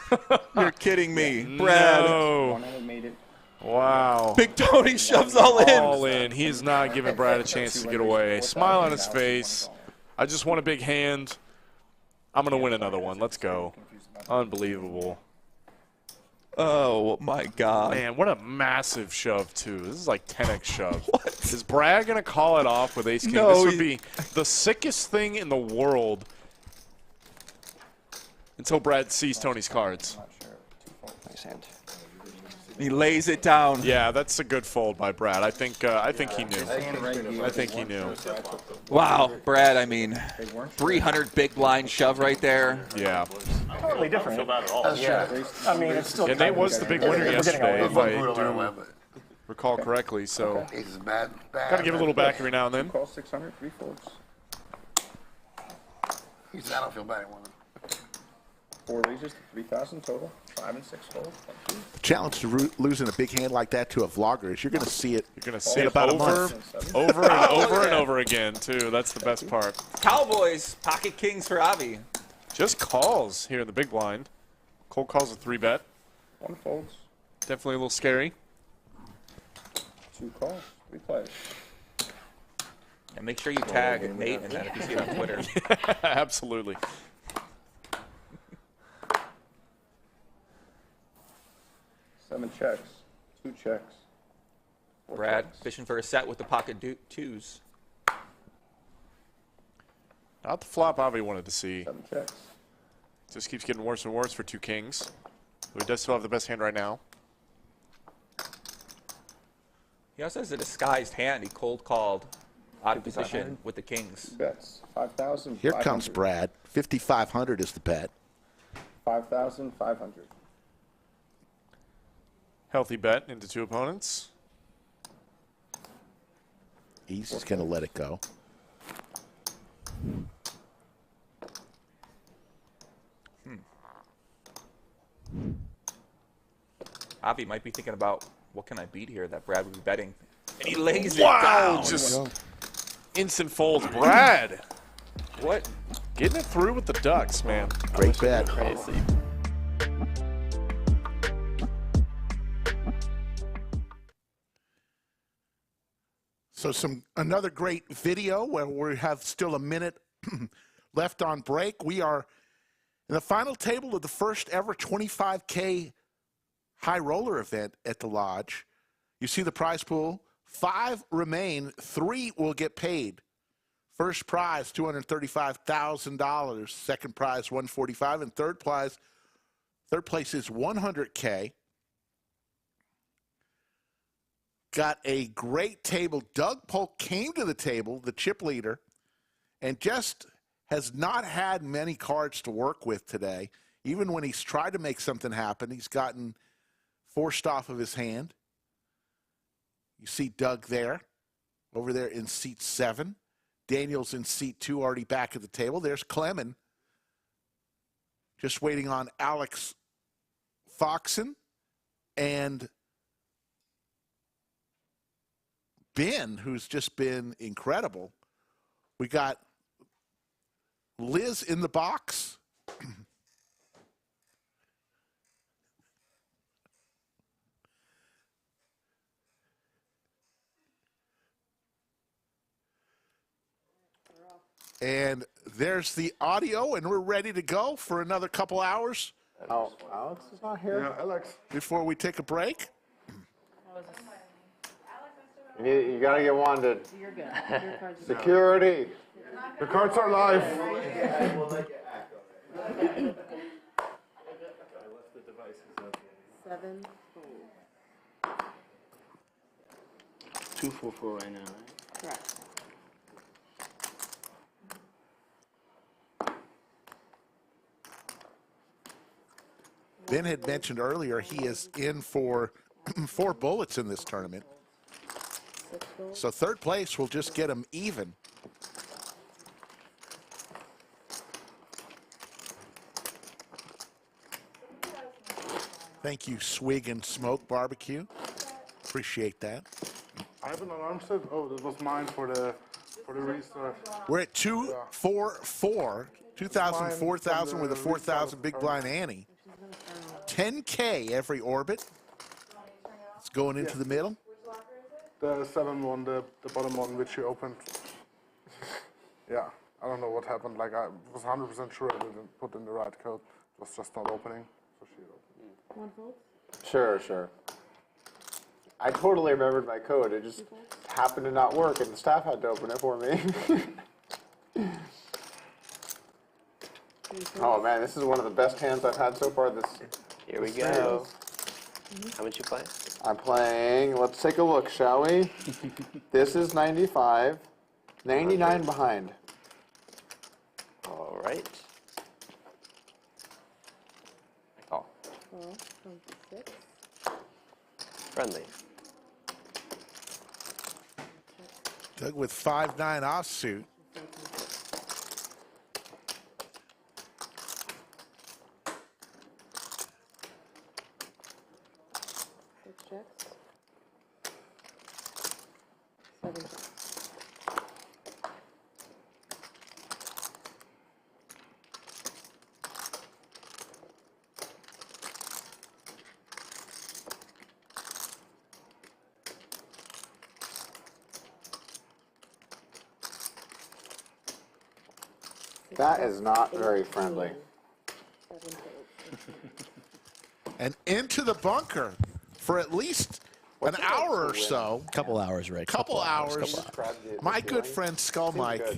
You're kidding me, Brad. No. Made it. Wow. Big Tony shoves all in. All in. He is not giving Brad a chance to get away. Smile on his face. I just want a big hand. I'm going to win another one. Let's go. Unbelievable. Oh, my God. Man, what a massive shove, too. This is like 10x shove. What? Is Brad going to call it off with ace king? No, This would be the sickest thing in the world until Brad sees Tony's cards. Nice hand. He lays it down. Yeah, that's a good fold by Brad. I think he knew. I think he knew. Wow, Brad, I mean, 300 big blind shove right there. Yeah. Totally different. I don't feel bad at all. Yeah. I mean, it's still. And Nate was the big winner yesterday, if I do But recall correctly. So, ace is bad. got to give a little back every now and then. Call 600, 3 folds. He said, I don't feel bad. I want 4 raises to 3,000 total. 5 and 6 folds. The challenge to losing a big hand like that to a vlogger is you're going to see it. You're going to see in it about over, a month. over and over and over again, too. That's the best part. Cowboys, pocket kings for Avi. Just calls here in the big blind. Cold calls a 3-bet. 1 folds. Definitely a little scary. 2 calls. 3 plays. And make sure you tag Nate in that if you see it on Twitter. Absolutely. 7 checks. 2 checks. 4 Brad checks. fishing for a set with the pocket twos. Not the flop Avi wanted to see. 7 checks. Just keeps getting worse and worse for 2 kings. He does still have the best hand right now. He also has a disguised hand. He cold called out of position with the kings. Bets. 5,000. Here comes Brad. 5,500 is the bet. 5,500. Healthy bet into 2 opponents. He's just going to let it go. Avi might be thinking about what can I beat here that Brad would be betting. And he lays it Wow, down. just instant folds. Brad. What? Getting it through with the Ducks, man. Great bet. Crazy. So another great video where we have still a minute left on break. We are in the final table of the first ever 25K high roller event at the Lodge. You see the prize pool. 5 remain. 3 will get paid. First prize, $235,000. Second prize, $145,000, and third place is $100K. Got a great table. Doug Polk came to the table, the chip leader, and just has not had many cards to work with today. Even when he's tried to make something happen, he's gotten forced off of his hand. You see Doug there, over there in seat 7. Daniel's in seat 2, already back at the table. There's Clemen, just waiting on Alex Foxen and Ben, who's just been incredible. We got Liz in the box. And there's the audio, and we're ready to go for another couple hours. Oh, Alex is not here? Yeah, Alex. Before we take a break. You gotta get wanded. You're good. Your card's Security. The cards are live. 7 folds. 244 right now, right? Correct. Ben had mentioned earlier he is in for 4 bullets in this tournament. So third place will just get him even. Thank you, Swig and Smoke Barbecue. Appreciate that. I have an alarm set. Oh, that was mine for the restart. We're at 244, 2,000, 4,000 with a 4,000 big blind Annie. 10K every orbit. It's going into the middle. The 7 one, the bottom one, which you opened. Yeah, I don't know what happened. Like, I was 100% sure I didn't put in the right code. It was just not opening. So she opened. 1 fold. Sure. I totally remembered my code. It just happened to not work, and the staff had to open it for me. Oh man, this is one of the best hands I've had so far. Here we go. How much you play? I'm playing. Let's take a look, shall we? This is 95. 99 behind. All right. Oh. 26. Friendly. Doug with 5-9 offsuit. 6 checks. 7 checks. That is not very friendly. And into the bunker for at least an hour or so. Couple hours, Rick. Couple hours. My good friend Skull Mike.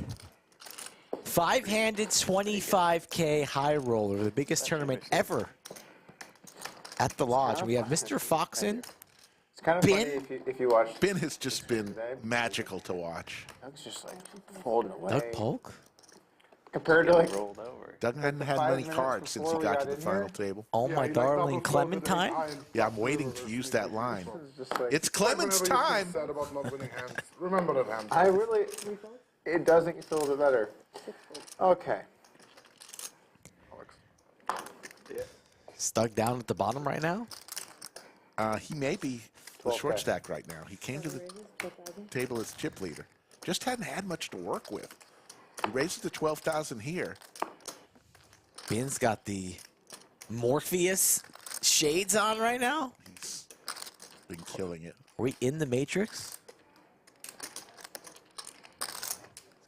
5-handed 25K high roller, the biggest tournament ever at the lodge. We have Mr. Foxen. It's kind of funny if you watch. Ben has just been magical to watch. Doug's just like folding away. Doug Polk? Compared to like rolled over. Doug hadn't had many cards since he got to the final table. Oh my darling Clementine. Yeah, I'm waiting to use that line. It's Clement's time. Sad about not winning hands. Remember that hand. I really, it does make me feel a bit better. Okay. Is Doug down at the bottom right now? He may be the short stack right now. He came to the table as chip leader. Just hadn't had much to work with. He raises to 12,000 here. Ben's got the Morpheus shades on right now. He's been killing it. Are we in the Matrix?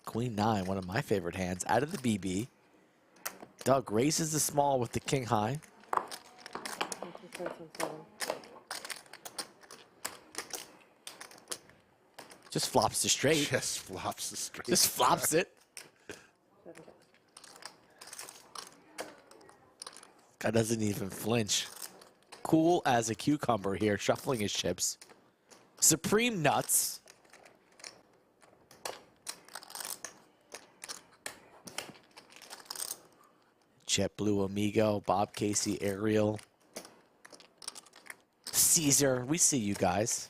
Queen 9, one of my favorite hands, out of the BB. Doug raises the small with the king high. Just flops the straight. Just flops the straight. Just flops it. Guy doesn't even flinch. Cool as a cucumber here, shuffling his chips. Supreme nuts. JetBlue Amigo, Bob Casey, Ariel. Caesar, we see you guys.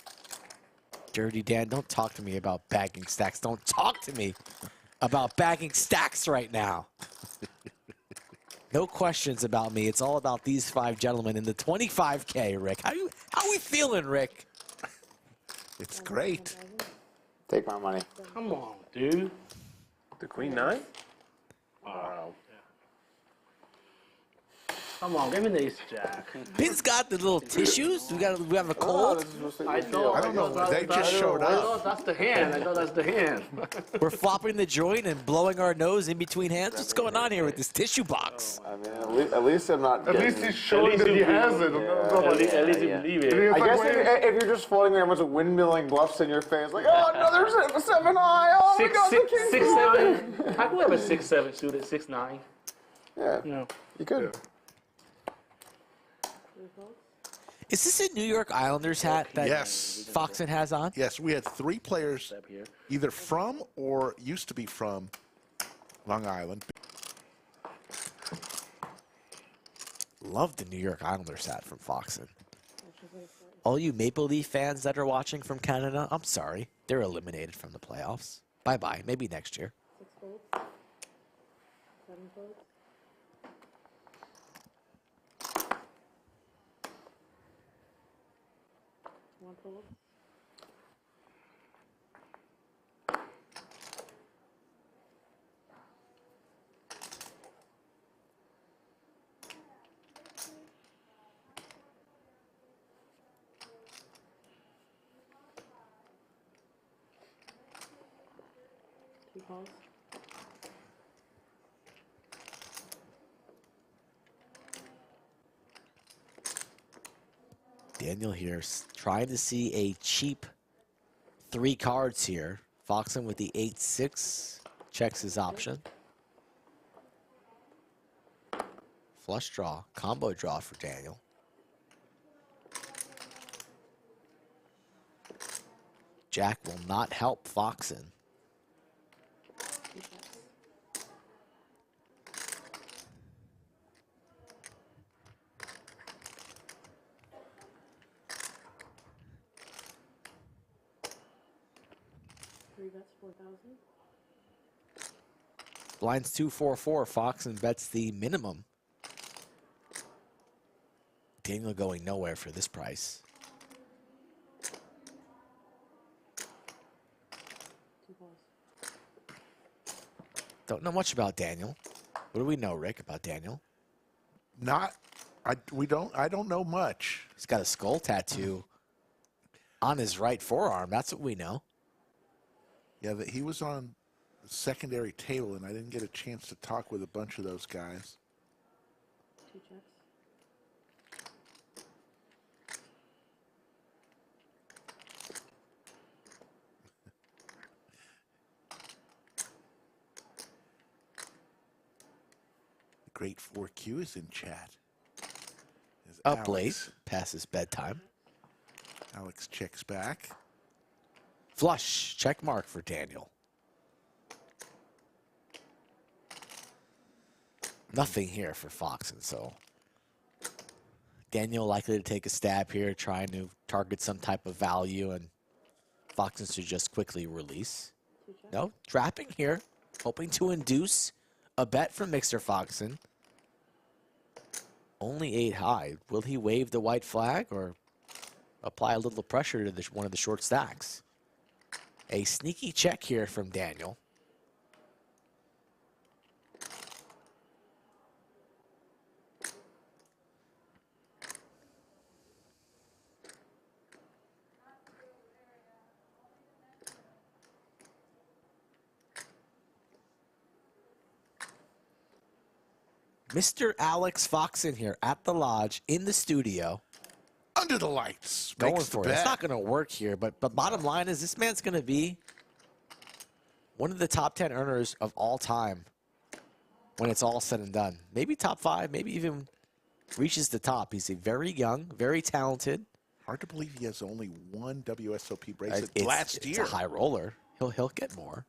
Dirty Dan, don't talk to me about bagging stacks. Don't talk to me about bagging stacks right now. No questions about me. It's all about these 5 gentlemen in the 25K, Rick. How we feeling, Rick? It's great. Take my money. Come on, dude. The Queen 9? Wow. Come on, give me the ace jack. Ben's got the little tissues. We have a cold. I don't know. They just showed I up. thought that's the hand. I thought that's the hand. We're flopping the joint and blowing our nose in between hands. What's going on here with this tissue box? I mean, at least I'm not. At least he's showing that he has it. At least you believe it. I guess if you're just floating there, a bunch of windmilling bluffs in your face, like, oh, another 7 high. Oh, my God, the king 6-7. How can we have a 6-7 suited 6-9? Yeah, No. you could. Is this a New York Islanders hat that Foxen has on? Yes, we had 3 players either from or used to be from Long Island. Love the New York Islanders hat from Foxen. All you Maple Leaf fans that are watching from Canada, I'm sorry. They're eliminated from the playoffs. Bye-bye. Maybe next year. 6 folds. 7 folds. 1 fold. Two calls. Daniel here trying to see a cheap 3 cards here. Foxen with the 8-6 checks his option. Flush draw, combo draw for Daniel. Jack will not help Foxen. Bets 4,000. Blinds 2-4-4. Foxen bets the minimum. Daniel going nowhere for this price. Don't know much about Daniel. What do we know, Rick, about Daniel? I don't know much. He's got a skull tattoo on his right forearm. That's what we know. Yeah, he was on the secondary table, and I didn't get a chance to talk with a bunch of those guys. 2 checks. Great 4Q is in chat. Up late, past his bedtime. Alex checks back. Flush, check mark for Daniel. Nothing here for Foxen, so Daniel likely to take a stab here, trying to target some type of value, and Foxen should just quickly release. No, trapping here, hoping to induce a bet from Mr. Foxen. Only 8 high. Will he wave the white flag or apply a little pressure to one of the short stacks? A sneaky check here from Daniel. Mr. Alex Foxen here at the lodge in the studio. Under the lights. Going for it. It's not going to work here, but bottom line is this man's going to be one of the top 10 earners of all time when it's all said and done. Maybe top 5, maybe even reaches the top. He's a very young, very talented. Hard to believe he has only one WSOP bracelet last year. It's a high roller. He'll get more.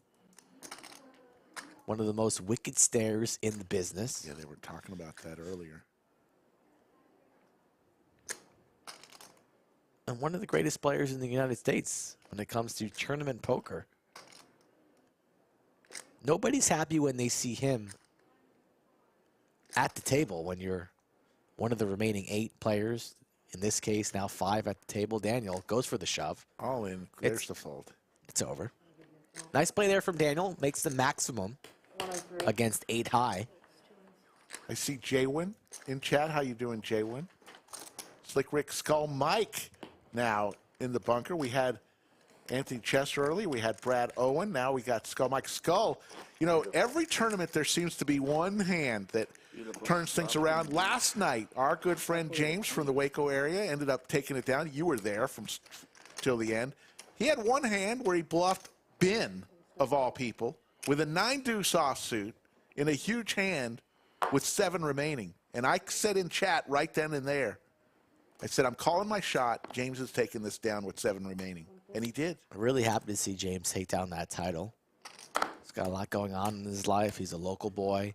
One of the most wicked stares in the business. Yeah, they were talking about that earlier. And one of the greatest players in the United States when it comes to tournament poker. Nobody's happy when they see him at the table when you're one of the remaining 8 players. In this case, now 5 at the table. Daniel goes for the shove. All in. There's the fold. It's over. Nice play there from Daniel. Makes the maximum against 8 high. I see Jaywin in chat. How you doing, Jaywin? Slick Rick Skull Mike now in the bunker. We had Anthony Chester early. We had Brad Owen. Now we got Skull Mike. Skull, you know, every tournament there seems to be one hand that turns things around. Last night, our good friend James from the Waco area ended up taking it down. You were there from till the end. He had one hand where he bluffed Bin, of all people, with a 9-deuce offsuit in a huge hand with 7 remaining. And I said in chat right then and there, I said, I'm calling my shot. James is taking this down with 7 remaining. And he did. I'm really happy to see James take down that title. He's got a lot going on in his life. He's a local boy.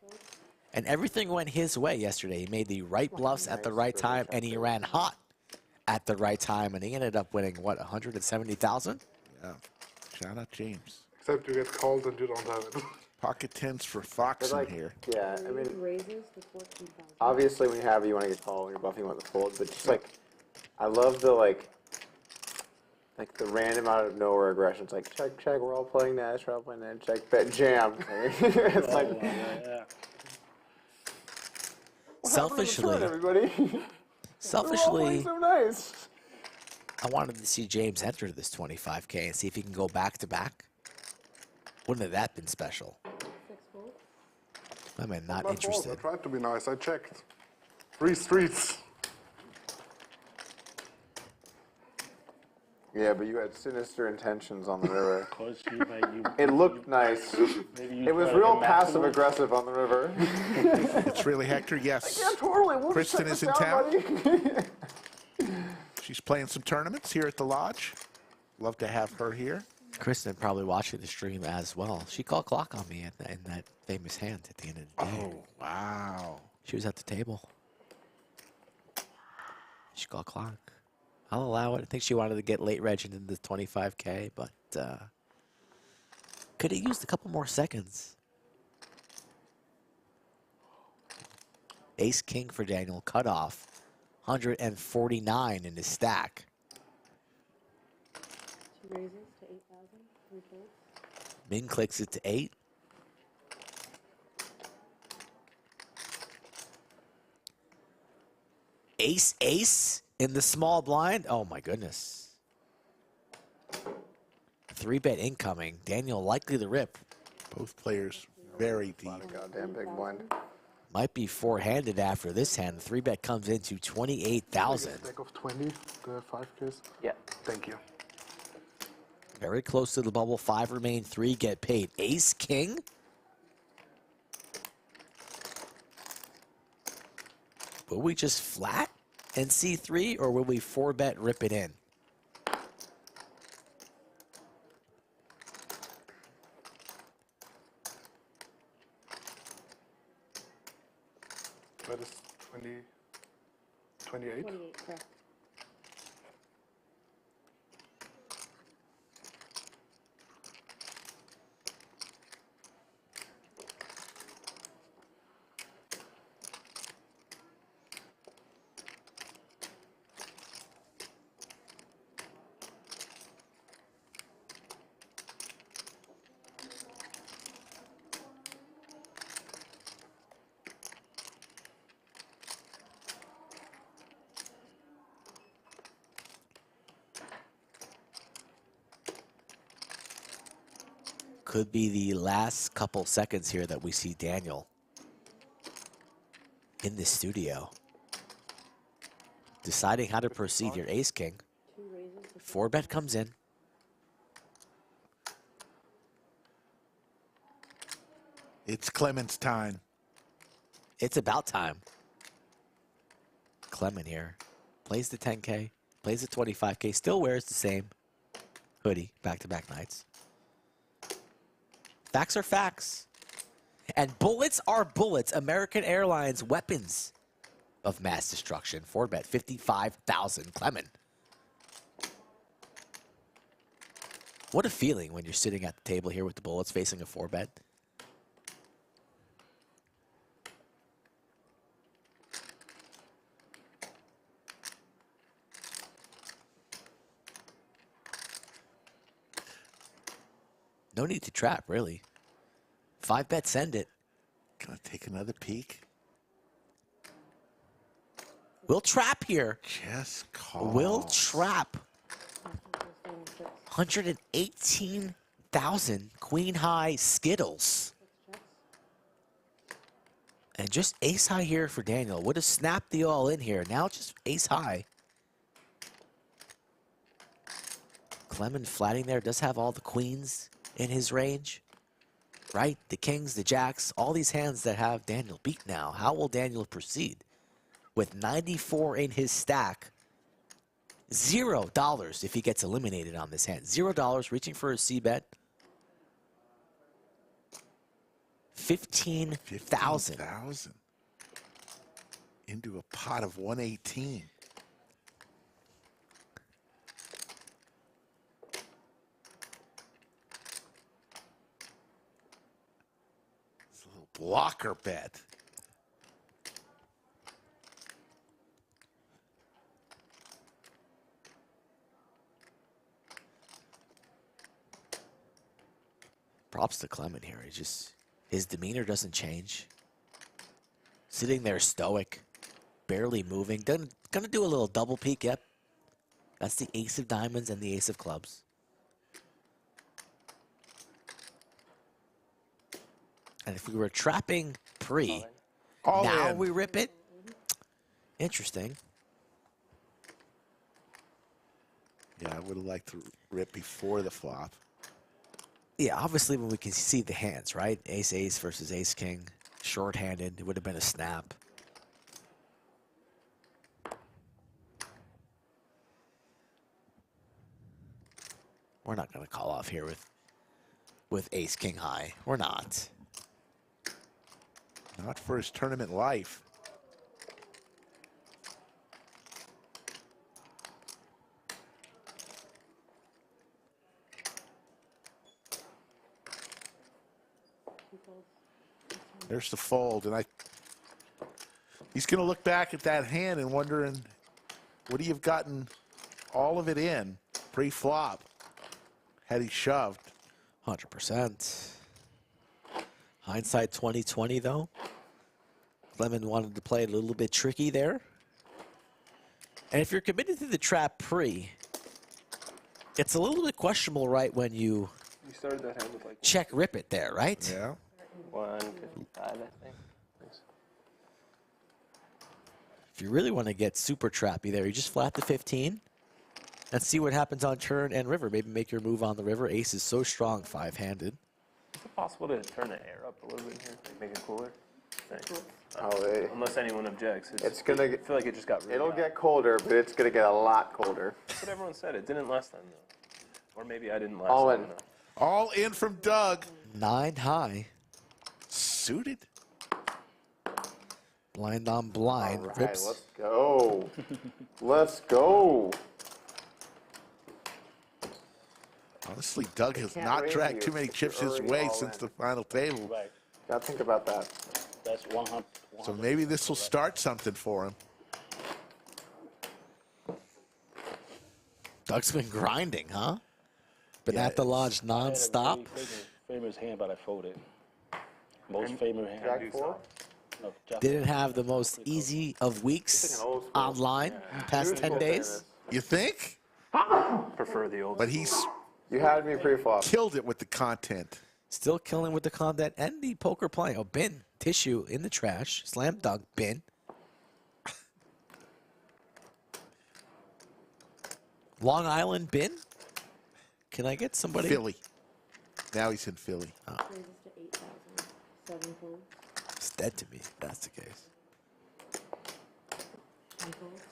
And everything went his way yesterday. He made the right bluffs at the right time, and he ran hot at the right time. And he ended up winning, what, 170,000? Yeah. Shout out James. Except you get called and you don't have it. Pocket 10s for Foxen here. Yeah, I mean, Raises to 14,000. obviously when you have it, you want to get called when you're buffing with the fold, but just like, I love the like the random out of nowhere aggression. It's like, check, check, we're all playing Nash, we're all playing Nash, check, bet, jam. It's like, selfishly, everybody. selfishly, So nice. I wanted to see James enter this 25K and see if he can go back-to-back. Wouldn't have that been special? I mean, not interested. I tried to be nice. I checked. 3 streets. Yeah, but you had sinister intentions on the river. It looked nice. It was real passive-aggressive on the river. It's really Hector, yes. Yeah, totally. We'll Kristen check is this in out, town. buddy. She's playing some tournaments here at the lodge. Love to have her here. Kristen probably watching the stream as well. She called clock on me in that famous hand at the end of the day. Oh, wow. She was at the table. She called clock. I'll allow it. I think she wanted to get late reg into the 25K, but could have used a couple more seconds. Ace King for Daniel, cut off. 149 in his stack. 2 raises to 8,000. 3 folds. Min clicks it to 8. Ace in the small blind. Oh my goodness. 3-bet incoming. Daniel likely to rip. Both players very deep. Goddamn big blind. Might be four-handed after this hand. The 3-bet comes into 28,000. Stack of 20, the 5Ks. Yeah. Thank you. Very close to the bubble. 5 remain. 3 get paid. Ace king. Will we just flat and see 3, or will we 4-bet rip it in? That is 28. 28, correct. Could be the last couple seconds here that we see Daniel in the studio deciding how to proceed here. Ace king. 4-bet comes in. It's Clemen's time. It's about time. Clemen here plays the 10K, plays the 25K, still wears the same hoodie back-to-back nights. Facts are facts. And bullets are bullets. American Airlines weapons of mass destruction. 4-bet, 55,000. Clemen. What a feeling when you're sitting at the table here with the bullets facing a 4-bet. No need to trap, really. 5-bet, send it. Gonna take another peek. We'll trap here. Just call. We'll trap. 118,000 queen high Skittles. And just ace high here for Daniel. Would have snapped the all in here. Now just ace high. Clemen flatting there does have all the queens in his range, right? The kings, the jacks, all these hands that have Daniel beat now. How will Daniel proceed? With 94 in his stack, $0 if he gets eliminated on this hand. $0, reaching for a C-bet. 15,000. Into a pot of 118. Blocker bet. Props to Clemen here. His demeanor doesn't change. Sitting there stoic, barely moving. Gonna do a little double peek, yep. That's the ace of diamonds and the ace of clubs. And if we were trapping pre, now we rip it. Interesting. Yeah, I would have liked to rip before the flop. Yeah, obviously when we can see the hands, right? Ace-ace versus ace-king. Short-handed, it would have been a snap. We're not going to call off here with ace-king high. We're not. Not for his tournament life. There's the fold, and he's going to look back at that hand and wondering, would he have gotten all of it in pre-flop had he shoved? 100%. Hindsight 2020, though. Clemen wanted to play a little bit tricky there. And if you're committed to the trap pre, it's a little bit questionable, right, when you started that hand with like check rip it there, right? Yeah. 155, I think. If you really want to get super trappy there, you just flat the 15 and see what happens on turn and river. Maybe make your move on the river. Ace is so strong, 5-handed. Is it possible to turn the air up a little bit here, like make it cooler? Thanks. Unless anyone objects. It's gonna. I feel like it just got really It'll hot. get colder, but it's gonna get a lot colder. That's what everyone said. It didn't last time though, or maybe I didn't last. All long in. enough. All in from Doug. 9 high. Suited. Blind on blind. All right, Rips. let's go. Let's go. Honestly, Doug has can't not raise dragged you too many if chips you're his already way all since in. the final table. Right. Gotta think about that. That's 100. So maybe this will start something for him. Doug's been grinding, huh? Been Yeah, at the lodge I had a nonstop. very famous hand, but I folded. Most famous hand. Jack 4? No, Jack Didn't have the most easy of weeks online past 10 days. You think? Prefer the old. But he's You had me pre-flop. killed it with the content. Still killing with the content and the poker playing. Oh, bin. Tissue in the trash. Slam dunk. Bin. Long Island bin? Can I get somebody? Philly. Now he's in Philly. Oh, Raises to 8,000. 7 folds. it's dead to me if that's the case. 10 folds.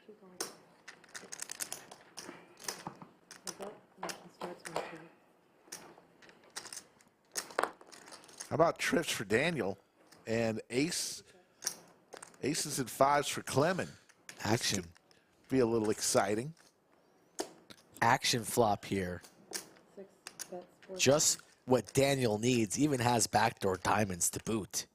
Keep going. Heads up. Action starts when two. How about trips for Daniel and aces and 5s for Clemen? Action. Be a little exciting. Action flop here. 6 bets. 4 Just what Daniel needs. Even has backdoor diamonds to boot.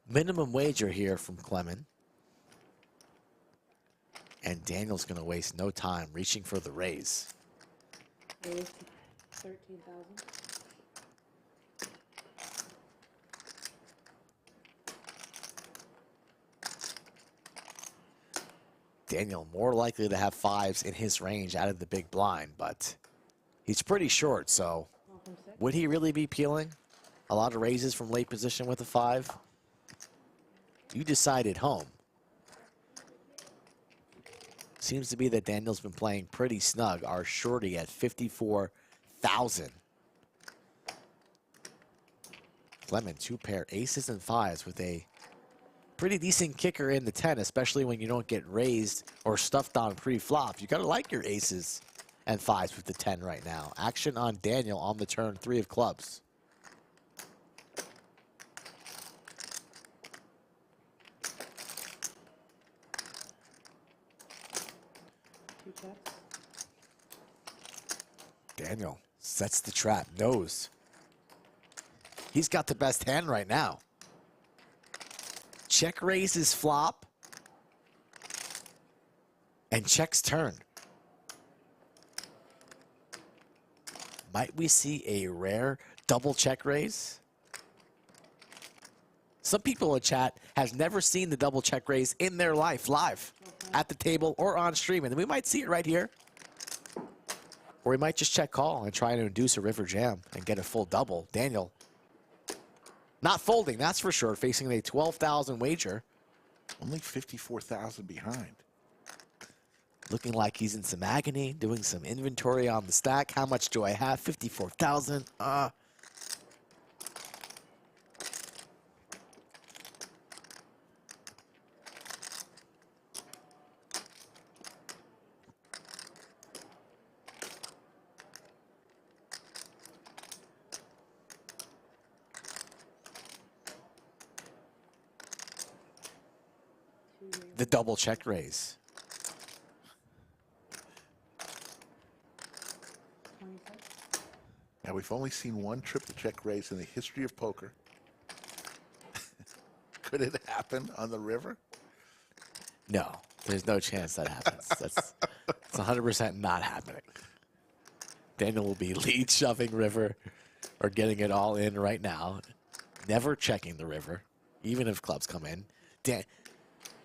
Minimum wager here from Clemen. And Daniel's going to waste no time reaching for the raise. raise to 13,000. Daniel more likely to have 5s in his range out of the big blind, but he's pretty short, so All from 6. would he really be peeling? A lot of raises from late position with a 5? You decide at home. Seems to be that Daniel's been playing pretty snug. Our shorty at 54,000. Clemen, 2 pair aces and 5s with a pretty decent kicker in the 10, especially when you don't get raised or stuffed on pre-flop. You gotta like your aces and 5s with the 10 right now. Action on Daniel on the turn, 3 of clubs. Two checks. Daniel sets the trap, knows. He's got the best hand right now. Check raises flop. And checks turn. Might we see a rare double check raise? Some people in chat has never seen the double check raise in their life live at the table or on stream. And we might see it right here. Or we might just check call and try to induce a river jam and get a full double. Daniel not folding, that's for sure, facing a 12,000 wager. Only 54,000 behind. Looking like he's in some agony, doing some inventory on the stack. How much do I have? 54,000. the double check raise. Now, we've only seen one triple check raise in the history of poker. Could it happen on the river? No, there's no chance that happens. That's 100% not happening. Daniel will be lead shoving river or getting it all in right now. Never checking the river, even if clubs come in.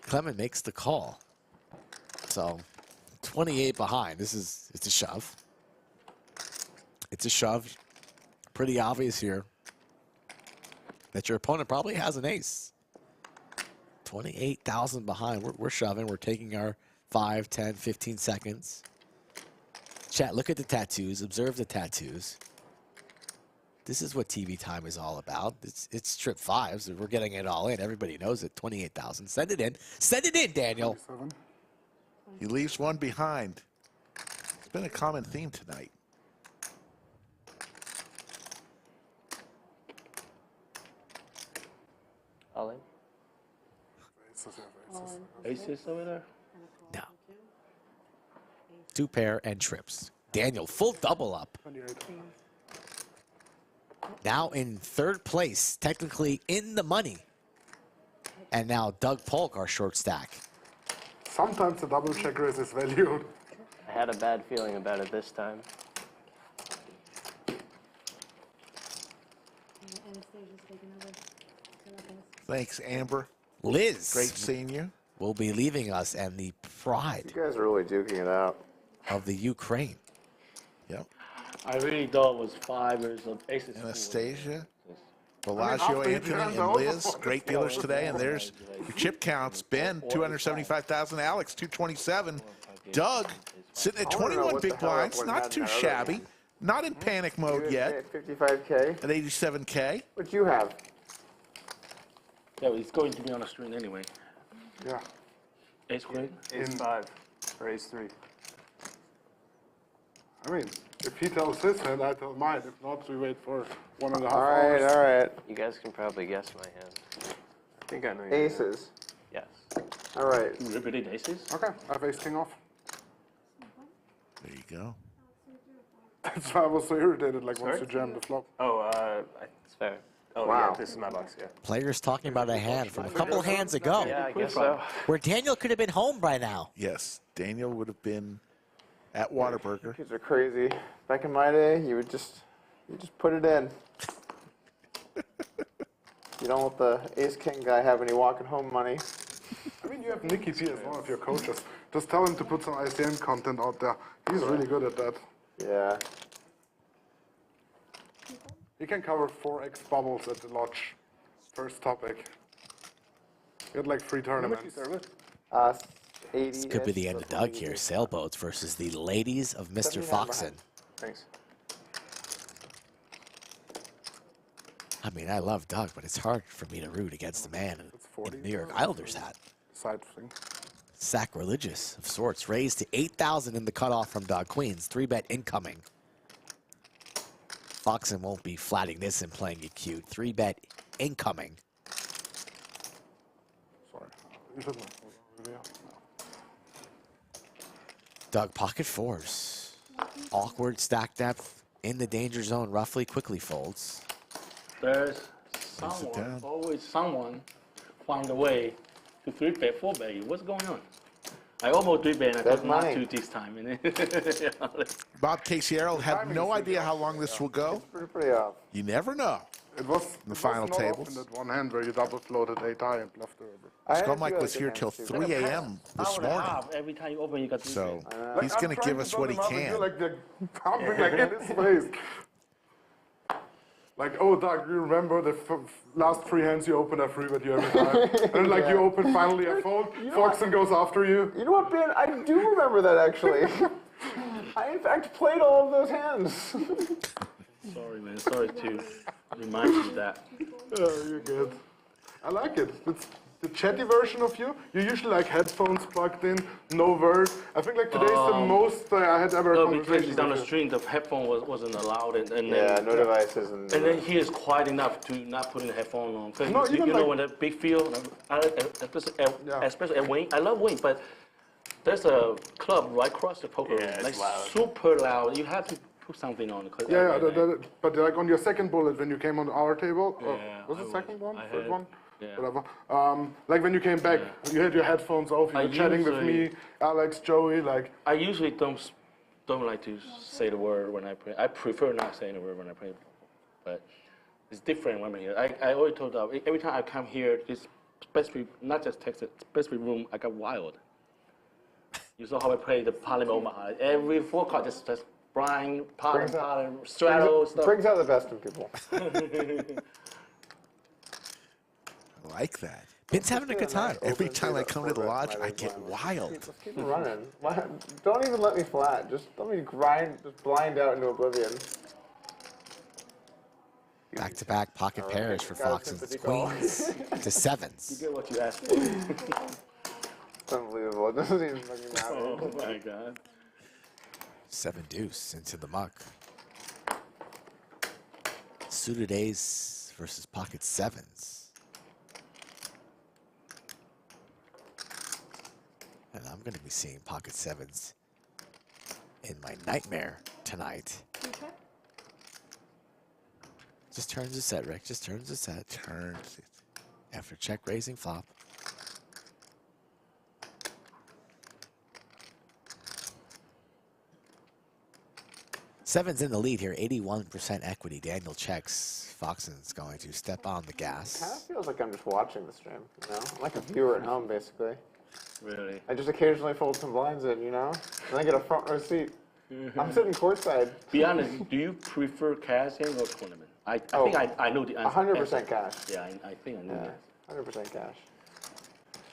Clemen makes the call. So 28 behind. It's a shove. It's a shove. Pretty obvious here that your opponent probably has an ace. 28,000 behind. We're shoving. We're taking our 5, 10, 15 seconds. Chat, look at the tattoos. Observe the tattoos. This is what TV time is all about. It's trip 5s. We're getting it all in. Everybody knows it. 28,000. Send it in. Send it in, Daniel. He leaves one behind. It's been a common theme tonight. All in. Aces over there? No. 2 pair and trips. Daniel, full double up. Now in 3rd place, technically in the money. And now Doug Polk, our short stack. Sometimes the double check raise is valued. I had a bad feeling about it this time. Thanks, Amber. Liz. Great seeing you. Will be leaving us, and the pride. You guys are really duking it out. Of the Ukraine. Yep. I really thought it was 5 or some aces. Anastasia, Bellagio, Anthony, and Liz. Great dealers today. And there's your chip counts. Ben, 275,000. Alex, 227. Doug, sitting at 21 big blinds. Not too shabby. Not in panic mode yet. 55K. At 87K. What you have? Yeah, it's going to be on the screen anyway. Yeah. Ace queen? Ace 5 or ace 3. I mean, if he tells his hand, I tell mine. If not, we wait for 1.5 All hours. right, all right. You guys can probably guess my hand. I think I know your Aces. Yes. All right. You repeated aces? Okay, I have ace king off. There you go. That's why I was so irritated, like, once you jammed the flop. Oh, it's fair. Oh, Wow. yeah, this is my box, yeah. Players talking about a hand from a couple hands ago. Yeah, I guess so. Where Daniel could have been home by now. Yes, Daniel would have been at Whataburger. Kids are crazy. Back in my day, you just put it in. You don't let the ace king guy have any walking home money. I mean, you have Nicky P as one of your coaches. Just tell him to put some ICM content out there. He's really good at that. Yeah. He can cover 4x bubbles at the lodge. First topic. You had like 3 tournaments. 80. This could be the end of Doug here. Sailboats versus the ladies of Mr. Foxen. Thanks. I mean, I love Doug, but it's hard for me to root against a man in New York Islanders hat. Side thing. Sacrilegious of sorts. Raised to 8,000 in the cutoff from Doug Queens. 3-bet incoming. Foxen won't be flatting this and playing it cute. 3-bet incoming. Sorry. You should know. Video. Doug, pocket 4s. Awkward stack depth in the danger zone. Roughly quickly folds. There's someone, always someone, find a way to 3-bet, 4-bet you. What's going on? I almost 3-bet and I thought not to this time. Bob Casiero had no idea how long this will go. Pretty off. You never know. It was in the final not tables. often that one hand where you double floated 8 high and bluffed the river. Scott Mike was here till 3 a.m. this morning. Every time you open, you got to So Like, he's I'm going to trying give us build what he him up and can. you're, like, they're pumping like in his face. Like, oh, Doug, you remember the last 3 hands you open a 3-bet you every time? And like you open finally a fold, Foxen goes after you. You know what, Ben? I do remember that, actually. I, in fact, played all of those hands. Sorry, man. Sorry to remind you of that. Oh, you're good. I like it. the chatty version of you. You usually like headphones plugged in, no word. I think like today's the most I had ever No, conversation because he's down with the street, the headphone wasn't allowed, and Yeah, then, no devices. And then he is quiet enough to not putting the headphone on. Because No, you even know like- when the big field, especially at Wing, I love Wing, but there's a club right across the poker room, it's like loud. super loud. You have to put something on. Yeah, but like on your second bullet when you came on our table, or Yeah, was it second one, I third had- one? yeah. Whatever. Like when you came back, you had your headphones off, you I were chatting with me, usually- Alex, Joey, like. I usually don't like to say the word when I play. I prefer not saying the word when I play, but it's different when I'm here. I always told them every time I come here, this specific, not just Texas, specific room, I got wild. You saw how I play the Parliament Omaha. Every 4 card just blind, Parliament, straddle stuff. Brings out the best in people. I like that. Ben's having a good time. Every time I come to the lodge, I get wild. Let's keep it running. Don't even let me flat. Just let me just blind out into oblivion. Back-to-back pocket pairs for Foxen's queens to sevens. You get what you asked for. It's unbelievable. It doesn't even fucking matter. Oh my God. 7 deuce into the muck. Suited ace versus pocket sevens. And I'm going to be seeing pocket sevens in my nightmare tonight. Okay. Just turns the set, Rick. Just turns the set. Turns it. After check raising flop. Sevens in the lead here, 81% equity. Daniel checks. Foxen's going to step on the gas. Kind of feels like I'm just watching the stream, you know? I'm like a viewer at home, basically. Really? I just occasionally fold some blinds in, you know? And I get a front row seat. I'm sitting courtside. Be honest, do you prefer cash game or tournament? I think I know the answer. 100% cash. Yeah, I think I know that. 100% cash.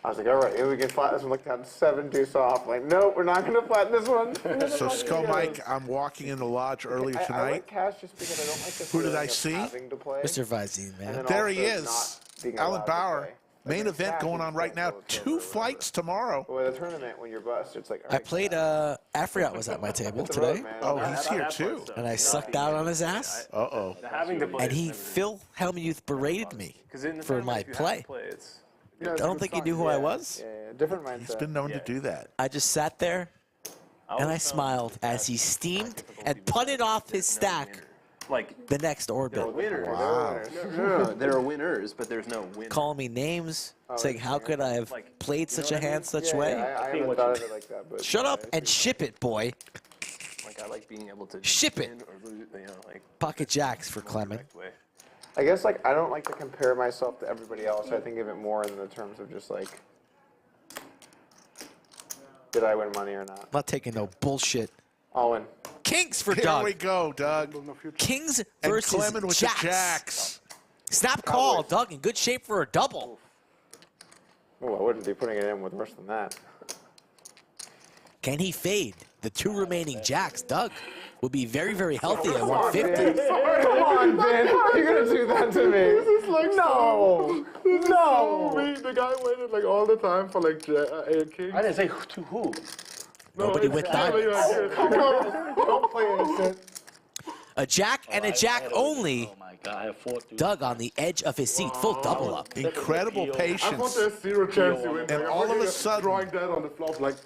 I was like, all right, here we can flatten this one. Look down, 7 deuce off. Like, nope, we're not going to flatten this one. So, Skull Mike, I'm walking in the lodge earlier I tonight. like cash just because I don't like the Who did feeling I of see? having to play. Mr. Vizine, man. And then There he also is. not being Alan allowed to Bauer. play. Main Like, event cash, going you on right now. can't 2 flights tomorrow. Well, the tournament, when you're bust, it's like, all I right, played, Afriat was at my table today. Oh, he's here too. And I sucked out on his ass. Uh-oh. And he, Phil Hellmuth, berated me for my play. I don't think he knew who I was. Yeah, different mindset. He's been known to do that. I just sat there and I smiled as he steamed and punted off his stack Like the next orbit. they're winners. Wow. No, there are winners, but there's no winner. Calling me names, saying how could I have played such a hand such way? I haven't thought of it like that, but Shut up and ship it, boy. Like I like being able to Ship it. win or lose, you know, like Pocket jacks for Clemen. way. I guess like I don't like to compare myself to everybody else. I think of it more in the terms of just like, did I win money or not? I'm not taking no bullshit. I'll win. Kings for Here Doug. we go, Doug. Kings And versus Clemen with jacks. the jacks. Snap call, Doug. In good shape for a double. Oh, I wouldn't be putting it in with worse than that. Can he fade the 2 remaining jacks? Doug will be very, very healthy at Come on, 150. Ben. Come on, Ben. How are you gonna do that to me? This is like No. This is No. so weak. The guy waited like all the time for like king. I didn't say to who. Nobody it's with really diamonds. like- Come on. Don't play innocent. A jack and a jack only. Oh my God, I have 4 Doug on the edge of his seat, full double up. Incredible I thought patience. there's 0 chance you win. And Like, all I'm of a looking at sudden- drawing that on the flop, like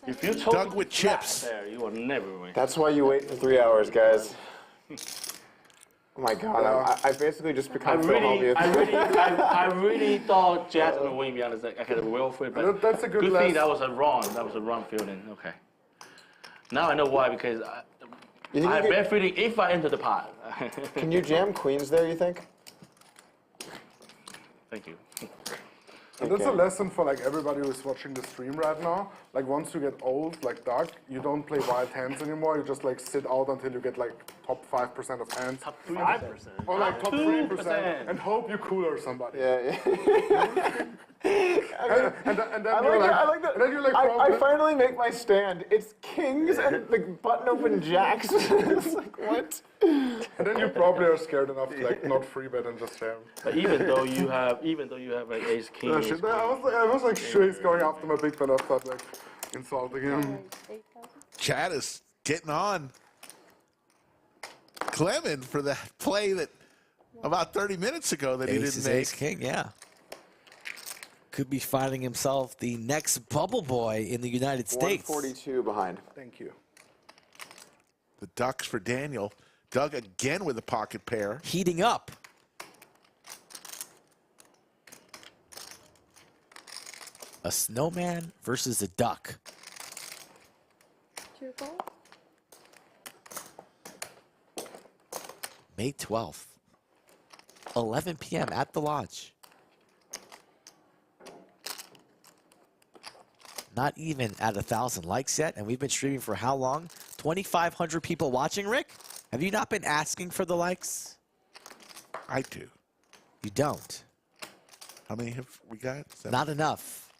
If you told Doug me with to flat chips. there, you will never win. That's why you wait for 3 hours, guys. Oh my God, I basically just become Phil Hellmuth. I really thought Jazz would win. Be honest, I had a will for it, but That's a good thing lesson. that was a wrong. That was a wrong feeling. Okay. Now I know why, because You think I have you bad feeling if I enter the pot. Can you jam queens there, you think? Thank you. And that's a lesson for like everybody who's watching the stream right now. Like once you get old, like Doug, you don't play wild hands anymore. You just like sit out until you get like top 5% of hands. Top 5%. Or like top 3% and hope you cooler somebody. Yeah. I finally make my stand. It's kings and the button open jacks. It's like, what? And then you probably are scared enough to like not free bet and just jam. But even though you have like ace king. Yeah, shit, I was like sure he's going after my big bet. I thought like insulting him. Chad is getting on Clemen for that play that about 30 minutes ago that he didn't make. Ace king, yeah. Could be finding himself the next bubble boy in the United States. 142 behind. Thank you. The ducks for Daniel. Doug again with a pocket pair. Heating up. A snowman versus a duck. True goal? May 12th, 11 p.m. at the lodge. Not even at 1,000 likes yet, and we've been streaming for how long? 2,500 people watching, Rick? Have you not been asking for the likes? I do. You don't? How many have we got? 7? Not enough.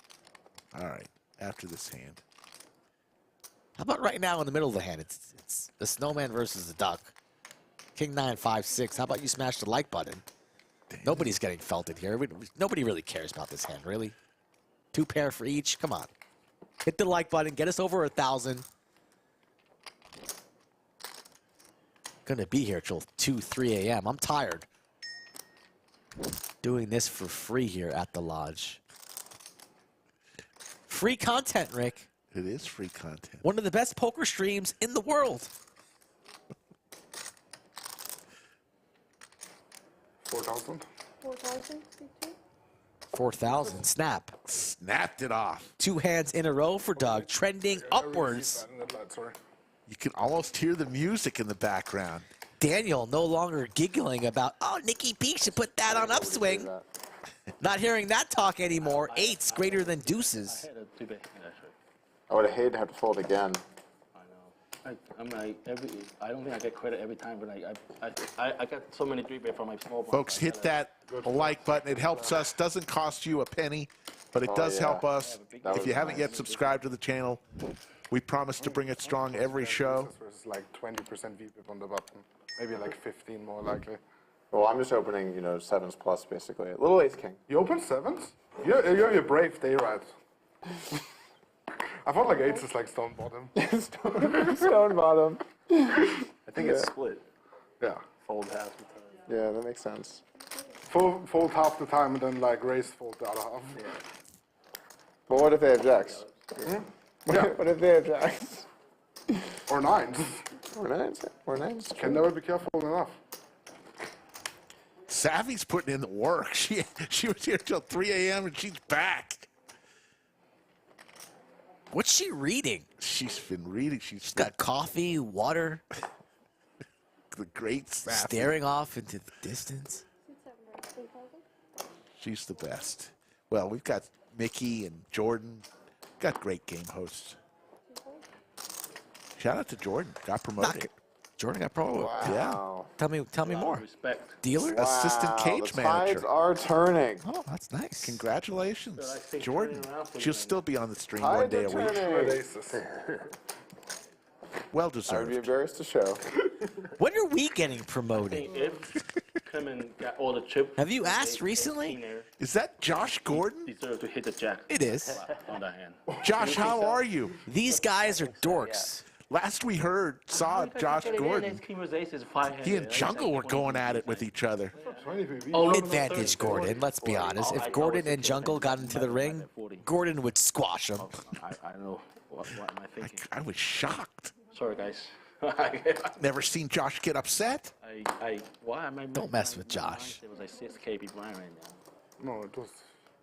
All right, after this hand. How about right now in the middle of the hand? It's the snowman versus the duck. King 9, 5, 6. How about you smash the like button? Damn. Nobody's getting felted here. Nobody really cares about this hand, really. 2 pair for each. Come on. Hit the like button. Get us over 1,000. Gonna be here till 2, 3 a.m. I'm tired. Doing this for free here at the lodge. Free content, Rick. It is free content. One of the best poker streams in the world. 4,000. 4,000. 4,000. Snap. Snapped it off. 2 hands in a row for Doug, trending upwards. You can almost hear the music in the background. Daniel no longer giggling about, oh, Nikki P should put that on upswing. Not hearing that talk anymore. 8's greater than deuces. I would have hated to have to fold again. I'm like I don't think I get credit every time, but I got so many 3-bet from my small blind. Folks, hit that like button. It helps us. Doesn't cost you a penny, but it does help us. If you haven't yet subscribed to the channel, we promise to bring it strong every show. There's like 20% VPIP on the button, maybe like 15 more likely. Well, I'm just opening, 7s plus basically. A little ace king. You open 7s? You have your brave day, right? I thought like 8s is like stone bottom. Stone bottom. I think it's split. Yeah. Fold half the time. Yeah, that makes sense. Fold half the time and then like raise fold the other half. Yeah. But what if they have jacks? Yeah. What if they have jacks? Or 9s. Or 9s. Or 9s. Can never be careful enough. Savvy's putting in the work. She was here till 3 a.m. and she's back. What's she reading? She's been reading. She's got coffee, water. The great Savvy. Staring off into the distance. She's the best. Well, we've got Mickey and Jordan. Got great game hosts. Shout out to Jordan. Got promoted. Jordan got promoted. Wow. Yeah. Tell me more. Respect. Dealer? Wow, Assistant cage the manager. tides are turning. Oh, that's nice. Congratulations, Jordan. She'll still be on the stream Tides one day are a week. turning. Well I would be deserved. embarrassed to show. When are we getting promoted? If Clemen got all the chips. Have you asked recently? Is that Josh Gordon? Deserve to hit the jack. It is. On that hand. Josh, how are you? These guys are dorks. Last we saw Josh Gordon. He and Jungle were going at it with each other. Advantage Gordon, let's be honest. If Gordon and Jungle got into the ring, Gordon would squash him. I know. What am I thinking? I was shocked. Sorry, guys. Never seen Josh get upset. Why am I? Don't mess with Josh. It was like 6 KB blind right now. No, it was.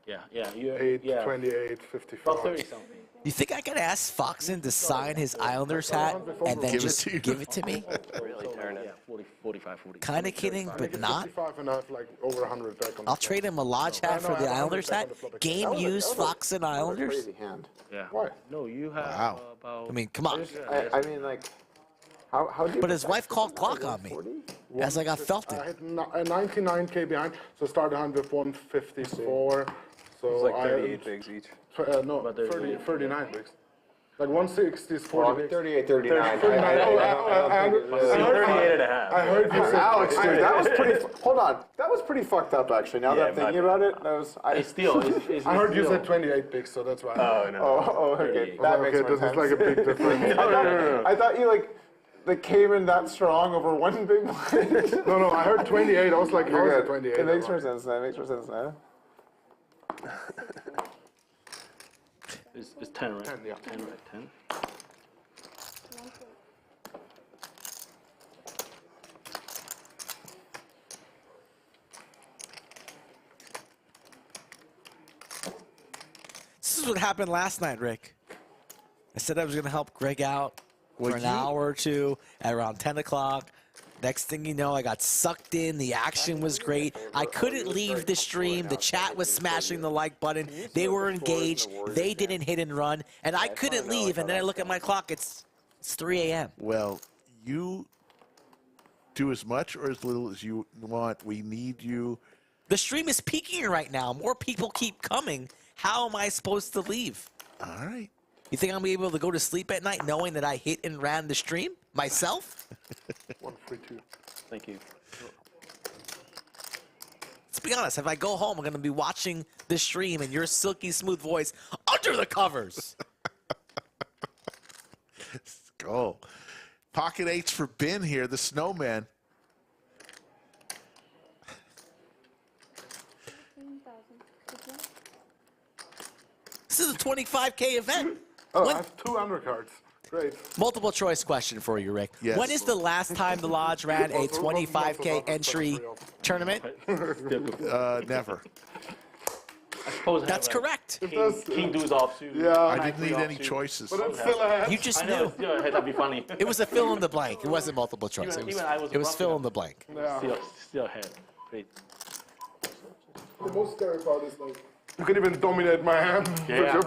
Yeah. 8, 28, 54. About 30 something. You think I could ask Foxen to sign his Islanders hat and then just give it to me? Really turn it. 45, 40. Kind of kidding, but not. 55 and I have like over 100 back on. I'll trade him a lodge hat for the Islanders hat. Game used Foxen Islanders. Crazy hand. Yeah. Why? No, you have about. I mean, come on. I mean, like, how do you? But his wife called clock on me as I got felted. I had 99K behind, so started hand with 154. So So It's like I 38 bigs each. No, But there's 39 bigs. Like 160 is 40 Well, bigs. 38, 39. 39. I don't think it's 38 and a half. I heard you say Alex, dude, that was pretty. Hold on, that was pretty fucked up actually. Now that I'm thinking about it, that was. It's still. I heard you said 28 bigs, so that's why. Oh no. Oh, okay. That makes okay, more this sense. is like a big difference. I thought you like came in that strong over one big one. No, I heard 28. I was like, You're how's it good. 28? It makes more sense now. It makes more sense now. It's 10, right? 10, yeah. 10, right? 10. This is what happened last night, Rick. I said I was going to help Greg out for an hour or two at around 10 o'clock. Next thing you know, I got sucked in. The action was great. I couldn't leave the stream. The chat was smashing the like button. They were engaged. They didn't hit and run. And I couldn't leave. And then I look at my clock. It's 3 a.m. Well, you do as much or as little as you want. We need you. The stream is peaking right now. More people keep coming. How am I supposed to leave? All right. You think I'm going to be able to go to sleep at night knowing that I hit and ran the stream myself? 142. Thank you. Let's be honest. If I go home, I'm going to be watching the stream and your silky smooth voice under the covers. Let's go. Pocket eights for Ben here, the snowman. This is a 25K event. Oh, I have 2 undercards. Great. Multiple choice question for you, Rick. Yes. When is the last time the Lodge ran a 25K entry tournament? Never. I suppose That's correct. King Deuce offsuit. Yeah. I didn't need any choices. But it's still ahead. You just I know, knew. still ahead. That'd be funny. It was a fill in the blank. It wasn't multiple choice. Even I was It was rough fill enough. in the blank. Yeah. Still ahead. Great. The most scary part is like, you can even dominate my hand. Yeah,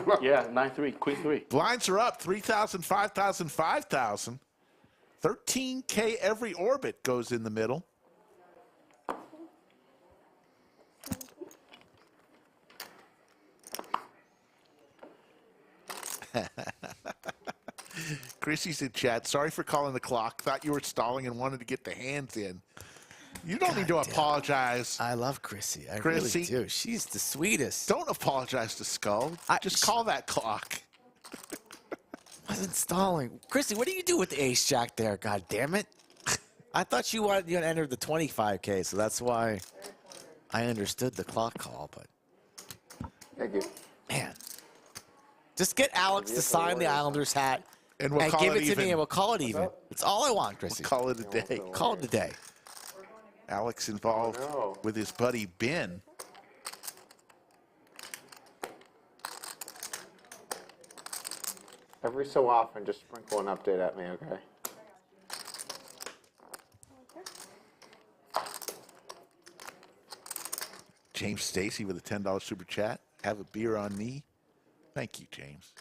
9-3, queen 3. Blinds are up 3,000, 5,000, 5,000. 13K every orbit goes in the middle. Chrissy's in chat. Sorry for calling the clock. Thought you were stalling and wanted to get the hands in. You don't need to apologize. I love Chrissy. I Chrissy, really do. She's the sweetest. Don't apologize to Skull. Just call that clock. Wasn't stalling. Chrissy, what do you do with the ace jack there? God damn it. I thought you wanted to enter the 25K, so that's why I understood the clock call, but Thank you. man. Just get Alex to sign the Islanders hat And we'll call give it it to me even. and we'll call it even. That's all I want, Chrissy. We'll call it a day. Call it a day. Alex involved with his buddy Ben. Every so often, just sprinkle an update at me, okay? James Stacy with a $10 super chat. Have a beer on me. Thank you, James.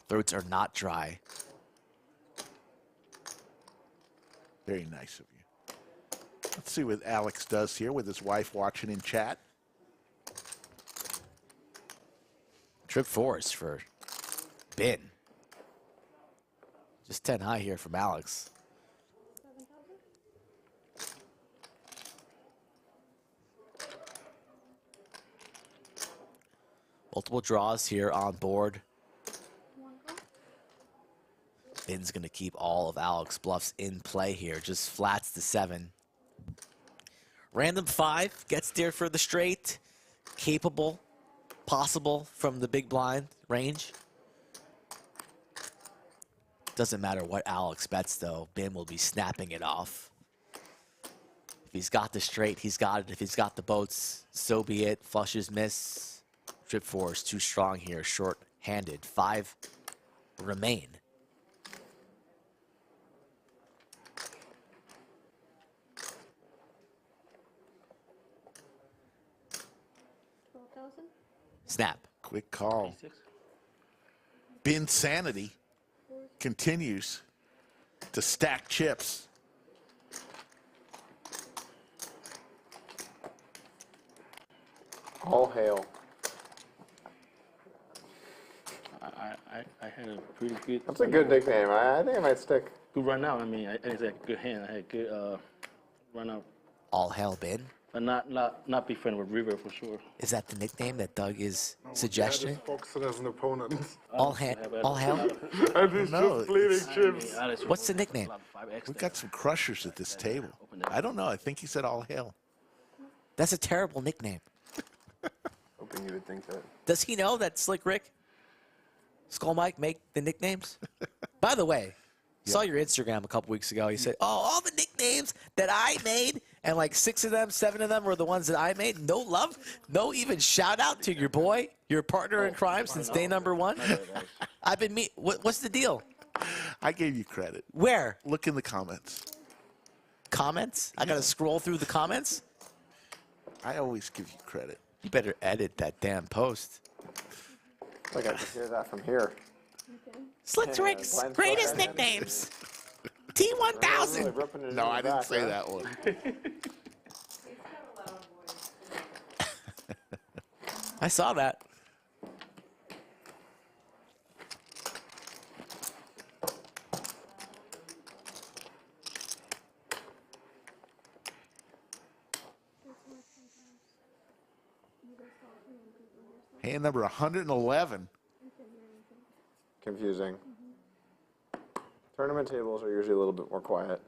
Throats are not dry. Very nice of you. Let's see what Alex does here with his wife watching in chat. Trip fours for Ben. Just 10 high here from Alex. Multiple draws here on board. Ben's going to keep all of Alex bluffs in play here. Just flats the 7. Random 5 gets there for the straight. Capable, possible from the big blind range. Doesn't matter what Alex bets, though. Ben will be snapping it off. If he's got the straight, he's got it. If he's got the boats, so be it. Flushes miss. Trip 4 is too strong here. Short-handed. 5 remain. Snap. Quick call. Ben Sanity continues to stack chips. All hail. I had a pretty good. That's a good nickname. I think it might stick. Good run out. I mean, it's a good hand. I had a good run out. All hell, Ben. But not be friend with River for sure. Is that the nickname that Doug is suggesting? Foxen as an opponent. All hell? And he's just bleeding chips. What's the nickname? We've got some crushers at this table. I don't know. I think he said all hail. That's a terrible nickname. Hoping you would think that. Does he know that Slick Rick, Skull Mike make the nicknames? By the way, saw your Instagram a couple weeks ago. You said, "Oh, all the nicknames that I made, and like 6 of them, 7 of them were the ones that I made. No love, no even shout out to your boy, your partner in crime since day number 1." I've been what's the deal? I gave you credit. Where? Look in the comments. Comments? I gotta scroll through the comments. I always give you credit. You better edit that damn post. Like I can hear that from here. Slick Rick's greatest nicknames. T1000. No, I didn't say that one. I saw that. Hand number 111. Confusing. Tournament tables are usually a little bit more quiet.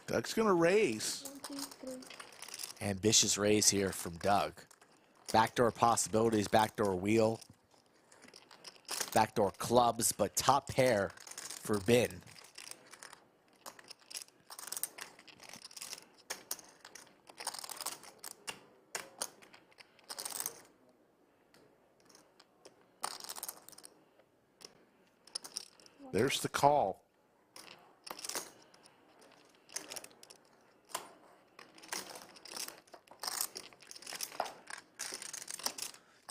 Doug's going to raise. Ambitious raise here from Doug. Backdoor possibilities, backdoor wheel, backdoor clubs, but top pair for Bin. There's the call.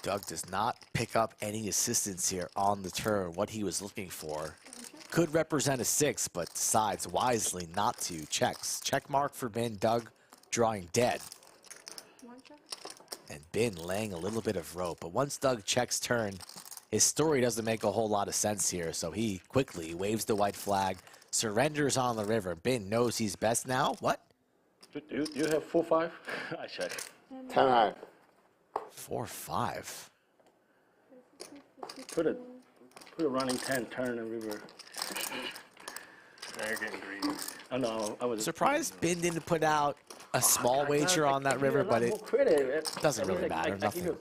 Doug does not pick up any assistance here on the turn. What he was looking for could represent a 6, but decides wisely not to. Checks. Check mark for Bin. Doug drawing dead. And Bin laying a little bit of rope. But once Doug checks turn, his story doesn't make a whole lot of sense here. So he quickly waves the white flag, surrenders on the river. Bin knows he's best now. What? You have 4-5? I check. 10-high. 4-5. Put a running 10, turn and river. They're getting greedy. Oh no, I was surprised Bin didn't put out a small wager on that river, but it doesn't really matter. Nothing.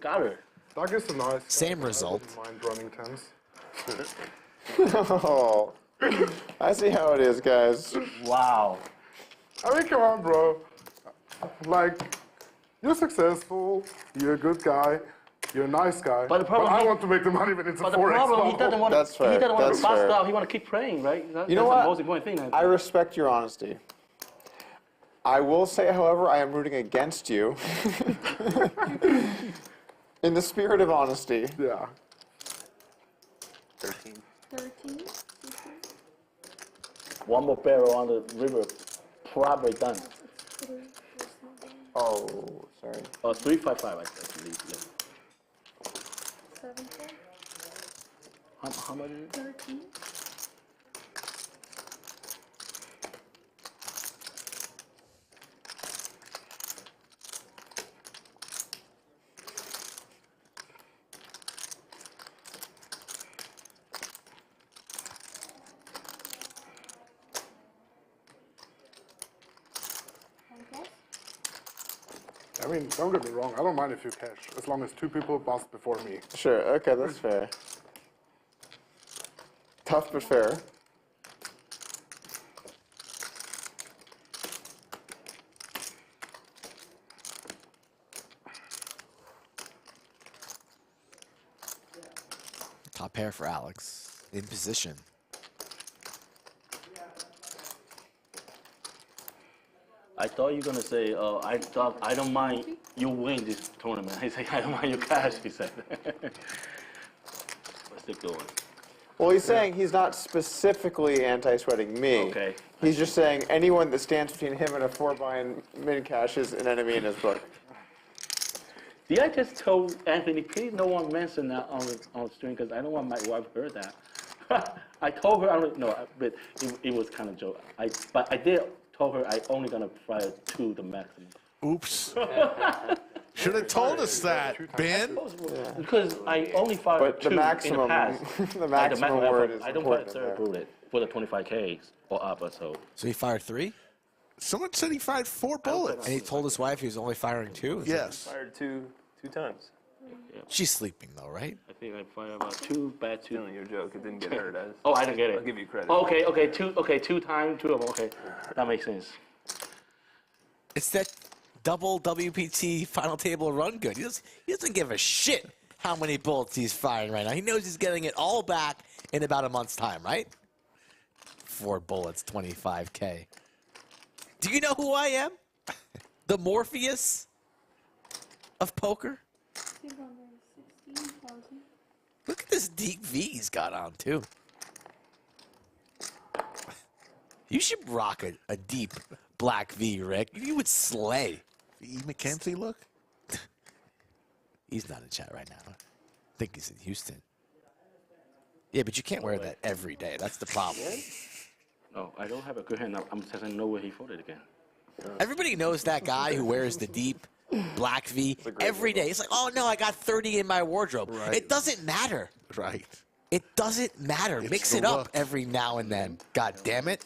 Doug is a nice. Same result. Mind running 10s. Oh, I see how it is, guys. Wow. I mean, come on, bro. Like, you're successful. You're a good guy. You're a nice guy. But the problem I want to make the money when it's a 4x. But the problem, he doesn't want to. That's fair. He doesn't want That's to bust fair. out. He want to keep praying, right? You know That's what? the most important thing. I respect your honesty. I will say, however, I am rooting against you. In the spirit of honesty. Yeah. 13. 13. One more barrel on the river, probably done. Oh, sorry. 3-5-5, I believe. Yeah. 7. How much is it? 13. I mean, don't get me wrong. I don't mind if you cash, as long as 2 people bust before me. Sure. Okay, that's fair. Tough but fair. Top pair for Alex. In position. I thought you were gonna say, I don't mind you win this tournament. He said, I don't mind you cash, he said. Let's keep going. Well, he's saying he's not specifically anti-sweating me. Okay. He's just saying anyone that stands between him and a 4-buy min cash is an enemy in his book. Did I just told Anthony, please no one mention that on stream because I don't want my wife to hear that. I told her, but it was kind of joke. But I did told her I only gonna fire 2 the maximum. Oops. Should have told us that, Ben. Because I only fired But 2 the maximum, in the past. the maximum word is I don't fire important third there. bullet for the 25Ks or up, so. So he fired 3? Someone said he fired 4 bullets. And he told his wife he was only firing 2? Yes. Fired two times. She's sleeping though, right? I think I fired about 2 bad 2. Stealing your joke. It didn't get heard as. Oh, I didn't get it. I'll give you credit. Oh, okay, 2 times, 2 of them. Okay, that makes sense. It's that double WPT final table run good. He doesn't give a shit how many bullets he's firing right now. He knows he's getting it all back in about a month's time, right? 4 bullets, 25K. Do you know who I am? The Morpheus of poker? Look at this deep V he's got on, too. You should rock a deep black V, Rick. You would slay. E. McKenzie look? He's not in chat right now. I think he's in Houston. Yeah, but you can't wear that every day. That's the problem. No, I don't have a good hand. I'm just know where he folded again. Everybody knows that guy who wears the deep black V every day. It's like, oh no, I got 30 in my wardrobe. Right. It doesn't matter. Right. It doesn't matter. It's Mix the it up look. every now and then. God damn it.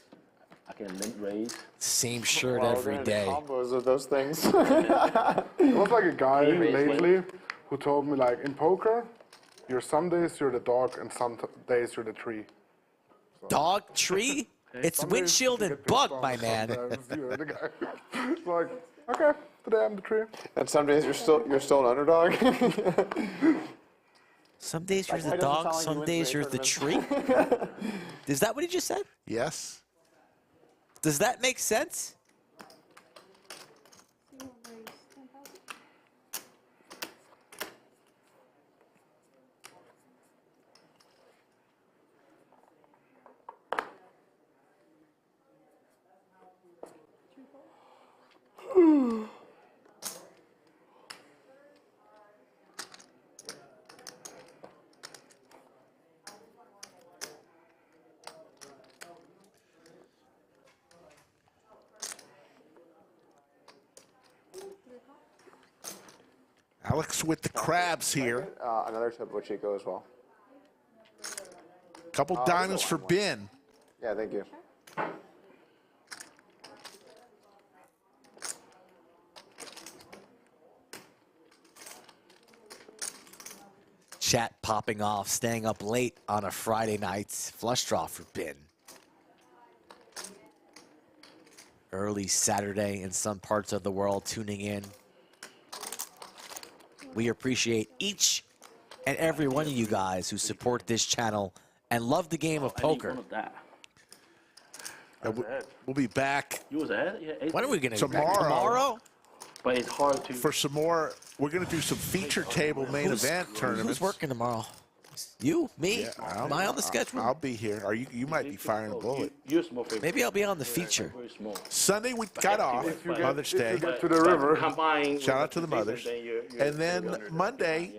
I can limp raise. Same shirt Wow, every we're in day. Combos of those things. There was like a guy Can you raise lately who told me, like, in poker, some days you're the dog and some days you're the tree. Dog, tree? It's Some days windshield you and get bug, pissed my off, man. sometimes you're the guy. It's like, okay, today I'm the tree. And some days you're still an underdog. Some days you're Why the doesn't it dog, sound like some you win days 3 you're the tree. Is that what he just said? Yes. Does that make sense? Alex with the crabs here. Another Topo Chico as well. Couple diamonds for Ben. Yeah, thank you. Chat popping off, staying up late on a Friday night. Flush draw for Ben. Early Saturday in some parts of the world tuning in. We appreciate each and every one of you guys who support this channel and love the game of poker. We'll be back. You was ahead? Yeah, When are we going to tomorrow? But it's hard to. For some more, we're going to do some feature table main event tournaments. Who's working tomorrow? You? Me? Yeah, Am I on the schedule? I'll be here. Are you? You might be firing a bullet. Maybe I'll be on the feature. Sunday we got off Mother's Day. Get to the river. Shout out to the mothers. And then Monday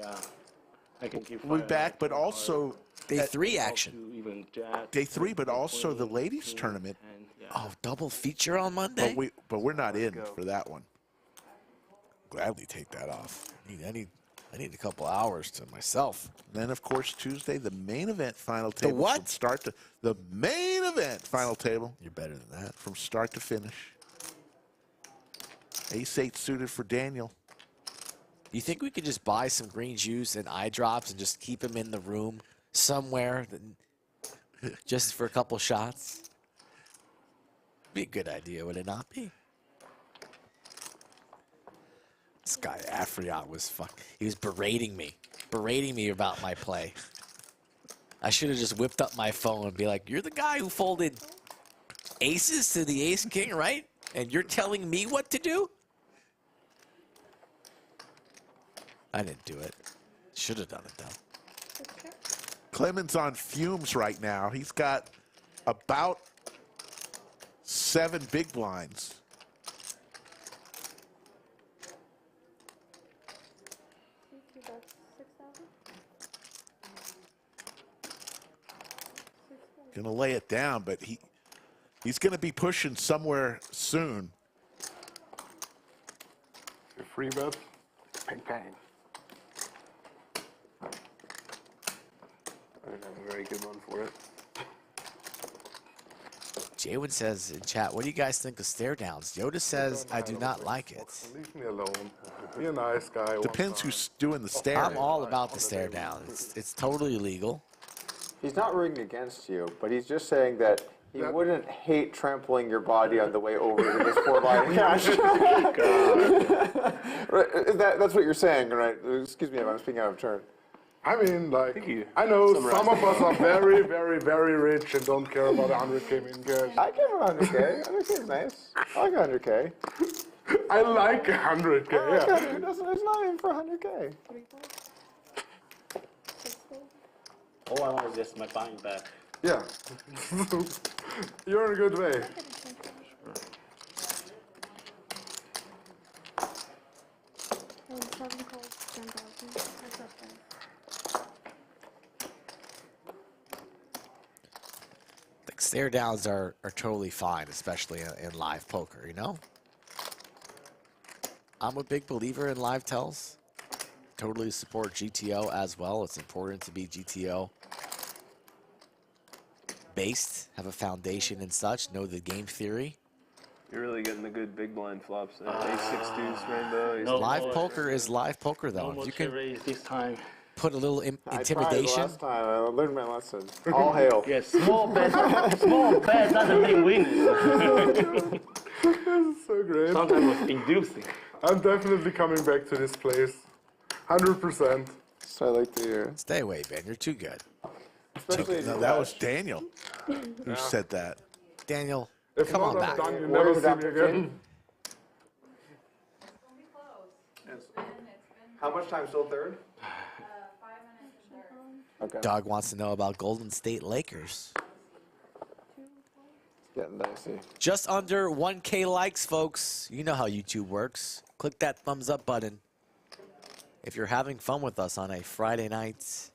we'll be back, but also Day 3 action. Day 3, but also the ladies tournament. Oh, double feature on Monday? But we're not in for that one. Gladly take that off. I need a couple hours to myself. Then, of course, Tuesday, the main event final table. The what? From start to the main event final table. You're better than that. From start to finish. Ace 8 suited for Daniel. you think we could just buy some green juice and eye drops and just keep him in the room somewhere, just for a couple shots? Be a good idea, would it not be? This guy Afriot was he was berating me about my play. I should have just whipped up my phone and be like, "You're the guy who folded aces to the ace king, right? And you're telling me what to do?" I didn't do it. Should have done it though. Clemen's on fumes right now. He's got about 7 big blinds. Gonna lay it down, but he's gonna be pushing somewhere soon. Your free bet? Bang, bang. I don't have a very good one for it. Jaywood says in chat, what do you guys think of stare downs? Yoda says, I do not like it. Leave me alone. Be a nice guy. Depends who's doing the stare. I'm all about the stare down. It's totally legal. He's not rooting against you, but he's just saying that he wouldn't hate trampling your body on the way over to this 4-line cash. That's what you're saying, right? Excuse me if I'm speaking out of turn. I mean, like, I know some of us are very, very, very rich and don't care about 100K min cash. I care about 100K. 100K is nice. I like 100K. I like 100K, yeah. There's not even for 100K. All I want is just my buying back. Yeah. You're in a good way. Like stare downs are totally fine, especially in live poker, you know? I'm a big believer in live tells. Totally support GTO as well. It's important to be GTO based, have a foundation and such, know the game theory. You're really getting the good big blind flops. A6 deuce, rainbow. Live poker is live poker, though. No If you can raise this time. put a little intimidation. I tried last time. I learned my lesson. All hail. Yes, small bet doesn't mean winning. So great. Sometimes it's inducing. I'm definitely coming back to this place. 100%. So I like to hear. Stay away, Ben. You're too good. No, that was Daniel who said that. Daniel, If come on back. done, you never see me again. How much time still third? 5 minutes and third. Okay. Dog wants to know about Golden State Lakers. Getting dicey. Just under 1K likes, folks. You know how YouTube works. Click that thumbs up button if you're having fun with us on a Friday night.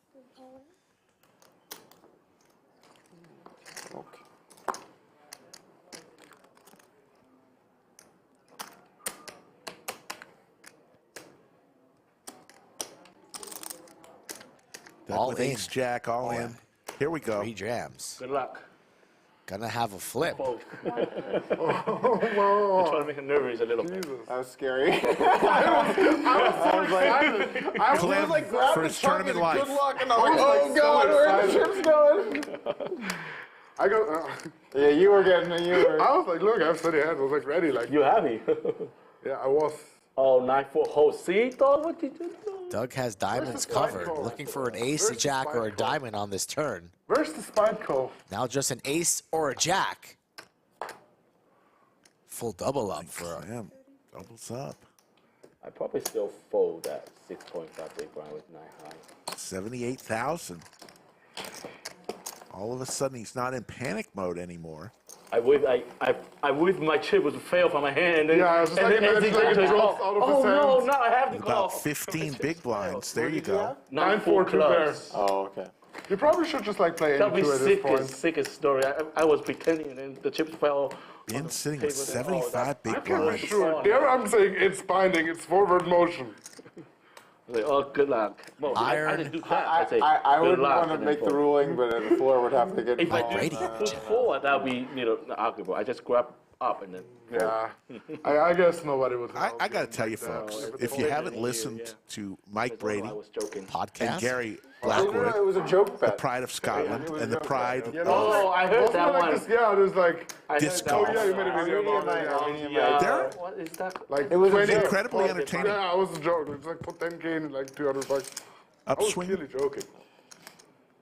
All with ace jack, all in. Here we go. 3 jams. Good luck. Gonna have a flip. You're trying to make him nervous a little bit. That was scary. I was so excited. I Clem, was like, for his tournament life. Good luck, and I'm like, oh God, where are the chips going? I go. Yeah, you were getting it. I was like, look, I have steady hands. I was like ready. Like, You happy? yeah, I was. Oh, 9-4 Josito, what did you do? Doug has diamonds covered, looking for an ace, a jack, or a diamond on this turn. Where's the spine cove? Now just an ace or a jack. Full double up for him. Doubles up. I probably still fold that 6.5 big blind with 9 high. 78,000. All of a sudden, he's not in panic mode anymore. I wish my chip would fail from my hand. And, Yeah, I was just like, imagine like it drops out of his no, hands. now I have to About call. 15 big blinds. There you go. 9-4 2 clubs. pairs. Oh, okay. You probably should just like play That'd be 82 at this point. sickest story. I was pretending and then the chips fell. Ben sitting with table. 75 big I'm pretty blinds. sure. There I'm saying it's binding. It's forward motion. Like, oh, good luck. Well, I didn't do that. I say, I good wouldn't luck, want to and then make the fold. ruling, but the floor would have to get If I involved. do push forward, that would be arguable. I just grab up and then. Yeah, I guess nobody would. I got to tell you, folks, if you haven't listened to Mike Brady Podcast and Gary No, Blackwood, it was a joke the bet. pride of Scotland and the pride You know, I heard that one. Yeah, there's like disc oh golf. yeah, you made a video about it. They're What is that? Like It was a 20 joke. incredibly entertaining. Yeah, it was a joke. It's like put 10K in like 200 bucks. I was Upswing clearly joking.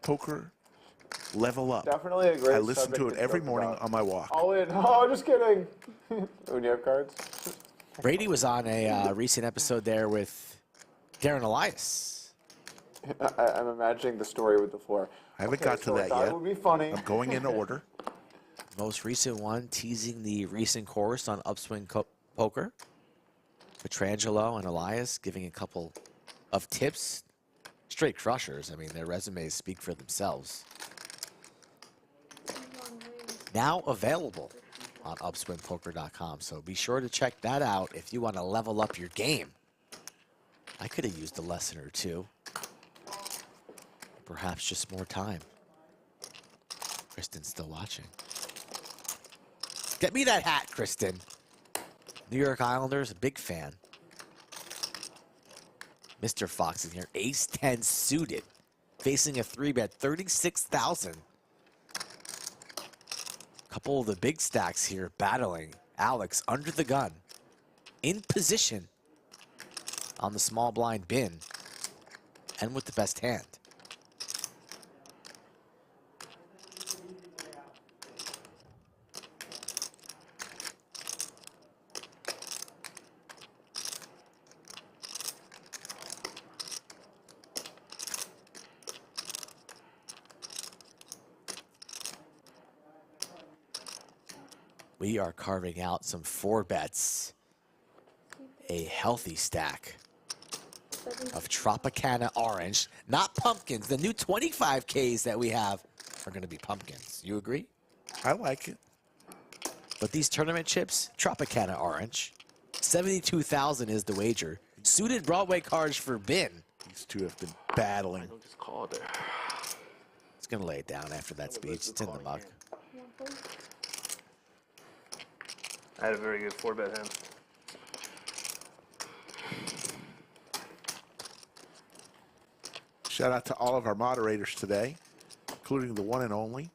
poker, level up. Definitely a great I listen to subject it every joke morning about. on my walk. All in. Oh, just kidding. When you have cards. Brady was on a recent episode there with Darren Elias. I'm imagining the story with the floor. I haven't got to so I that thought yet. It would be funny. I'm going in order. Most recent one teasing the recent course on Upswing Poker. Petrangelo and Elias giving a couple of tips. Straight crushers. I mean, their resumes speak for themselves. Now available on upswingpoker.com, so be sure to check that out if you want to level up your game. I could have used a lesson or two. Perhaps just more time. Kristen's still watching. Get me that hat, Kristen. New York Islanders, a big fan. Mr. Foxen here, ace-10 suited, facing a 3-bet, 36,000. Couple of the big stacks here battling. Alex under the gun, in position on the small blind bin, and with the best hand. We are carving out some 4-bets. A healthy stack of Tropicana Orange, not pumpkins. The new 25Ks that we have are going to be pumpkins. You agree? I like it. But these tournament chips, Tropicana Orange, 72,000 is the wager. Suited Broadway cards for bin. These two have been battling. Just call it there. It's going to lay it down after that speech. It's in the mug. I had a very good 4-bet hand. Shout out to all of our moderators today, including the one and only,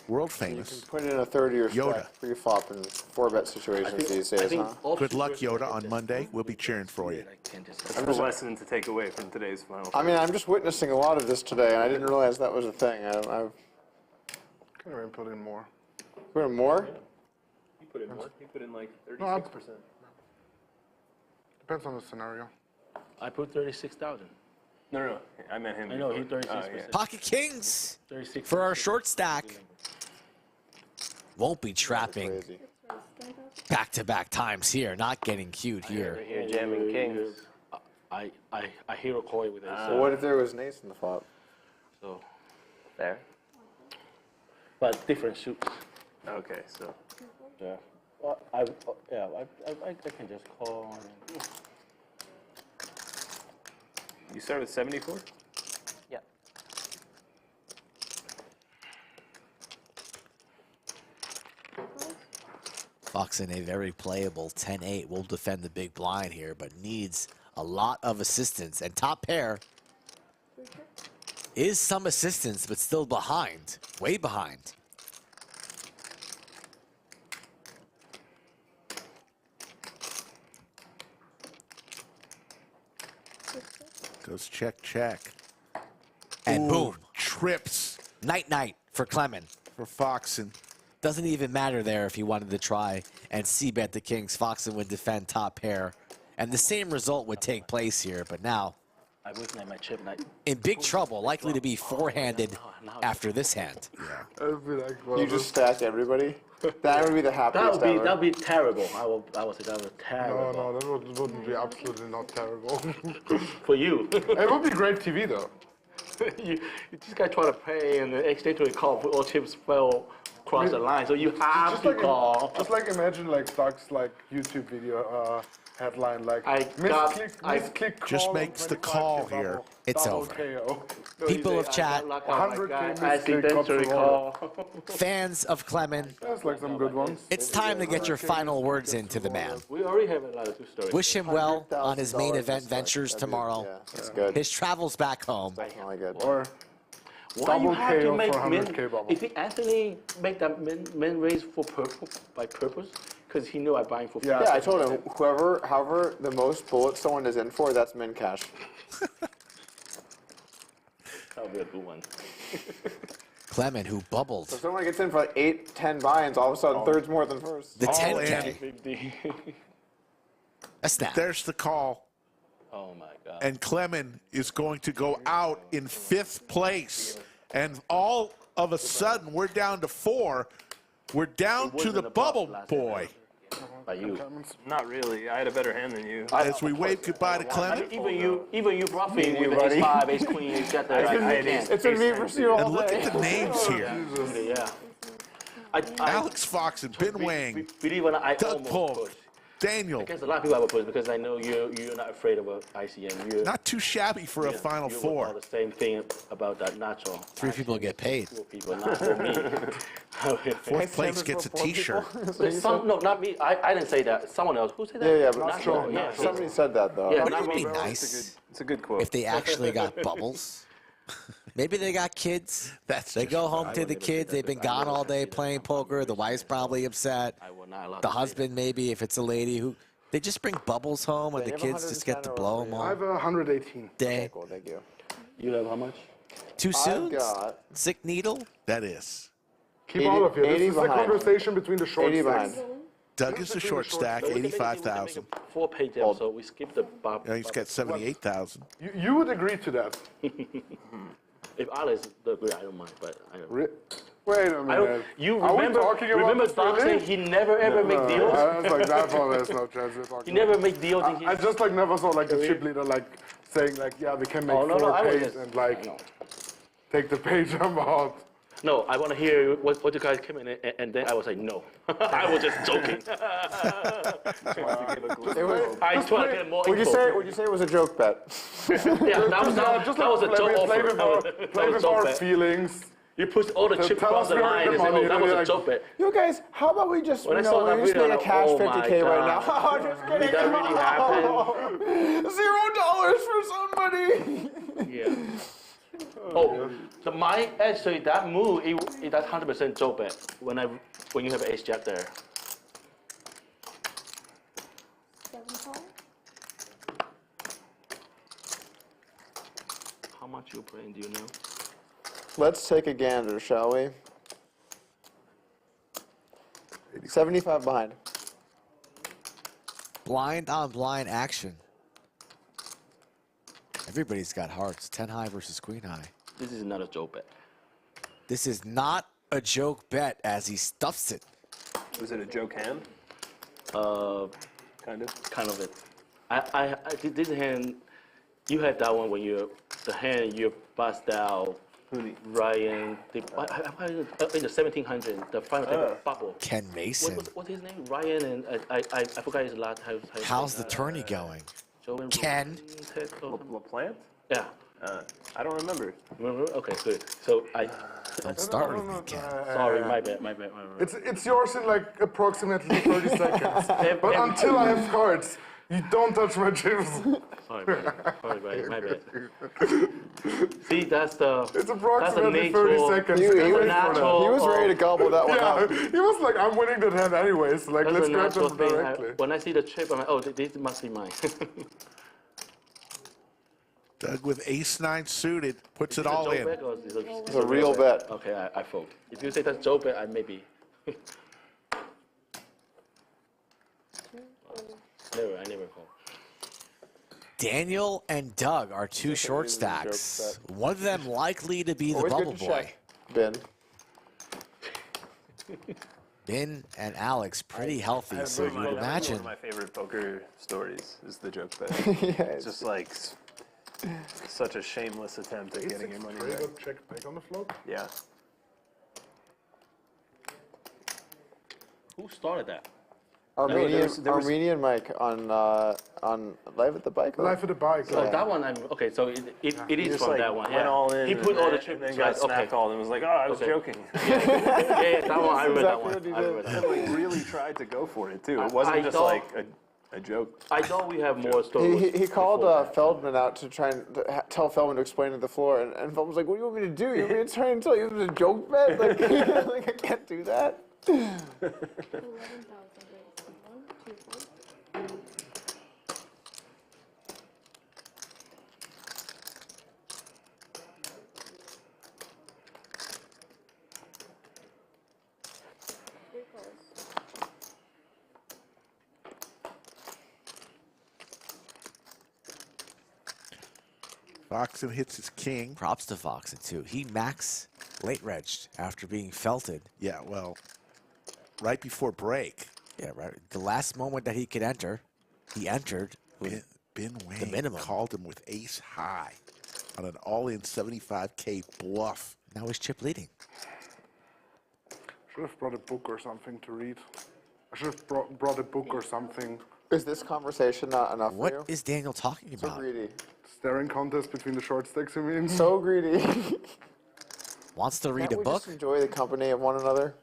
world You famous can put in a third of your Yoda. stack pre-flop in 4-bet situations these days, huh? Good luck, Yoda, on Monday. We'll be cheering for you. That's the lesson to take away from today's final. I mean, I'm just witnessing a lot of this today, and I didn't realize that was a thing. I've Can I put in more? put in more. You put in more. You put in like No, I'm- 36%. Depends on the scenario. I put 36,000. No, I meant him. I know, before. he 36%. yeah. Pocket Kings 36. for our short stack. Won't be trapping back-to-back times here. Not getting queued here. Here jamming kings. I hero koi with ace. Well, what if there was an ace in the flop? So, There. but different suits. Okay, so Yeah. Well, I can just call. you start with 74? Yeah. Foxen, a very playable 10-8, will defend the big blind here, but needs a lot of assistance. And top pair is some assistance, but still behind, way behind. Goes check, check. And boom. Trips. Night-night for Clemen. For Foxen. Doesn't even matter there if he wanted to try and c-bet the kings. Foxen would defend top pair. And the same result would take place here, but now I was my chip night. in big trouble, likely to be four-handed after this hand. Yeah. I'd be like, well, You just stacked everybody? That would be the happiest ever. That would be terrible. I would say that was no, terrible. that wouldn't be absolutely not terrible. For you. It would be great TV though. you this guy try to pay and the accidentally call, all chips fell across the line, so you have Just to like call. just like imagine like Doug's like YouTube video. headline like misclick Just call makes on the 25K call bubble. here. It's Double over. KO. People of chat, 100K misclick call. fans of Clemen, That's like some good ones. it's time to get your final words into the man. We already have a lot of good stories. Wish him well on his main event ventures tomorrow. That's good. His travels back home. Definitely good. Or Why you double have to KO make for men? 100K bubble. If Anthony make that men raise for by purpose, because he knew I'm buying for. Yeah, I told him however the most bullets someone is in for, that's min cash. That would be a good one. Clemen, who bubbled. So if someone gets in for like 8, 10 buy-ins, all of a sudden third's more than first. The All 10K. A snap. There's the call. Oh my God. And Clemen is going to go out in 5th place. And all of a sudden, we're down to 4. We're down to the bubble boy. By you. Not really. I had a better hand than you. As we wave goodbye to Clemen. Even you bluffing with the ace 5, ace queen, you got the. It's been me versus you all And look day. at the names here. Yeah. Alex Foxen, Ben Wang, Believe it or not, I Doug almost Polk, pushed. Daniel. Against a lot of people I would push because I know you're not afraid of a ICM. You're Not too shabby for a Final you Four. all the same thing about that natural. 3 people get paid. 4 people, not for me. 4th place gets a T-shirt. No, not me. I didn't say that. Someone else. Who said that? Yeah, but Natural. Yeah. somebody said that though. Yeah, Wouldn't not it be me. nice It's a good quote. if they actually got bubbles? Maybe they got kids. They go home to the kids. They've been gone all day playing poker. The wife's probably upset. I will not allow The husband, maybe, if it's a lady who. They just bring bubbles home and the you have kids just get to blow them I all have 118. day. Cool, thank you. You have how much? Too soon? I've got Sick needle? That is. Keep all of you. This 80 is a behind. conversation between the short 80 stacks. behind. Doug is the short stack, 85,000. 4-page episode. We skipped the Bob. He's got 78,000. You would agree to that. If Alex agree, I don't mind, but I don't. Wait a I minute. don't, you Are we remember? talking about Remember this Doc really? saying he never ever make deals. I was like, that's all. There's no chance we're talking. He never make deals. And I just like never saw like the chip leader like saying like, yeah, we can make Oh, no, 4 I was pays just- and like take the page about. No, I want to hear what you guys came in, and then I was like, no. I was just joking. I just want to get more Would you info. say it was a joke bet? Yeah, that was a joke offer. Play with our feelings. You push all the chips tell across us the where line the and say, money oh, that is, was a like- joke bet. You guys, how about we just, When I you saw know, that we just video, make a I'm cash like, oh my 50K right now? God. Oh, just kidding. Did that really happen? $0 for somebody. Yeah. Oh, so my actually that move, that's 100% joke bet when you have ace jack there. How much you playing? Do you know? Let's take a gander, shall we? 75 behind. Blind on blind action. Everybody's got hearts. 10 high versus queen high. This is not a joke bet. This is not a joke bet as he stuffs it. Was it a joke hand? Kind of it. I did this hand. You had that one when the hand you bust out. Ryan, in the 1700, the final table bubble. Ken Mason. What's his name? Ryan and I forgot his last. How's the tourney going? Ken. LaPlante? Yeah. I don't remember. Remember? Okay, good. So Don't start with me, Ken. Sorry, my bad. It's yours in like approximately 30 seconds. But until I have cards, you don't touch my chips. Sorry, my bad. See, that's the. It's approximately that's 30 seconds. He was ready to gobble that one Yeah, up. he was like, I'm winning the hand anyways. Like, That's let's a grab natural them thing. directly. When I see the chip, I'm like, oh, this must be mine. Doug with ace-9 suited puts it all in. It's a real bet. Okay, I fold. If you say that's joke bet, I maybe. I never call. Daniel and Doug are two short stacks. One of them likely to be the Always good bubble to boy. check, Ben. Ben and Alex pretty healthy, so you would imagine. One of my favorite poker stories is the joke bet. Yeah, It's just like such a shameless attempt at getting your money back. Check back on the float. Yeah. Who started that? Armenian Mike on Live at the Bike. Live at the Bike. So that one, okay, so it is from like that one. Went all in. He put all the chips and then got smacked all and was like, oh, I was joking. Yeah, that one, I read that one. I like really tried to go for it too. It wasn't just like a joke. I thought we have more stories. He called Feldman out to try and tell Feldman to explain to the floor, and Feldman was like, "What do you want me to do? You want me to try and tell you it was a joke bet? Like, like I can't do that." Foxen hits his king. Props to Foxen, too. He max late-regged after being felted. Yeah, well, right before break. Yeah, right. The last moment that he could enter, he entered with Ben Wayne the minimum. Called him with ace high on an all-in 75K bluff. Now he's chip leading. Should have brought a book or something to read. I should have brought a book or something. Is this conversation not enough for you? What is Daniel talking about? So greedy. Staring contest between the short sticks, you mean? So greedy. Wants to read Can't a we book? just enjoy the company of one another?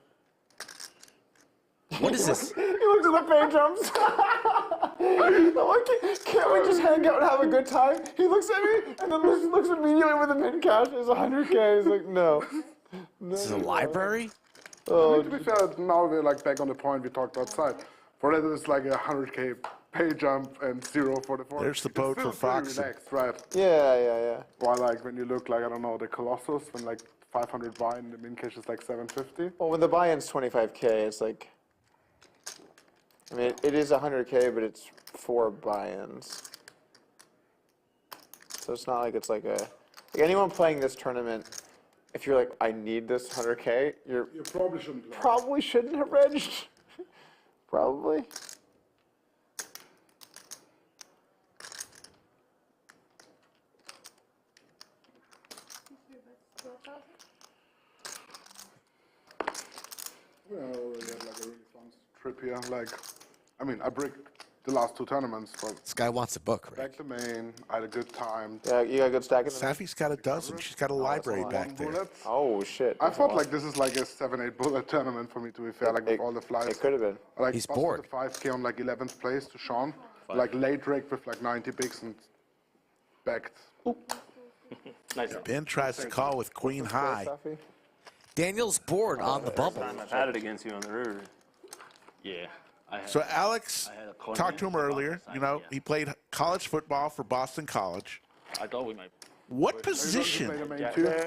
What is this? He looks at the pay jumps. I'm like, can't we just hang out and have a good time? He looks at me and then looks immediately with the min cash is 100K. He's like, no. This is a library? I mean, to be fair, now we're like back on the point we talked outside. For that, it's like a 100K pay jump and 0 for the 40. There's the boat for Foxen. Relaxed, right? Yeah. While like when you look like, I don't know, the Colossus, when like 500 buy and the min cash is like 750. Well, when the buy-in's 25K, it's like, I mean, it is 100K, but it's 4 buy-ins. So it's not like it's like like anyone playing this tournament, if you're like, I need this 100K, you probably shouldn't have regged. Probably. Yeah, I already had like a really fun trip here. Like, I mean, I bricked the last 2 tournaments, but This guy wants a book, right? back to main, I had a good time. Yeah, you got a good stack in there? Safi's got a dozen. She's got a library back there. Bullets. Oh, shit. I That's a thought lot. like this is like a 7-8 bullet tournament for me, to be fair, like with all the flies. It could have been. Like, He's busted bored. the 5K on like 11th place to Sean. Like late rake with like 90 bigs and backed. Nice. Ben tries to call with queen high. Daniel's bored on the bubble. I've had it against you on the river. Yeah. So Alex talked to him earlier. You know, he played college football for Boston College. I thought we might. What position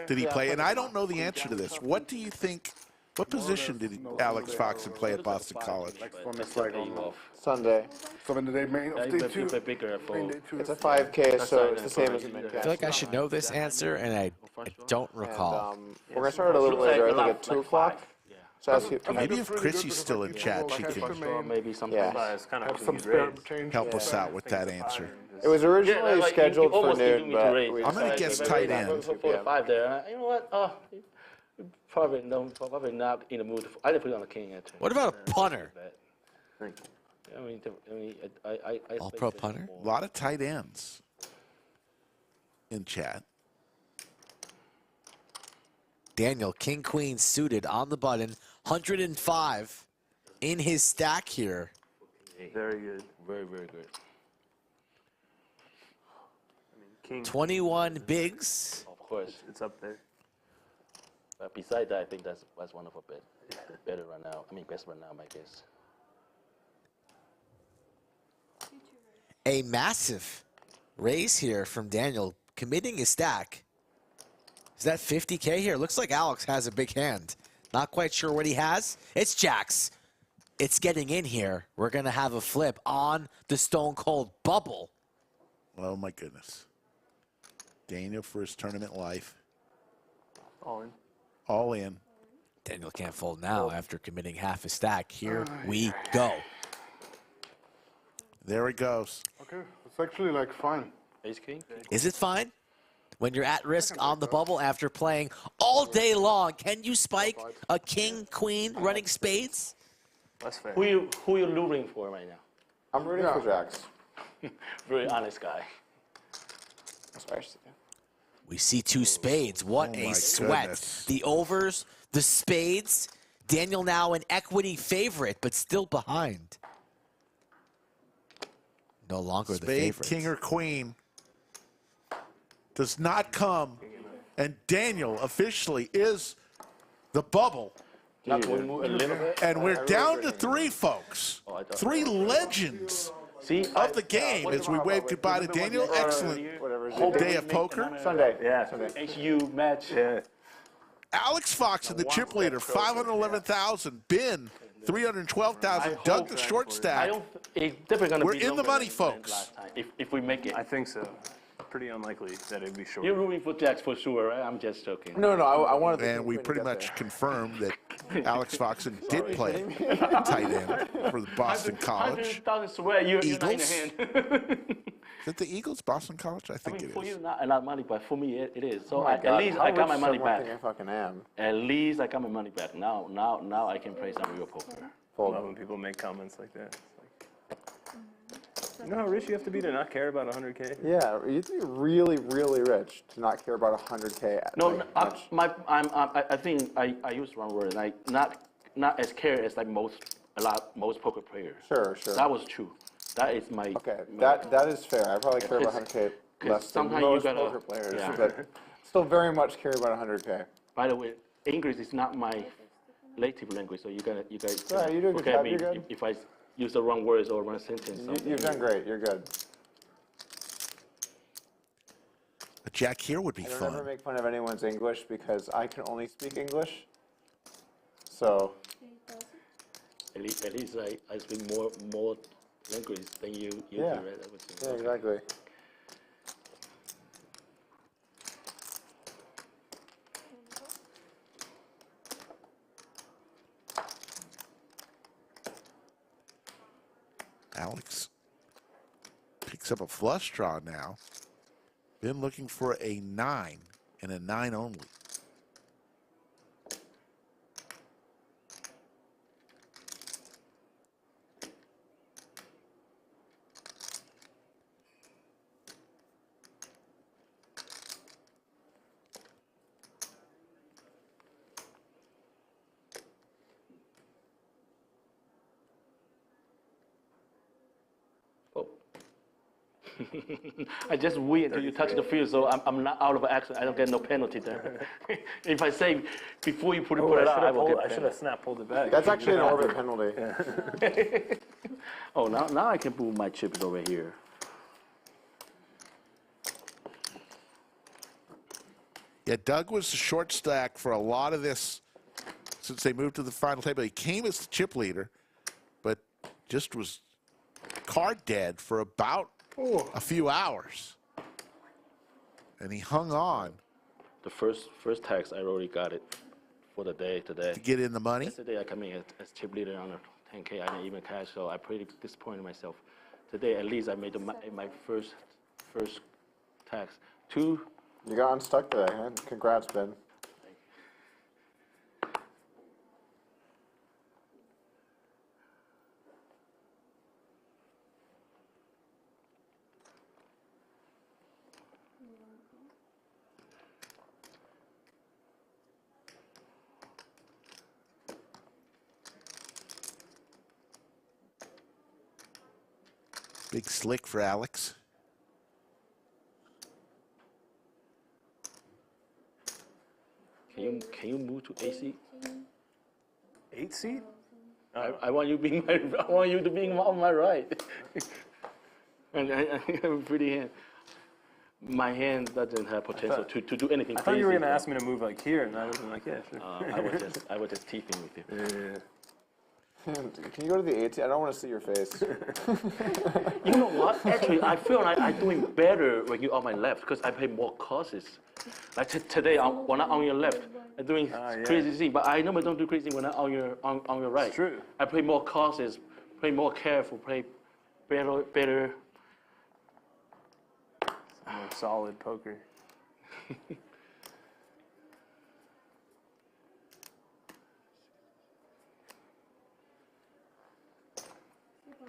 did he play? And I don't know the answer to this. What do you think? What position did Alex Foxen play at Boston College? It's like on Sunday. so when the day main of day 2. It's a 5K, so it's the same as a min I feel like I should know this answer, and I don't recall. We're going to start a little later, I think at 2 o'clock. So ask you, Maybe if Chrissy's still in chat, she can Maybe something. Yeah. It's kind of Have hoping some you spare raise. change. help us out with that answer. It was originally like, scheduled you for almost need noon, me to but raise. we I'm gonna decided guess to tight wait. end. For 4 or 5 there. You know what? Probably not in the mood. I didn't put it on the king actually. What about a punter? Thank you. I mean, I All-pro punter? A lot of tight ends in chat. Daniel, king, queen suited on the button. 105 in his stack here. Very good. Very, very good. I mean, king. 21 bigs. Of course. It's up there. But besides that, I think that's one of our better right now. I mean, best right now, I guess. A massive raise here from Daniel, committing his stack. Is that 50K here? Looks like Alex has a big hand. Not quite sure what he has. It's jacks. It's getting in here. We're going to have a flip on the Stone Cold bubble. Oh, my goodness. Daniel for his tournament life. All in. All in. Daniel can't fold now after committing half his stack. Here we go. There it goes. Okay, it's actually like fine. Ace king. Is it fine? When you're at risk on the bubble after playing all day long, can you spike a king, queen, running spades? That's fair. Who you rooting for right now? I'm rooting for Jacks. Very honest guy. That's what I should do. We see two spades. What a sweat. goodness. The overs, the spades. Daniel now an equity favorite, but still behind. No longer the Spade, favorite. king or queen does not come, and Daniel officially is the bubble. Not going to move a little bit. And we're down to three, folks. Three legends of the game as we wave goodbye to Daniel. Excellent day of poker. Sunday. Yeah. Sunday. HU match. Yeah. Alex Foxen, the chip leader, 511,000. Ben, 312,000. Doug, the short stack. It's definitely going to We're be in the longer money, than folks. last time, if we make it. I think so. Pretty unlikely that it'd be short. You're rooting for Jacks for sure, right? I'm just joking. No, I wanted to. And we pretty much confirmed that Alex Foxen did play tight end for the Boston College. 100,000 swear you're not in the Eagles? hand. Is it the Eagles, Boston College? I think for it is. you, not money, but for me, it is. So my at God, least how I got my rich money someone back. think I fucking am. At least I got my money back. Now I can play some real poker. I love when people make comments like that. It's like, you know how rich you have to be to not care about 100K? Yeah, you have to be really, really rich to not care about 100K. No, I think I use the wrong word. Like not as care as like most poker players. Sure. That was true. That is my. Okay, that is fair. I probably care about 100K less than most poker players, but still very much care about 100K. By the way, English is not my native language, so you guys. Yeah, you do a good job. You're good. If I use the wrong words or wrong sentence. You've done great. You're good. A jack here would be I don't fun. ever make fun of anyone's English because I can only speak English. So. At least I speak more language than you do, Yeah. right? Yeah, exactly. Alex picks up a flush draw now. Been looking for a 9 and a 9 only. I just wait until you touch the field, so I'm not out of action. I don't get no penalty there. If I say before you put it out, I will get. I should have snap pulled it back. That's actually an orbit penalty. Oh, now I can move my chips over here. Yeah, Doug was the short stack for a lot of this since they moved to the final table. He came as the chip leader, but just was card dead for about a few hours. And he hung on. The first tax, I already got it for the day today. To get in the money? Yesterday I come in as chip leader on a 10K. I didn't even cash, so I pretty disappointed myself. Today, at least I made my first tax. You got unstuck today, huh? Congrats, Ben. Big slick for Alex. Can you move to 8 seat? 8 seat? I want you being to be on my right. And I have a pretty hand. My hand doesn't have potential to do anything. I thought you were going to ask me to move like here, and I was like, yeah, sure. I was just teasing with you. Yeah. Can you go to the 8 seat? I don't want to see your face. You know what? Actually, I feel like I'm doing better when you're on my left because I play more courses. Like today, when I'm on your left, I'm doing crazy thing. But I normally don't do crazy when I'm on your right. It's true. I play more courses, play more careful, play better. More solid poker.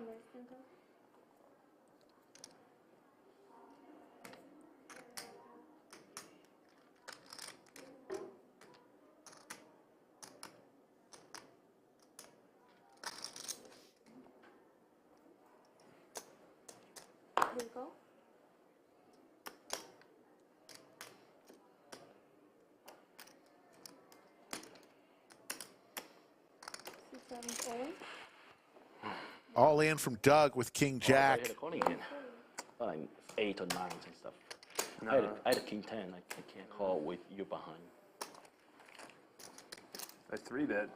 Here you go. All in from Doug with King Jack. I hit a calling again. Like 8 or 9 and stuff. I had a King 10. I can't call with you behind. I 3-bet.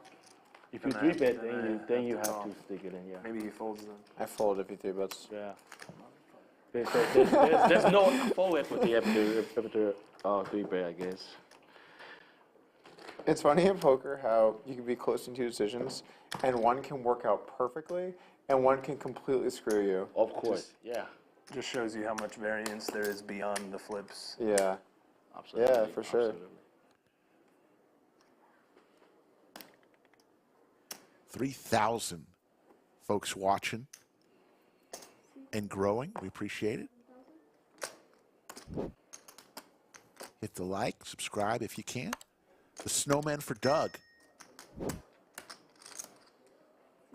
If you 3-bet, then you have to stick it in, yeah. Maybe he folds them. I fold if you 3-bets. Yeah. There's no fold equity after 3-bet, I guess. It's funny in poker how you can be close in 2 decisions, and one can work out perfectly, and one can completely screw you. Of course, yeah. Just shows you how much variance there is beyond the flips. Yeah. Absolutely. Yeah, for sure. Absolutely. 3,000 folks watching and growing. We appreciate it. Hit the like, subscribe if you can. The snowman for Doug.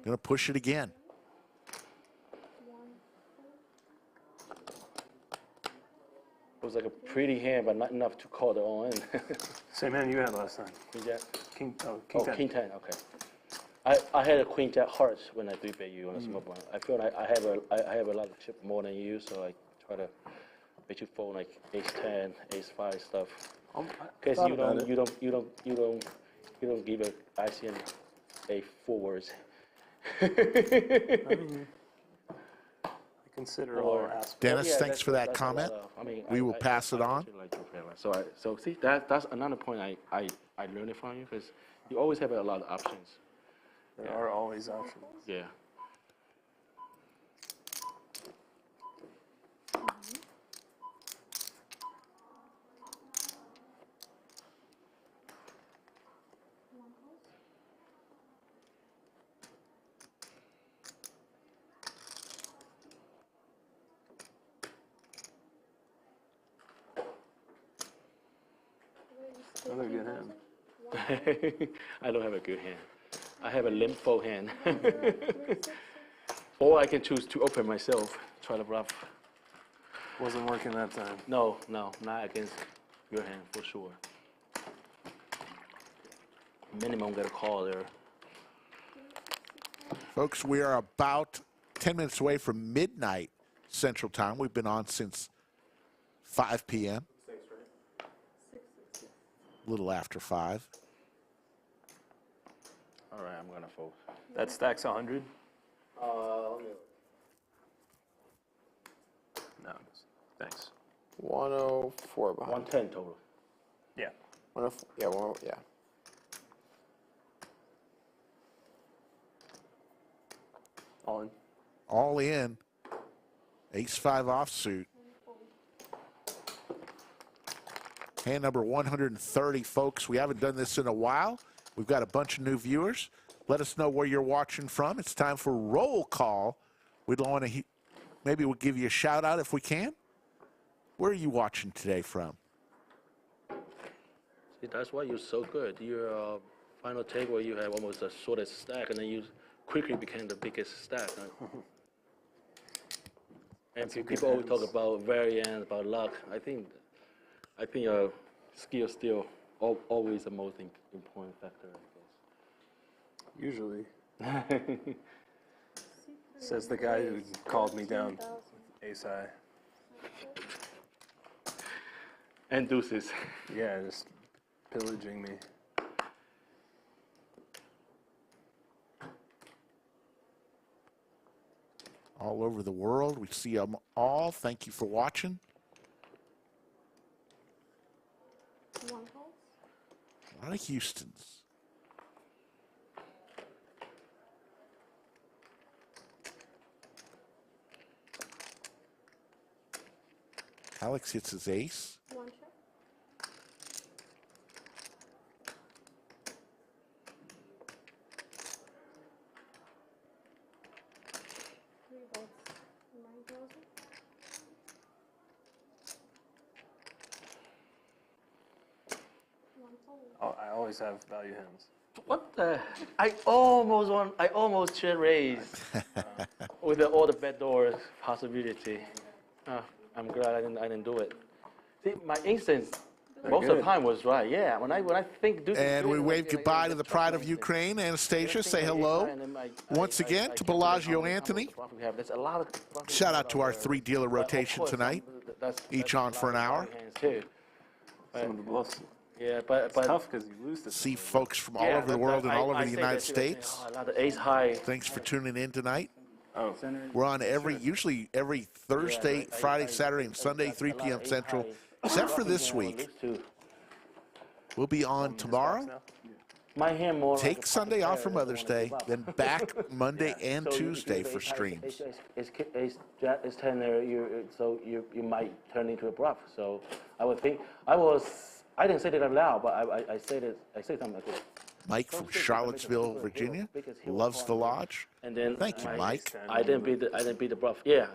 Gonna push it again. It was like a pretty hand, but not enough to call the all in. Same hand you had last time. Queen Jack? King 10. King 10, okay. I had a Queen Jack hearts when I 3-bet you on a small blind. I feel like I have a lot of chip more than you, so I try to make you fold like Ace 10, Ace 5 stuff. Because you don't give a ICM a forwards. I consider all aspects. Dennis, thanks for that comment. We will pass it on. So see, that's another point I learned it from you, because you always have a lot of options. There are always options. Yeah. Another good hand. I don't have a good hand. I have a limp fold hand. Or I can choose to open myself, try to bluff. Wasn't working that time. No, not against your hand, for sure. Minimum got a call there. Folks, we are about 10 minutes away from midnight Central Time. We've been on since 5 p.m. A little after 5. All right, I'm going to fold. That stacks 100? Let me No, thanks. 104 behind. 110 total. Yeah. 104, yeah, yeah. All in. All in. Ace-5 offsuit. Hand number 130, folks. We haven't done this in a while. We've got a bunch of new viewers. Let us know where you're watching from. It's time for roll call. We'd want to, maybe we'll give you a shout out if we can. Where are you watching today from? See, that's why you're so good. Your final take where you have almost the shortest stack, and then you quickly became the biggest stack. Huh? And people always talk about variance, about luck. I think skill still always the most important factor, I guess. Usually. Says the guy who called me down ace high. And deuces. Yeah, just pillaging me. All over the world. We see them all. Thank you for watching. A lot of Houstons. Alex hits his ace. always have value hands. What the? I almost should raise with all the backdoor possibility. I'm glad I didn't do it. See, my instincts most of the time was right. Yeah, when I think. And we wave goodbye to the pride of Ukraine, Anastasia. Say hello once again to Bellagio Anthony. Shout out to our 3-dealer rotation tonight, each on for an hour. Some of the bluffs. Yeah, but it's tough because you lose to see folks from all over the world and all over the United States. Ace high. Thanks for tuning in tonight. Oh. We're on usually every Thursday, Friday, Saturday, and Sunday, 3 p.m. Central, except for this week. We'll be on tomorrow. My hand more Take Sunday off for Mother's Day, then back Monday and Tuesday for streams. It's 10 there, so you might turn into a bluff. So I would think I didn't say it out loud, but I said something like this. Mike from Charlottesville, Virginia, loves the lodge. And then thank you, Mike. I didn't beat the bluff. Yeah.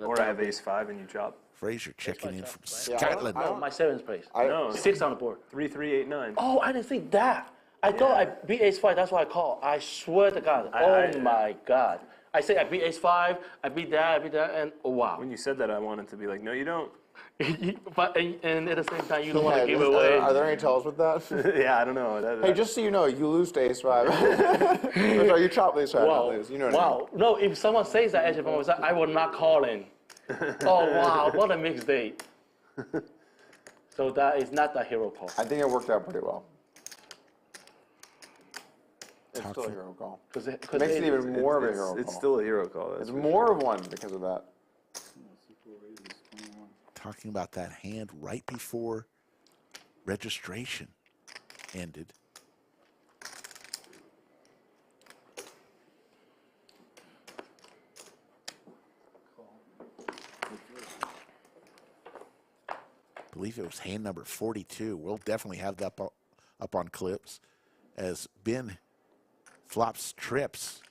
Or I have Ace-5 and you drop. Fraser checking in from Scotland. No, my 7th place. No. 6 on the board. 3, 3, 8, 9. Oh, I didn't think that. I thought I beat Ace-5. That's why I called. I swear to God. My God. I say I beat Ace-5. I beat that, and oh, wow. When you said that, I wanted to be like, no, you don't. But and at the same time, you don't want to give it away. Are there any tells with that? Yeah, I don't know. Hey, just so you know, you lose to Ace-5. Sorry, you chop Ace-5, not lose. You know what I mean. No, if someone says that actually from my side, I will not call in. Oh, wow, what a mixed date. So that is not the hero call. I think it worked out pretty well. It's still a hero call. It makes it even more of a hero call. It's still a hero call. It's more of one because of that. Talking about that hand right before registration ended. I believe it was hand number 42. We'll definitely have that up on clips as Ben flops trips.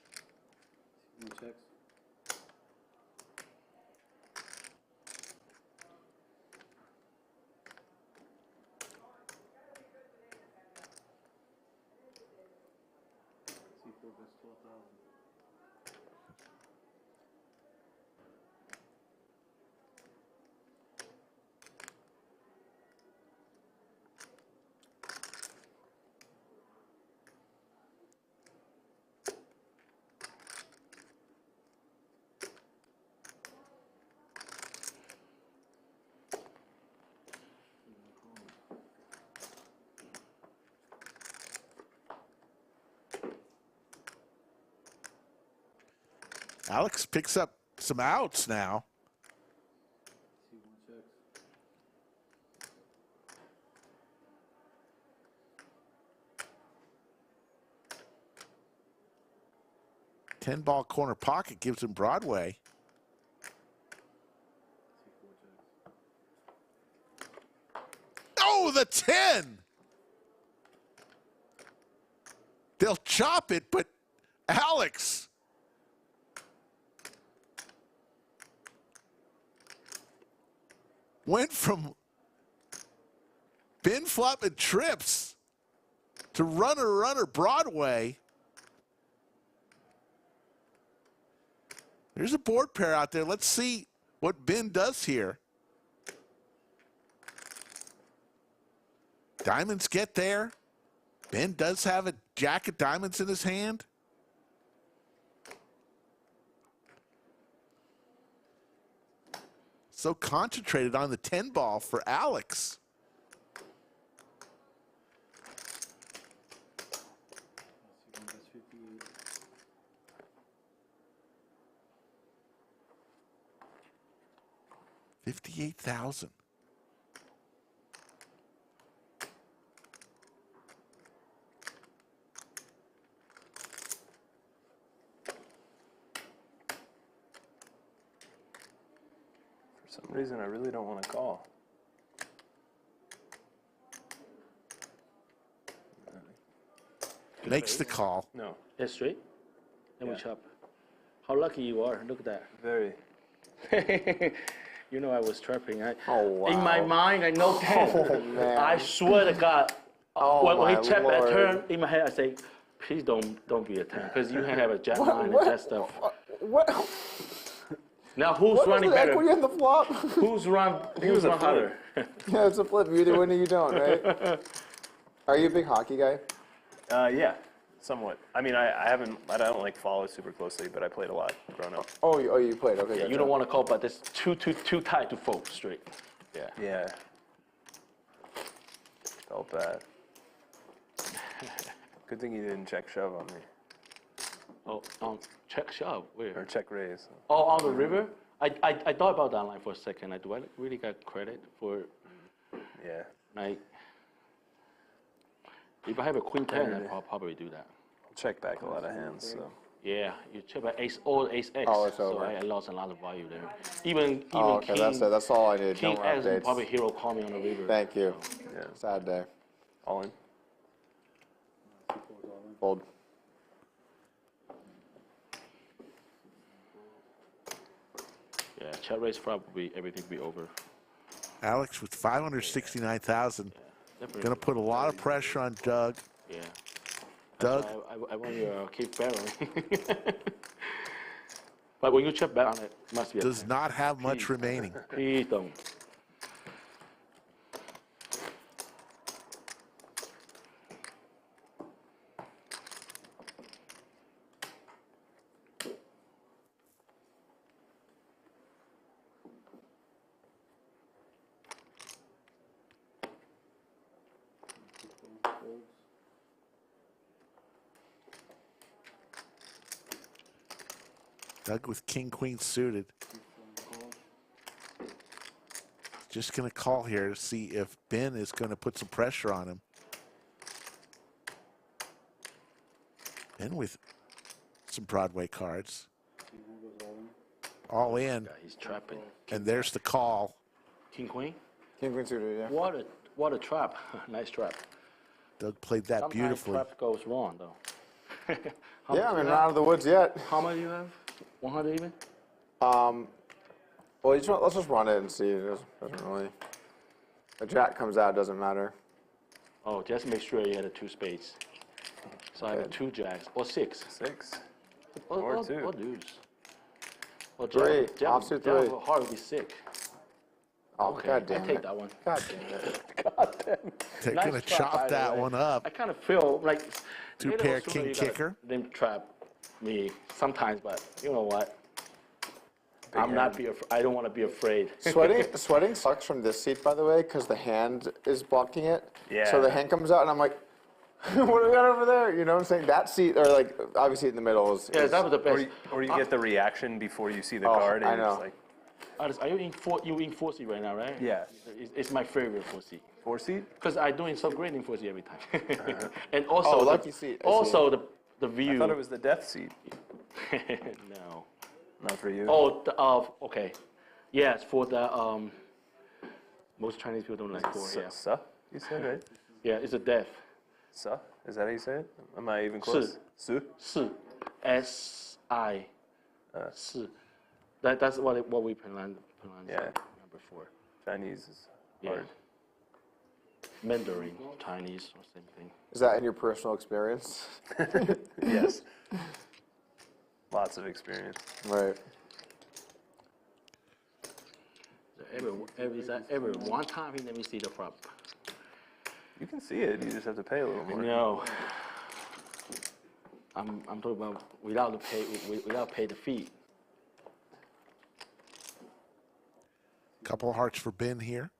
Alex picks up some outs now. Ten-ball corner pocket gives him Broadway. Oh, the 10! They'll chop it, but Alex went from bin flop and trips to runner Broadway. There's a board pair out there. Let's see what Ben does here. Diamonds get there. Ben does have a jack of diamonds in his hand. So concentrated on the 10 ball for Alex. $58,000. For some reason, I really don't want to call. Makes the call. No. It's straight? Then we chop. How lucky you are. Look at that. Very. You know I was trapping. Oh, wow. In my mind, I know 10. Oh, man. I swear to God, Oh when my he checked that Lord. turn, in my head, I say, please don't be a 10, because you can have a jack 9 and jack stuff. What? Now who's What running is the better? equity in the flop? Who's run harder? Yeah, it's a flip. You either win or you don't, right? Are you a big hockey guy? Yeah, somewhat. I mean, I don't like follow it super closely, but I played a lot growing up. Oh, you played. Okay. Yeah, gotcha. you don't want to call, but it's too tight to fold straight. Yeah. Yeah. Felt bad. Good thing you didn't check shove on me. Oh, check shove. Where? Or check raise. Oh, on the river? I thought about that line for a second. Do I really got credit for? Yeah. Like, if I have a queen 10, I'll probably do that. Check back a lot of hands. So. Yeah, you check back ace or ace X. Oh, it's so over. I lost a lot of value there. Even okay, king. That's all I need. King No more X updates. probably hero call me on the river. Thank you. Yeah. Sad day. All in. Fold. Yeah, check raise probably everything will be over. Alex with 569,000. Definitely. Going to put a lot of pressure on Doug. Yeah. Doug. I want you to keep barreling. But when you check back on it, it must be does not have much remaining. Please don't. Doug with king, queen suited. Just going to call here to see if Ben is going to put some pressure on him. Ben with some Broadway cards. All in. Yeah, he's trapping. And there's the call. King, queen? King, queen suited, yeah. What a trap. Nice trap. Doug played that Sometimes beautifully. trap goes wrong, though. Yeah, I'm not out of the woods yet. How many do you have? 100 even? Well, let's just run it and see. It doesn't really. A jack comes out, doesn't matter. Oh, just make sure you had a 2 spades. So I have 2 jacks or 6. 6. Or 2. Or deuce. Or 3. Jack Offsuit 3. heart would be sick. Oh, okay, God damn I take it. that one. God damn it. God damn it. They're Nice going to trap, by chop the that way. one up. I kind of feel like 2 maybe pair also king you gotta kicker. Them trap me sometimes, but you know what? I don't want to be afraid. Sweating sucks from this seat, by the way, because the hand is blocking it. Yeah. So the hand comes out, and I'm like, what do we got over there? You know what I'm saying? That seat, or like, obviously in the middle is. Yeah, that was the best. Or you get the reaction before you see the card. And I know. It's like, Are you in 4C right now, right? Yeah. It's my favorite 4C. 4C? Because I'm doing so great in 4C every time. And also, lucky seat. I Also, the view. I thought it was the death seat. No. Not for you. Oh, okay. Yes, for the most Chinese people don't like 4. Yeah. Suh? You said right? Yeah, it's a death. Suh? Is that how you say it? Am I even close? Su. Si. S-I. Si. That's what we pronounce before. Chinese is hard. Mandarin, Chinese, or same thing. Is that in your personal experience? Yes. Lots of experience. Right. Every one time he let me see the prop. You can see it. You just have to pay a little more. No. I'm talking about without pay the fee. Couple hearts for Ben here.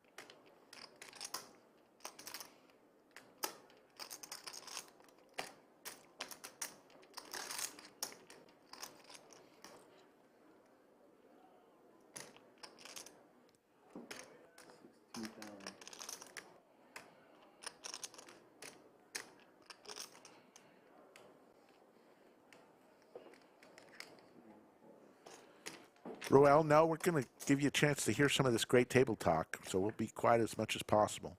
Roel, no, we're going to give you a chance to hear some of this great table talk, so we'll be quiet as much as possible.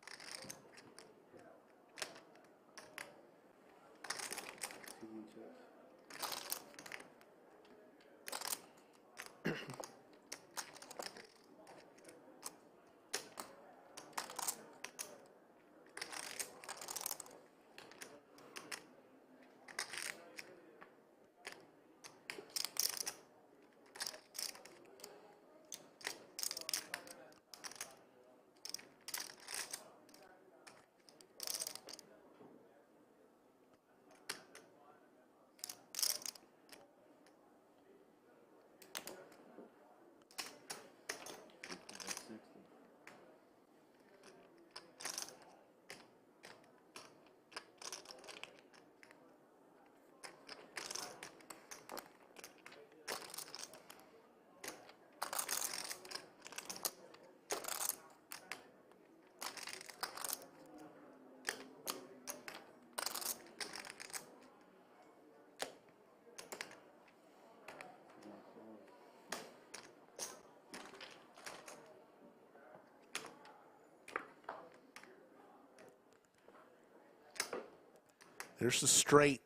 There's the straight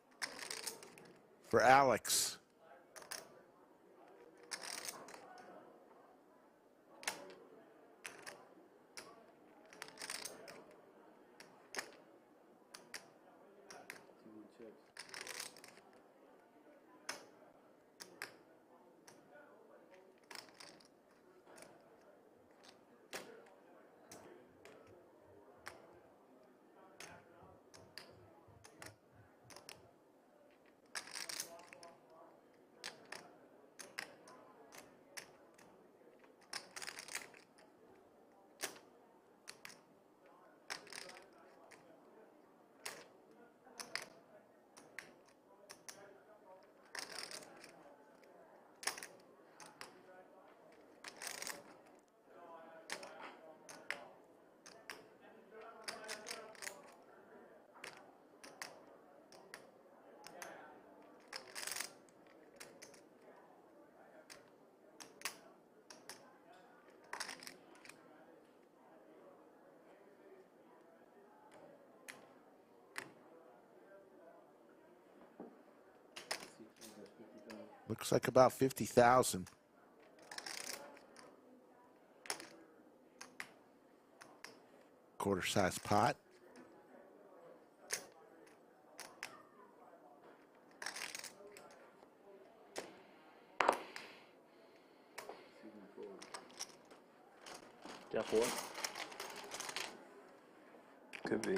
for Alex. Looks like about 50,000. Quarter-size pot. Jeff Ward? Could be.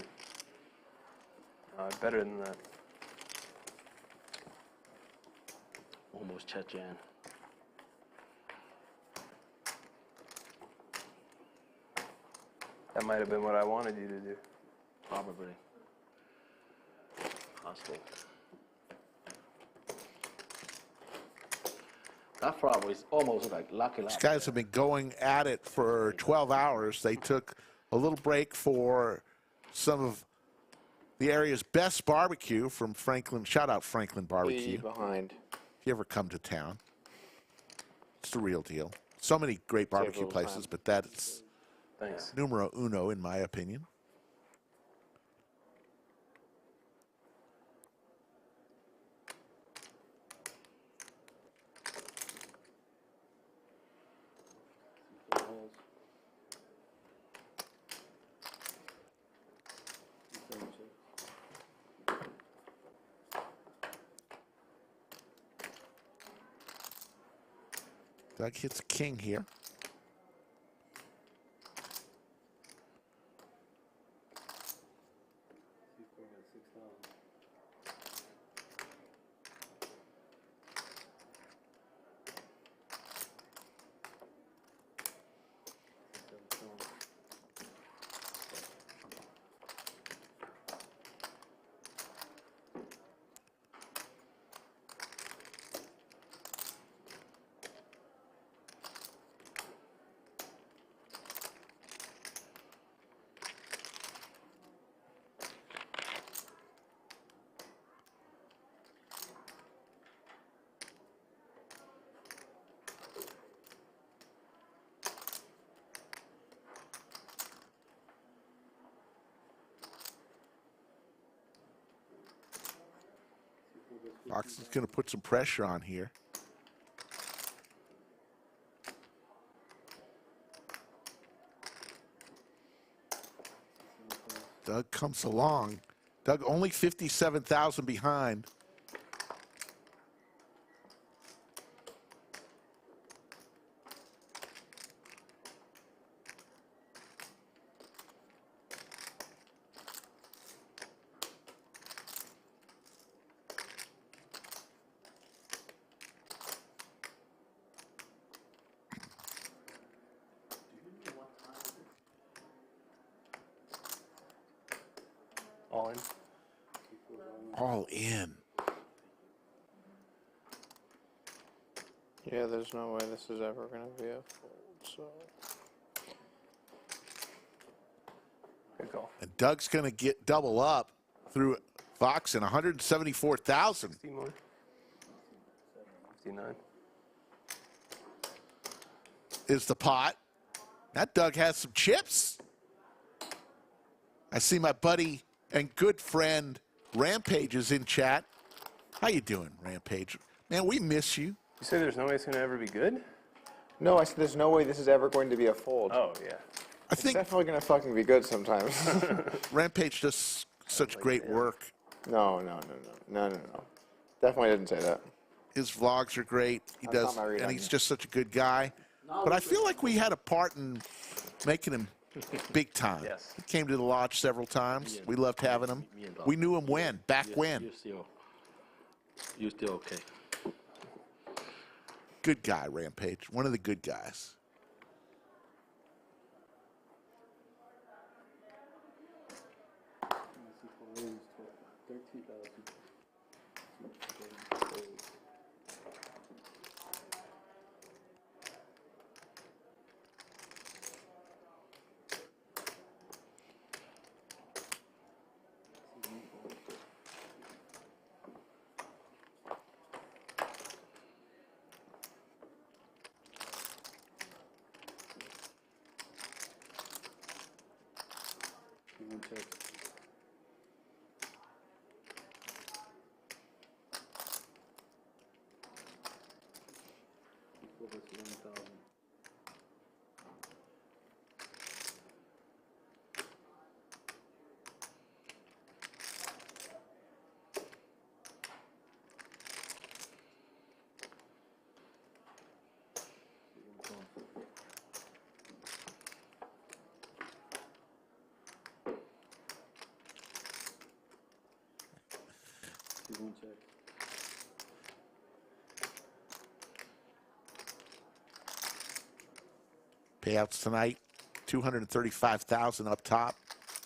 Better than that. Almost Chechen. That might have been what I wanted you to do. Probably. Hostile. That frog was almost like lucky. These guys have been going at it for 12 hours. They took a little break for some of the area's best barbecue from Franklin. Shout out Franklin Barbecue. Behind. If you ever come to town, it's the real deal. So many great barbecue places, but that's numero uno in my opinion. Doug hits king here. Fox is going to put some pressure on here. Doug comes along. Doug only 57,000 behind. All in. All in. Yeah, there's no way this is ever going to be a fold, so. Good call. And Doug's going to get double up through Foxen, 174,000. 60 more. 59. Is the pot. That Doug has some chips. I see my buddy and good friend Rampage is in chat. How you doing, Rampage? Man, we miss you. You say there's no way it's going to ever be good? No, I said there's no way this is ever going to be a fold. Oh, yeah. It's definitely going to fucking be good sometimes. Rampage does such great work. No. Definitely didn't say that. His vlogs are great. He That's does, not my read and on he's you. just such a good guy. But I feel like we had a part in making him big time. Yes. He came to the lodge several times. We loved having him. We knew him when, back when. You're still okay. Good guy, Rampage. One of the good guys. Payouts tonight, $235,000 up top.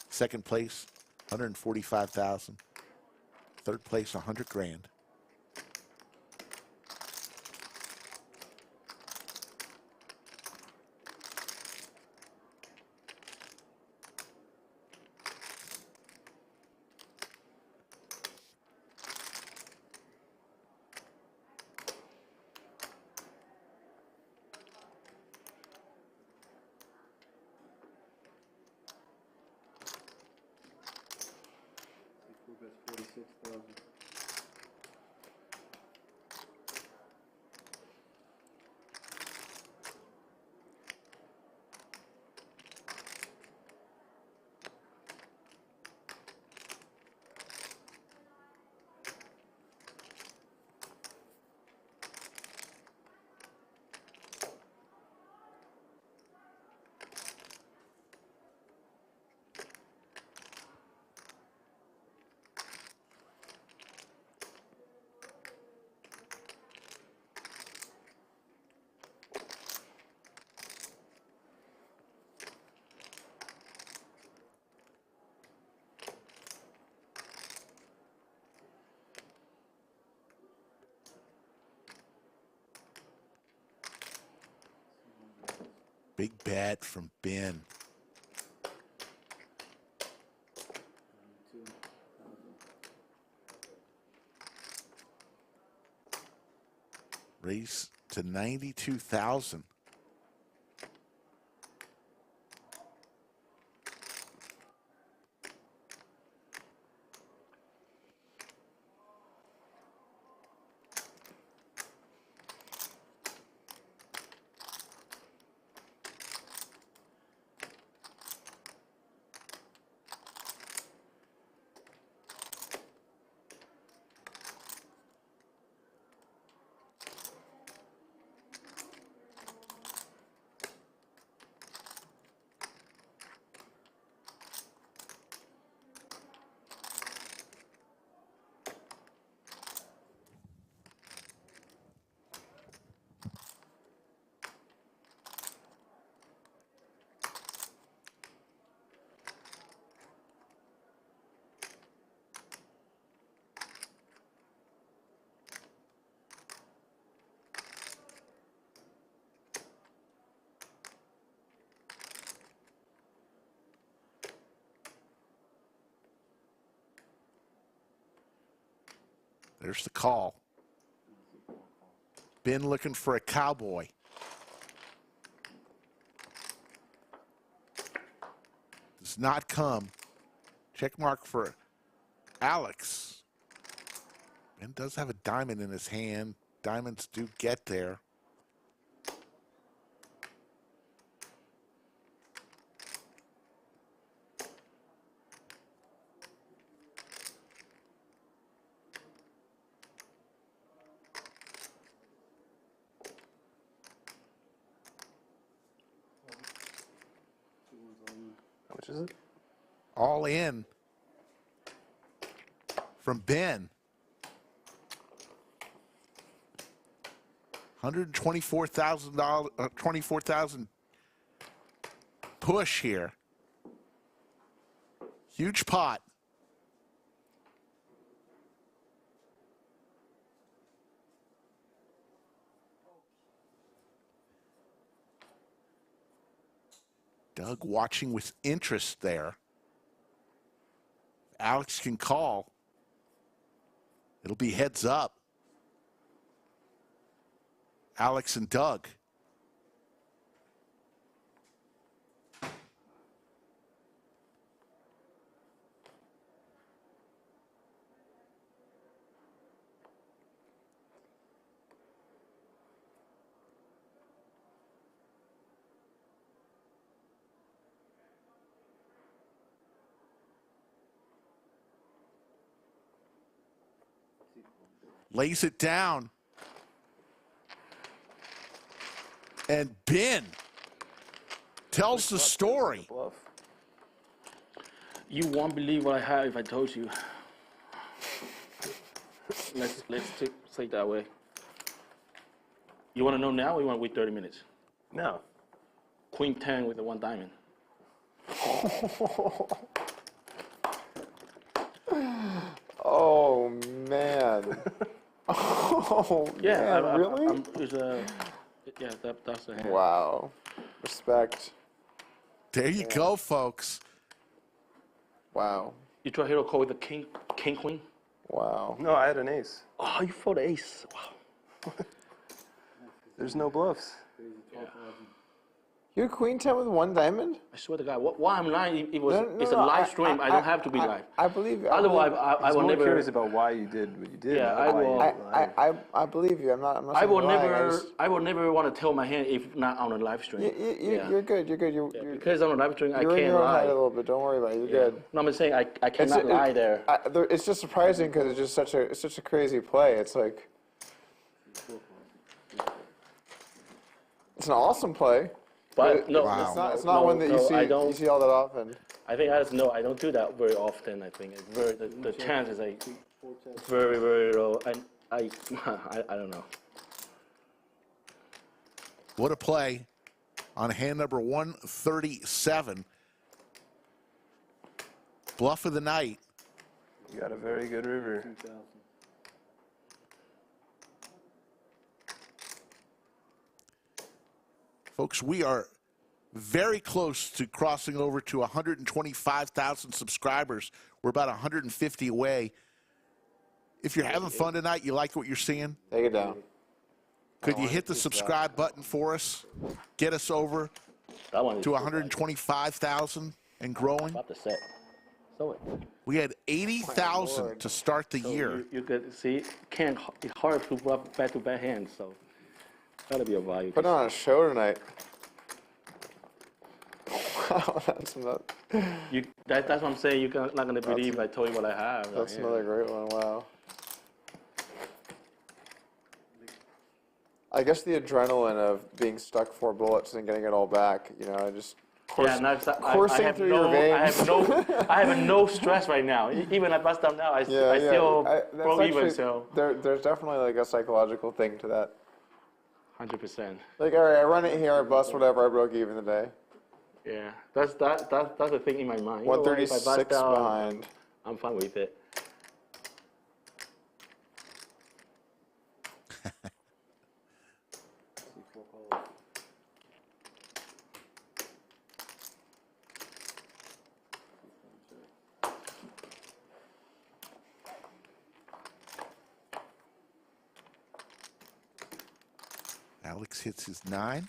Second place, $145,000. Third place, $100,000. Big bat from Ben. Raise to 92,000. There's the call. Ben looking for a cowboy. Does not come. Check mark for Alex. Ben does have a diamond in his hand. Diamonds do get there. How much is it? All in from Ben. $124,000, 24,000 push here. Huge pot. Doug watching with interest there. Alex can call. It'll be heads up. Alex and Doug. Lays it down. And Ben tells the story. You won't believe what I have if I told you. Let's say it that way. You want to know now or you want to wait 30 minutes? No. Queen 10 with the 1 diamond. Oh, man. Oh, Yeah, man, really? Yeah, that's the hand. Wow. Respect. There you go, folks. Wow. You try hero call with the king, queen? Wow. No, I had an ace. Oh, you fought ace. Wow. There's no bluffs. You're queen 10 with 1 diamond? I swear to God, why I'm lying? It's a no, live stream. I don't have to be live. I believe you. Otherwise, I will never. Curious about why you did what you did. Yeah, I will. I believe you. I'm not. I will never. I will never want to tell my hand if not on a live stream. You're good. You're good. You're because on a live stream, I you're can't in your own lie. head a little bit. Don't worry about it. You're good. No, I'm saying I cannot lie there. It's just surprising because it's just such a crazy play. It's like it's an awesome play. But no, it's not one that you see all that often. I think I don't do that very often. I think it's the chance is like very low, and I don't know. What a play on hand number 137. Bluff of the night. You got a very good river. Folks, we are very close to crossing over to 125,000 subscribers. We're about 150 away. If you're having fun tonight, you like what you're seeing, take it down. Could you hit the subscribe button for us? Get us over to 125,000 and growing. About to set. We had 80,000 to start the year. You could see it's hard to bluff back-to-back hands, so gotta be a value. Put on a show tonight. Wow, that's not. That's what I'm saying. You're not gonna believe I told you what I have. That's another great one. Wow. I guess the adrenaline of being stuck 4 bullets and getting it all back. You know, just coursing through your veins. I have no stress right now. Even I bust up now, I still broke even. So there's definitely like a psychological thing to that. 100%. Like, all right, I run it here, I bust whatever, I broke even today. Yeah, that's the thing in my mind. 136 behind. I'm fine with it. Alex hits his 9.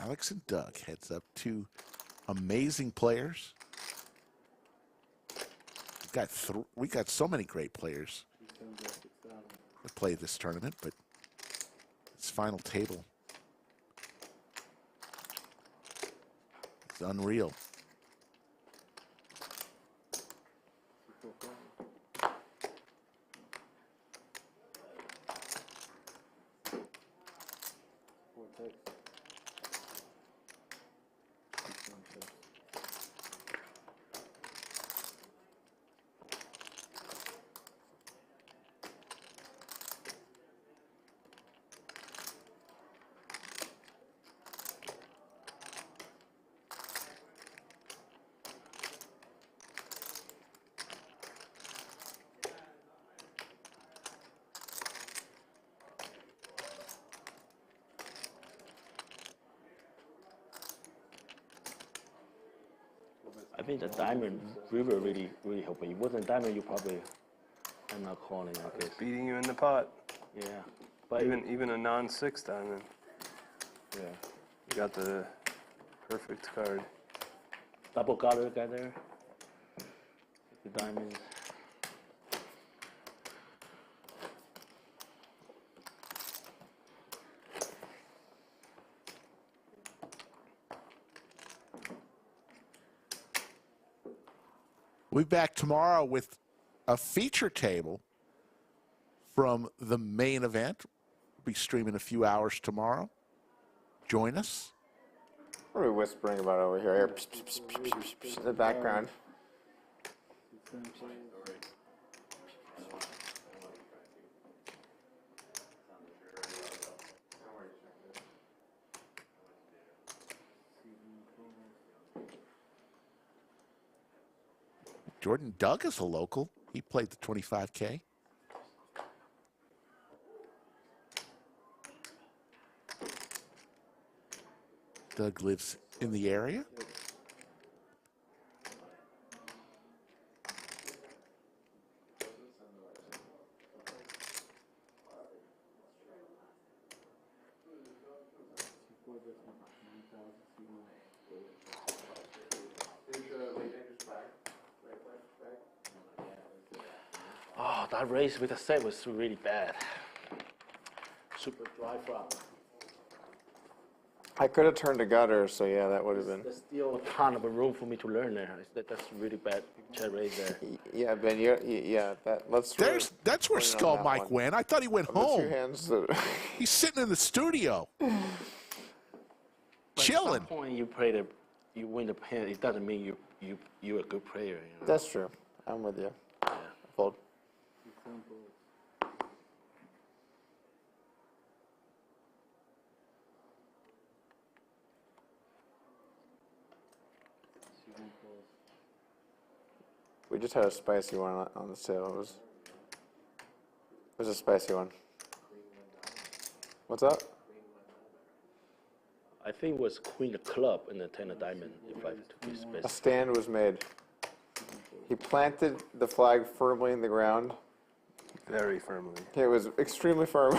Alex and Doug heads up, 2 amazing players. we got so many great players that play this tournament, but this final table is unreal. I think the diamond river really helped me. It wasn't diamond, you probably I'm not calling. I guess. Beating you in the pot. Yeah, but even a non-6 diamond. Yeah, you got the perfect card. Double gutter guy there. The diamonds. We'll be back tomorrow with a feature table from the main event. We'll be streaming a few hours tomorrow. Join us. What are we whispering about over here? In the background. Jordan Doug is a local. He played the 25K. Doug lives in the area. Oh, that race with the set was really bad. Super dry front. I could have turned a gutter, so yeah, that would have been. There's still a ton of room for me to learn there. That's really bad chat race there. Yeah, Ben, yeah, let's. That's where Skull Mike went. I thought he went home. He's sitting in the studio, chilling. At some point you win the pen. It doesn't mean you're a good player. You know? That's true. I'm with you. Yeah. Fold. We just had a spicy one on the sale. It was a spicy one. What's up? I think it was Queen of Club and the 10 of Diamond, if I to be A specific. stand was made. He planted the flag firmly in the ground. Very firmly. It was extremely firm.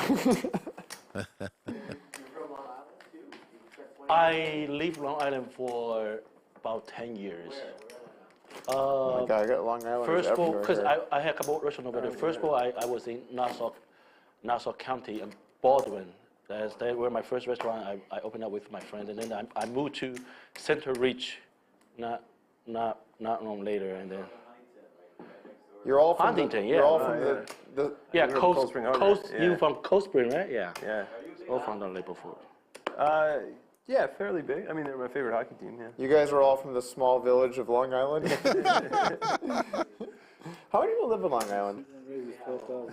I lived Long Island for about 10 years. Oh my God, I got Long Island. First of all, because I had a couple of restaurants over there. First of all, I was in Nassau County and Baldwin. That's where my first restaurant I opened up with my friend, and then I moved to Center Ridge, not long later, and then. You're all from Huntington, You're all from the yeah, Cold Spring, you from Cold Spring, right? Yeah. Yeah. All from the label food. Yeah, fairly big. I mean, they're my favorite hockey team. Yeah. You guys are all from the small village of Long Island. How many people live in Long Island?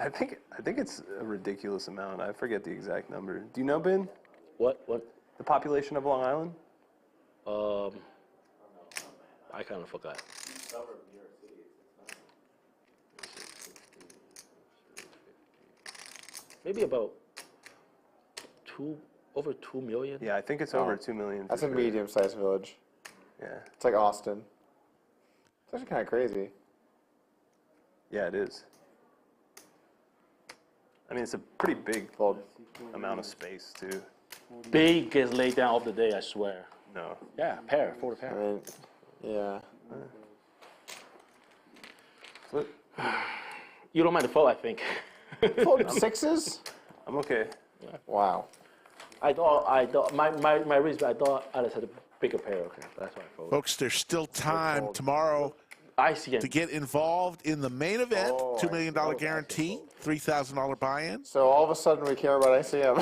I think it's a ridiculous amount. I forget the exact number. Do you know, Ben? What? The population of Long Island? I kind of forgot. Maybe about over 2 million. Yeah, I think it's over 2 million. That's a medium-sized village. Yeah. It's like Austin. It's actually kind of crazy. Yeah, it is. I mean, it's a pretty big amount of space, too. Big gets laid down of the day, I swear. No. Yeah, for the pair. I mean, yeah. You don't mind the fold, I think. Fold sixes? I'm okay. Wow. I thought, my reason, I thought Alex had a bigger pair. Okay, that's why I folded. Folks, there's still time tomorrow to get involved in the main event. $2 million guarantee, $3,000 buy-in. So all of a sudden we care about ICM.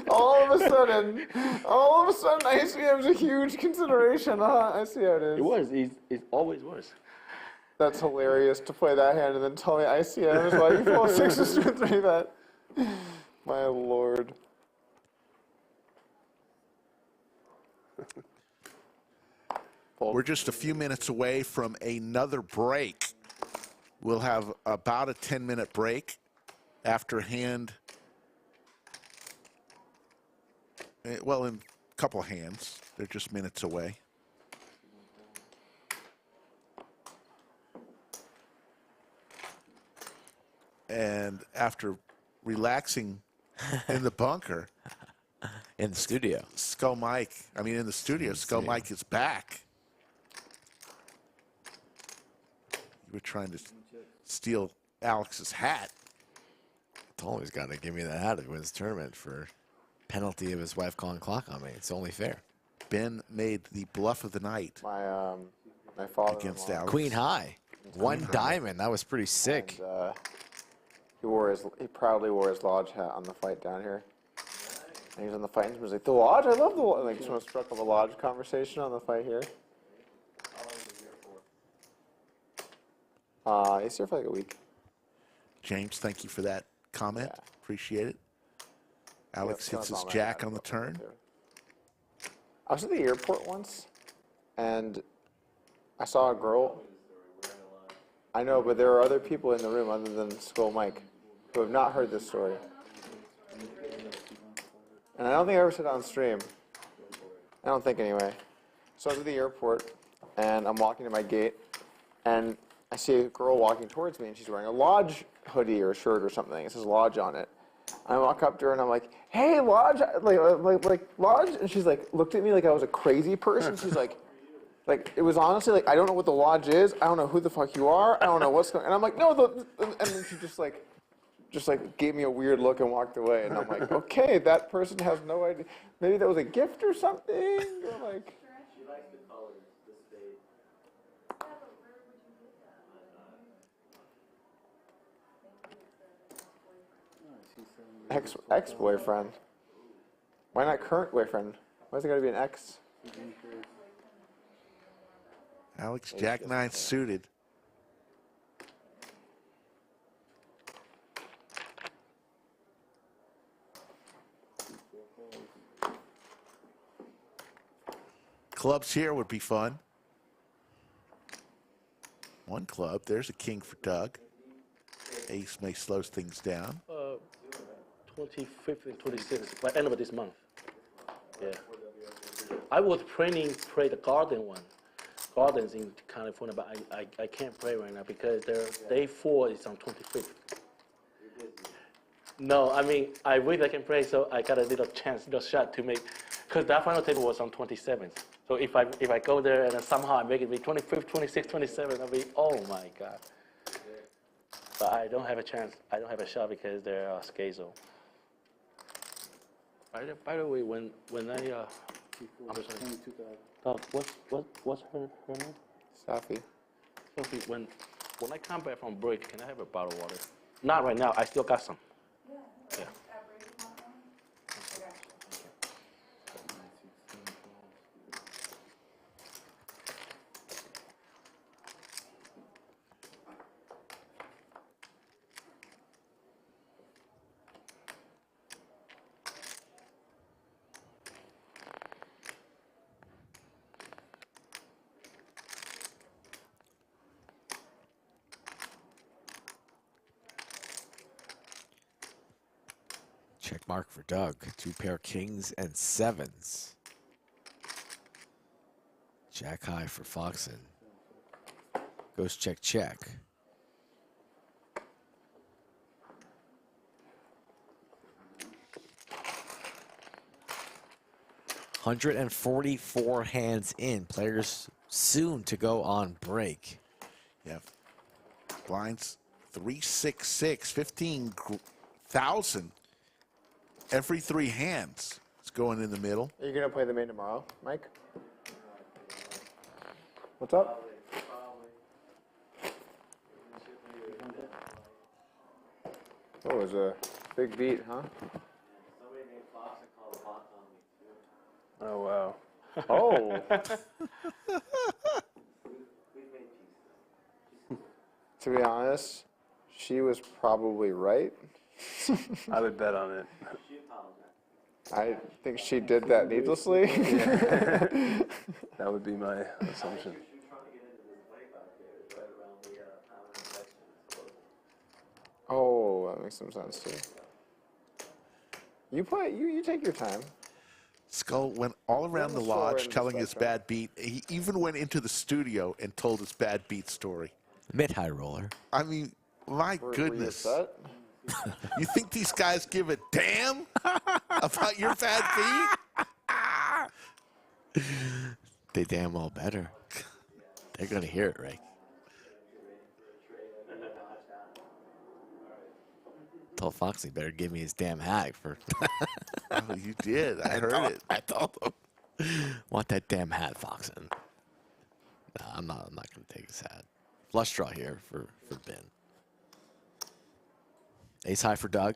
all of a sudden ICM is a huge consideration, huh? I see how it is. It was. It always was. That's hilarious to play that hand and then tell me ICM is why you fold sixes to 3 bet. My lord. We're just a few minutes away from another break. We'll have about a 10-minute break after hand. Well, in a couple of hands. They're just minutes away. And after relaxing in the bunker. In the studio. Skull Mike, in the studio, Skull Mike is back. You were trying to steal Alex's hat. Told him he's got to give me that hat to win this tournament for penalty of his wife calling clock on me. It's only fair. Ben made the bluff of the night. My father against Alex. Queen high. One diamond. That was pretty sick. And, he proudly wore his lodge hat on the fight down here. And he was on the fight and he was like, the lodge? I love the lodge. Like, someone struck up a lodge conversation on the fight here. He's here for like a week. James, thank you for that comment. Yeah. Appreciate it. Alex hits his jack on the turn. I was at the airport once, and I saw a girl. I know, but there are other people in the room other than Skull Mike who have not heard this story. And I don't think I ever said it on stream. I don't think anyway. So I was at the airport, and I'm walking to my gate, and I see a girl walking towards me, and she's wearing a Lodge hoodie or shirt or something. It says Lodge on it. I walk up to her, and I'm like, hey, Lodge, like Lodge? And she's like, looked at me like I was a crazy person. She's like, it was honestly like, I don't know what the Lodge is. I don't know who the fuck you are. I don't know what's going on. And I'm like, no, and then she just gave me a weird look and walked away. And I'm like, okay, that person has no idea. Maybe that was a gift or something. Or like. She likes the colors, the spade. Ex-boyfriend. Why not current boyfriend? Why is it got to be an ex? Alex, Jack 9 suited. Clubs here would be fun. One club. There's a king for Doug. Ace may slow things down. 25th and 26th, by end of this month. Yeah. I was planning to play the Garden one. Gardens in California, but I can't play right now because their day 4 is on 25th. No, I wish I can play, so I got a little chance, little shot to make, because that final table was on 27th. So if I go there and then somehow I make it be 25th, 26th, 27th, I'll be, oh my God. But I don't have a chance. I don't have a shot because they're scheduled. By the way, when I what's her name? Safi. Sophie, when I come back from break, can I have a bottle of water? Not right now. I still got some. Yeah. Check mark for Doug. 2 pair kings and 7s. Jack high for Foxen. Goes check, check. $144 hands in. Players soon to go on break. Yeah. Blinds 366, 15,000 every 3 hands. It's going in the middle. Are you gonna play the main tomorrow, Mike? What's up? That was a big beat, huh? Somebody named Foxen called Qartomy Q. Oh, wow. Oh. To be honest, she was probably right. I would bet on it. I think she did that needlessly. That would be my assumption. Oh, that makes some sense too. You play. You take your time. Skull went all around the lodge telling his bad beat. He even went into the studio and told his bad beat story. Mid-high roller. I mean, my goodness. You think these guys give a damn about your bad beat? They damn well better. They're going to hear it, right? Told Foxy better give me his damn hat for. Oh, you did. I heard it. I told him. Want that damn hat, Foxen. No, I'm not going to take his hat. Flush draw here for Ben. Ace high for Doug.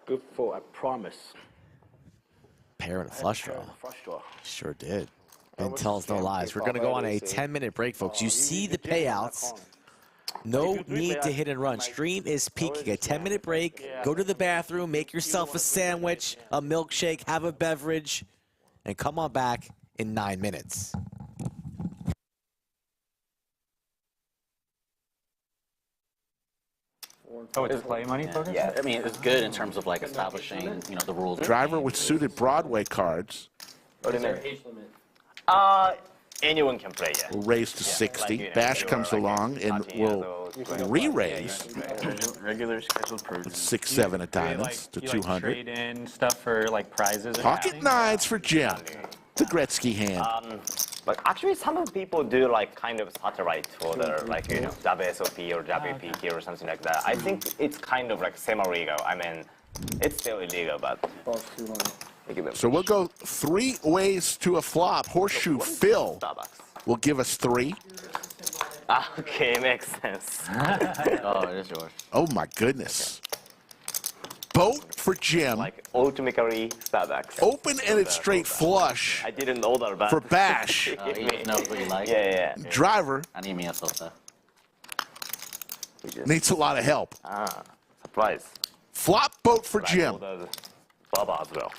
Good for a promise. Pair and a flush draw. Flush draw. Sure did. Ben tells no lies. We're going to go on a 10-minute break, folks. You see the payouts. No need to hit and run. Stream is peaking. A 10-minute break. Go to the bathroom. Make yourself a sandwich, a milkshake, have a beverage, and come on back in 9 minutes. Oh, it's play money focus? Yeah, I mean, it's good in terms of like establishing, you know, the rules. Driver with suited Broadway cards. What is there age limit? Anyone can play, yeah. Will raise to 60. Like, Bash comes along and will re-raise. Regular scheduled programs. 6-7 of diamonds to 200. Trade in stuff for like prizes. Pocket nines for Jim. The Gretzky hand. But actually, some of people do like kind of satellite for the like WSOP or WPK or something like that. I think it's kind of like semi-legal. I mean, it's still illegal, but. So we'll go 3 ways to a flop. Horseshoe Phil will give us 3. Okay, makes sense. Oh, it is yours. Oh my goodness. Boat for Jim. Like ultimately Starbucks. Open and it's straight flush. I didn't know that, but for Bash. You just know what you like. Yeah. Driver. I need me a soda. Needs a lot of help. Surprise. Flop boat for Jim. Baba as well.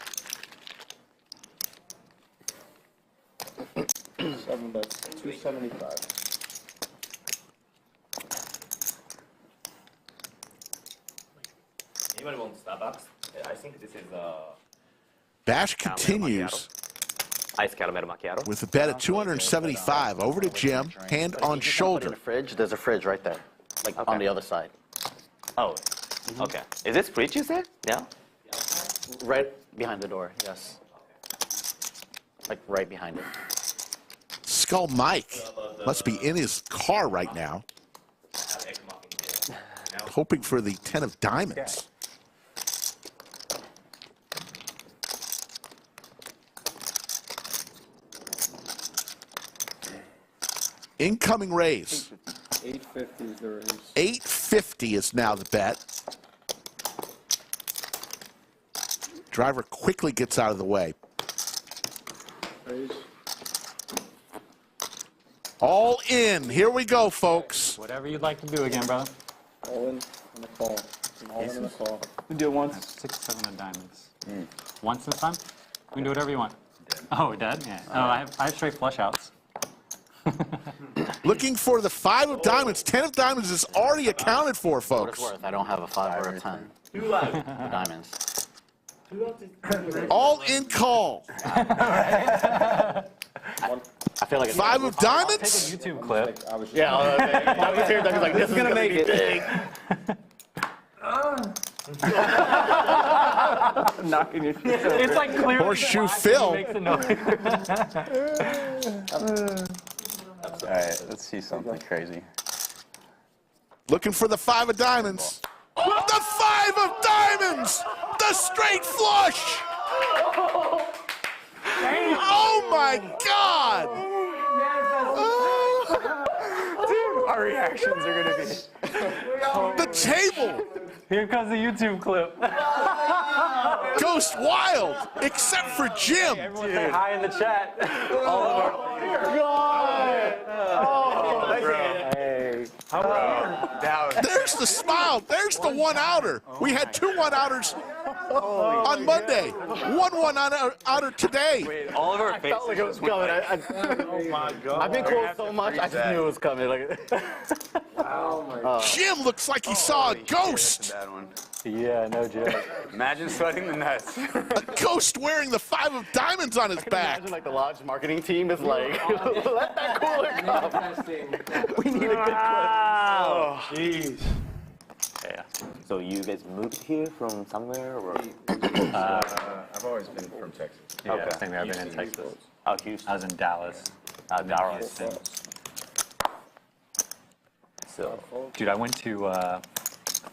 7 bets, 275. Anybody want Starbucks? I think this is Bash continues ice caramel macchiato with a bet at 275. Over to Jim. Hand on shoulder. Fridge. There's a fridge right there, like on the other side. Oh, okay. Is this fridge you said? Yeah. Right behind the door. Yes. Like right behind it. Skull Mike must be in his car right now, hoping for the 10 of diamonds. Incoming raise. 850 is the raise. 850 is now the bet. Driver quickly gets out of the way. Raise. All in. Here we go, folks. Whatever you'd like to do again, brother. All in on the call. All in on the call. We do it once. 6, 7 of diamonds. Once this time? We can do whatever you want. Oh, we're dead? Yeah. Oh, I have straight flush outs. Looking for the 5 of diamonds. 10 of diamonds is already accounted for, folks. What it's worth, I don't have a 5 or a 10. For diamonds. All in call. I feel like 5 of diamonds? I'll take a YouTube clip. Yeah, I was here thinking like this is gonna make it big. Knocking your shit. It's like clearly Horseshoe black Phil. and he makes a noise. All right, let's see something crazy. Looking for the 5 of diamonds. The 5 of diamonds! The straight flush! Oh my God! Dude, our reactions are gonna be. The table Here comes the YouTube clip. goes wild, except for Jim. Everyone say hi in the chat. All of our. There's the smile. There's the one-outer. We had 2 one-outers on Monday. 1 one-outer today. Wait, all of our faces. I felt like it was coming. Oh my God. I've been close so much, I just knew it was coming. Like, oh my God. Jim looks like he saw a ghost. Bad one. Yeah, no joke. Imagine sweating the nuts. A ghost wearing the 5 of diamonds on his back. Imagine like the lodge marketing team is like, let that cooler come. We need a good clip. Oh, jeez. Yeah. So you guys moved here from somewhere, or? I've always been from Texas. Yeah, Okay. same here. I've been in Texas. Oh, Houston. I was in Dallas. Dallas. So, Dude, I went to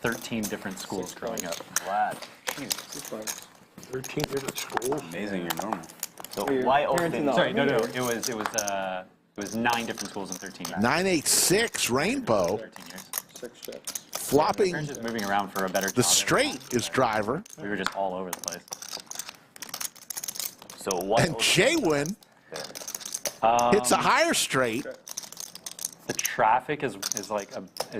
13 different schools growing up. What? 13 different schools. amazing, you're normal. So why Austin? Sorry, no. It was 9 different schools in 13 years. 986 Rainbow. 13 years. 6 chips. Flopping. Parents just moving around for a better The job. straight is driver. We were just all over the place. So what? And Jaywin hits a higher straight. The traffic is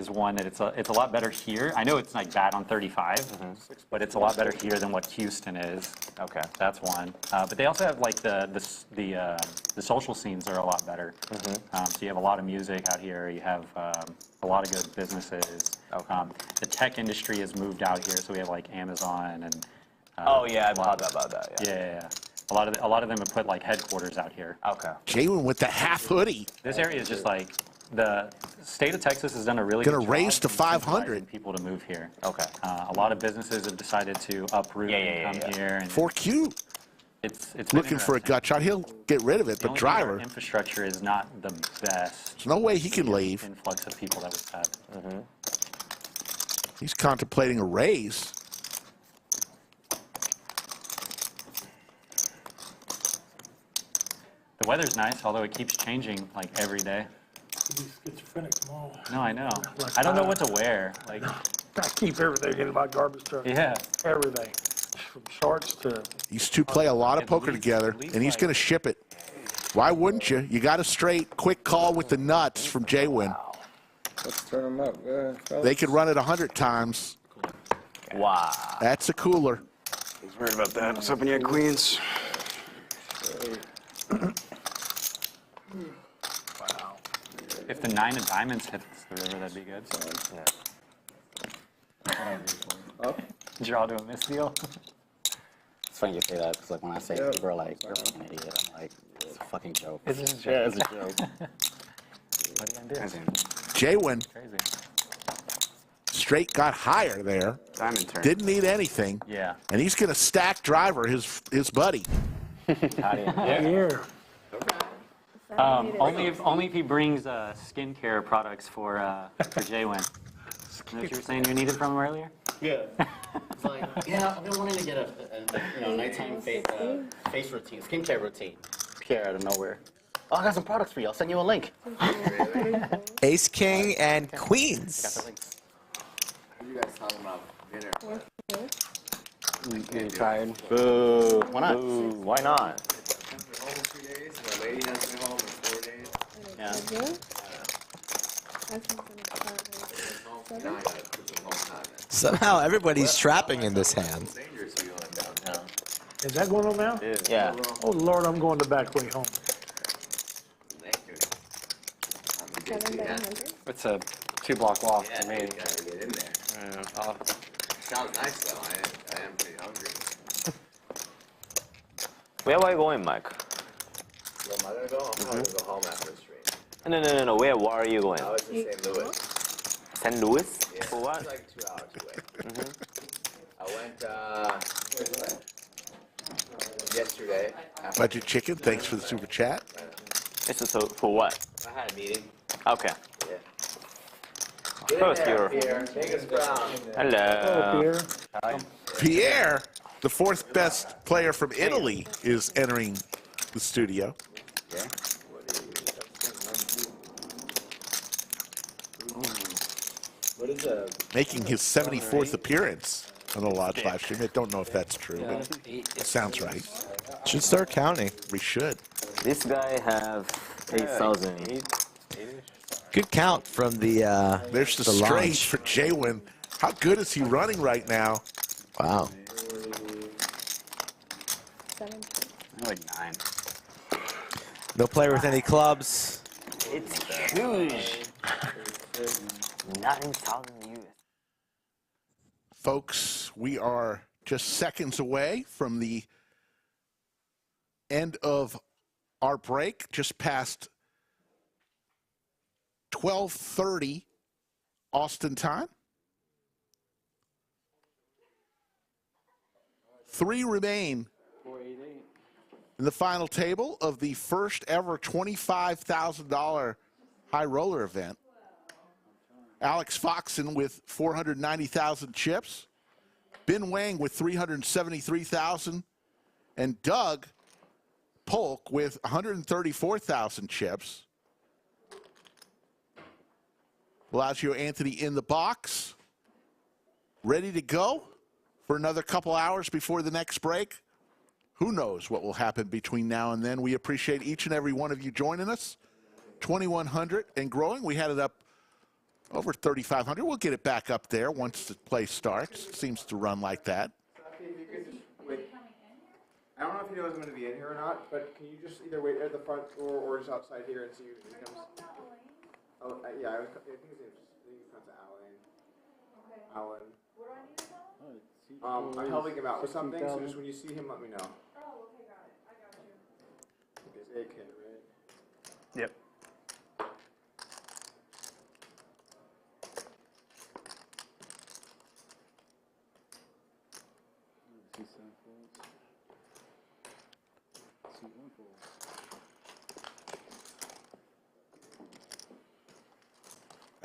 one that it's a lot better here. I know it's like bad on 35, but it's a lot better here than what Houston is. Okay. That's one. But they also have like the social scenes are a lot better. So you have a lot of music out here. You have a lot of good businesses. The tech industry has moved out here, so we have like Amazon and. Oh yeah, I've heard about that. Yeah. Yeah. A lot of them have put like headquarters out here. Okay. Jaywin with the half hoodie. This area is just like the state of Texas has done a really Gonna good job raise to 500. incentivizing people to move here. Okay. A lot of businesses have decided to uproot and come here. And 4Q it's been looking for a interesting. gut shot. He'll get rid of it, The but only thing, our driver, infrastructure is not the best. there's no way he can leave. Influx of people that we've had. He's contemplating a raise. The weather's nice, although it keeps changing like every day. Be schizophrenic tomorrow. No, I know. I don't know what to wear. Like, I keep everything in my garbage truck. yeah. Everything. From shorts to. These 2 play a lot of poker together, and he's going to ship it. Why wouldn't you? You got a straight, quick call with the nuts from Jaywin. Let's turn them up. They could run it 100 times. Wow. That's a cooler. I was worried about that. What's up in your queens? If the 9 of diamonds hits the river, that'd be good. Draw to a miss deal. It's funny you say that because like when I say it, people are like, "You're an idiot." I'm like, it's a fucking joke. It's just a joke. Yeah, it's a joke. What are you gonna do? Jaywin, Crazy. straight got higher there. Diamond turn. Didn't need anything. Yeah. And he's going to stack driver, his buddy. Here. Only if he brings skincare products for Jaywin. Is that what you were saying you needed from him earlier? Yeah. It's like, yeah, I've been wanting to get a nighttime face routine, skincare routine. Pierre out of nowhere. Oh, I got some products for you. I'll send you a link. Ace, King, and Queens. Got the links. What are you guys talking about dinner? You tired? Boo. Why not? Boo. Why not? Been home 2 days. My lady has been home in 4 days. Yeah. Somehow everybody's trapping in this hand. Is that going on now? Yeah. Oh, Lord, I'm going the back way home. It's a 2-block walk to me. You gotta get in there. Sounds nice though. I am pretty hungry. Where are you going, Mike? Where am I gonna go? I'm probably gonna go home after the stream. No. Where are you going? I was in St. Louis. St. Louis? Yeah, For what? it's like 2 hours away. I went yesterday. Budget Chicken, thanks for the super chat. This is for what? I had a meeting. Okay. Yeah. Of course you're. Vegas Brown. Hello. Pierre, the fourth best player from Italy, is entering the studio. Yeah. What is a Making his 74th appearance on the Lodge live stream. I don't know if that's true, but it sounds right. Should start counting. We should. This guy have 8,000. Good count from the There's the launch. strange for Jaywin. How good is he running right now? Wow. Like 9. No player with any clubs. It's huge. 9,000 US. Folks, we are just seconds away from the end of our break, just past 12:30 Austin time. 3 remain in the final table of the first ever $25,000 high roller event. Alex Foxen with 490,000 chips, Ben Wang with 373,000, and Doug Polk with 134,000 chips. Bellagio Anthony in the box, ready to go for another couple hours before the next break. Who knows what will happen between now and then. We appreciate each and every one of you joining us. 2,100 and growing. We had it up over 3,500. We'll get it back up there once the play starts. It seems to run like that. I don't know if he knows I'm going to be in here or not, but can you just either wait at the front door or just outside here and see if he comes? Oh, yeah, I think his name's Alan. I'm helping him out with something, so just when you see him, let me know. Oh, okay, got it. I got you. His AK, right? Yep.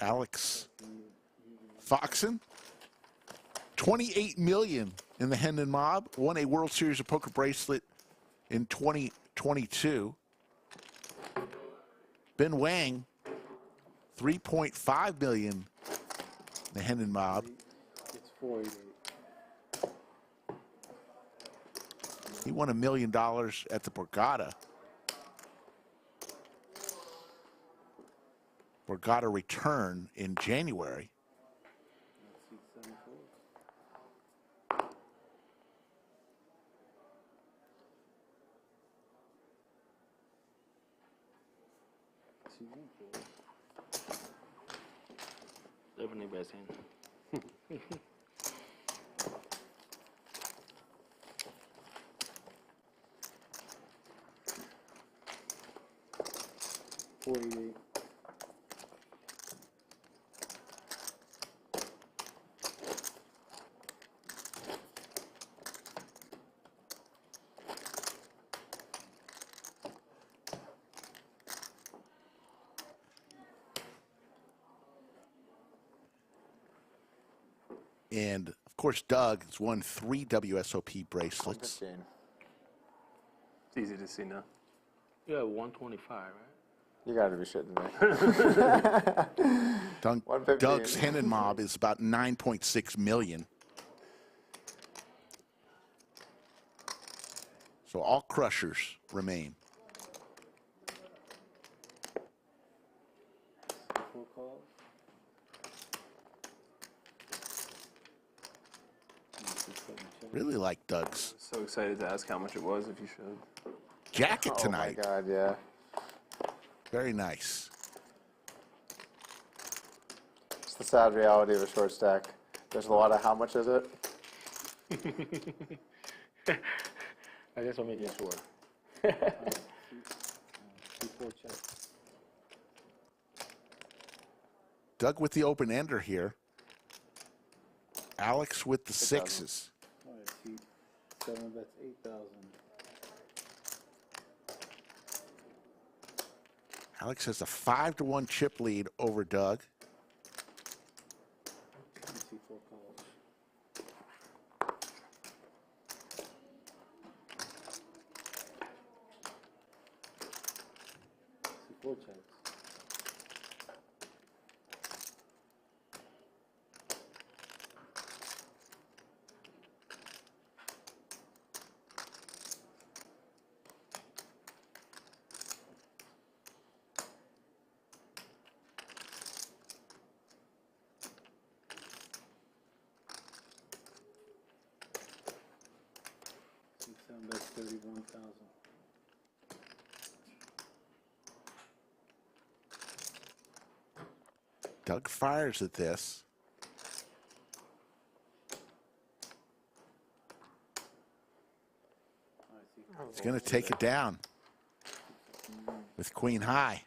Alex Foxen, 28 million in the Hendon Mob, won a World Series of Poker bracelet in 2022. Ben Wang, 3.5 million in the Hendon Mob. It's 488. He won $1 million at the Borgata. Borgata return in January. Definitely best hand. And, of course, Doug has won 3 WSOP bracelets. It's easy to see now. You have 125, right? You gotta be shitting me. Doug's Hendon Mob is about 9.6 million. So all crushers remain. Really like Doug's So excited to ask how much it was, if you should. jacket tonight. Oh my God, yeah. Very nice. It's the sad reality of a short stack. There's a lot of how much is it? I just want to make sure. C4 check. Doug with the open ender here. Alex with the sixes. All right, C7 bets 8,000. Alex has a 5-1 chip lead over Doug. C4 calls. C4 checks. C7 bets 31,000. Doug fires at this. He's going to take it down with queen high.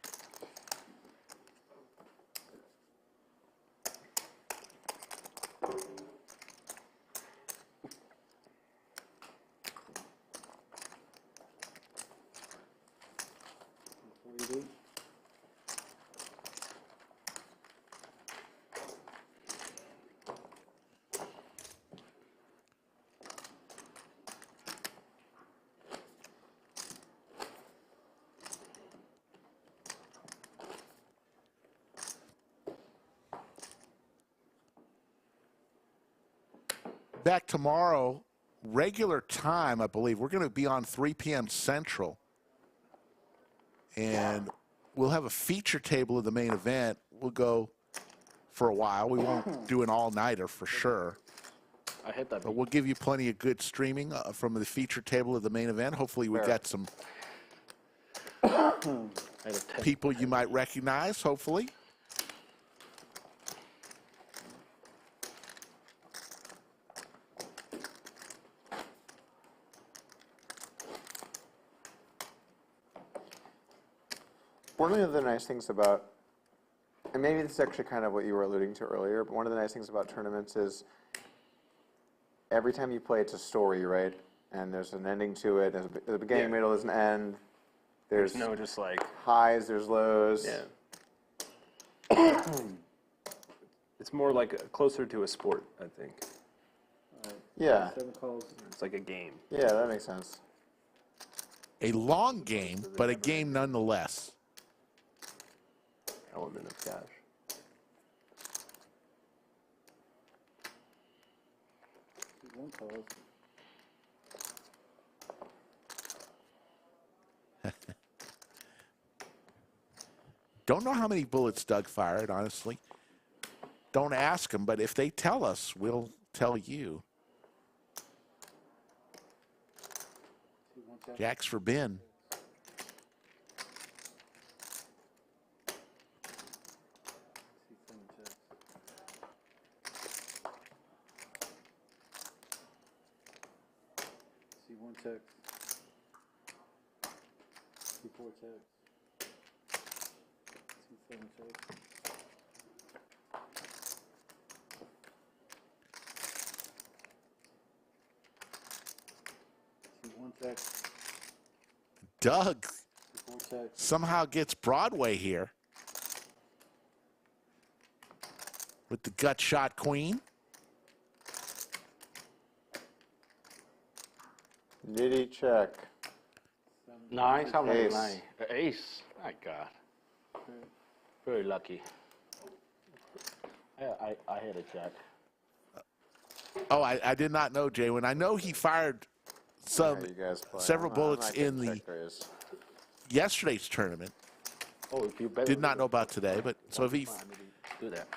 Back tomorrow, regular time, I believe. We're going to be on 3 p.m. Central. And we'll have a feature table of the main event. We'll go for a while. We won't do an all-nighter for sure. I hit that. But we'll give you plenty of good streaming from the feature table of the main event. Hopefully we got some people you might recognize, hopefully. One of the nice things about, and maybe this is actually kind of what you were alluding to earlier, but one of the nice things about tournaments is every time you play, it's a story, right? And there's an ending to it. There's a beginning, middle, there's an end. There's no just like highs, there's lows. Yeah. It's more like closer to a sport, I think. Yeah. 7 calls. It's like a game. Yeah, that makes sense. A long game, but a game nonetheless. Element of cash. C1 calls. Don't know how many bullets Doug fired, honestly. Don't ask him, but if they tell us, we'll tell you. Jacks for Ben. C1 checks. C4 checks. C7 checks. C1 checks. Doug C4 checks. somehow gets Broadway here with the gut shot queen. Nitty check. Nice. How many? Ace. Nine. Ace. My God. Very lucky. I hit a check. Oh, I did not know, Jay. When I know he fired several bullets in the yesterday's tournament. Oh, if you bet. Did not know about today, but so if he. Do that.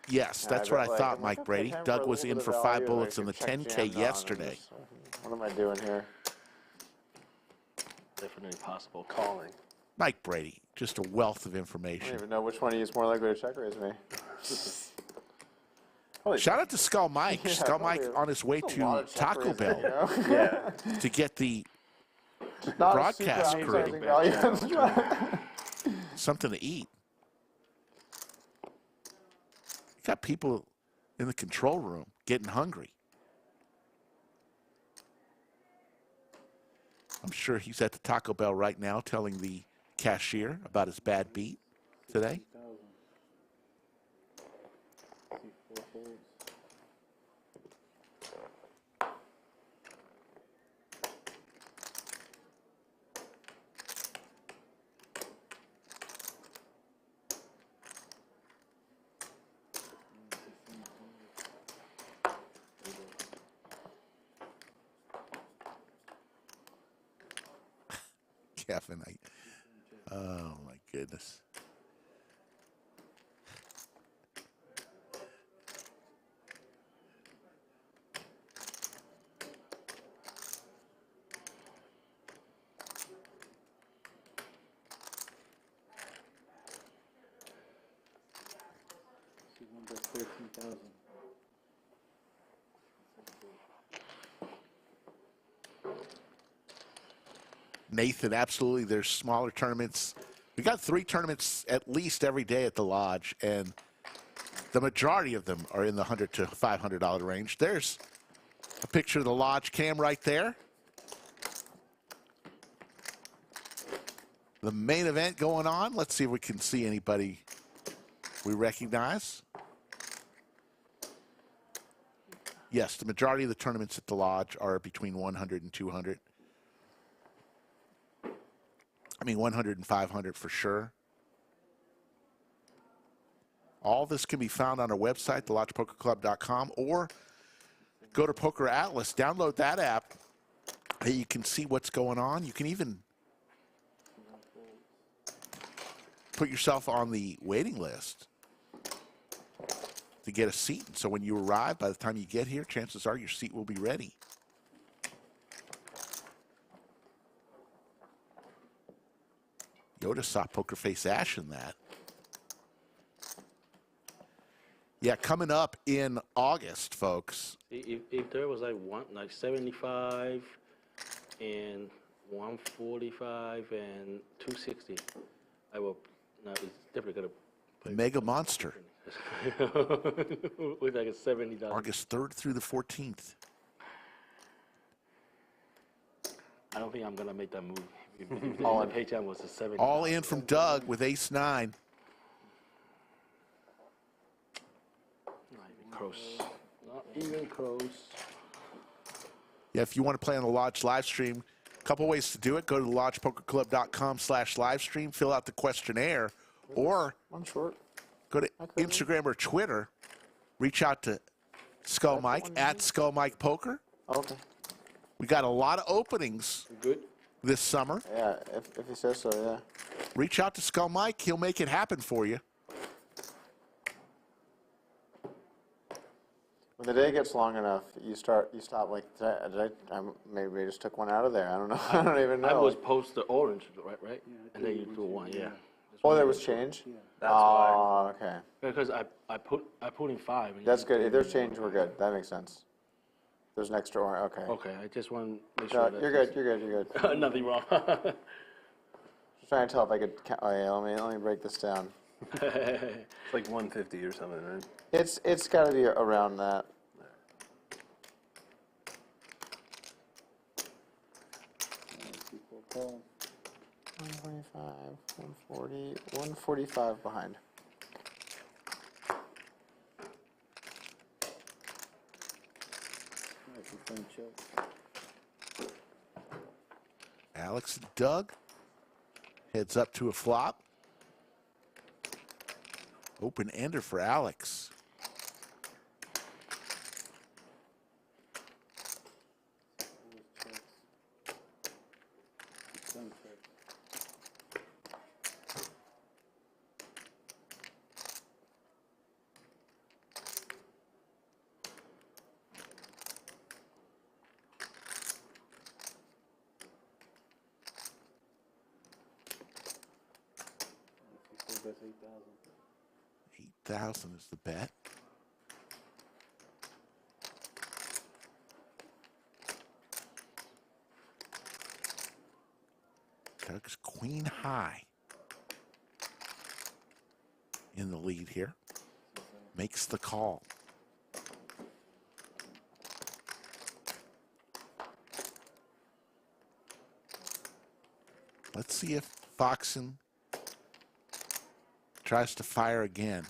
Yes, that's what I thought, Mike Brady. Doug was in for 5 bullets in the 10K yesterday. What am I doing here? Definitely possible calling. Mike Brady, just a wealth of I information. don't even know which one of you is more likely to check raise me. Shout out to Skull Mike. Yeah, Skull Mike on his way that's a lot to of check Taco raising, Bell you know? to get the Not super broadcast crew. appetizing value. Something to eat. You got people in the control room getting hungry. I'm sure he's at the Taco Bell right now telling the cashier about his bad beat today. Kevin, oh my goodness. Number 13,000. Nathan, absolutely. There's smaller tournaments. We got 3 tournaments at least every day at the lodge, and the majority of them are in the $100 to $500 range. There's a picture of the lodge cam right there. The main event going on. Let's see if we can see anybody we recognize. Yes, the majority of the tournaments at the lodge are between 100 and 200. I mean, 100 and 500 for sure. All this can be found on our website, thelodgepokerclub.com, or go to Poker Atlas, download that app. You can see what's going on. You can even put yourself on the waiting list to get a seat. And so when you arrive, by the time you get here, chances are your seat will be ready. Yoda saw Poker Face Ash in that. Yeah, coming up in August, folks. If there was like 75 and 145 and 260, I will. Now it's definitely gonna. The Mega Monster. With like a $70. August 3rd through the 14th. I don't think I'm gonna make that move. All the pay time was a 70. All in from Doug with ace 9. Not even close. Not even close. Yeah, if you want to play on the Lodge live stream, a couple ways to do it. Go to thelodgepokerclub.com/livestream, fill out the questionnaire, or go to Instagram or Twitter, reach out to Skull Mike at Skull Mike Poker. Okay. We got a lot of openings this summer. Yeah, if he says so, yeah. Reach out to Skull Mike. He'll make it happen for you. When the day gets long enough, you stop like, maybe I just took one out of there. I don't know. I don't even know. I was post the orange, right? Yeah, and then you do one, yeah. Oh, there was change? Yeah. That's why. Oh, okay. Because I put in 5. And That's good. If there's change, we're good. That makes sense. There's an extra orange. Okay. Okay, I just want to make sure that... You're good. You're good. Nothing wrong. Just trying to tell if I could... Oh, yeah, let me break this down. It's like 150 or something, right? It's got to be around that. Call. 125, 140, 145 behind. Alex and Doug. Heads up to a flop. Open ender for Alex. That's 8,000. 8,000 is the bet. Doug's queen high in the lead here. Makes the call. Let's see if Foxen tries to fire again.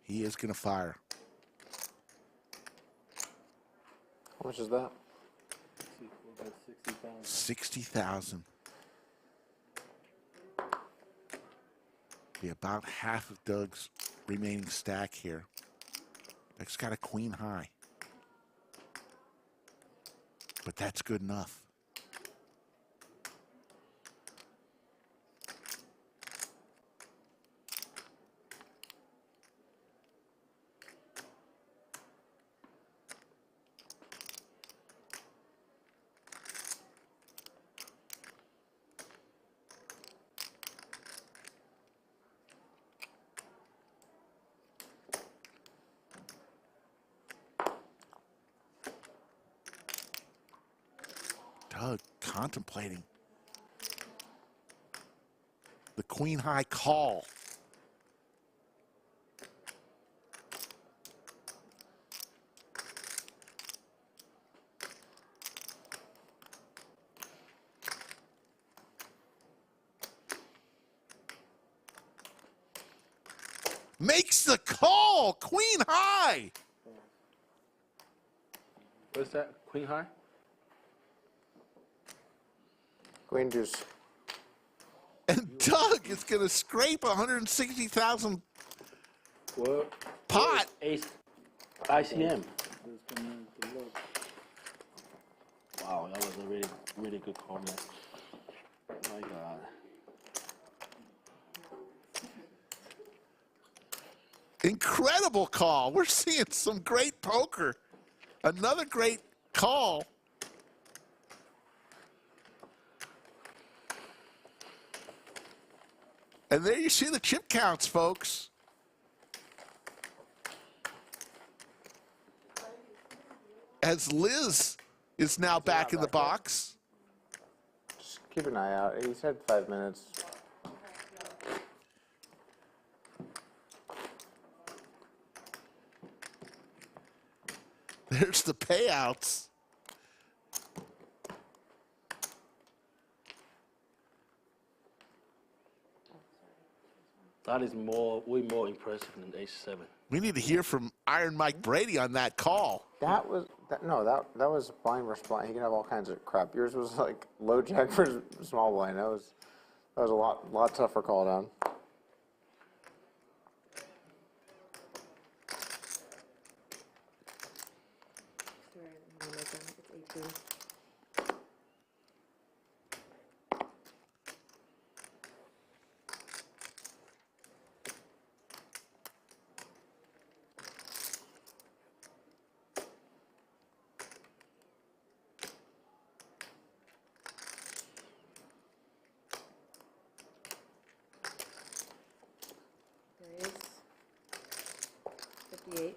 He is going to fire. How much is that? 60,000. Be about half of Doug's remaining stack here. Doug's got a queen high. But that's good enough. Doug contemplating the queen high call. Makes the call, queen high. What's that? Queen high? Queen deuce. And Doug is going to scrape 160,000 pot. Ace ICM. Wow, that was a really, really good call, man. My God. Incredible call. We're seeing some great poker. Another great call. And there you see the chip counts, folks. As Liz is now back in the box. Just keep an eye out. He said 5 minutes. There's the payouts. That is way more impressive than Ace-7. We need to hear from Iron Mike Brady on that call. That was that was blind versus blind. He can have all kinds of crap. Yours was like low jack versus small blind. That was a lot tougher call down. There is 58.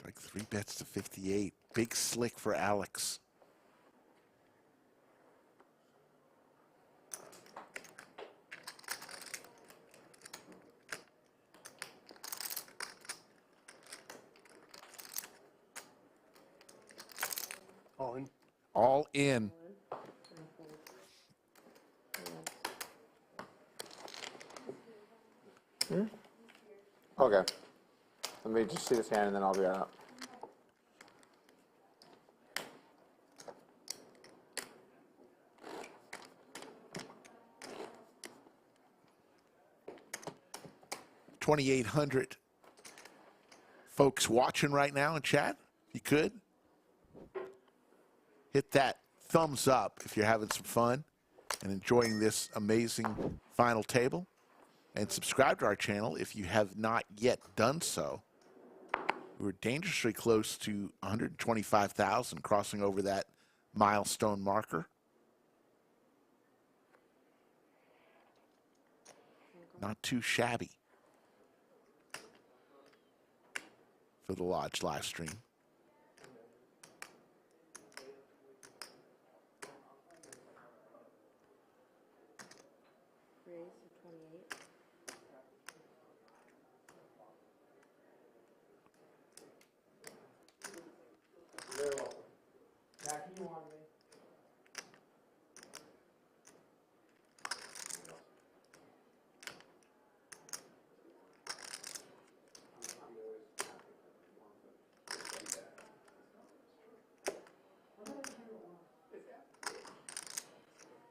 Like 3 bets to 58. Big slick for Alex. All in. All in. Okay. Let me just see this hand and then I'll be out. $2,800 folks watching right now in chat. you could, hit that thumbs up if you're having some fun and enjoying this amazing final table. And subscribe to our channel if you have not yet done so. We're dangerously close to 125,000, crossing over that milestone marker. Not too shabby for the Lodge live stream.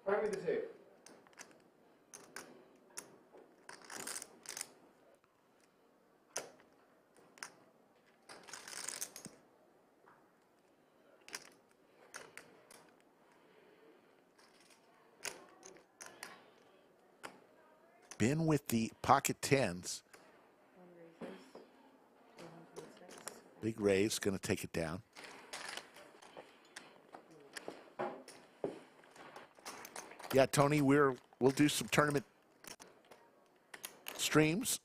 Find me the tape. Been with the pocket tens. Big raise, going to take it down. Yeah, Tony, we'll do some tournament streams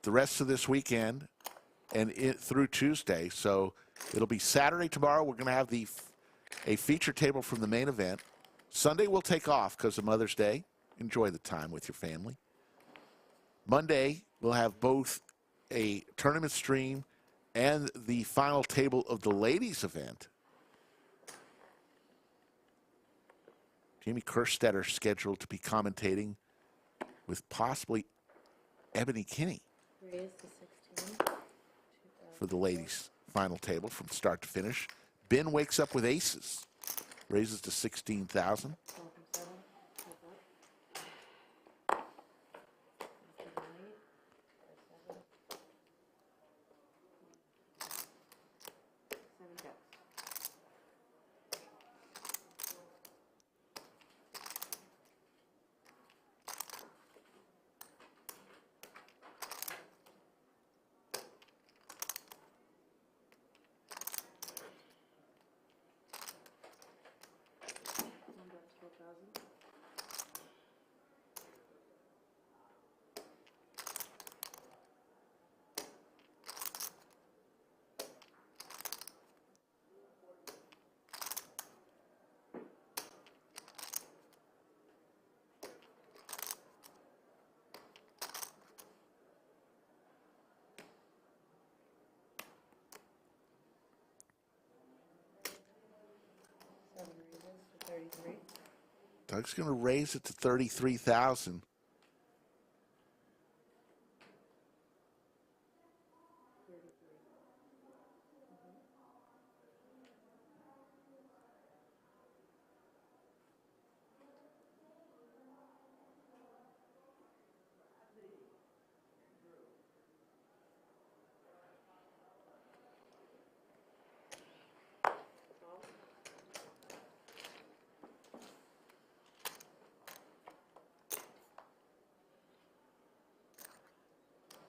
the rest of this weekend and through Tuesday. So it'll be Saturday tomorrow. We're going to have a feature table from the main event. Sunday we'll take off because of Mother's Day. Enjoy the time with your family. Monday we'll have both a tournament stream and the final table of the ladies event. Jamie Kerstetter scheduled to be commentating with possibly Ebony Kinney for the ladies' final table from start to finish. Ben wakes up with aces, raises to 16,000. Doug's going to raise it to 33,000.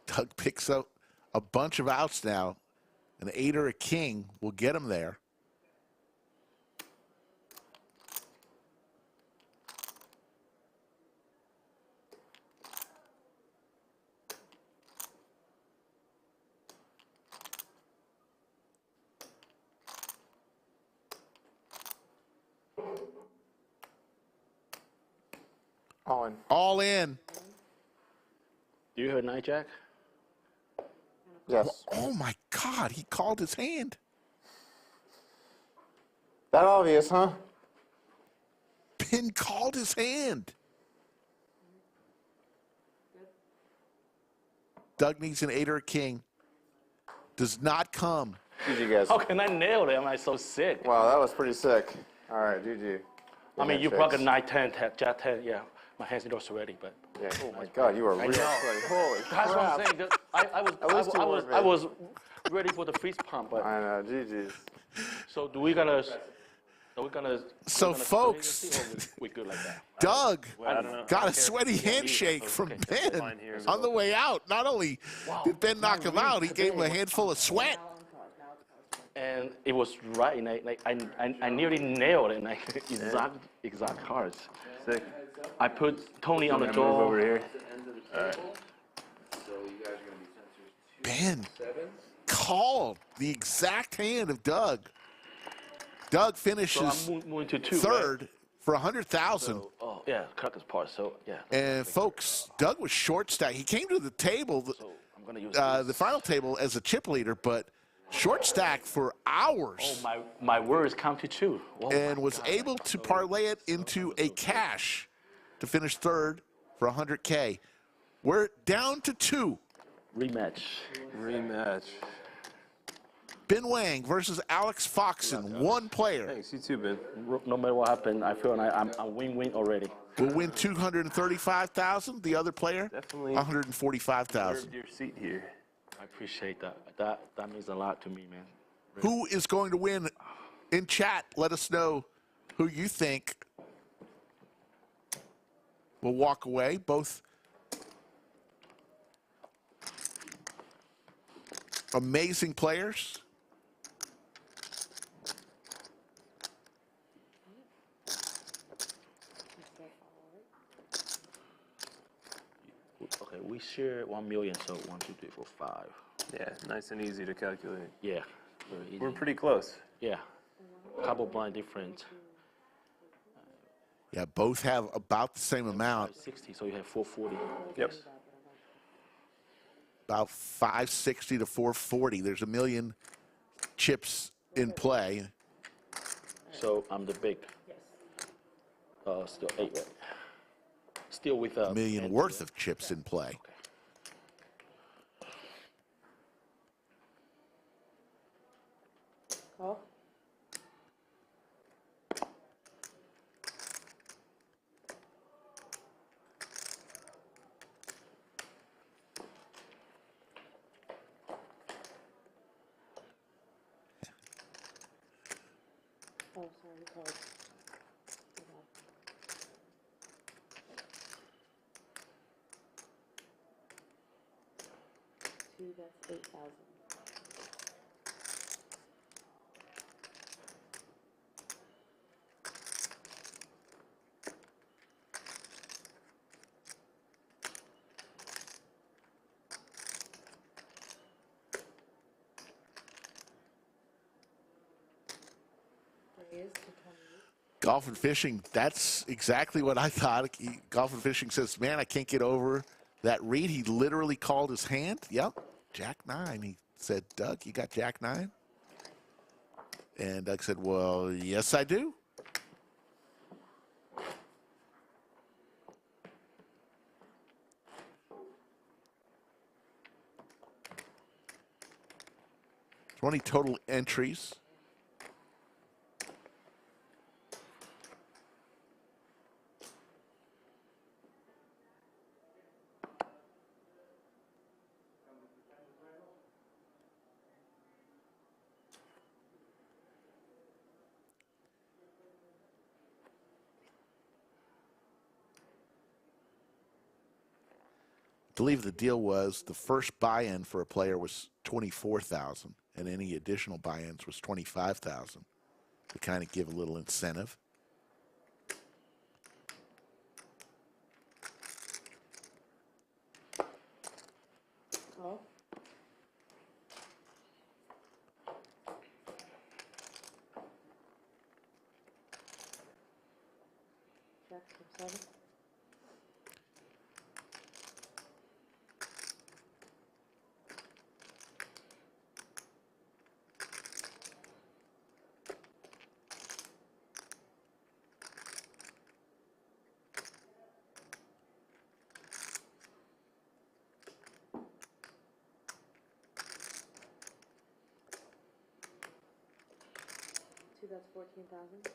Doug picks up a bunch of outs now. An 8 or a king will get him there. All in. All in. Do you hear Night Jack? Yes. Oh my God, he called his hand. That obvious, huh? Ben called his hand. Doug needs an 8 or a king. Does not come. GG, guys. How can I nail it? Am I so sick? Wow, that was pretty sick. All right, GG. I mean, you brought a 9, 10, Jack 10. Yeah, my hands endorsed already, but. Yeah. Oh my God, you are really. Holy That's what I'm saying. I was ready for the freeze pump. But I know, GG's. so are we gonna? So, we're gonna folks, crazy, or we good like that? Doug I don't know. I got don't a care. sweaty handshake from Ben Fine here. on the way out. Not only did Ben knock him out, he gave him a handful of sweat. And it was right, and I nearly nailed it, and exact cards. Sick. I put Tony on the Move door. over here. So you guys are going to be Ben called the exact hand of Doug. Doug finishes So I'm moving to 2, third right? for 100,000. Oh yeah, Crackers part. So yeah. And folks, Doug was short stack. He came to the table, I'm gonna use the final table, as a chip leader, but short stack for hours. Oh my words count to 2. Oh, and was able to parlay it into a cash to finish third for 100K. We're down to 2. Rematch. Ben Wang versus Alex Foxen, one player. Thanks, you too, Ben. No matter what happened, I feel I'm win-win already. Will win 235,000. The other player, Definitely 145,000. your seat here. I appreciate that. That means a lot to me, man. Who is going to win? In chat, let us know who you think will walk away. Both amazing players. Okay, we share 1 million, so 1, 2, 3, 4, 5. Yeah, nice and easy to calculate. Yeah, very easy. We're pretty close. Yeah, couple blind difference. Yeah, both have about the same amount. 60, so you have 440. Yep. About 560 to 440. There's a million chips in play. So I'm the big. Still 8, right? Still with A million worth of chips in play. Call. Oh, sorry, we called. Two, that's 8,000. Golf and fishing, that's exactly what I thought. Golf and fishing says, man, I can't get over that read. He literally called his hand. Yep, Jack 9. He said, Doug, you got Jack 9? And Doug said, well, yes, I do. $20 total entries. I believe the deal was the first buy-in for a player was $24,000, and any additional buy-ins was $25,000 to kind of give a little incentive. Call. Check from 7. Two, that's 14,000.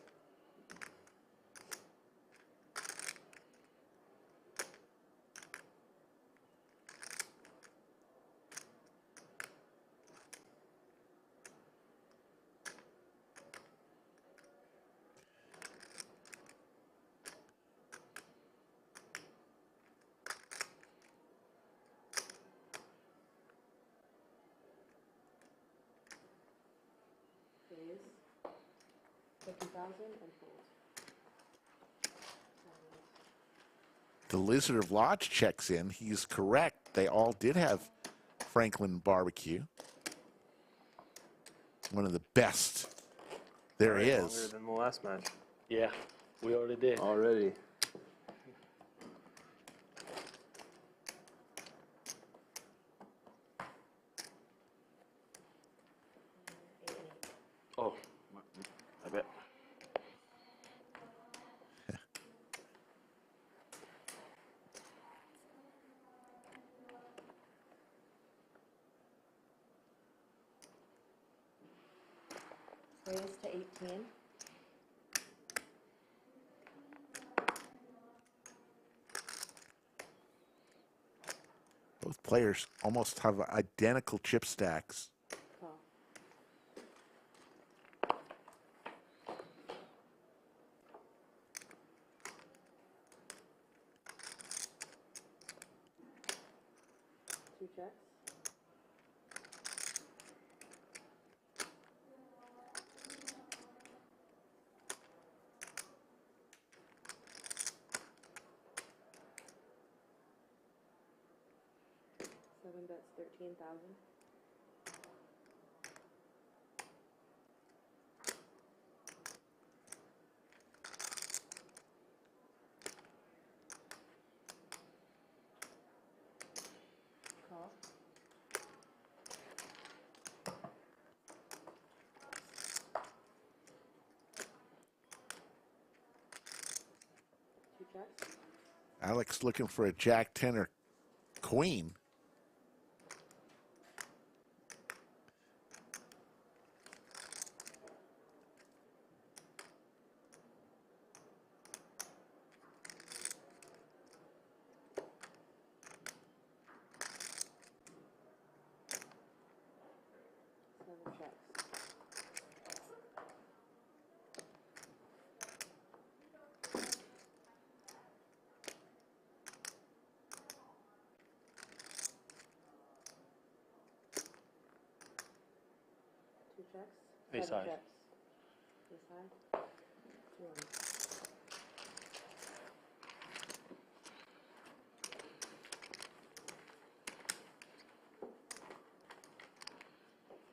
Raise. 50,000 and fold. The Lizard of Lodge checks in. He's correct. They all did have Franklin barbecue. One of the best there Alright, is. Longer than the last match. Yeah, we already did. Already. Oh, I bet. Raise to 18. Both players almost have identical chip stacks. Call. Two checks. Seven bets, 13,000. Call. Two checks. Alex looking for a Jack 10 or Queen. Seven checks. Two checks. Ace Seven high. checks. Ace high. Two of them.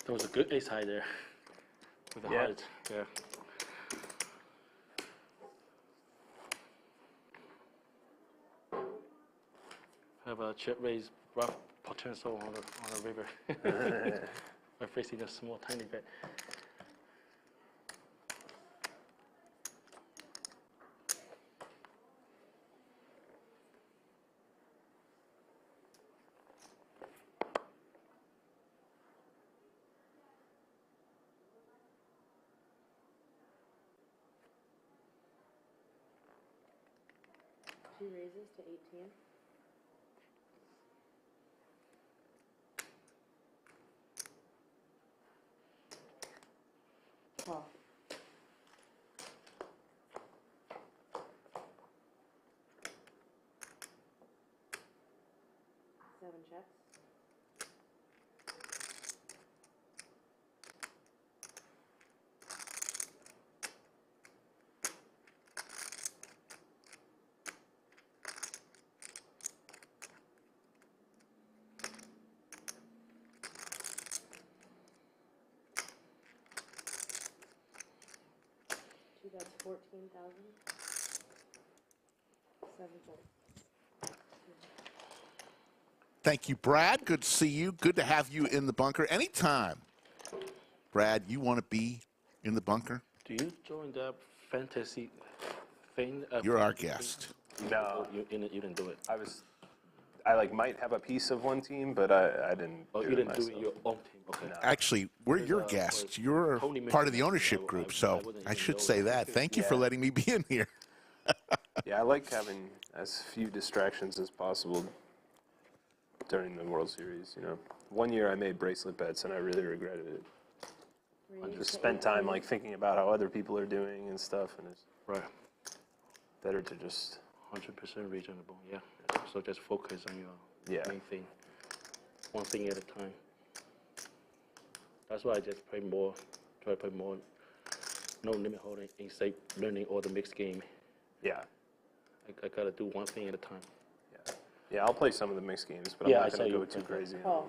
There was a good ace high there. With the Yeah. heart. Yeah. Have a chip raise rough potential on the river. We're facing a small tiny bet. Two raises to 18. Call. Seven checks. Two bets, 14,000. Seven checks. Thank you, Brad. Good to see you. Good to have you in the bunker anytime. Brad, you want to be in the bunker? Do you join that fantasy thing? You're our guest. No. You didn't do it. I like might have a piece of one team, but I didn't. Oh, do you it didn't do myself. it your own team. Okay. Actually, we're your guests. You're part of the ownership group, so I should say that. Thank you for Yeah. letting me be in here. Yeah, I like having as few distractions as possible during the World Series. You know, one year I made bracelet bets and I really regretted it. I just spent time like thinking about how other people are doing and stuff, and it's better to just 100% reasonable. Yeah. So just focus on your main thing, one thing at a time. That's why I just play more try to play more no limit holding, safe learning or the mixed game. Yeah. I gotta do one thing at a time. Yeah, I'll play some of the mixed games, but Yeah, I'm I not saw going to you go play too that. crazy. Oh.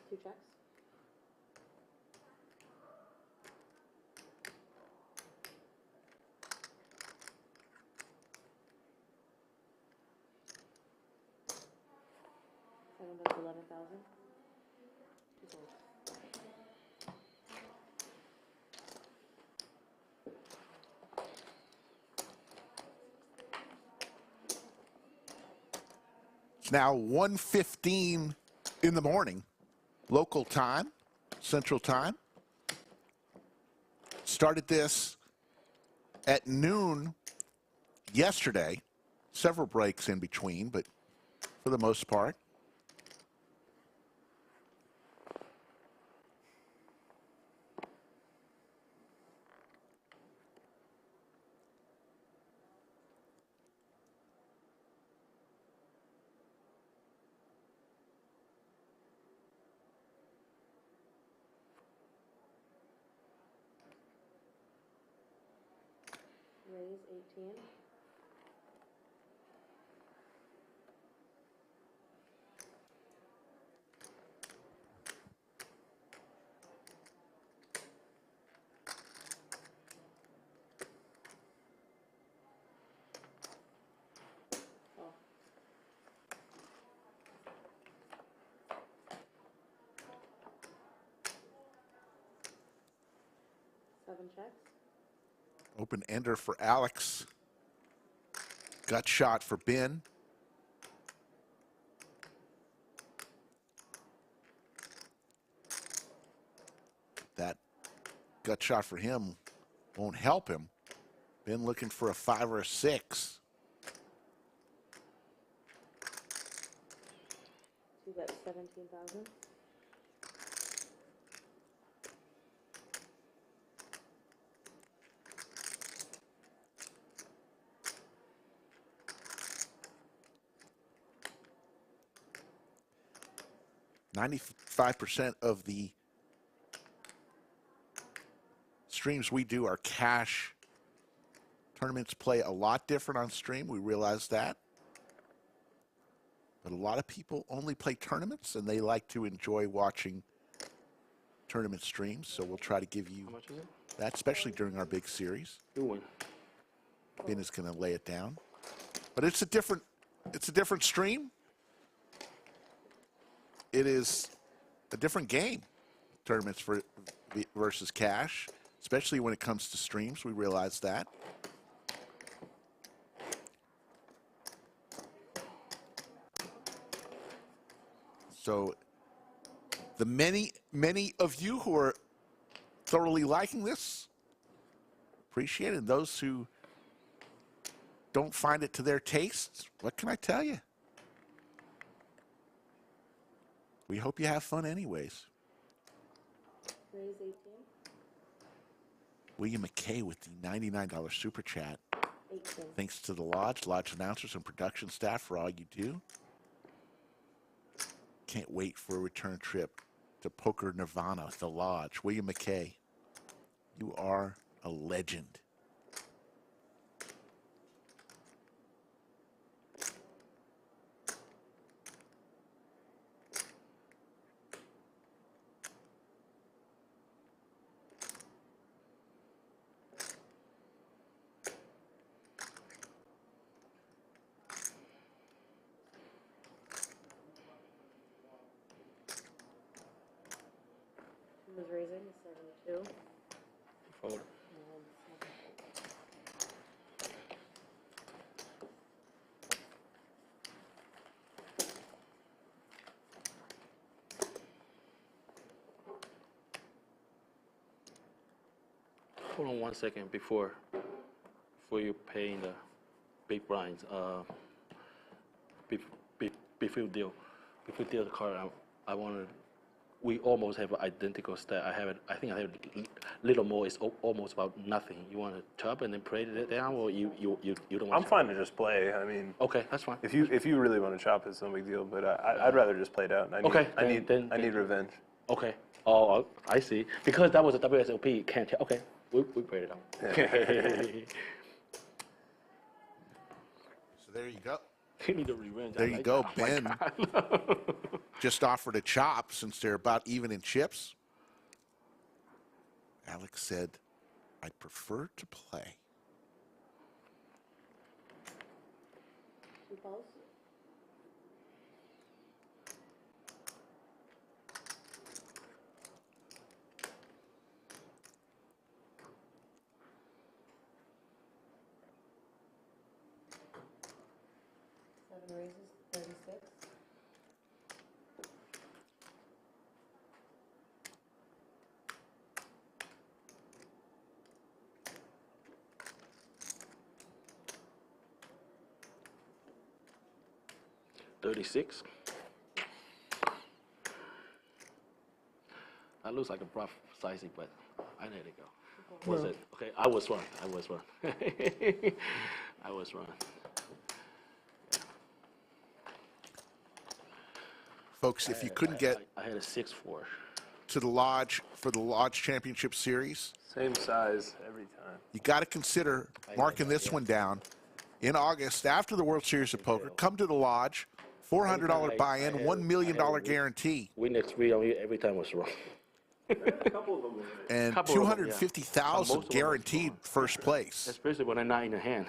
Two checks. Seven does 11,000. Two souls. It's now 1:15 in the morning, local time, Central Time. Started this at noon yesterday. Several breaks in between, but for the most part. Raise 18. Oh. Seven checks. Open ender for Alex. Gut shot for Ben. That gut shot for him won't help him. Ben looking for a 5 or a 6. So you got 17,000. %95 of the streams we do are cash. Tournaments play a lot different on stream. We realize that. But a lot of people only play tournaments, and they like to enjoy watching tournament streams. So we'll try to give you that, especially during our big series. Ben is going to lay it down. But it's a different stream. It is a different game, tournaments versus cash, especially when it comes to streams. We realize that. So the many of you who are thoroughly liking this, appreciate it. And those who don't find it to their taste, what can I tell you? We hope you have fun anyways. Raise 18. William McKay with the $99 super chat. 18. Thanks to the Lodge announcers, and production staff for all you do. Can't wait for a return trip to Poker Nirvana, the Lodge. William McKay, you are a legend. Who was raising? 72. Forward. Hold on 1 second before you paying the big blinds. Before you deal the card, I want to we almost have an identical stat. I think I have little more. It's almost about nothing. You want to chop and then pray it down, or you don't want I'm fine to just play. I mean, okay, that's fine. If you really want to chop, it's no big deal. But I'd rather just play it out. I need revenge. Okay. Oh, I see. Because that was a WSOP, can't tell. Okay, we prayed it out. So there you go. You need a revenge. There you go, Ben. Just offered a chop since they're about even in chips. Alex said, "I'd prefer to play." Two balls. Seven raises, 36. $36. That looks like a rough sizing, but I let it go. Was it? Okay, I was wrong. I was wrong. I was wrong. Folks, if you couldn't get I had a 6-4 to the lodge for the Lodge Championship Series, Same size every time. you got to consider marking this one down. In August, after the World Series of Poker, come to the lodge, $400 buy-in, $1 million guarantee, Win next week on you every time was wrong. and Couple of them, yeah. $250,000 Most of them guaranteed first place. Especially when I'm not in the hand.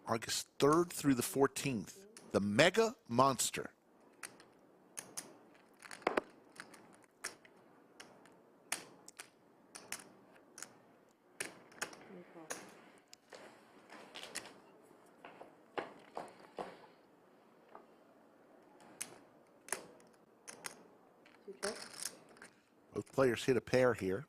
August 3rd through the 14th, the Mega Monster. Both players hit a pair here.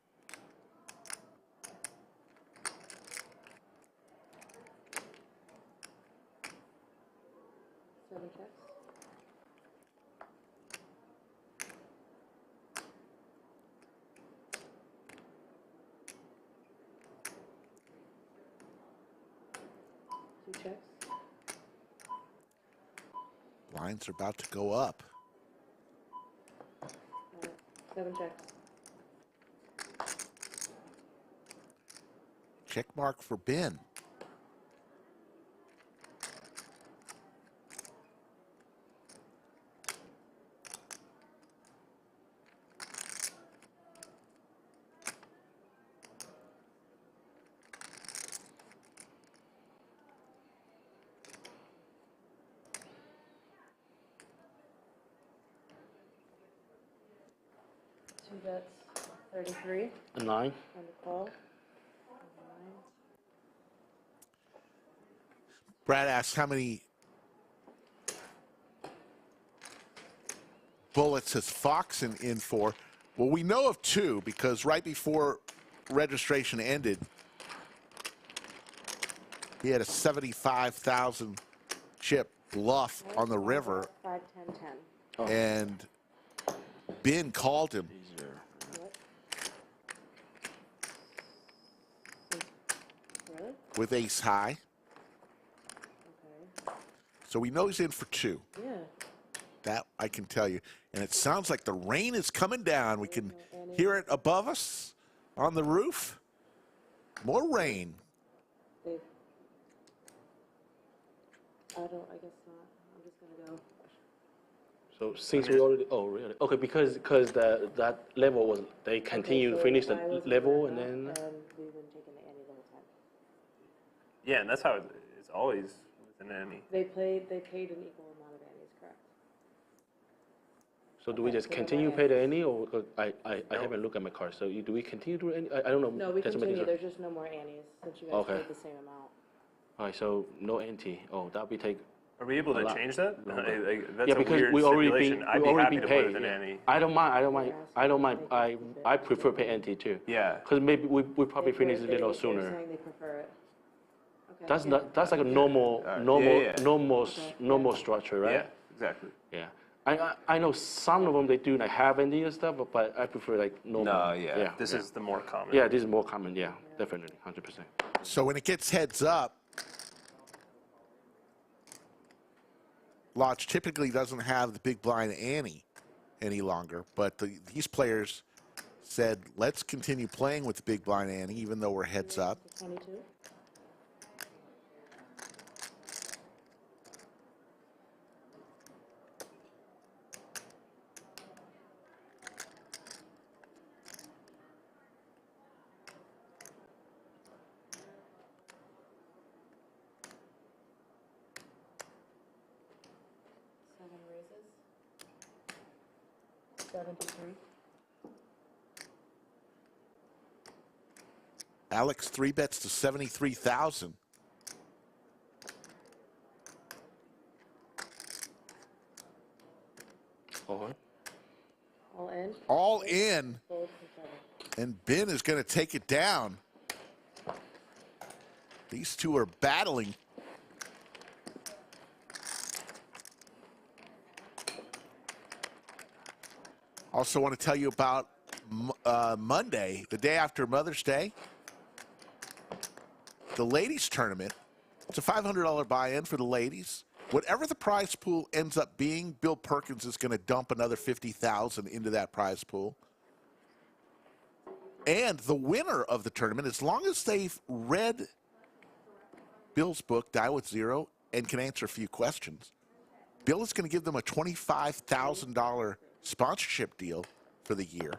Seven checks. Two checks. Lines are about to go up. Seven checks. Check mark for Ben. Two bets, 33. A 9. On the call. Brad asks how many bullets has Foxen in for. Well, we know of 2 because right before registration ended, he had a 75,000 chip bluff on the river. 5, 10, 10. And Ben called him. Really? With ace high. Okay. So we know he's in for 2. Yeah. That I can tell you. And it sounds like the rain is coming down. We can hear it above us on the roof. More rain. I guess not. I'm just gonna go. So since we already, oh really? Okay, because that level was, they continue to finish the level and then. And we've been taking the ante the whole time. Yeah, and that's how it's always with an ante. They paid an equal amount of antes, correct? So do we just continue pay the ante, or I haven't looked at my card? So do we continue to ante? I don't know. No, we Doesn't make continue. sense. There's just no more antes since you guys Okay. paid the same amount. All right, so no ante. Oh, that'll be take. Are we able a to lot change that? longer. That's Yeah, a because weird we already stipulation. been I'd we be happy already to been play paid. with an Yeah. ante. I don't mind. I prefer pay ante too. Yeah. Because maybe we probably finish a little They're sooner. saying they prefer it. Okay. That's like a normal structure, right? Yeah, exactly. Yeah. I know some of them they do like have ND and stuff, but I prefer like normal. No, yeah, this is the more common. Yeah, this is more common. Yeah, definitely, 100%. So when it gets heads up, Lodge typically doesn't have the big blind ante any longer, but these players said, let's continue playing with the big blind ante even though we're heads up. 22. Seven raises. 73. Alex 3-bets to 73,000. All in. All in. Fold for 7. And Ben is going to take it down. These two are battling. Also want to tell you about Monday, the day after Mother's Day, the ladies tournament. It's a $500 buy-in for the ladies. Whatever the prize pool ends up being, Bill Perkins is going to dump another $50,000 into that prize pool. And the winner of the tournament, as long as they've read Bill's book, Die with Zero, and can answer a few questions, Bill is going to give them a $25,000 sponsorship deal for the year,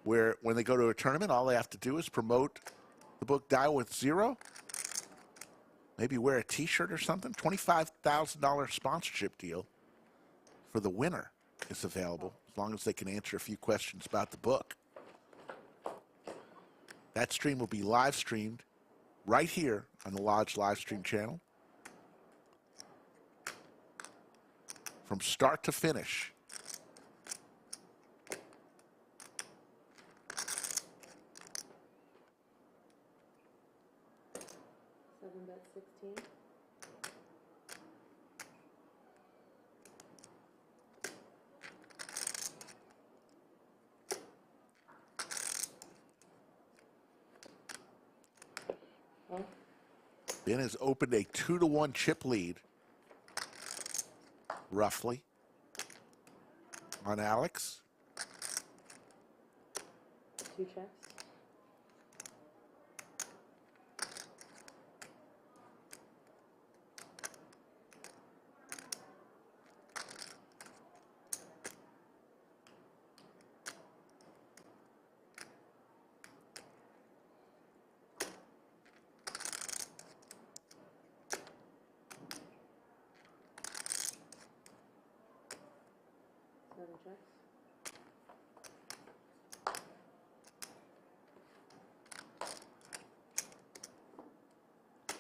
where when they go to a tournament, all they have to do is promote the book Die with Zero, maybe wear a t-shirt or something. $25,000 sponsorship deal for the winner is available, as long as they can answer a few questions about the book. That stream will be live streamed right here on the Lodge live stream channel from start to finish. Bet 16. Ben has opened a 2-1 chip lead, roughly, on Alex. 2 checks.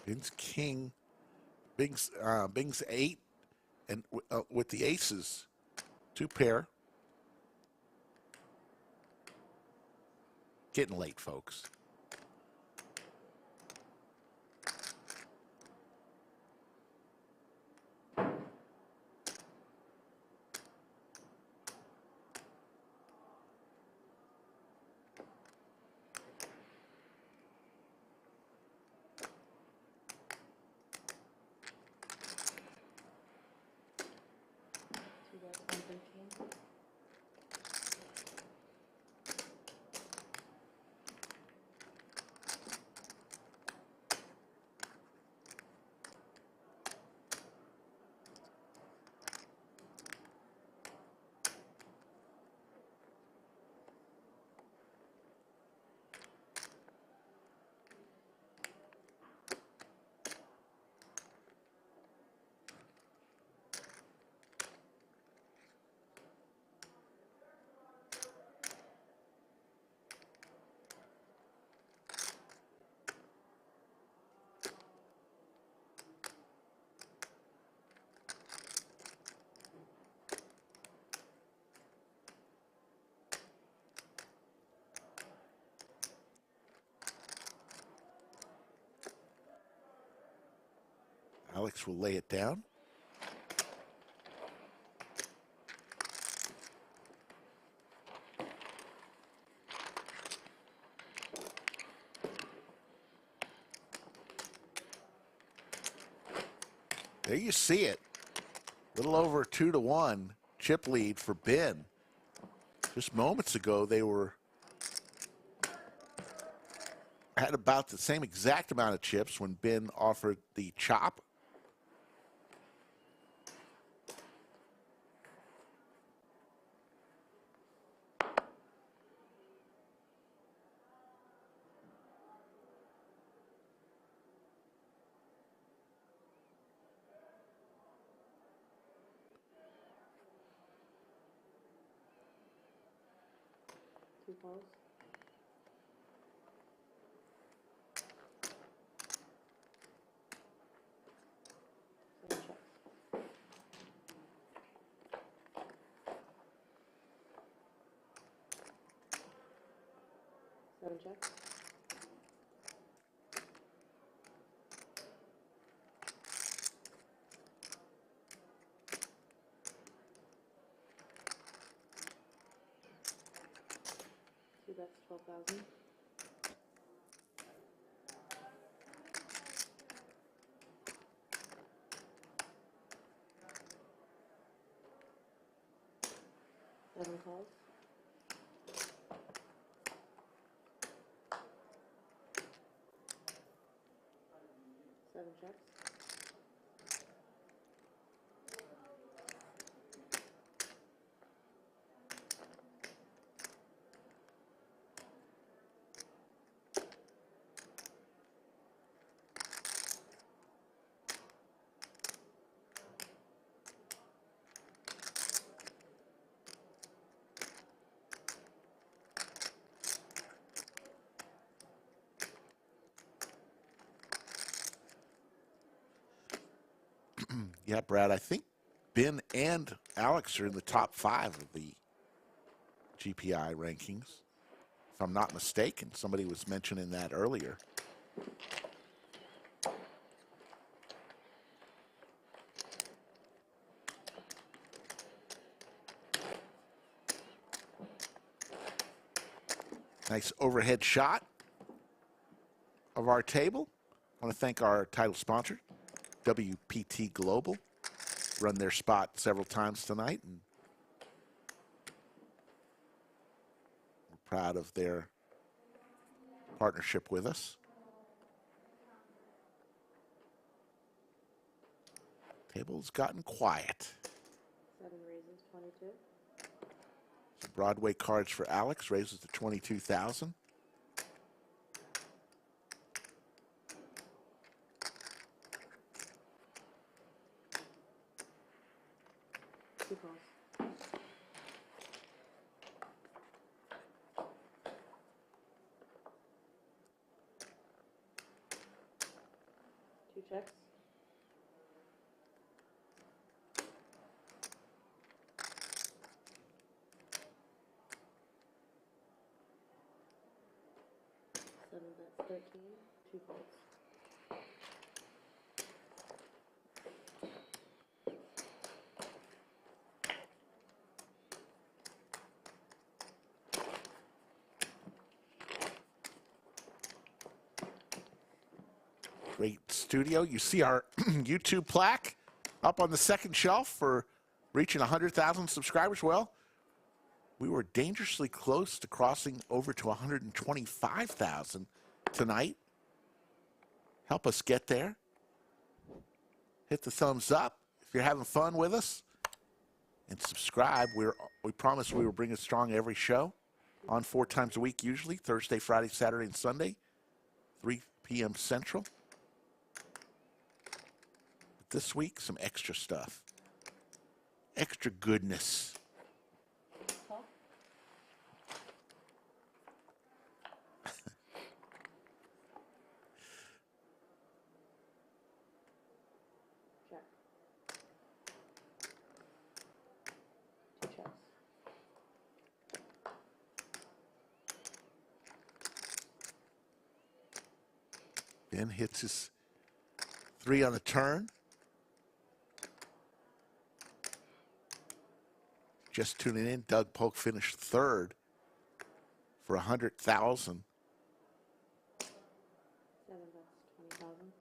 Bing's king, Bing's 8, and with the aces, 2 pair. Getting late, folks. Alex will lay it down. There you see it. A little over 2-1 chip lead for Ben. Just moments ago, they had about the same exact amount of chips when Ben offered the chop. Two balls. Seven checks. Seven checks. Two bets, 12,000. Seven calls. Seven checks. Yeah, Brad, I think Ben and Alex are in the top 5 of the GPI rankings. If I'm not mistaken, somebody was mentioning that earlier. Nice overhead shot of our table. I want to thank our title sponsor, WPT Global. Run their spot several times tonight, and we're proud of their partnership with us. Table's gotten quiet. Seven raises, 22. So Broadway cards for Alex raises to 22,000. Two calls. Two checks. Seven bets, 13. Two calls. Great studio. You see our YouTube plaque up on the second shelf for reaching 100,000 subscribers. Well, we were dangerously close to crossing over to 125,000 tonight. Help us get there. Hit the thumbs up if you're having fun with us. And subscribe. We promise we will bring it strong every show on 4 times a week usually, Thursday, Friday, Saturday, and Sunday, 3 p.m. Central. But this week, some extra stuff. Extra goodness. Check. Two checks. Ben hits his 3 on the turn. Just tuning in, Doug Polk finished 3rd for 100,000. Seven bets, 20,000.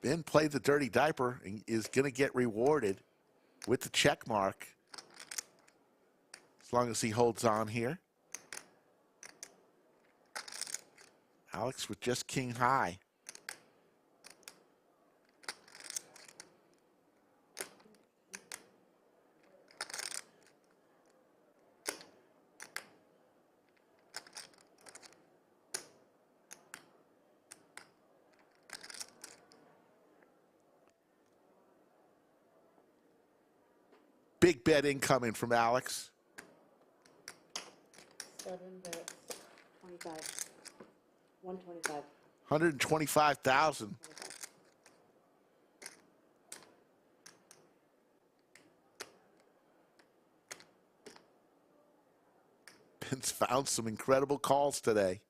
Ben played the dirty diaper and is going to get rewarded with the check mark as long as he holds on here. Alex with just king high. Big bet incoming from Alex. 7 bets, 25. 125. 125,000. Ben's found some incredible calls today.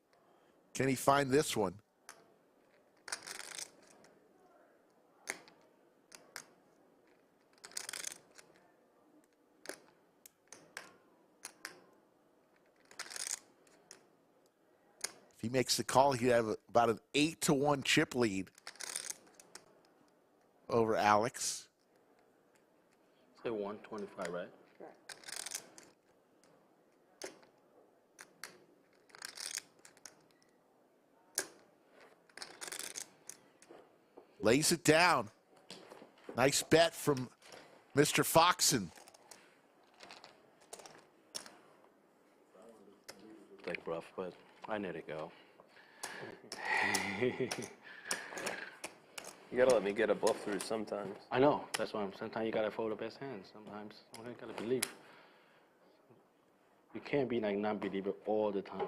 Can he find this one? If he makes the call, he'd have about an 8-1 chip lead over Alex. Say 125, right? Correct. Lays it down. Nice bet from Mr. Foxen. Like rough, but I let it go. You gotta let me get a bluff through sometimes. I know. That's why sometimes you gotta fold the best hand. Sometimes you gotta believe. You can't be like non-believer all the time.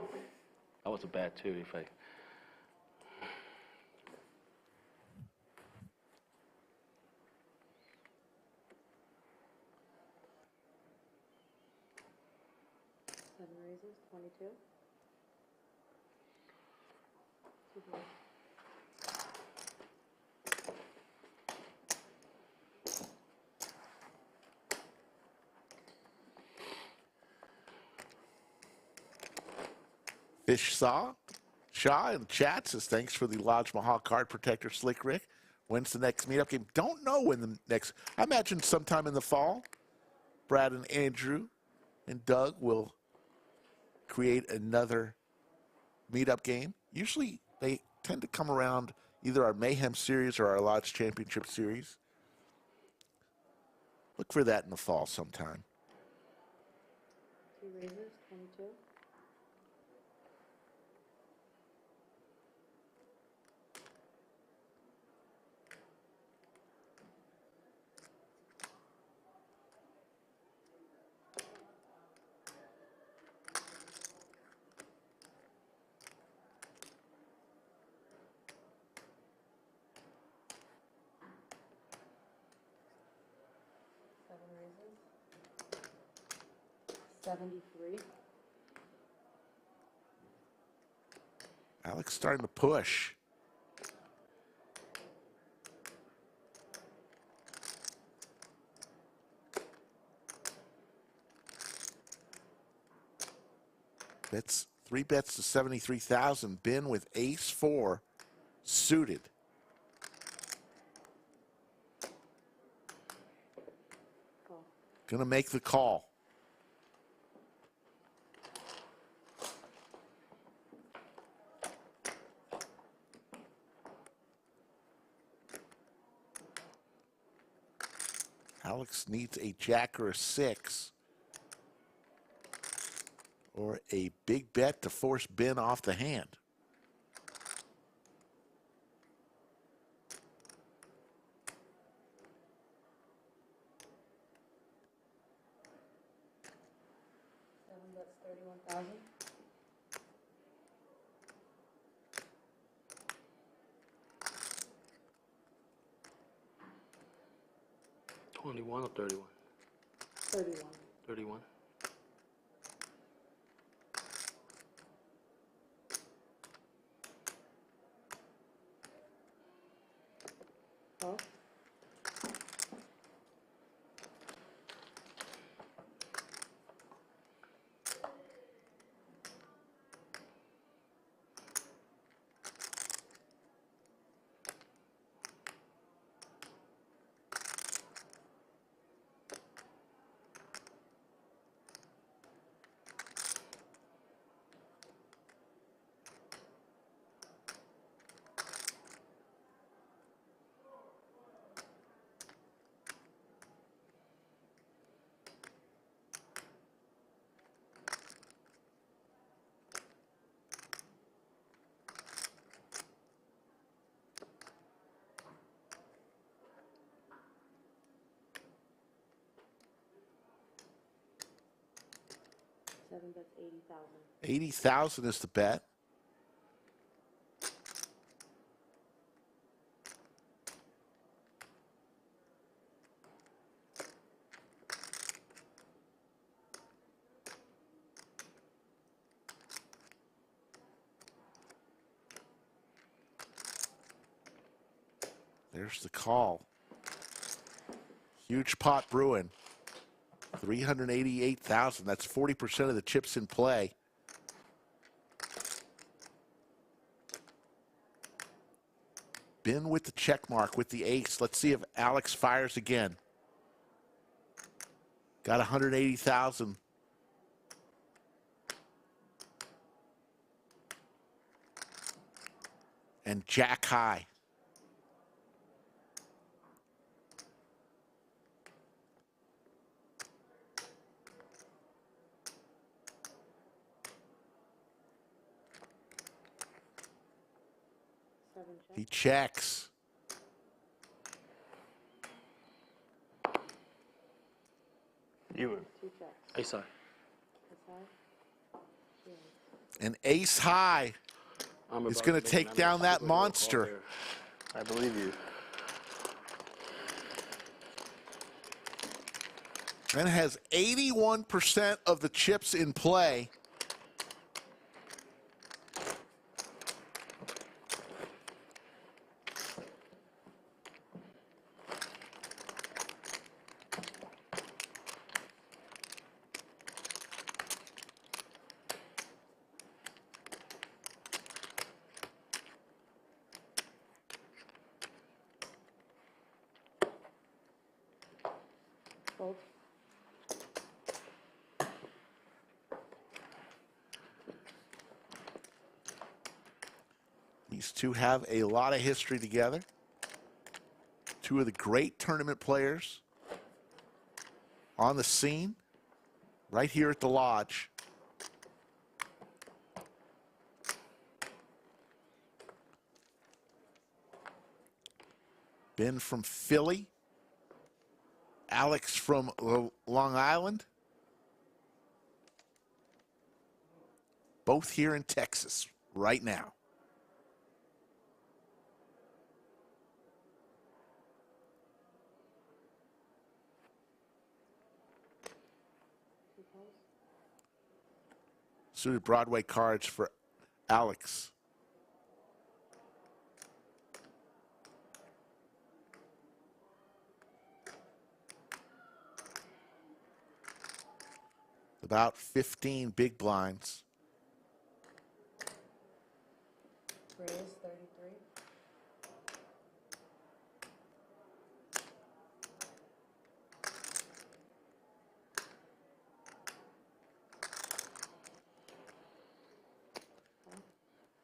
That was a bad too. If I. Seven raises, 22. 2 boards. Fish Shaw in the chat says, thanks for the Lodge Mahal card protector, Slick Rick. When's the next meetup game? Don't know when the next, I imagine sometime in the fall. Brad and Andrew and Doug will create another meetup game. Usually they tend to come around either our Mayhem series or our Lodge Championship series. Look for that in the fall sometime. 2 raises, 22. Seven raises. 73. Alex starting to push. That's 3 bets to 73,000. Ben with ace 4 suited. Gonna make the call. Alex needs a jack or a 6. Or a big bet to force Ben off the hand. That's 31,000. $21 or 31? 31. 31. Oh. 7 bets 80,000. 80,000 is the bet. There's the call. Huge pot brewing. 388,000. That's 40% of the chips in play. Ben with the check mark with the ace. Let's see if Alex fires again. Got 180,000. And jack high. He checks. You were. 2 checks. Ace high. Ace high. An ace high is going to take down that monster. I believe you. And has 81% of the chips in play. Fold. These two have a lot of history together. Two of the great tournament players on the scene right here at the lodge. Ben from Philly. Alex from Long Island. Both here in Texas right now. Suited Broadway cards for Alex. About 15 big blinds. Raise 33.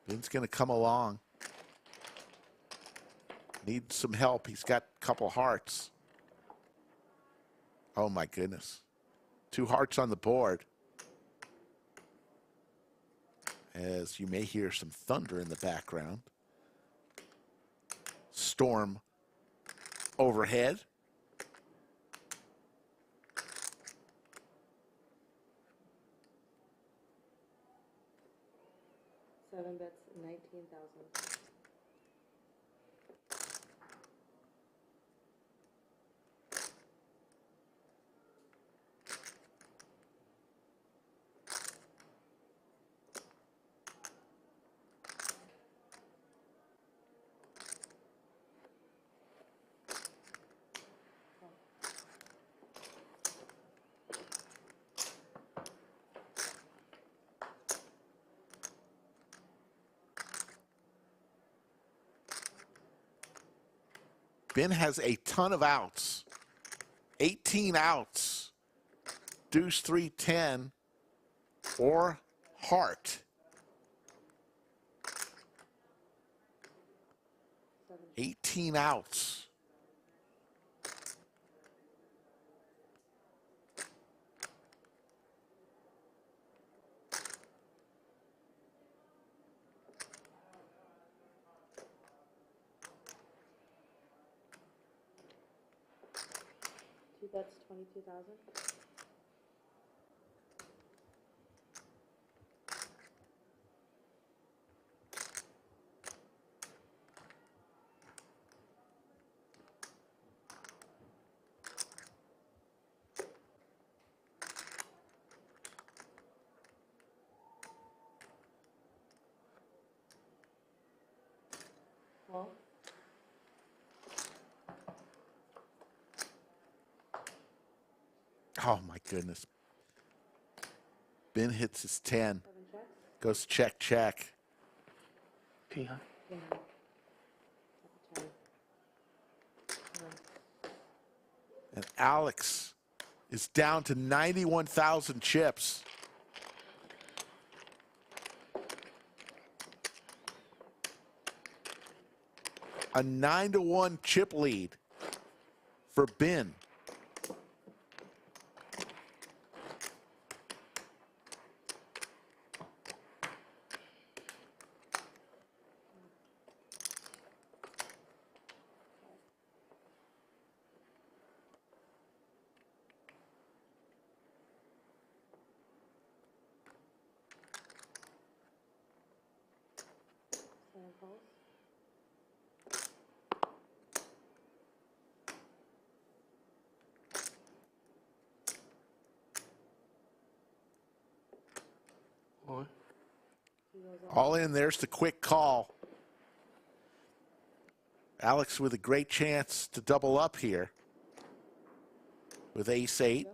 Ben's going to come along. Needs some help. He's got a couple hearts. Oh my goodness. 2 hearts on the board. As you may hear some thunder in the background. Storm overhead. Seven bets 19,000. Ben has a ton of outs. 18 outs. Deuce 3-10 or heart. 18 outs. Two bets 22,000. pulse. Oh my goodness. Ben hits his 10. 7 checks. Goes check, check. P high. Yeah. 10. And Alex is down to 91,000 chips. A 9-1 chip lead for Ben. Pulse. All in, there's the quick call. Alex with a great chance to double up here with ace 8.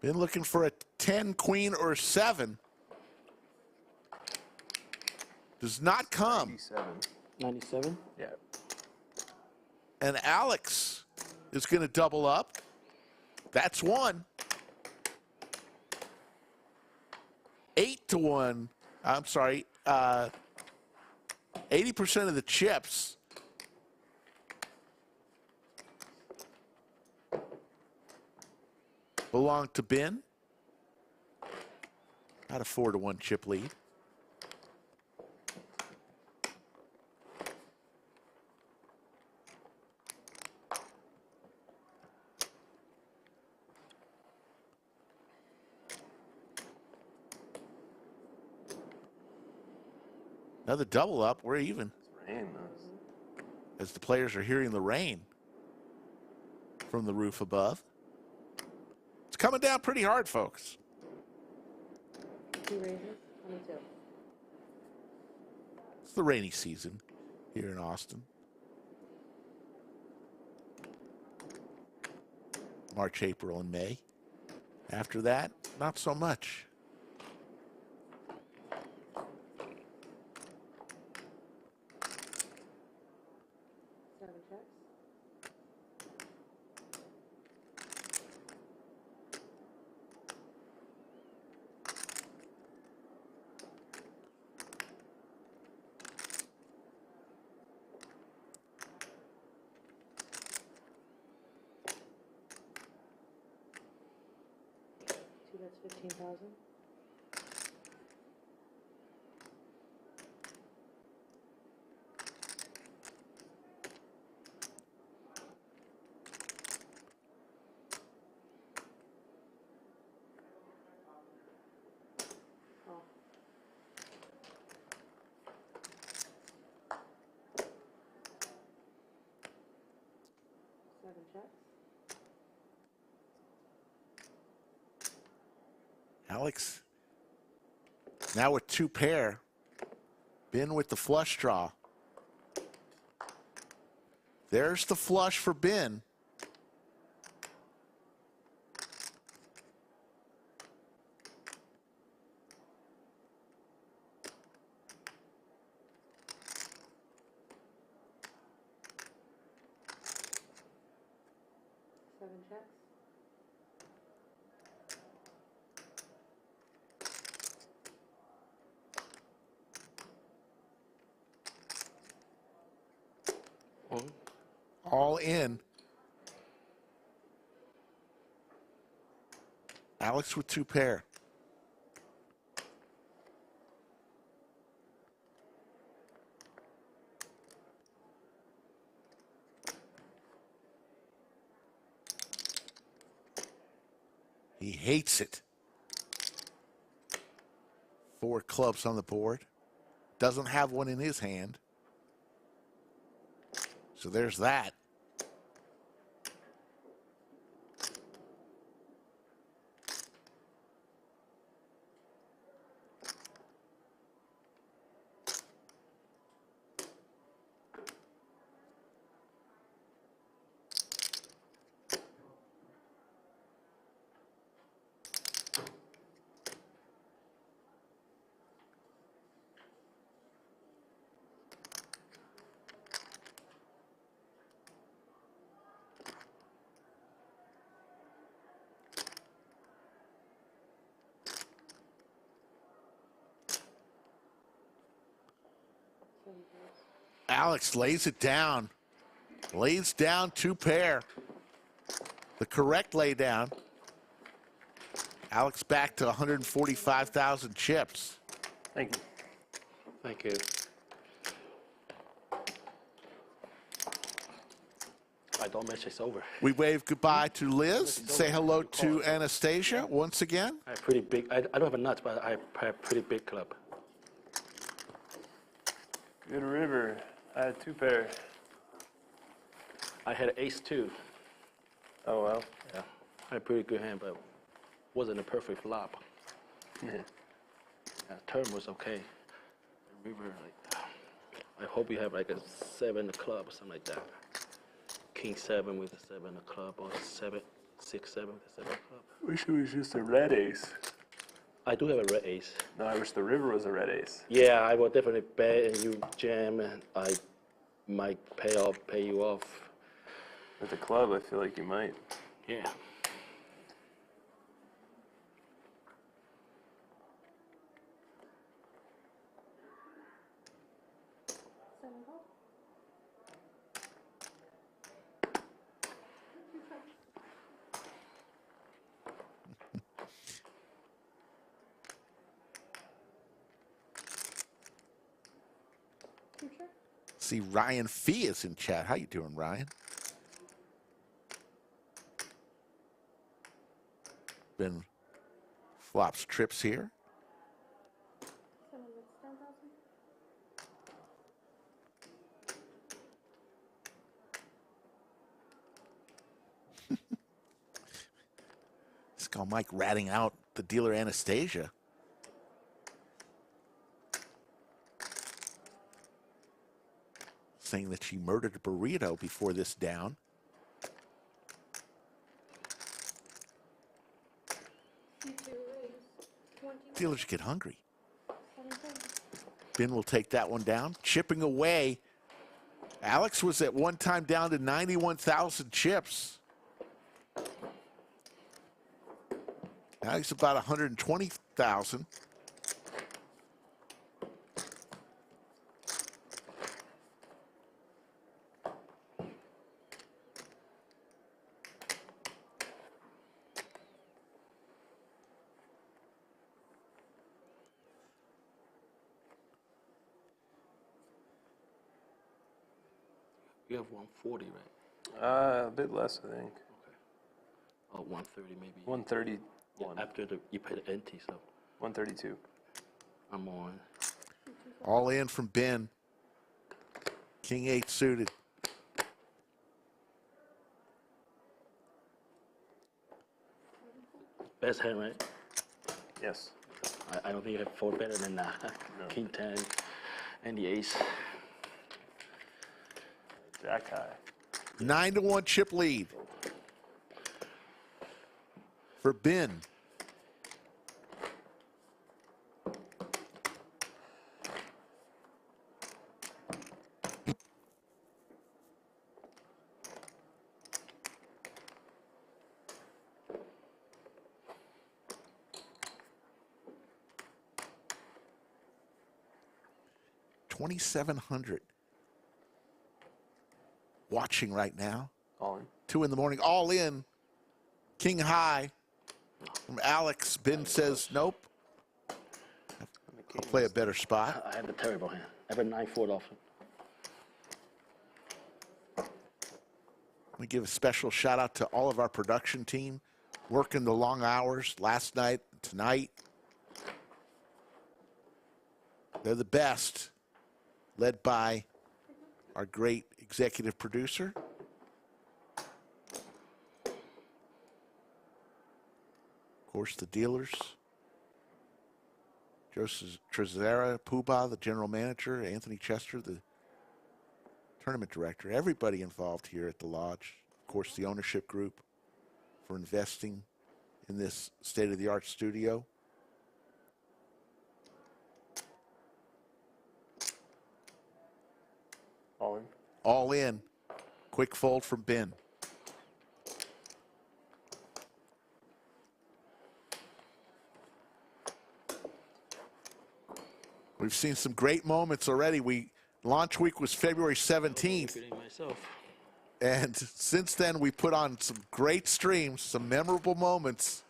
Been looking for a 10, queen, or 7. Does not come. 97. 97? Yeah. And Alex is going to double up. That's 1. 8-1. I'm sorry. 80% of the chips belong to Ben. Not a 4-1 chip lead. Another double up, we're even. Rain. As the players are hearing the rain from the roof above. It's coming down pretty hard, folks. 2 raises, 22. It's the rainy season here in Austin. March, April, and May. After that, not so much. That's 15,000. Oh. 7 checks. Alex now with 2 pair. Ben with the flush draw. There's the flush for Ben. All in. Alex with 2 pair. He hates it. 4 clubs on the board. Doesn't have one in his hand. So there's that. Alex lays it down. Lays down 2 pair. The correct lay down. Alex back to 145,000 chips. Thank you. Thank you. I don't match it's over. We wave goodbye to Liz. Say hello to Anastasia once again. I have pretty big. I don't have a nut, but I have pretty big club. Good river. I had 2 pair. I had ace 2. Oh well. Yeah, I had a pretty good hand, but wasn't a perfect flop. Yeah. Turn was okay. River, like, I hope you have like a 7 of club or something like that. King 7 with a 7 of club, or 7, 6, 7 with a 7 of club. Wish it was just a red ace. I do have a red ace. No, I wish the river was a red ace. Yeah, I will definitely bet and you jam, and I might pay you off. With the club, I feel like you might. Yeah. See, Ryan Fee is in chat. How you doing, Ryan? Been flops trips here. This guy Mike ratting out the dealer Anastasia. Saying that she murdered a burrito before this down. Dealers get hungry. Ben will take that one down. Chipping away. Alex was at one time down to 91,000 chips. Now he's about 120,000. You have 140, right? A bit less, I think. Okay. Oh, 130 maybe. 131. Yeah, after you pay the NT, so. 132. I'm on. All in from Ben. King 8 suited. Best hand, right? Yes. I don't think you have 4 better than no. King 10 and the ace. Jack high. 9-1 chip lead for Ben. $2,700. Watching right now. All in. 2 in the morning. All in. King high from Alex. Ben says nope. I'll play a better spot. I have a terrible hand. I have a 9-4 often. We give a special shout out to all of our production team working the long hours last night, tonight. They're the best, led by our great executive producer. Of course, the dealers. Joseph Trezera, Poobah, the general manager, Anthony Chester, the tournament director, everybody involved here at the lodge. Of course, the ownership group for investing in this state-of-the-art studio. All in. All in. Quick fold from Ben. We've seen some great moments already. Launch week was February 17th. And since then, we put on some great streams, some memorable moments.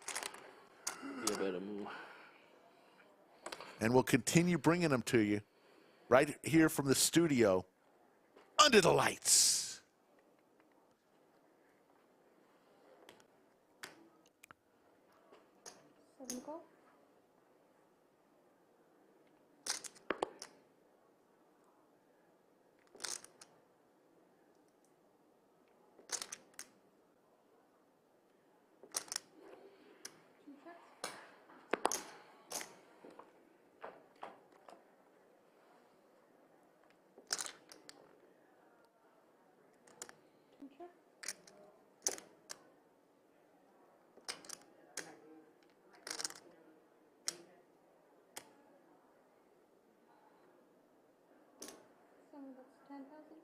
You better move. And we'll continue bringing them to you right here from the studio under the lights. Seven goal. That's 10,000.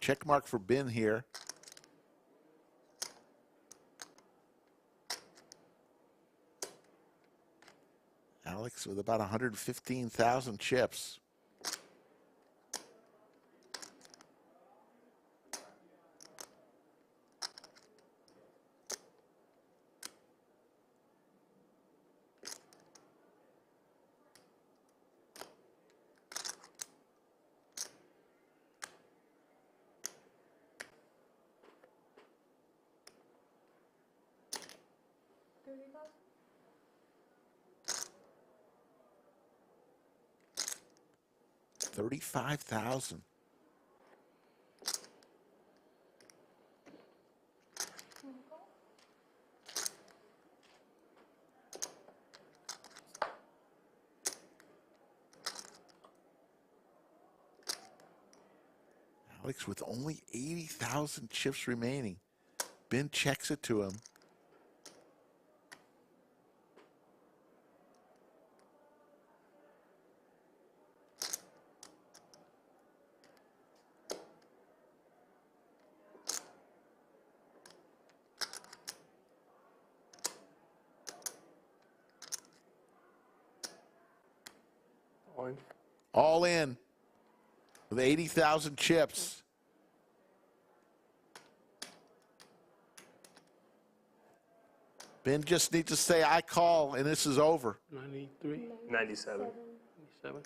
Check mark for Ben here. Alex with about 115,000 chips. $35,000. Alex with only 80,000 chips remaining. Ben checks it to him. All in with 80,000 chips. Ben just needs to say, I call, and this is over. 93? 97. 97.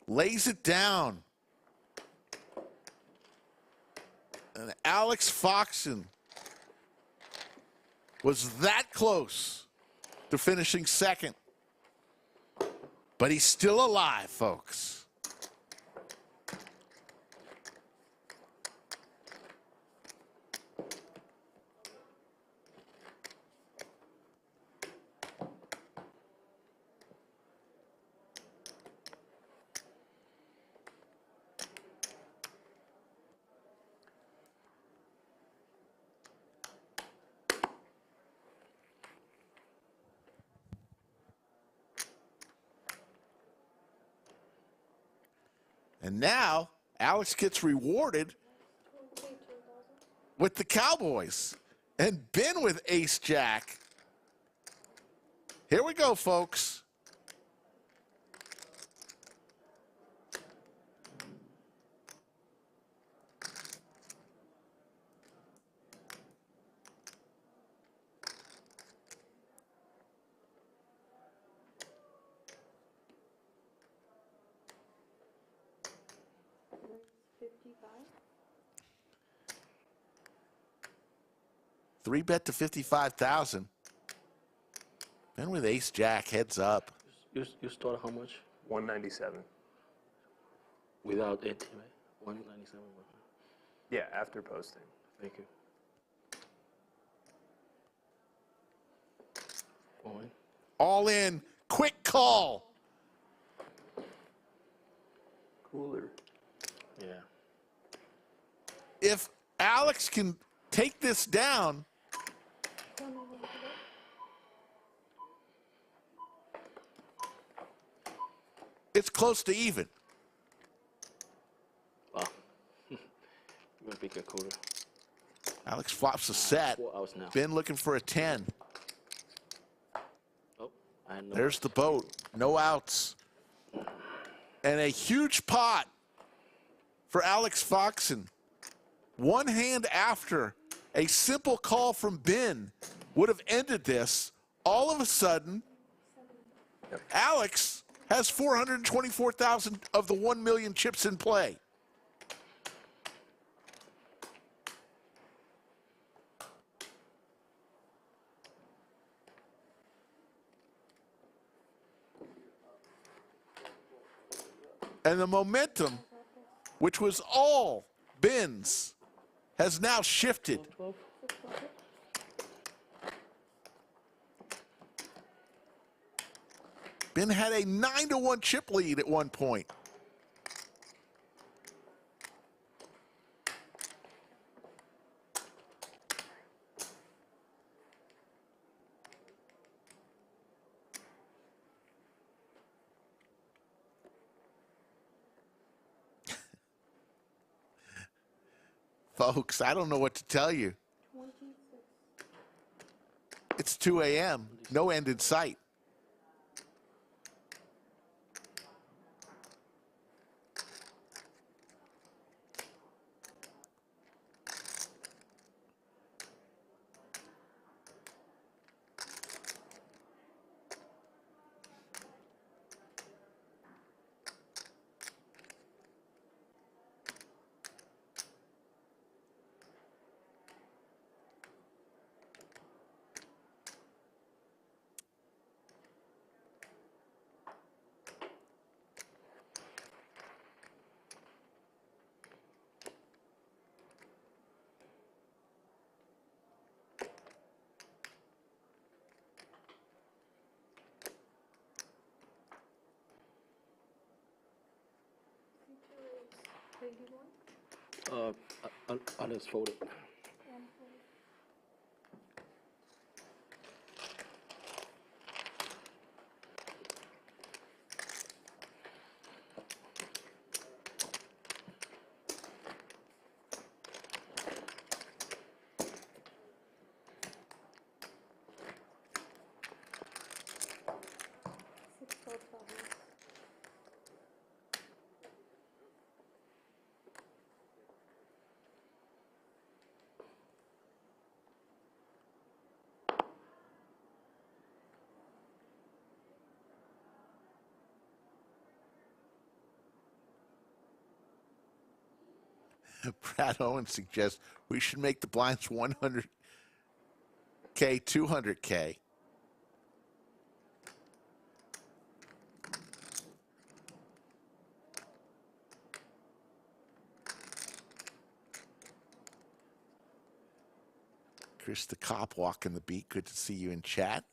Lays it down. And Alex Foxen was that close to finishing second. But he's still alive, folks. And now, Alex gets rewarded with the Cowboys. And Ben with Ace Jack. Here we go, folks. Three bet to 55,000. Then with Ace Jack, heads up. You started how much? 197. Without it, right? 197. Yeah, after posting. Thank you. Going. All in. Quick call. Cooler. Yeah. If Alex can take this down, it's close to even. Wow. I'm gonna pick a cooler. Alex flops a set. 4 hours now. Ben looking for a 10. Oh, I know. There's the boat. No outs. And a huge pot for Alex Foxen. One hand after a simple call from Ben would have ended this. All of a sudden, Alex has 424,000 of the 1 million chips in play. And the momentum, which was all Ben's, has now shifted. Ben had a 9-1 chip lead at one point. Folks, I don't know what to tell you. It's 2 a.m., no end in sight. Others folded. Brad Owen suggests we should make the blinds 100K, 200K. Chris the Cop walking the beat. Good to see you in chat.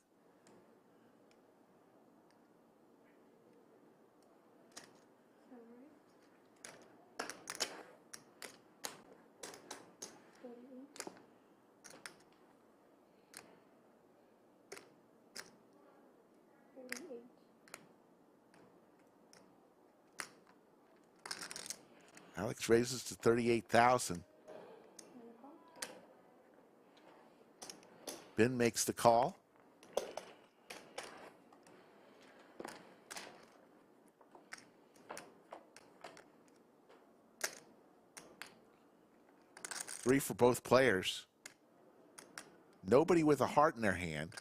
Alex raises to 38,000. Ben makes the call. Three for both players. Nobody with a heart in their hand.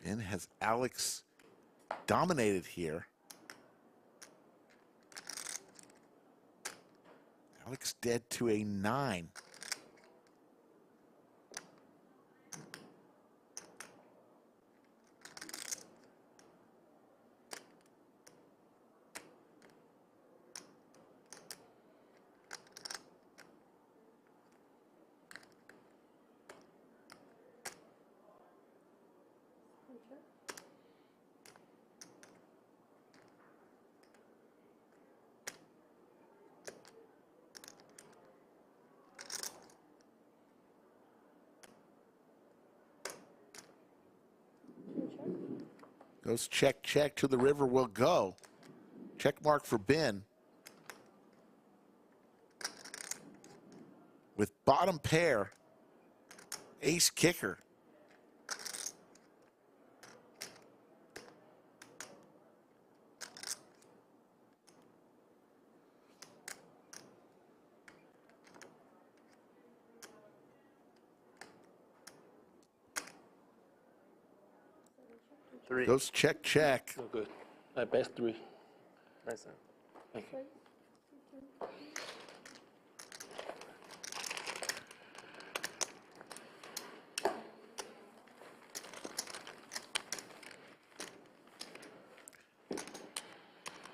And has Alex dominated here? Alex dead to a 9. Goes check, check, to the river will go. Check mark for Ben. With bottom pair, ace kicker. Three. Goes check, check. Oh, good. I best 3. Nice. Thank you.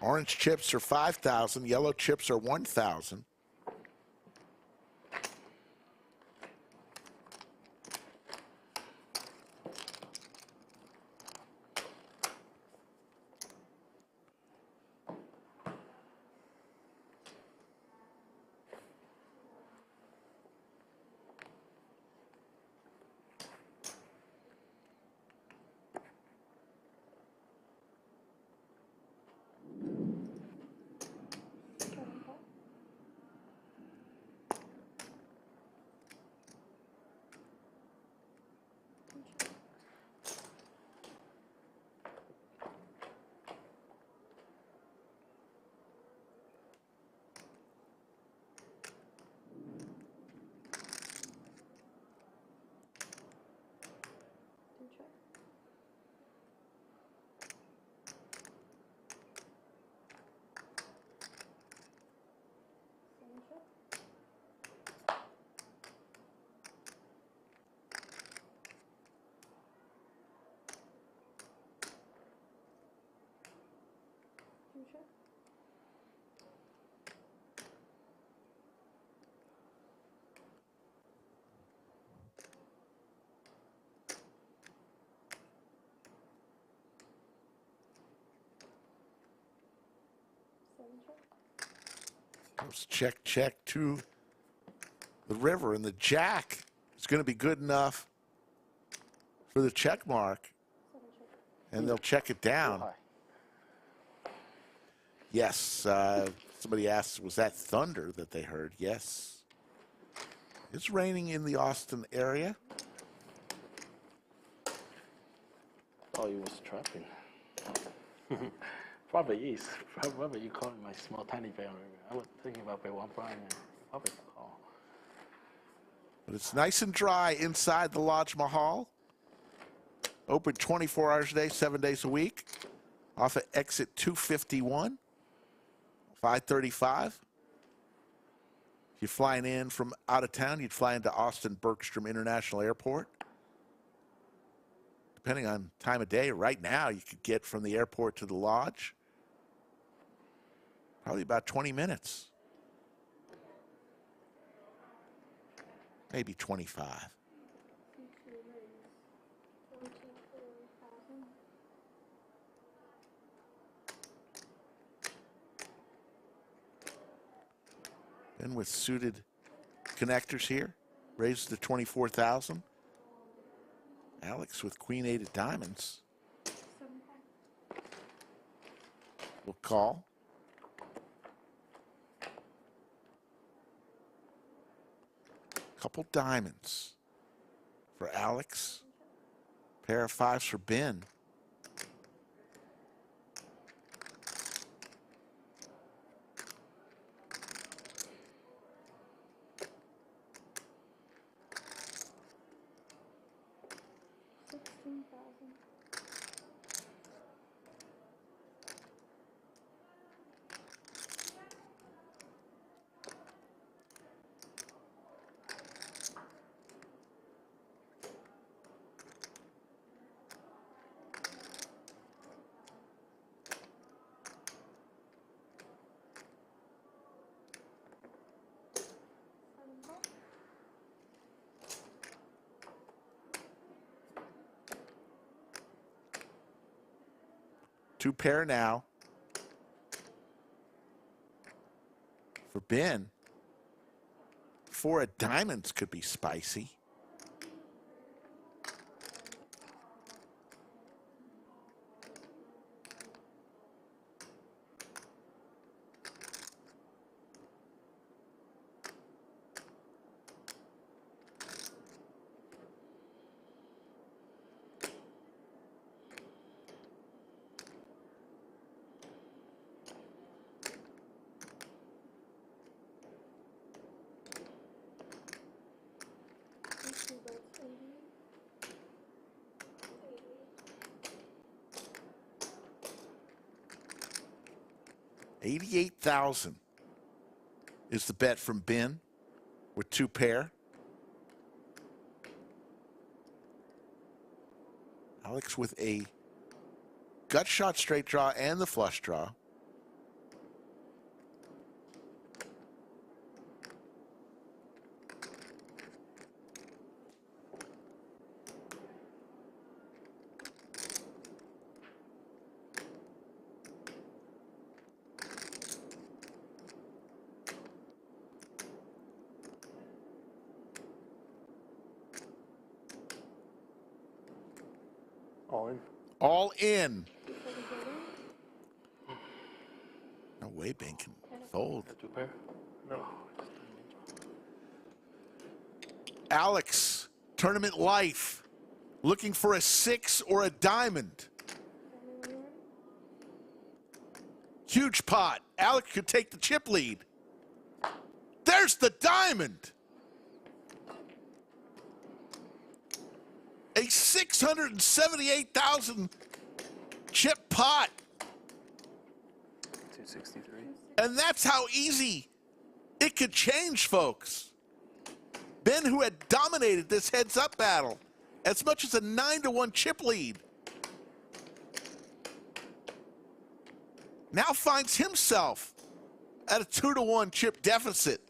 Orange chips are 5,000. Yellow chips are 1,000. Goes check, check to the river, and the jack is going to be good enough for the check mark, and they'll check it down. Yes, somebody asked, was that thunder that they heard? Yes. It's raining in the Austin area. Oh, you was trapping. Probably is. Probably you call me my small tiny bear. I was thinking about bear 1 prime and probably call. But it's nice and dry inside the Lodge Mahal. Open 24 hours a day, 7 days a week. Off at exit 251, 535. If you're flying in from out of town, you'd fly into Austin Bergstrom International Airport. Depending on time of day, right now you could get from the airport to the lodge probably about 20 minutes. Maybe 25. And with suited connectors here, raises to 24,000. Alex with Queen 8 of diamonds. We'll call. Couple diamonds for Alex. Pair of 5s for Ben. Two pair now. For Ben. 4 of diamonds could be spicy. $88,000 is the bet from Ben with 2 pair. Alex with a gut shot straight draw and the flush draw. All in. All in. No way Ben can fold. Two pair? No. Alex, tournament life, looking for a 6 or a diamond. Huge pot. Alex could take the chip lead. There's the diamond. A 678,000 chip pot. 263. And that's how easy it could change, folks. Ben, who had dominated this heads-up battle, as much as a 9-1 chip lead, now finds himself at a 2-1 chip deficit.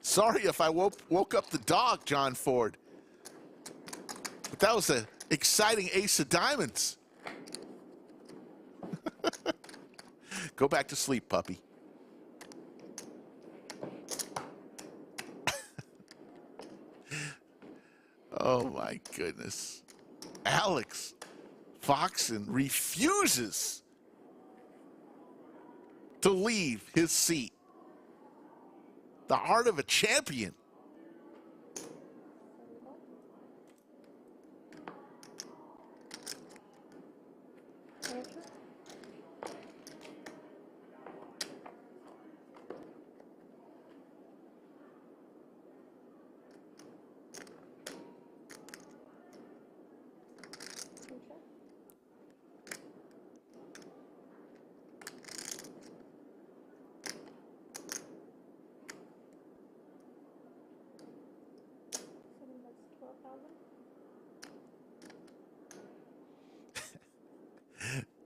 Sorry if I woke up the dog, John Ford. But that was an exciting ace of diamonds. Go back to sleep, puppy. Oh, my goodness. Alex Foxen refuses to leave his seat. The heart of a champion.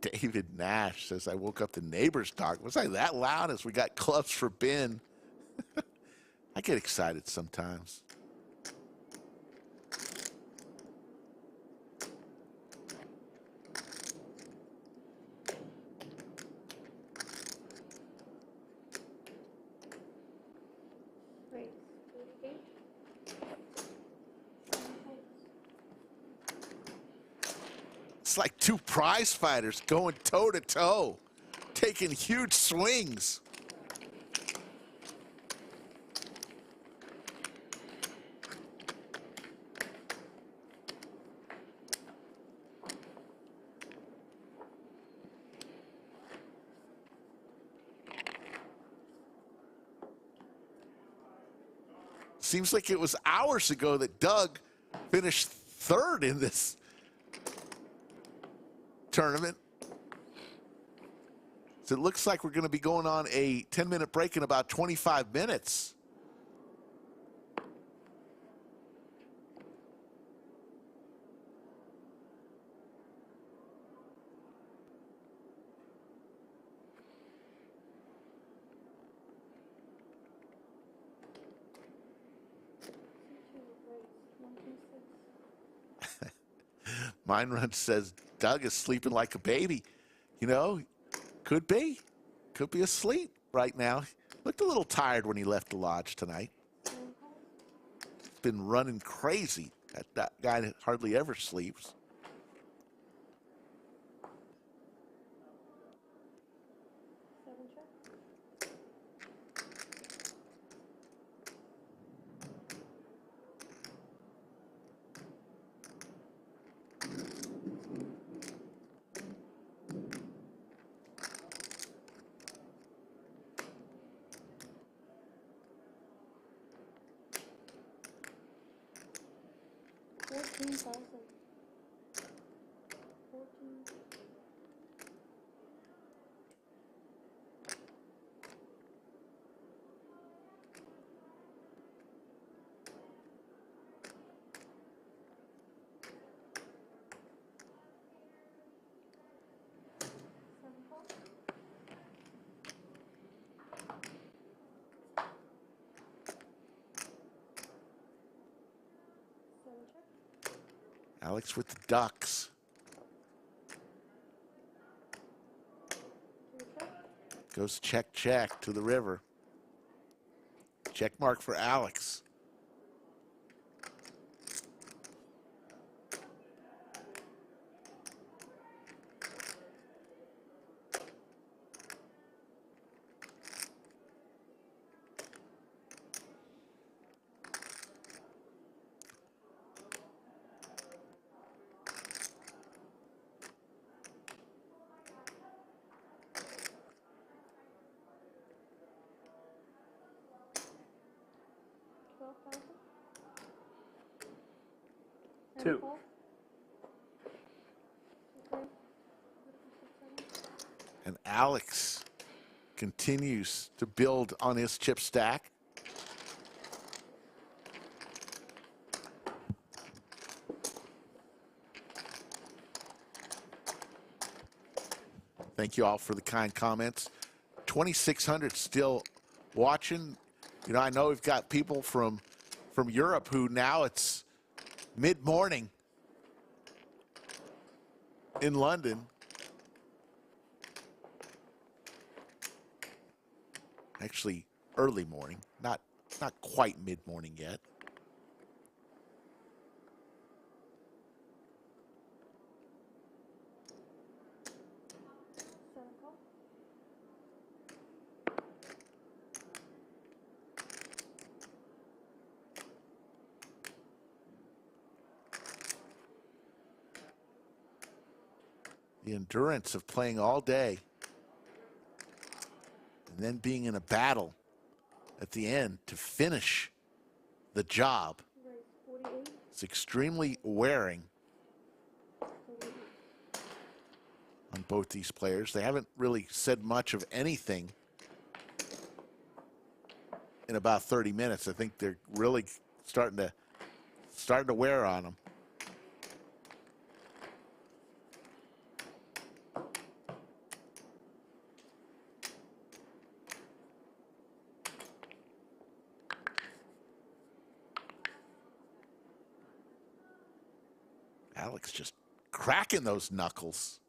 David Nash says, I woke up the neighbor's dog. Was I that loud as we got clubs for Ben? I get excited sometimes. It's like two prize fighters going toe-to-toe, taking huge swings. Seems like it was hours ago that Doug finished third in this tournament. So it looks like we're going to be going on a 10-minute break in about 25 minutes. Mine Run says Doug is sleeping like a baby. You know, could be. Could be asleep right now. Looked a little tired when he left the lodge tonight. He's been running crazy. That guy hardly ever sleeps. Alex with the ducks. Goes check, check to the river. Check mark for Alex. Two. And Alex continues to build on his chip stack. Thank you all for the kind comments. 2,600 still watching. You know, I know we've got people from Europe who now it's mid-morning in London. Actually, early morning, not quite mid-morning yet. The endurance of playing all day and then being in a battle at the end to finish the job. It's extremely wearing on both these players. They haven't really said much of anything in about 30 minutes. I think they're really starting to wear on them. Alex just cracking those knuckles.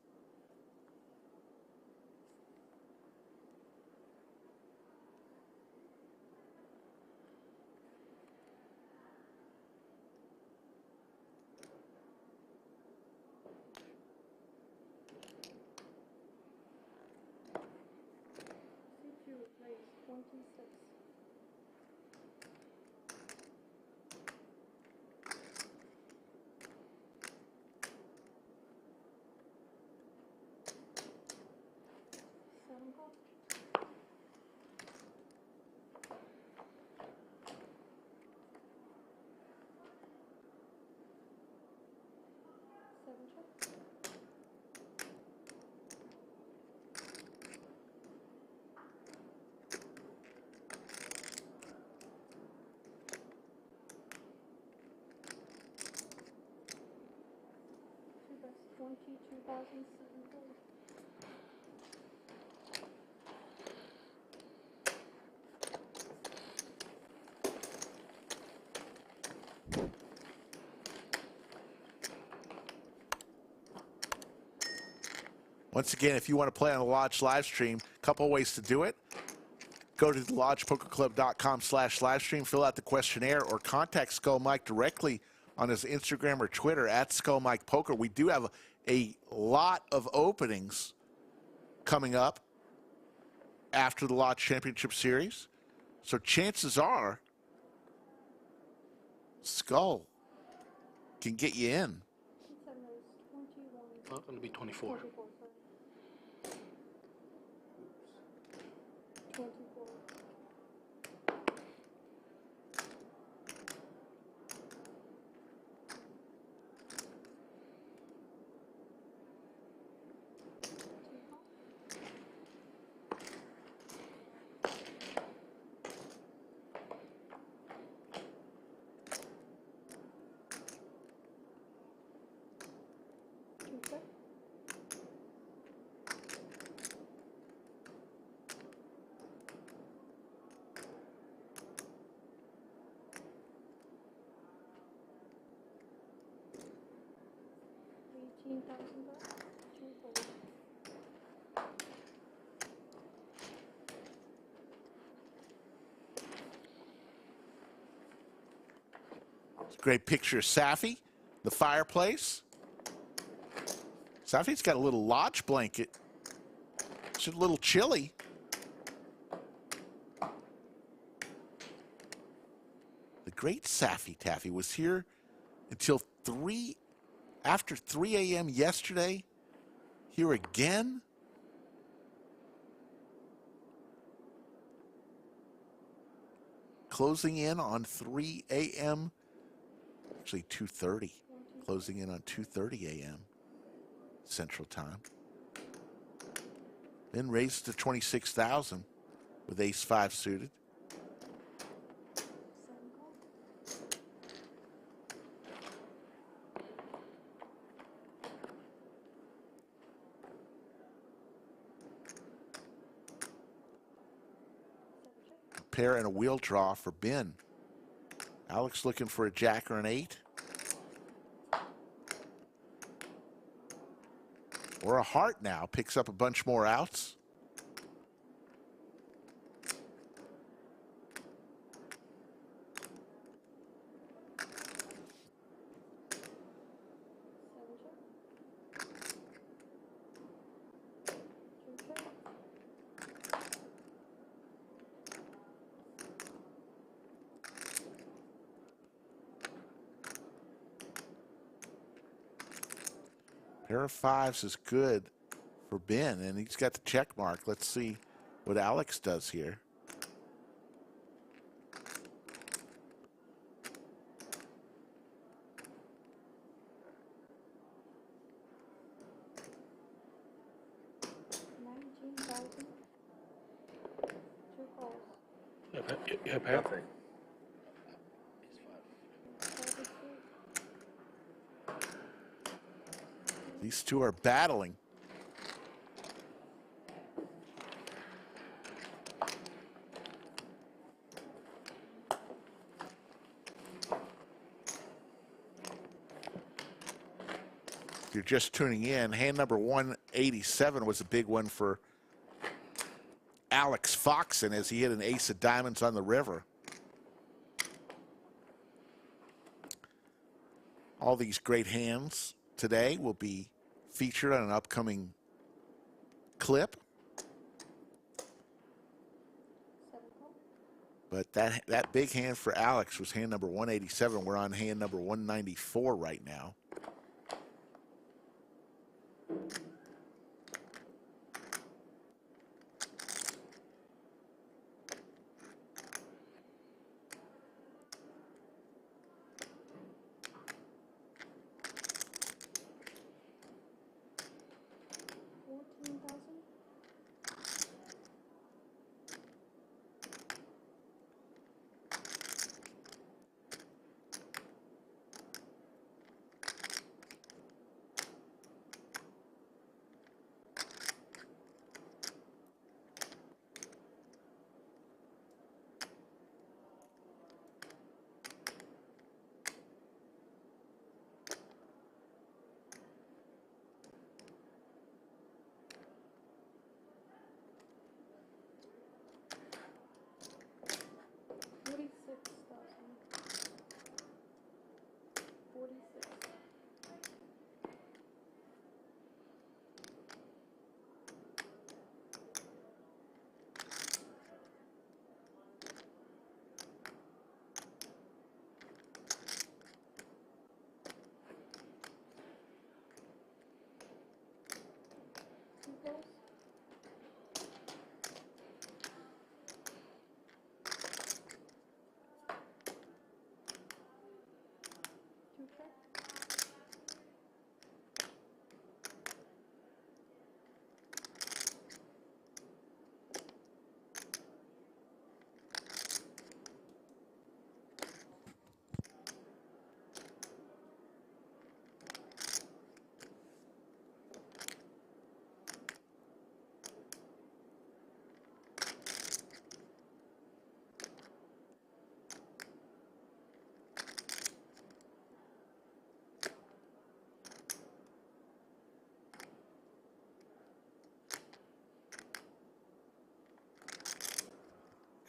Once again, if you want to play on the Lodge live stream, a couple of ways to do it. Go to lodgepokerclub.com/livestream, fill out the questionnaire, or contact Skull Mike directly on his Instagram or Twitter at Skull Mike Poker. We do have a lot of openings coming up after the Lodge Championship Series. So chances are Skull can get you in. Well, it's going to be 24. 18,000 bucks. 2 fold. Great picture of Safi, the fireplace. Safi's got a little lodge blanket. It's a little chilly. The great Safi Taffy was here until after 3 a.m. yesterday. Here again. Closing in on 3 a.m. Actually 2:30. Closing in on 2:30 a.m. Central Time. Then raised to 26,000 with ace-5 suited. A pair and a wheel draw for Ben. Alex looking for a jack or an 8. Or a heart now. Picks up a bunch more outs. Pair of 5s is good for Ben, and he's got the check mark. Let's see what Alex does here. Yeah, pair. These two are battling. If you're just tuning in, hand number 187 was a big one for Alex Foxen as he hit an ace of diamonds on the river. All these great hands today will be featured on an upcoming clip. But that big hand for Alex was hand number 187. We're on hand number 194 right now.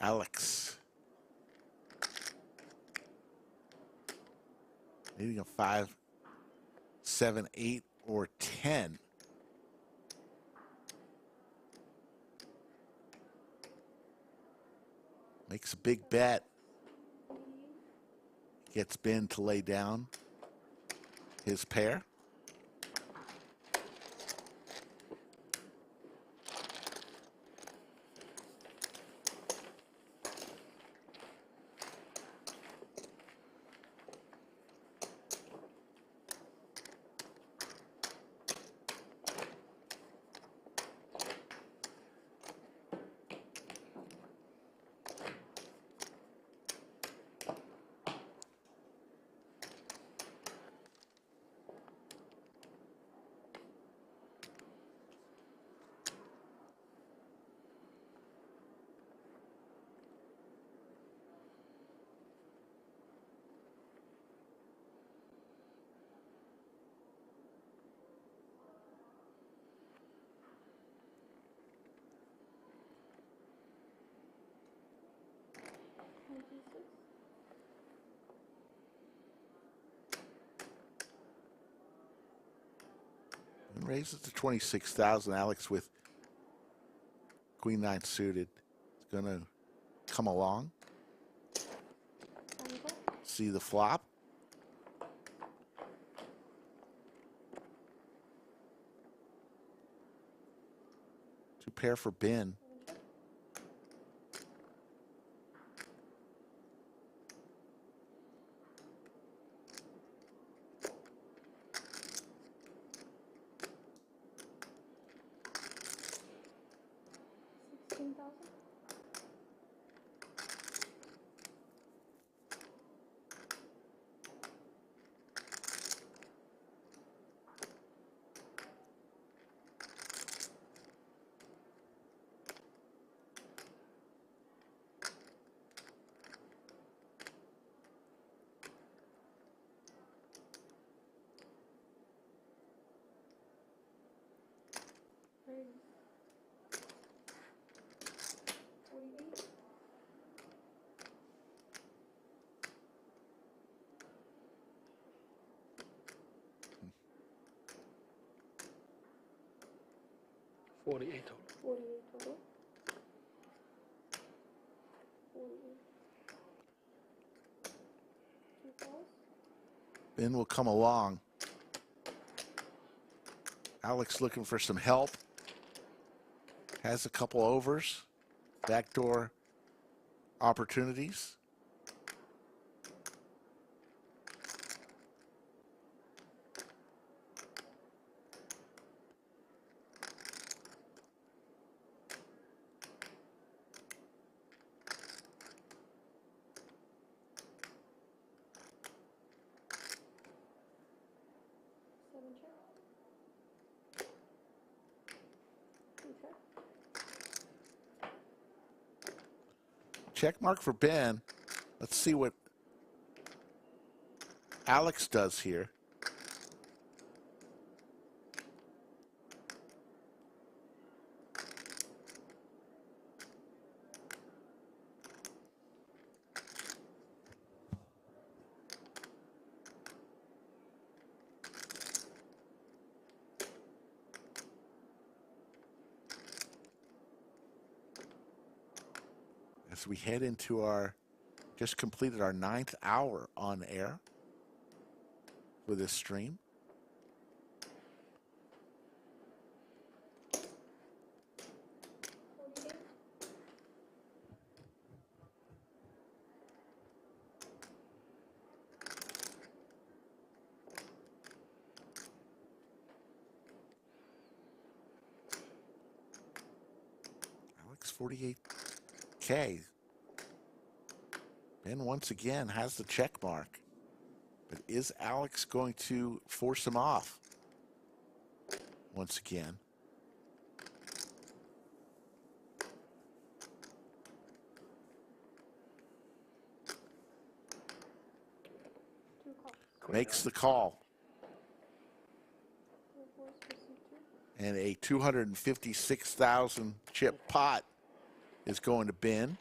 Alex. Needing a 5, 7, 8, or 10. Makes a big bet. Gets Ben to lay down his pair. And raises to 26,000. Alex with Queen 9 suited is going to come along. See the flop. Two pair for Ben. $48 total. 48 total. 48. Two calls. Ben will come along. Alex looking for some help. Has a couple overs. Backdoor opportunities. Check mark for Ben. Let's see what Alex does here. As we head into our, just completed our 9th hour on air for this stream. Alex 48K. Ben once again has the check mark. But is Alex going to force him off once again? Makes the call. And a 256,000 chip pot is going to Ben.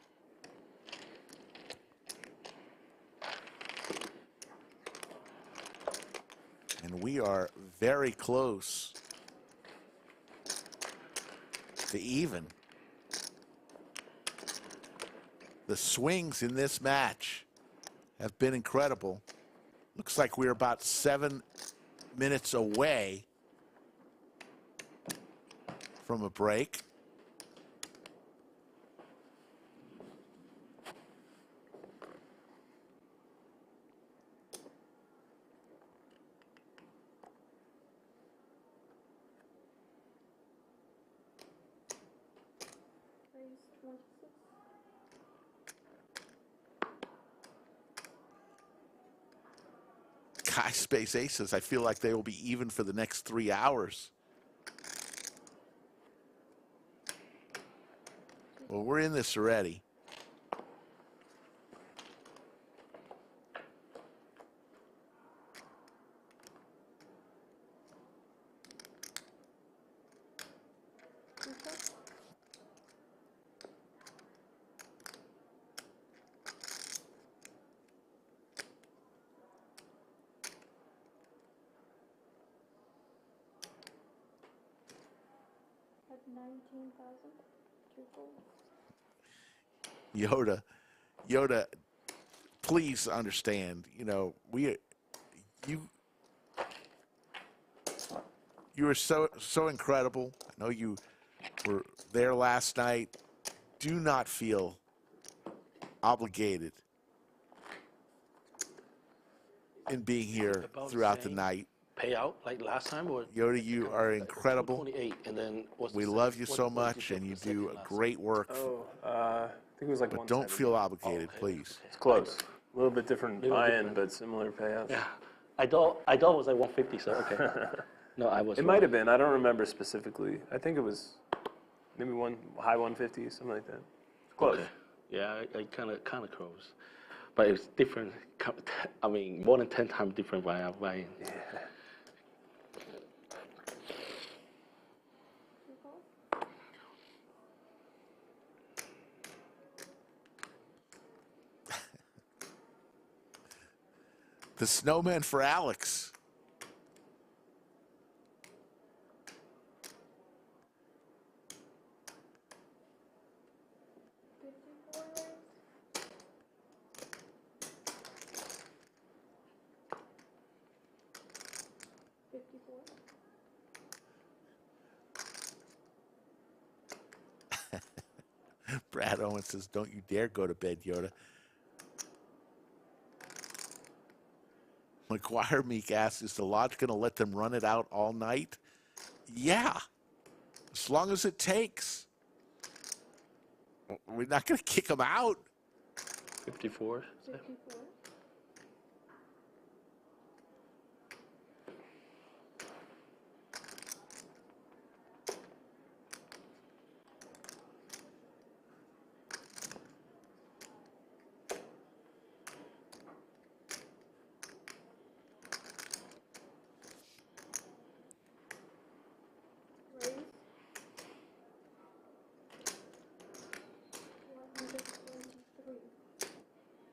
And we are very close to even. The swings in this match have been incredible. Looks like we're about 7 minutes away from a break. Space Aces, I feel like they will be even for the next 3 hours. Well, we're in this already. Yoda, please understand, you know, you are so incredible. I know you were there last night. Do not feel obligated in being here throughout the night. Payout like last time, or Yoda, you are incredible. 28, and then we love you so much, and you do great work. I think it was like but don't feel obligated, please. It's close. A little bit different buy-in, but similar payouts. Yeah, I thought it was like 150. So okay. No, I was. It might have been. I don't remember specifically. I think it was maybe high 150, something like that. Close. Okay. Yeah, I kind of close, but it's different. I mean, more than 10 times different by buying. Yeah. The snowman for Alex. Brad Owen says, "Don't you dare go to bed, Yoda." McGuire Meek asks, "Is the lodge going to let them run it out all night?" Yeah, as long as it takes. We're not going to kick them out. 54. 54. Raise.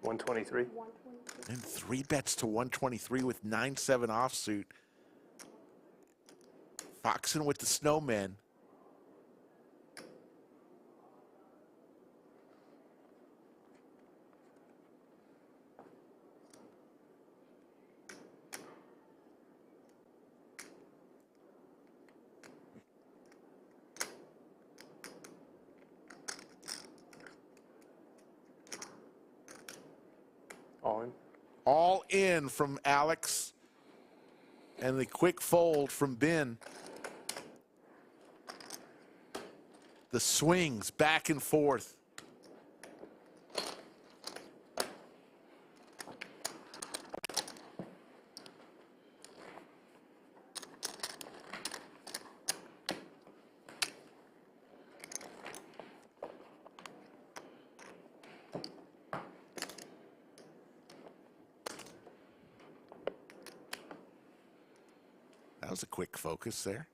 123. 123. And 3 bets to 123 with 9-7 offsuit. Foxen with the snowman. All in. All in from Alex. And the quick fold from Ben. The swings back and forth. That was a quick focus there.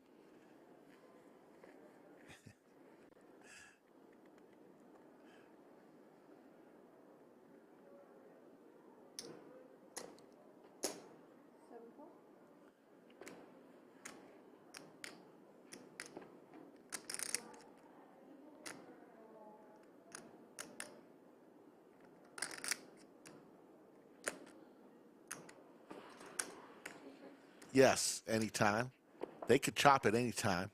Yes, anytime. They could chop at any time.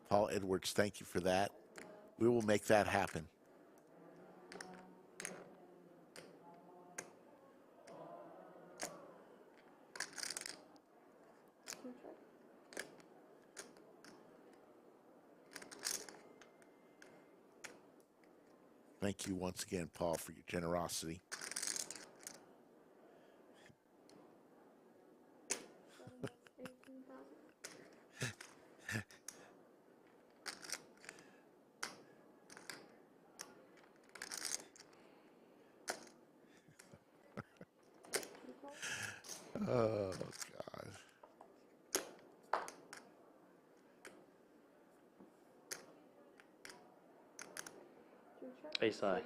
Paul Edwards, thank you for that. We will make that happen. Thank you once again, Paul, for your generosity. Oh, God. Ace high.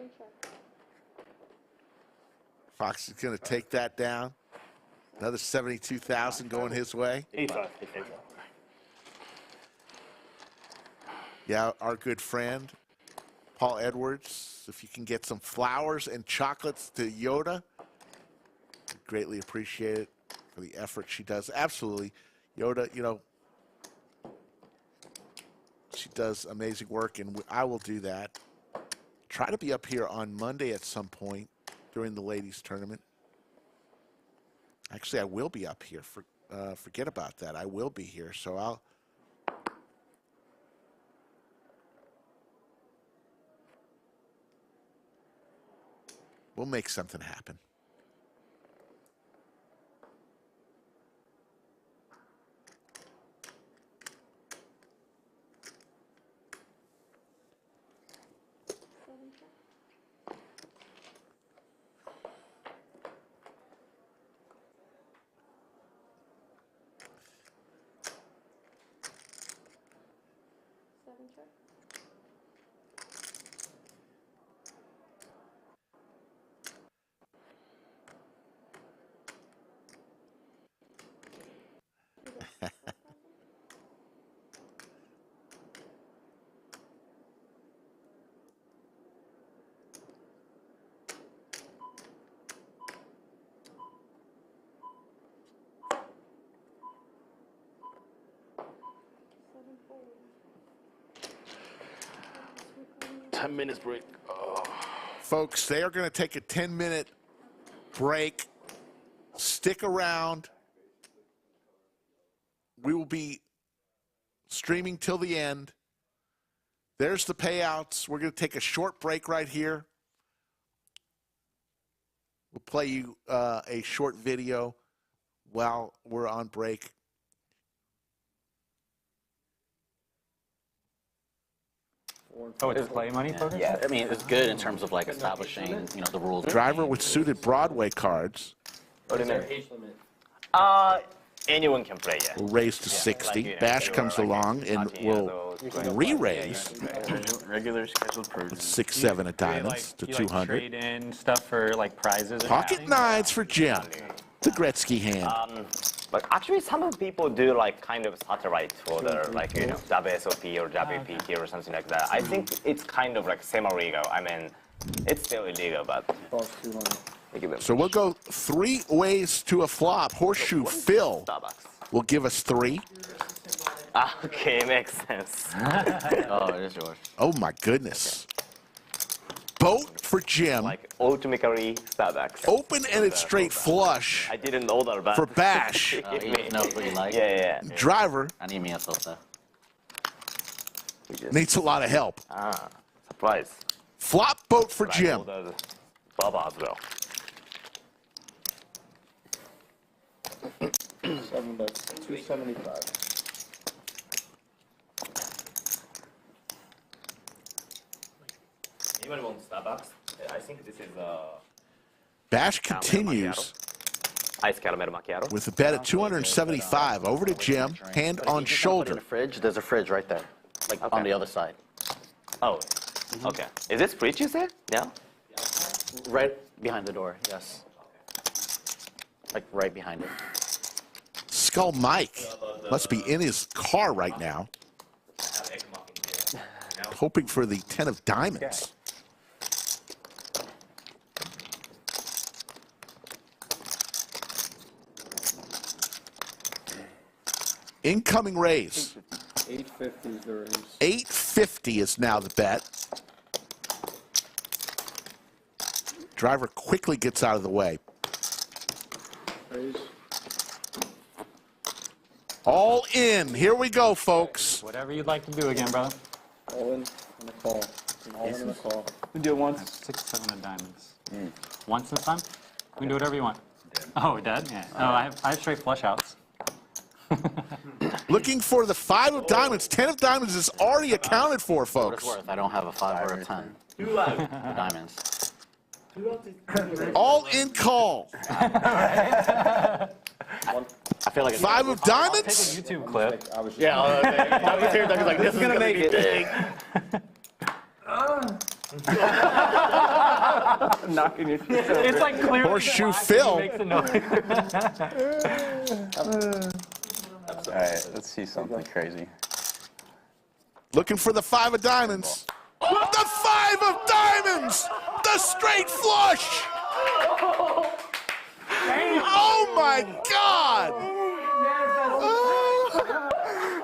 Fox is going to take that down. Another 72,000 going his way. A5. Yeah, our good friend, Paul Edwards. If you can get some flowers and chocolates to Yoda, greatly appreciate it for the effort she does. Absolutely. Yoda, you know, she does amazing work, and I will do that. Try to be up here on Monday at some point during the ladies' tournament. Actually, I will be up here. Forget about that. I will be here, so we'll make something happen. Minutes break. Oh. Folks, they are going to take a 10-minute break. Stick around. We will be streaming till the end. There's the payouts. We're going to take a short break right here. We'll play you a short video while we're on break. Oh, it's play money poker? Yeah, I mean, it's good in terms of like establishing, you know, the rules. Driver with suited Broadway cards. What do you mean? Anyone can play, yeah. We'll raise to 60. Like, you know, Bash comes along and will re-raise. Regular scheduled purges. 6-7 of diamonds to 200. Trade in stuff for like prizes. Pocket nines for Jim. The Gretzky hand. But actually, some people do like kind of satellite for the like, you know, WSOP or WPT or something like that. I think it's kind of like semi-legal. I mean, it's still illegal, but. So we'll go 3 ways to a flop. Horseshoe Phil will give us 3. Okay, makes sense. Oh, it is yours. Oh my goodness. Boat for Jim. Like ultimately Starbucks. Open and it's straight flush. I didn't know that about. For Bash. You know what you like? Yeah. Driver. I need me a salsa. Needs a lot of help. Surprise. Flop boat for Jim. Baba as well. 7 bets, 275. Anyone want Starbucks? I think this is Bash continues ice caramel macchiato with a bet at 275. Over to Jim. Hand on shoulder. In the fridge, there's a fridge right there, like on the other side. Oh, okay. Is this fridge you said? Yeah. Right behind the door. Yes. Like right behind it. Skull Mike must be in his car right now. hoping for the 10 of diamonds. Incoming raise. 850 is the raise. 850 is now the bet. Driver quickly gets out of the way. Raise. All in. Here we go, folks. Whatever you'd like to do again, brother. All in on the call. All in on the call. We do it once. 6, 7 of diamonds. Once this time? We can do whatever you want. Oh, we're dead? Yeah. Oh, I have straight flush outs. Looking for the 5 of diamonds. 10 of diamonds is already accounted for, folks. What it's worth, I don't have a 5 or a 10. The diamonds. All in call. I feel like it's 5 of diamonds. Take a YouTube clip. Yeah, I was here. I was like, this is gonna make it big. Knocking your It's like clear. Horseshoe Phil. Makes a noise. All right, let's see something crazy. Looking for the 5 of diamonds. The 5 of diamonds. The straight flush. Oh my God.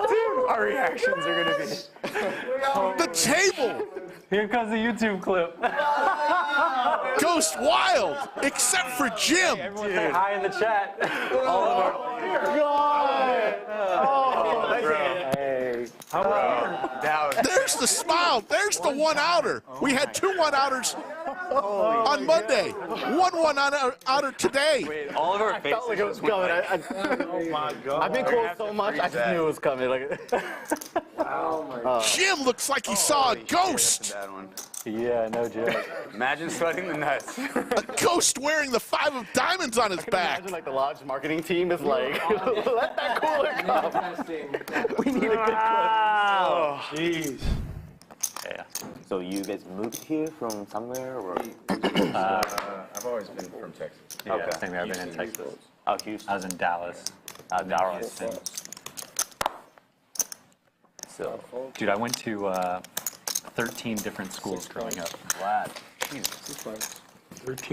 Dude, our reactions are gonna be. The table. Here comes the YouTube clip. Goes wild, except for Jim. Everyone say hi in the chat. All of our. Hey. There's the smile. There's the one-outer. We had 2 one-outers on Monday. 1 one-outer today. Wait, all of our faces. I felt like it was coming. Oh my God. I've been close so much, I just knew it was coming. Like, Oh my God. Jim looks like he saw a ghost. Yeah, no joke. Imagine sweating the nuts. A ghost wearing the 5 of diamonds on his back. imagine like the lodge marketing team is like, let that cooler come. We need a good Oh, jeez. Yeah. So you guys moved here from somewhere, or? I've always been from Texas. Yeah, Okay. same here. I've been in Texas. Oh, Houston. I was in Dallas. Dallas. So, Dude, I went to 13 different schools growing up. wow. 13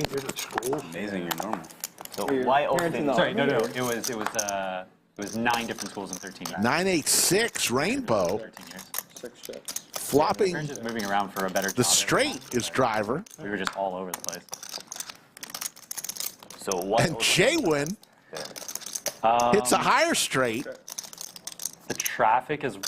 different schools. Amazing, you're normal. So why open? Sorry, no. It was 9 different schools in 13 years. 986 Rainbow. 13 years. 6 checks. Flopping. We were just moving around for a better job. The straight is driver. We were just all over the place. So what? And Jaywin hits a higher straight. The traffic is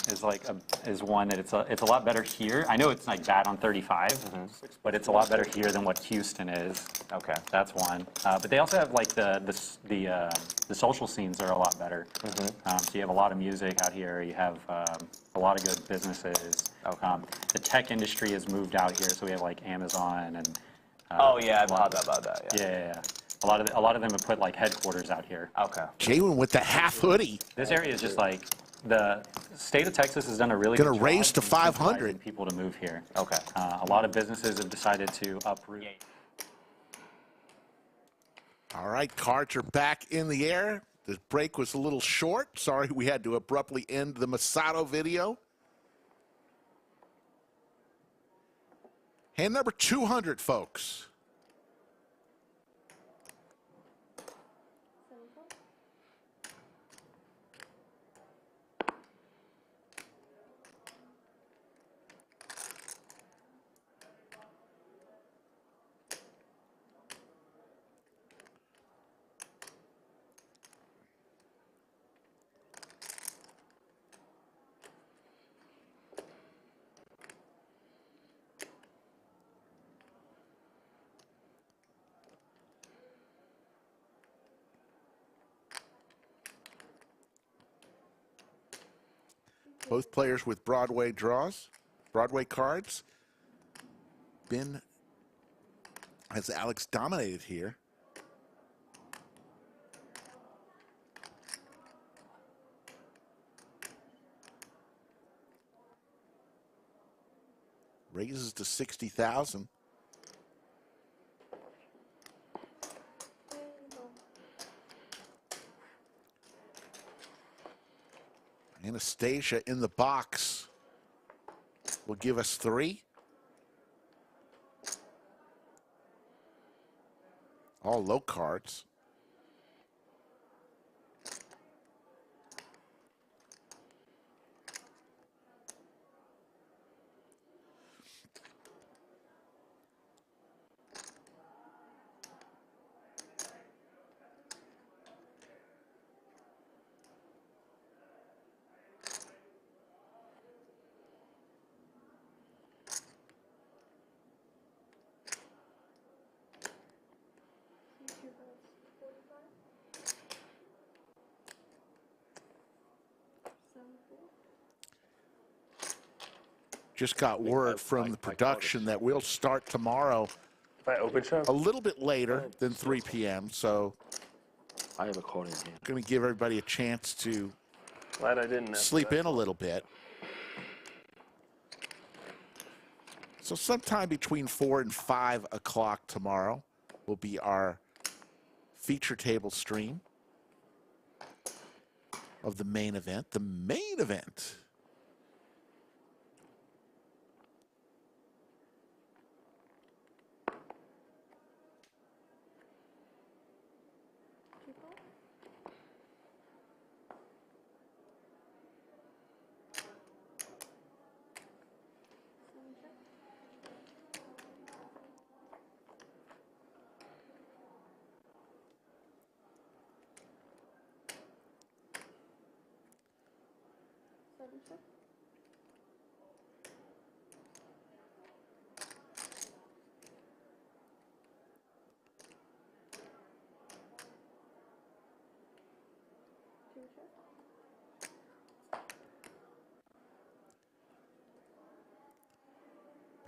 one that it's a lot better here. I know it's like bad on 35, but it's a lot better here than what Houston is. Okay. That's one. But they also have like the social scenes are a lot better. So you have a lot of music out here. You have a lot of good businesses. The tech industry has moved out here, so we have like Amazon and. Oh yeah, I've heard about that. Yeah. A lot of them have put like headquarters out here. Okay. Jaywin with the half hoodie. This area is just like the state of Texas has done a really Gonna good raise job to 500. incentivizing people to move here. Okay. A lot of businesses have decided to uproot. All right, cards are back in the air. The break was a little short. Sorry we had to abruptly end the Masato video. Hand number 200, folks. Both players with Broadway cards. Ben has Alex dominated here. Raises to 60,000. Anastasia in the box. will give us 3. All low cards. Just got word from the production that we'll start tomorrow By open show? a little bit later than 3 p.m. So I have a call in here. going to give everybody a chance to Glad I didn't. sleep in a little bit. So sometime between 4 and 5 o'clock tomorrow will be our feature table stream of the main event. The main event.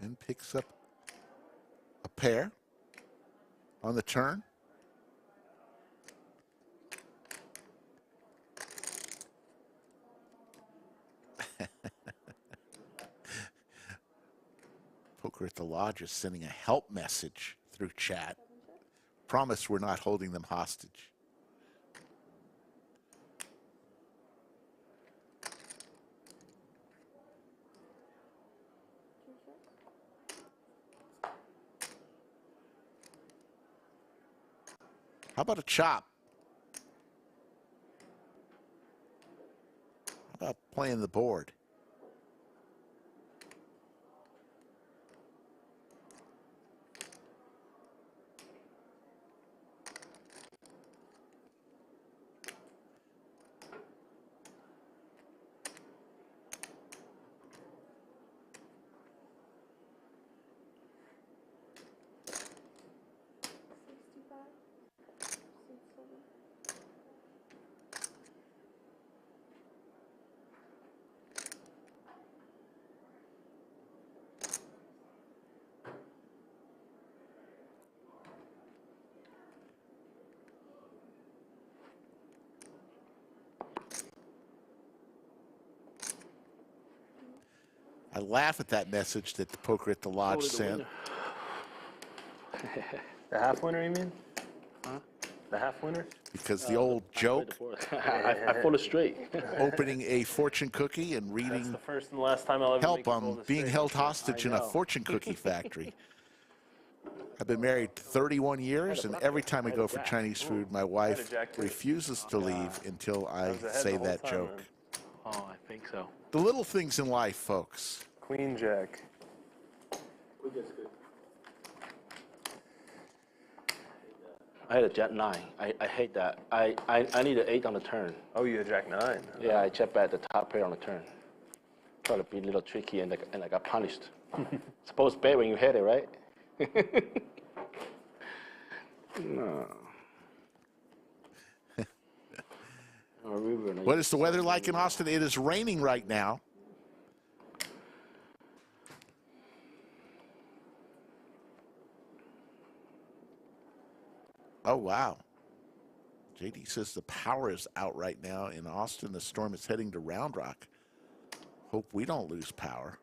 And picks up a pair on the turn. Poker at the Lodge is sending a help message through chat. Promise we're not holding them hostage. How about a chop? How about playing the board? I laugh at that message that the Poker at the Lodge sent. The half winner, you mean? Huh? The half winner? Because the old joke, I pulled it straight. opening a fortune cookie and reading That's the first and last time I'll ever help, make you pull I'm this being straight. held hostage in a know. fortune cookie factory. I've been married 31 years, and every time I go for Chinese food, my wife refuses to leave until I say that joke. Oh, I think so. The little things in life, folks. Queen Jack. I had a Jack 9. I hate that. I need an 8 on the turn. Oh, you had Jack 9? Yeah, I check back the top pair on the turn. Try to be a little tricky, and I got punished. Suppose bad when you hit it, right? No. What is the weather like in Austin? It is raining right now. Oh, wow. JD says the power is out right now in Austin. The storm is heading to Round Rock. Hope we don't lose power.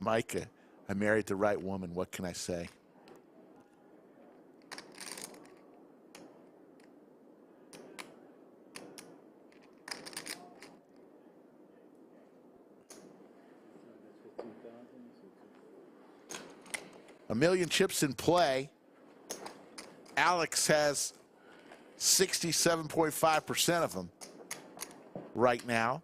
Micah, I married the right woman. What can I say? A million chips in play. Alex has 67.5% of them right now.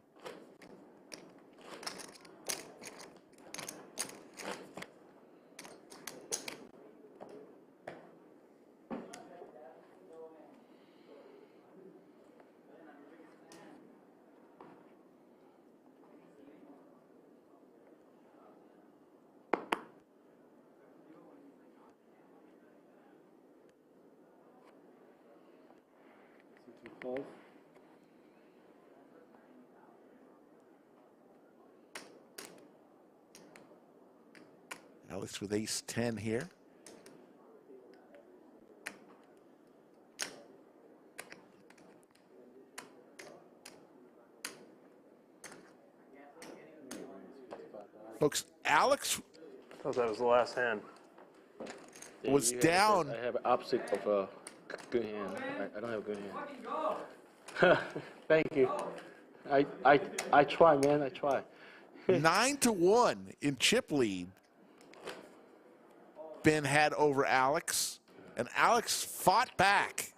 Alex with ace 10 here. Folks, Alex I thought that was the last hand. was down. I have an opposite of a good hand. I don't have a good hand. Thank you. I try, man. I try. 9-1 in chip lead. Ben had over Alex, and Alex fought back,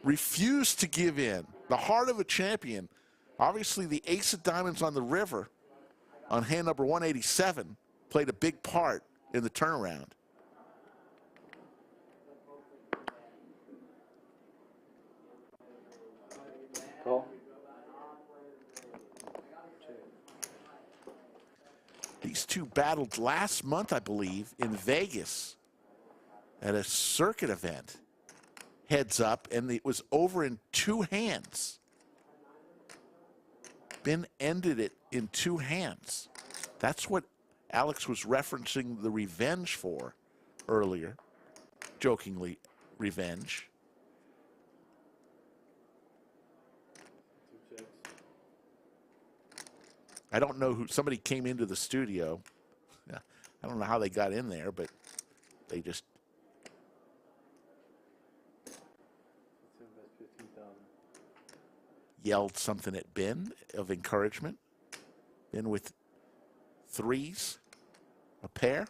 refused to give in. The heart of a champion. Obviously, the ace of diamonds on the river on hand number 187 played a big part in the turnaround. Call. These two battled last month, I believe, in Vegas at a circuit event. Heads up, and it was over in 2 hands. Ben ended it in 2 hands. That's what Alex was referencing the revenge for earlier. Jokingly, revenge. I don't know who, somebody came into the studio. I don't know how they got in there, but they just. Yelled something at Ben of encouragement. Ben with 3s, a pair.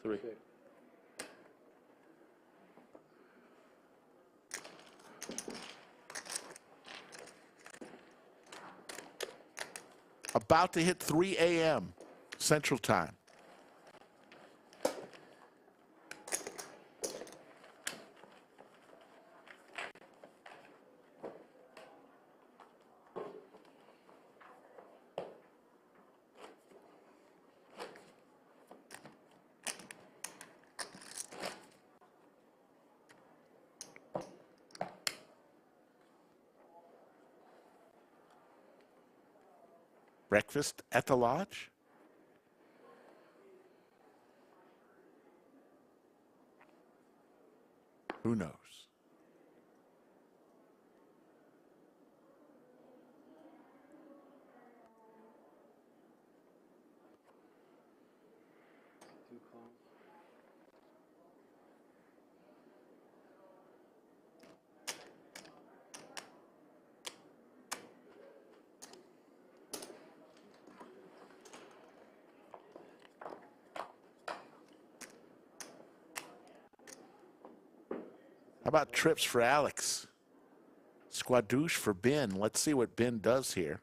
Three. About to hit 3 a.m. Central Time. Breakfast at the lodge? Who knows? How about trips for Alex? Squadouche for Ben. Let's see what Ben does here.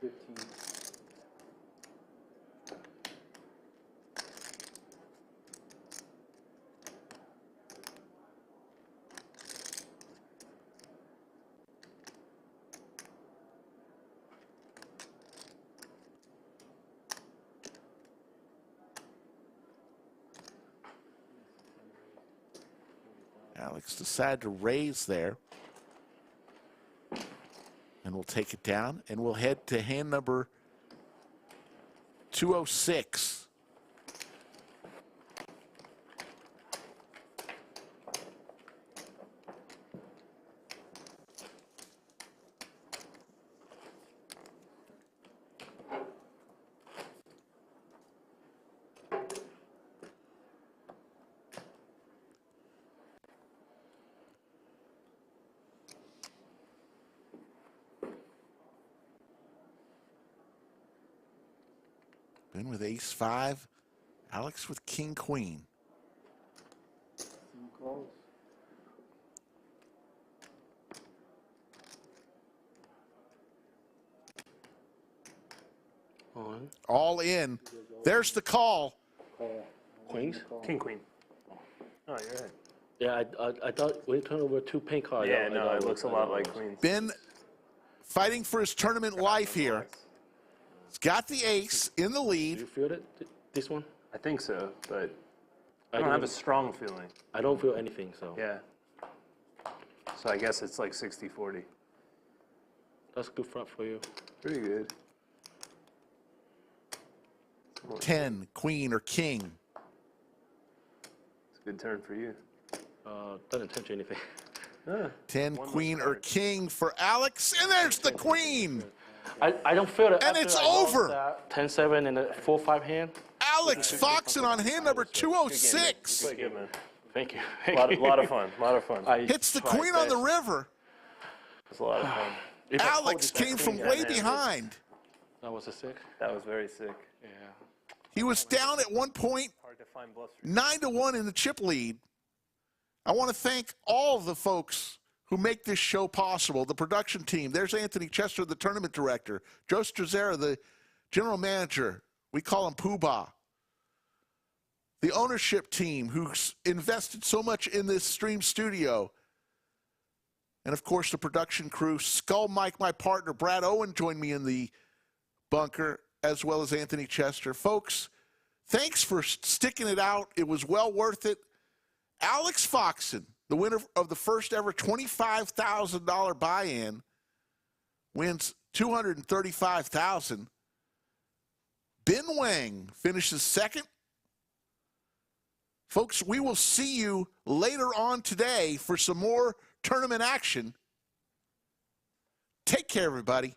15. Alex decided to raise there. And we'll take it down, and we'll head to hand number 206. Ben with ace-5, Alex with king-queen. Calls. On. All in. There's the call. Queens? King, queen. Oh, you're right. Yeah, I thought when you turn over 2 pink cards. Yeah, no, it looks a lot like queens. Ben fighting for his tournament life here. He's got the ace in the lead. You feel it? This one? I think so, but I don't have a strong feeling. I don't feel anything, so. Yeah. So I guess it's like 60-40. That's good front for you. Pretty good. 10, queen or king. It's a good turn for you. Doesn't touch anything. 10, queen or king for Alex, and there's the queen. I don't feel it. And it's over. 10-7 in a 4-5 hand. Alex Foxen on hand number 206. Good, man. Thank you. A lot of fun. A lot of fun. Hits the queen on the river. It's a lot of fun. Alex came from way behind. That was a sick. That was very sick. Yeah. He was down at one point, Hard to find bluffs. 9-1 in the chip lead. I want to thank all the folks who make this show possible. The production team. There's Anthony Chester, the tournament director. Joe Strazzera, the general manager. We call him Poobah. The ownership team who's invested so much in this stream studio. And, of course, the production crew. Skull Mike, my partner, Brad Owen joined me in the bunker, as well as Anthony Chester. Folks, thanks for sticking it out. It was well worth it. Alex Foxen, the winner of the first ever $25,000 buy-in, wins $235,000. Ben Wang finishes second. Folks, we will see you later on today for some more tournament action. Take care, everybody.